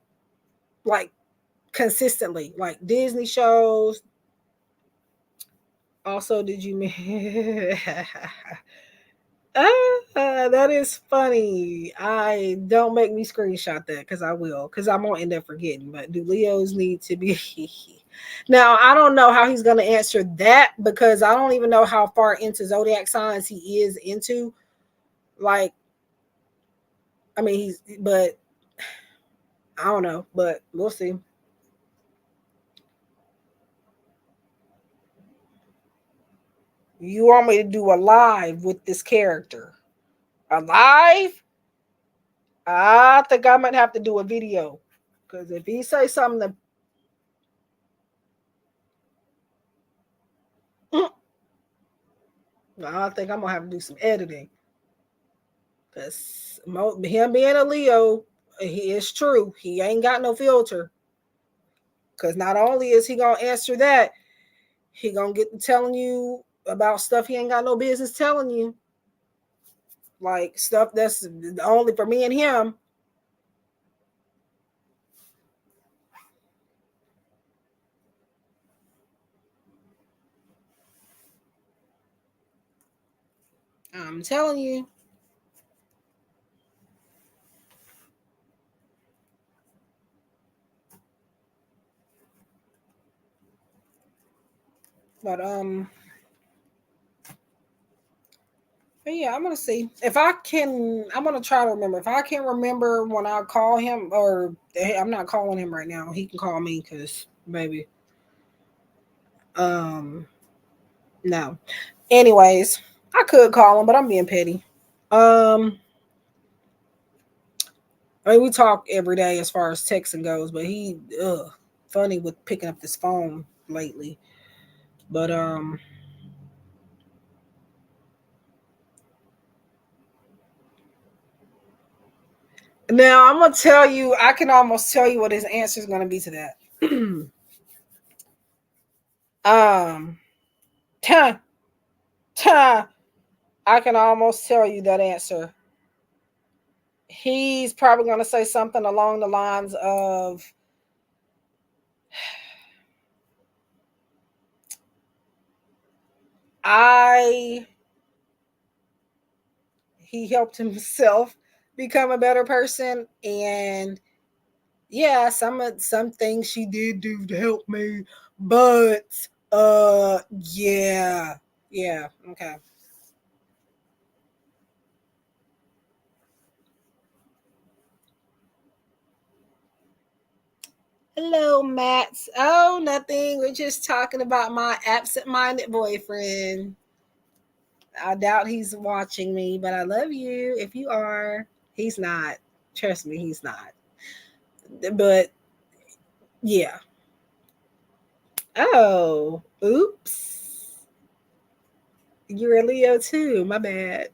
consistently, like Disney shows. Also, did you that is funny. I don't make me screenshot that because I will, because I'm gonna end up forgetting. But do Leos need to be now? I don't know how he's gonna answer that because I don't even know how far into zodiac signs he is into. Like, I mean, but I don't know, but we'll see. You want me to do a live with this character? A live? I think I might have to do a video because if he say something that I think I'm gonna have to do some editing because him being a Leo, he is true. He ain't got no filter. Because not only is he gonna answer that, he gonna get to telling you about stuff he ain't got no business telling you, like stuff that's only for me and him. I'm telling you. But but yeah, I'm gonna see if I can. I'm gonna try to remember. If I can remember when I call him, or I'm not calling him right now. He can call me because maybe. Um, no. Anyways, I could call him, but I'm being petty. Um, I mean, we talk every day as far as texting goes, but he, funny with picking up this phone lately. But now I'm gonna tell you. I can almost tell you what his answer is gonna be to that. um, ta ta. I can almost tell you that answer. He's probably gonna say something along the lines of, "I." He helped himself become a better person, and yeah, some things she did do to help me, but yeah, yeah, okay. Hello, Mats. Oh, nothing. We're just talking about my absent-minded boyfriend. I doubt he's watching me, but I love you if you are. He's not. Trust me, he's not. But yeah. Oh, oops. You're a Leo too. My bad.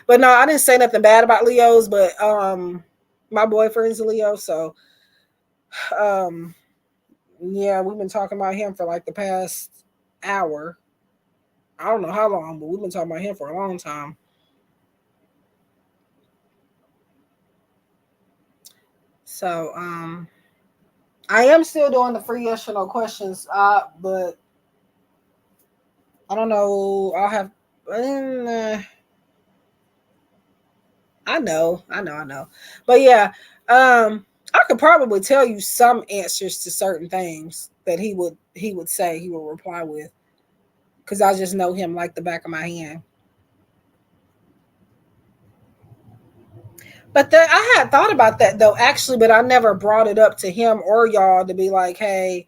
But no, I didn't say nothing bad about Leos, but my boyfriend's a Leo, so um yeah, we've been talking about him for like the past hour. I don't know how long, but we've been talking about him for a long time. So I am still doing the free yes or no questions, but I don't know. I'll have. Uh, I know. But yeah, I could probably tell you some answers to certain things that he would say he would reply with because I just know him like the back of my hand. But I had thought about that though, actually, but I never brought it up to him or y'all to be like, hey,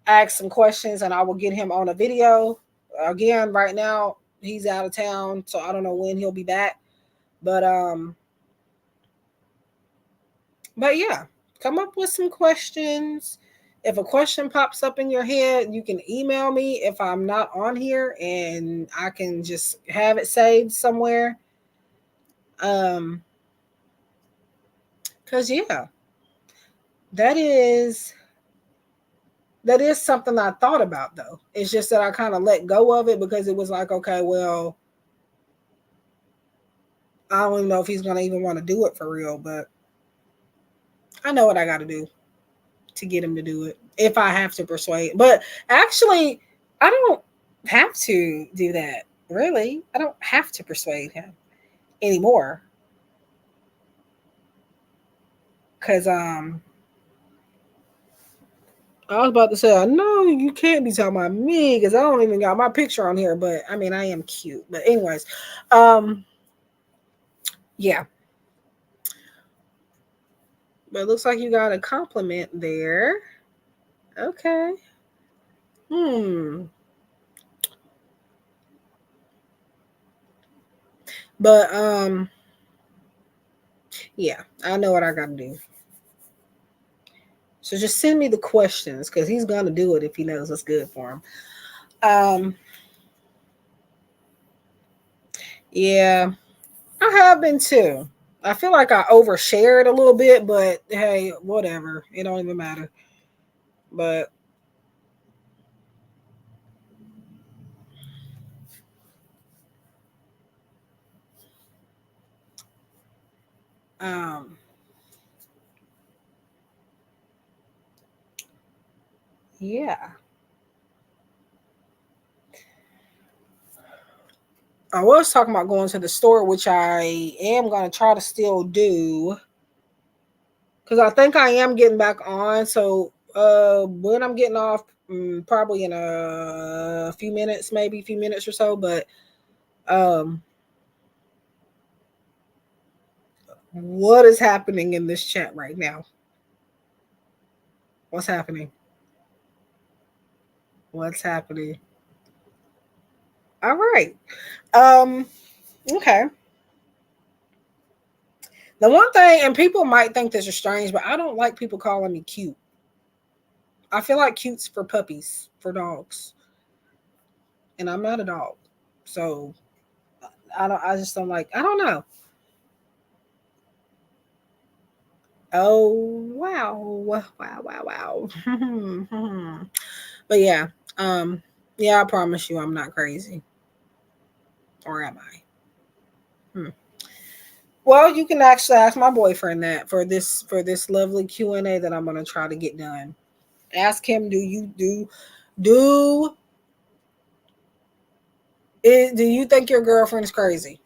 ask some questions and I will get him on a video. Again, right now he's out of town, so I don't know when he'll be back. But but yeah, come up with some questions. If a question pops up in your head, you can email me if I'm not on here and I can just have it saved somewhere. Um cuz yeah, that is that is something I thought about though. It's just that I kind of let go of it because it was like, okay, well, I don't even know if he's gonna even want to do it for real, but I know what I got to do to get him to do it if I have to persuade. But actually, I don't have to do that. Really, I don't have to persuade him anymore because I was about to say, I know you can't be talking about me because I don't even got my picture on here. But I mean, I am cute. But anyways, um, yeah. But it looks like you got a compliment there. Okay. Hmm. But yeah, I know what I gotta do. So just send me the questions because he's gonna do it if he knows what's good for him. Um, yeah, I have been too. I feel like I overshared a little bit, but hey, whatever. It don't even matter. But um, yeah, I was talking about going to the store, which I am gonna try to still do because I think I am getting back on. So when I'm getting off, probably in a few minutes, maybe a few minutes or so. But um, what is happening in this chat right now? What's happening? What's happening? All right. Um, okay. The one thing, and people might think this is strange, but I don't like people calling me cute. I feel like cute's for puppies, for dogs, and I'm not a dog, so I don't. I just don't like. I don't know. Oh wow, wow. But yeah, um, yeah. I promise you, I'm not crazy, or am I? Hmm. Well, you can actually ask my boyfriend that for this lovely Q&A that I'm gonna try to get done. Ask him, do do you think your girlfriend is crazy?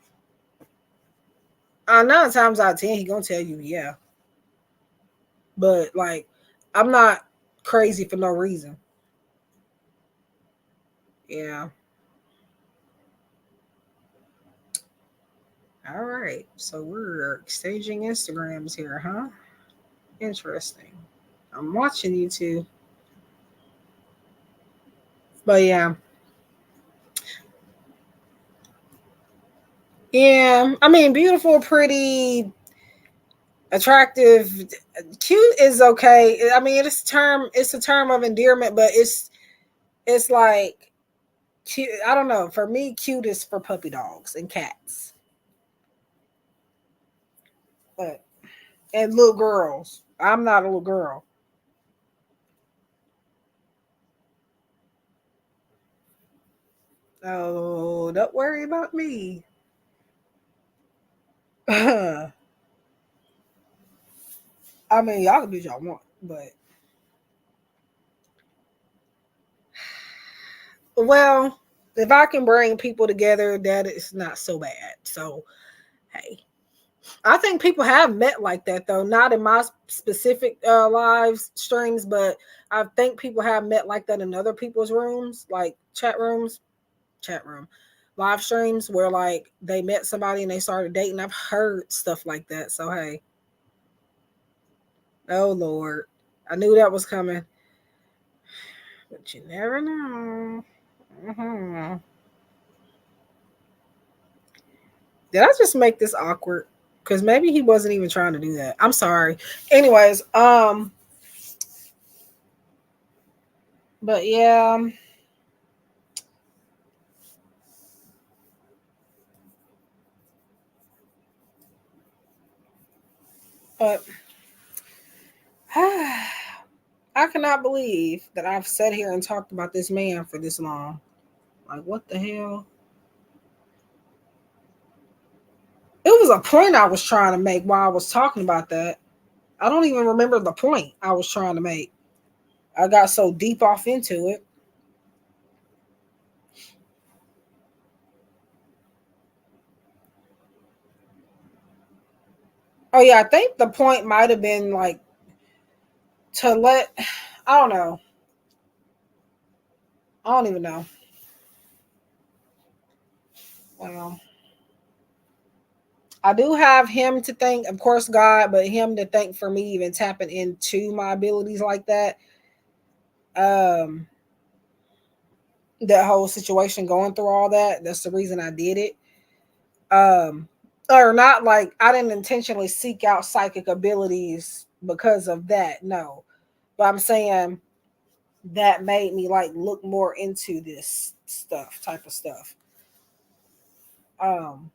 9 times out of 10, he gonna tell you yeah, but like I'm not crazy for no reason. Yeah. All right. So we're exchanging Instagrams here, huh? Interesting. I'm watching you two. But yeah. Yeah. I mean, beautiful, pretty, attractive, cute is okay. I mean, it's a term of endearment, but it's like cute. I don't know. For me, cute is for puppy dogs and cats. But and little girls. I'm not a little girl. Oh, don't worry about me. I mean, y'all can do what y'all want, but well, if I can bring people together, that is not so bad. So, hey, I think people have met like that though. Not in my specific live streams, but I think people have met like that in other people's rooms, like chat room, live streams where like they met somebody and they started dating. I've heard stuff like that. So hey, oh Lord, I knew that was coming, but you never know. Mhm. Did I just make this awkward? Because maybe he wasn't even trying to do that. I'm sorry. Anyways, but yeah, but I cannot believe that I've sat here and talked about this man for this long. Like, what the hell? It was a point I was trying to make while I was talking about that. I don't even remember the point I was trying to make. I got so deep off into it. Oh yeah, I think the point might have been like to let I don't know. I don't even know. Well, I do have him to thank, of course, God, but him to thank for me even tapping into my abilities like that. Um, that whole situation going through all that. That's the reason I did it. Um, or not like I didn't intentionally seek out psychic abilities because of that. No, but I'm saying that made me like look more into this stuff, type of stuff. Um,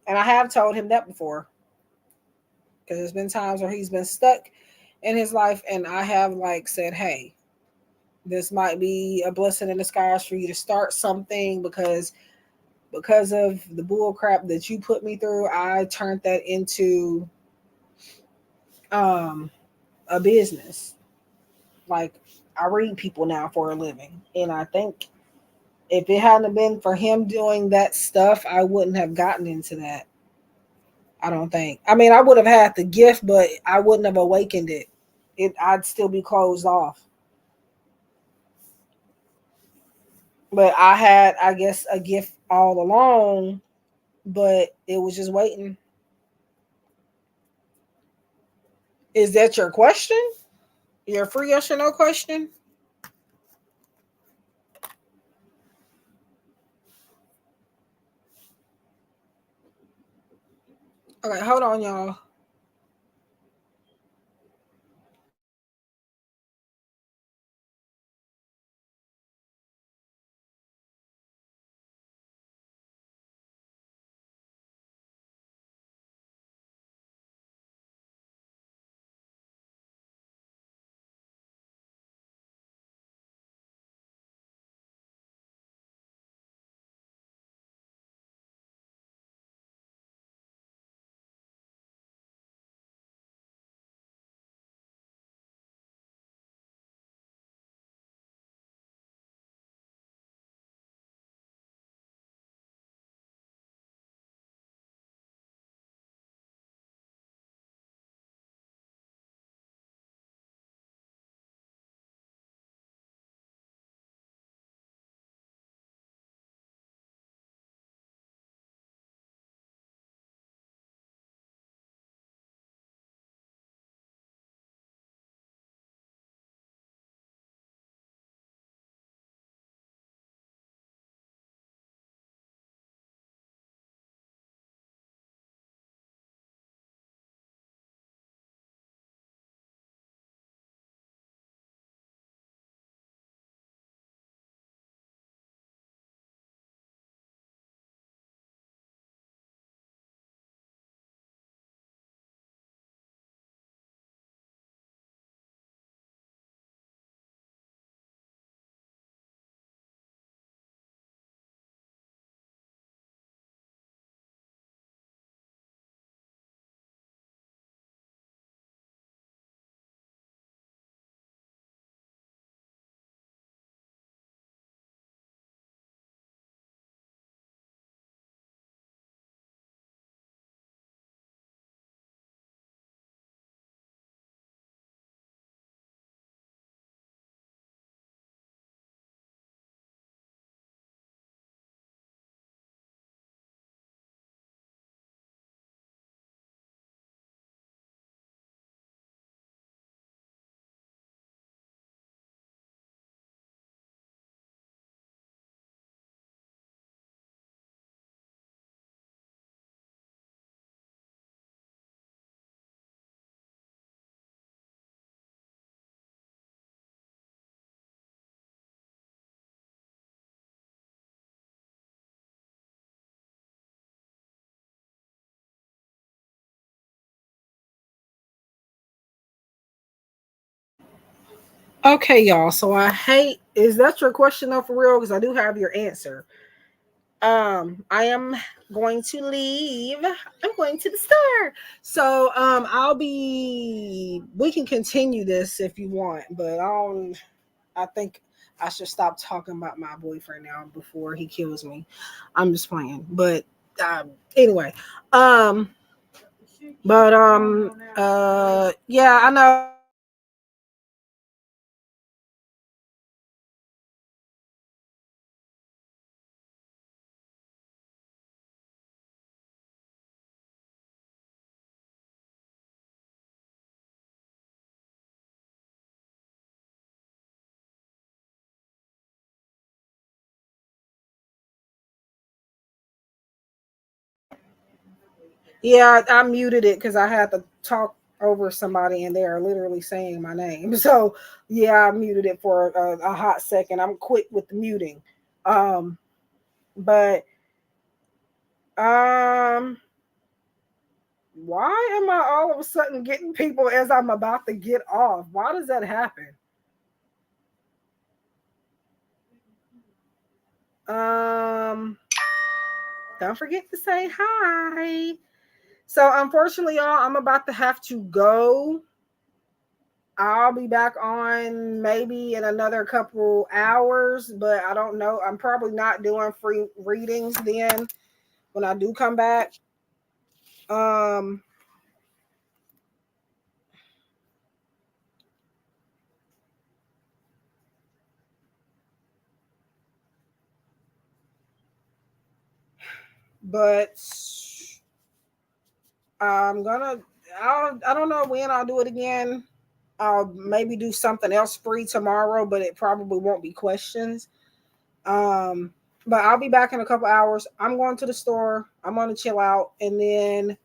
and I have told him that before because there's been times where he's been stuck in his life, and I have like said, "Hey, this might be a blessing in disguise for you to start something because of the bull crap that you put me through. I turned that into um a business. Like I read people now for a living, and I think if it hadn't been for him doing that stuff, I wouldn't have gotten into that. I don't think. I mean, I would have had the gift, but I wouldn't have awakened it. I'd still be closed off. But I had, I guess, a gift all along, but it was just waiting. Is that your question? Your free yes or no question? Okay, hold on, y'all. Okay, y'all. So I hate, is that your question though for real? Because I do have your answer. I am going to leave. I'm going to the store. So I'll be, we can continue this if you want, but I think I should stop talking about my boyfriend now before he kills me. I'm just playing. But anyway. Um yeah, I know. Yeah, I muted it because I had to talk over somebody and they are literally saying my name. So yeah, I muted it for a hot second. I'm quick with the muting. Um, but um, why am I all of a sudden getting people as I'm about to get off? Why does that happen? Um, don't forget to say hi. So unfortunately, y'all, I'm about to have to go. I'll be back on maybe in another couple hours, but I don't know. I'm probably not doing free readings then when I do come back. Um, but I'm gonna. I don't know when I'll do it again. I'll maybe do something else free tomorrow, but it probably won't be questions. Um, but I'll be back in a couple hours. I'm going to the store. I'm gonna chill out, and then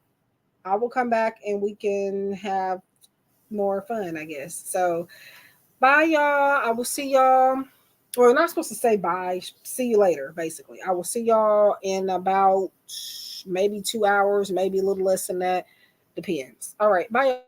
I will come back and we can have more fun, I guess. So bye, y'all. I will see y'all. Well, I'm not supposed to say bye. See you later, basically. I will see y'all in about maybe 2 hours, maybe a little less than that. Depends. All right. Bye, y'all.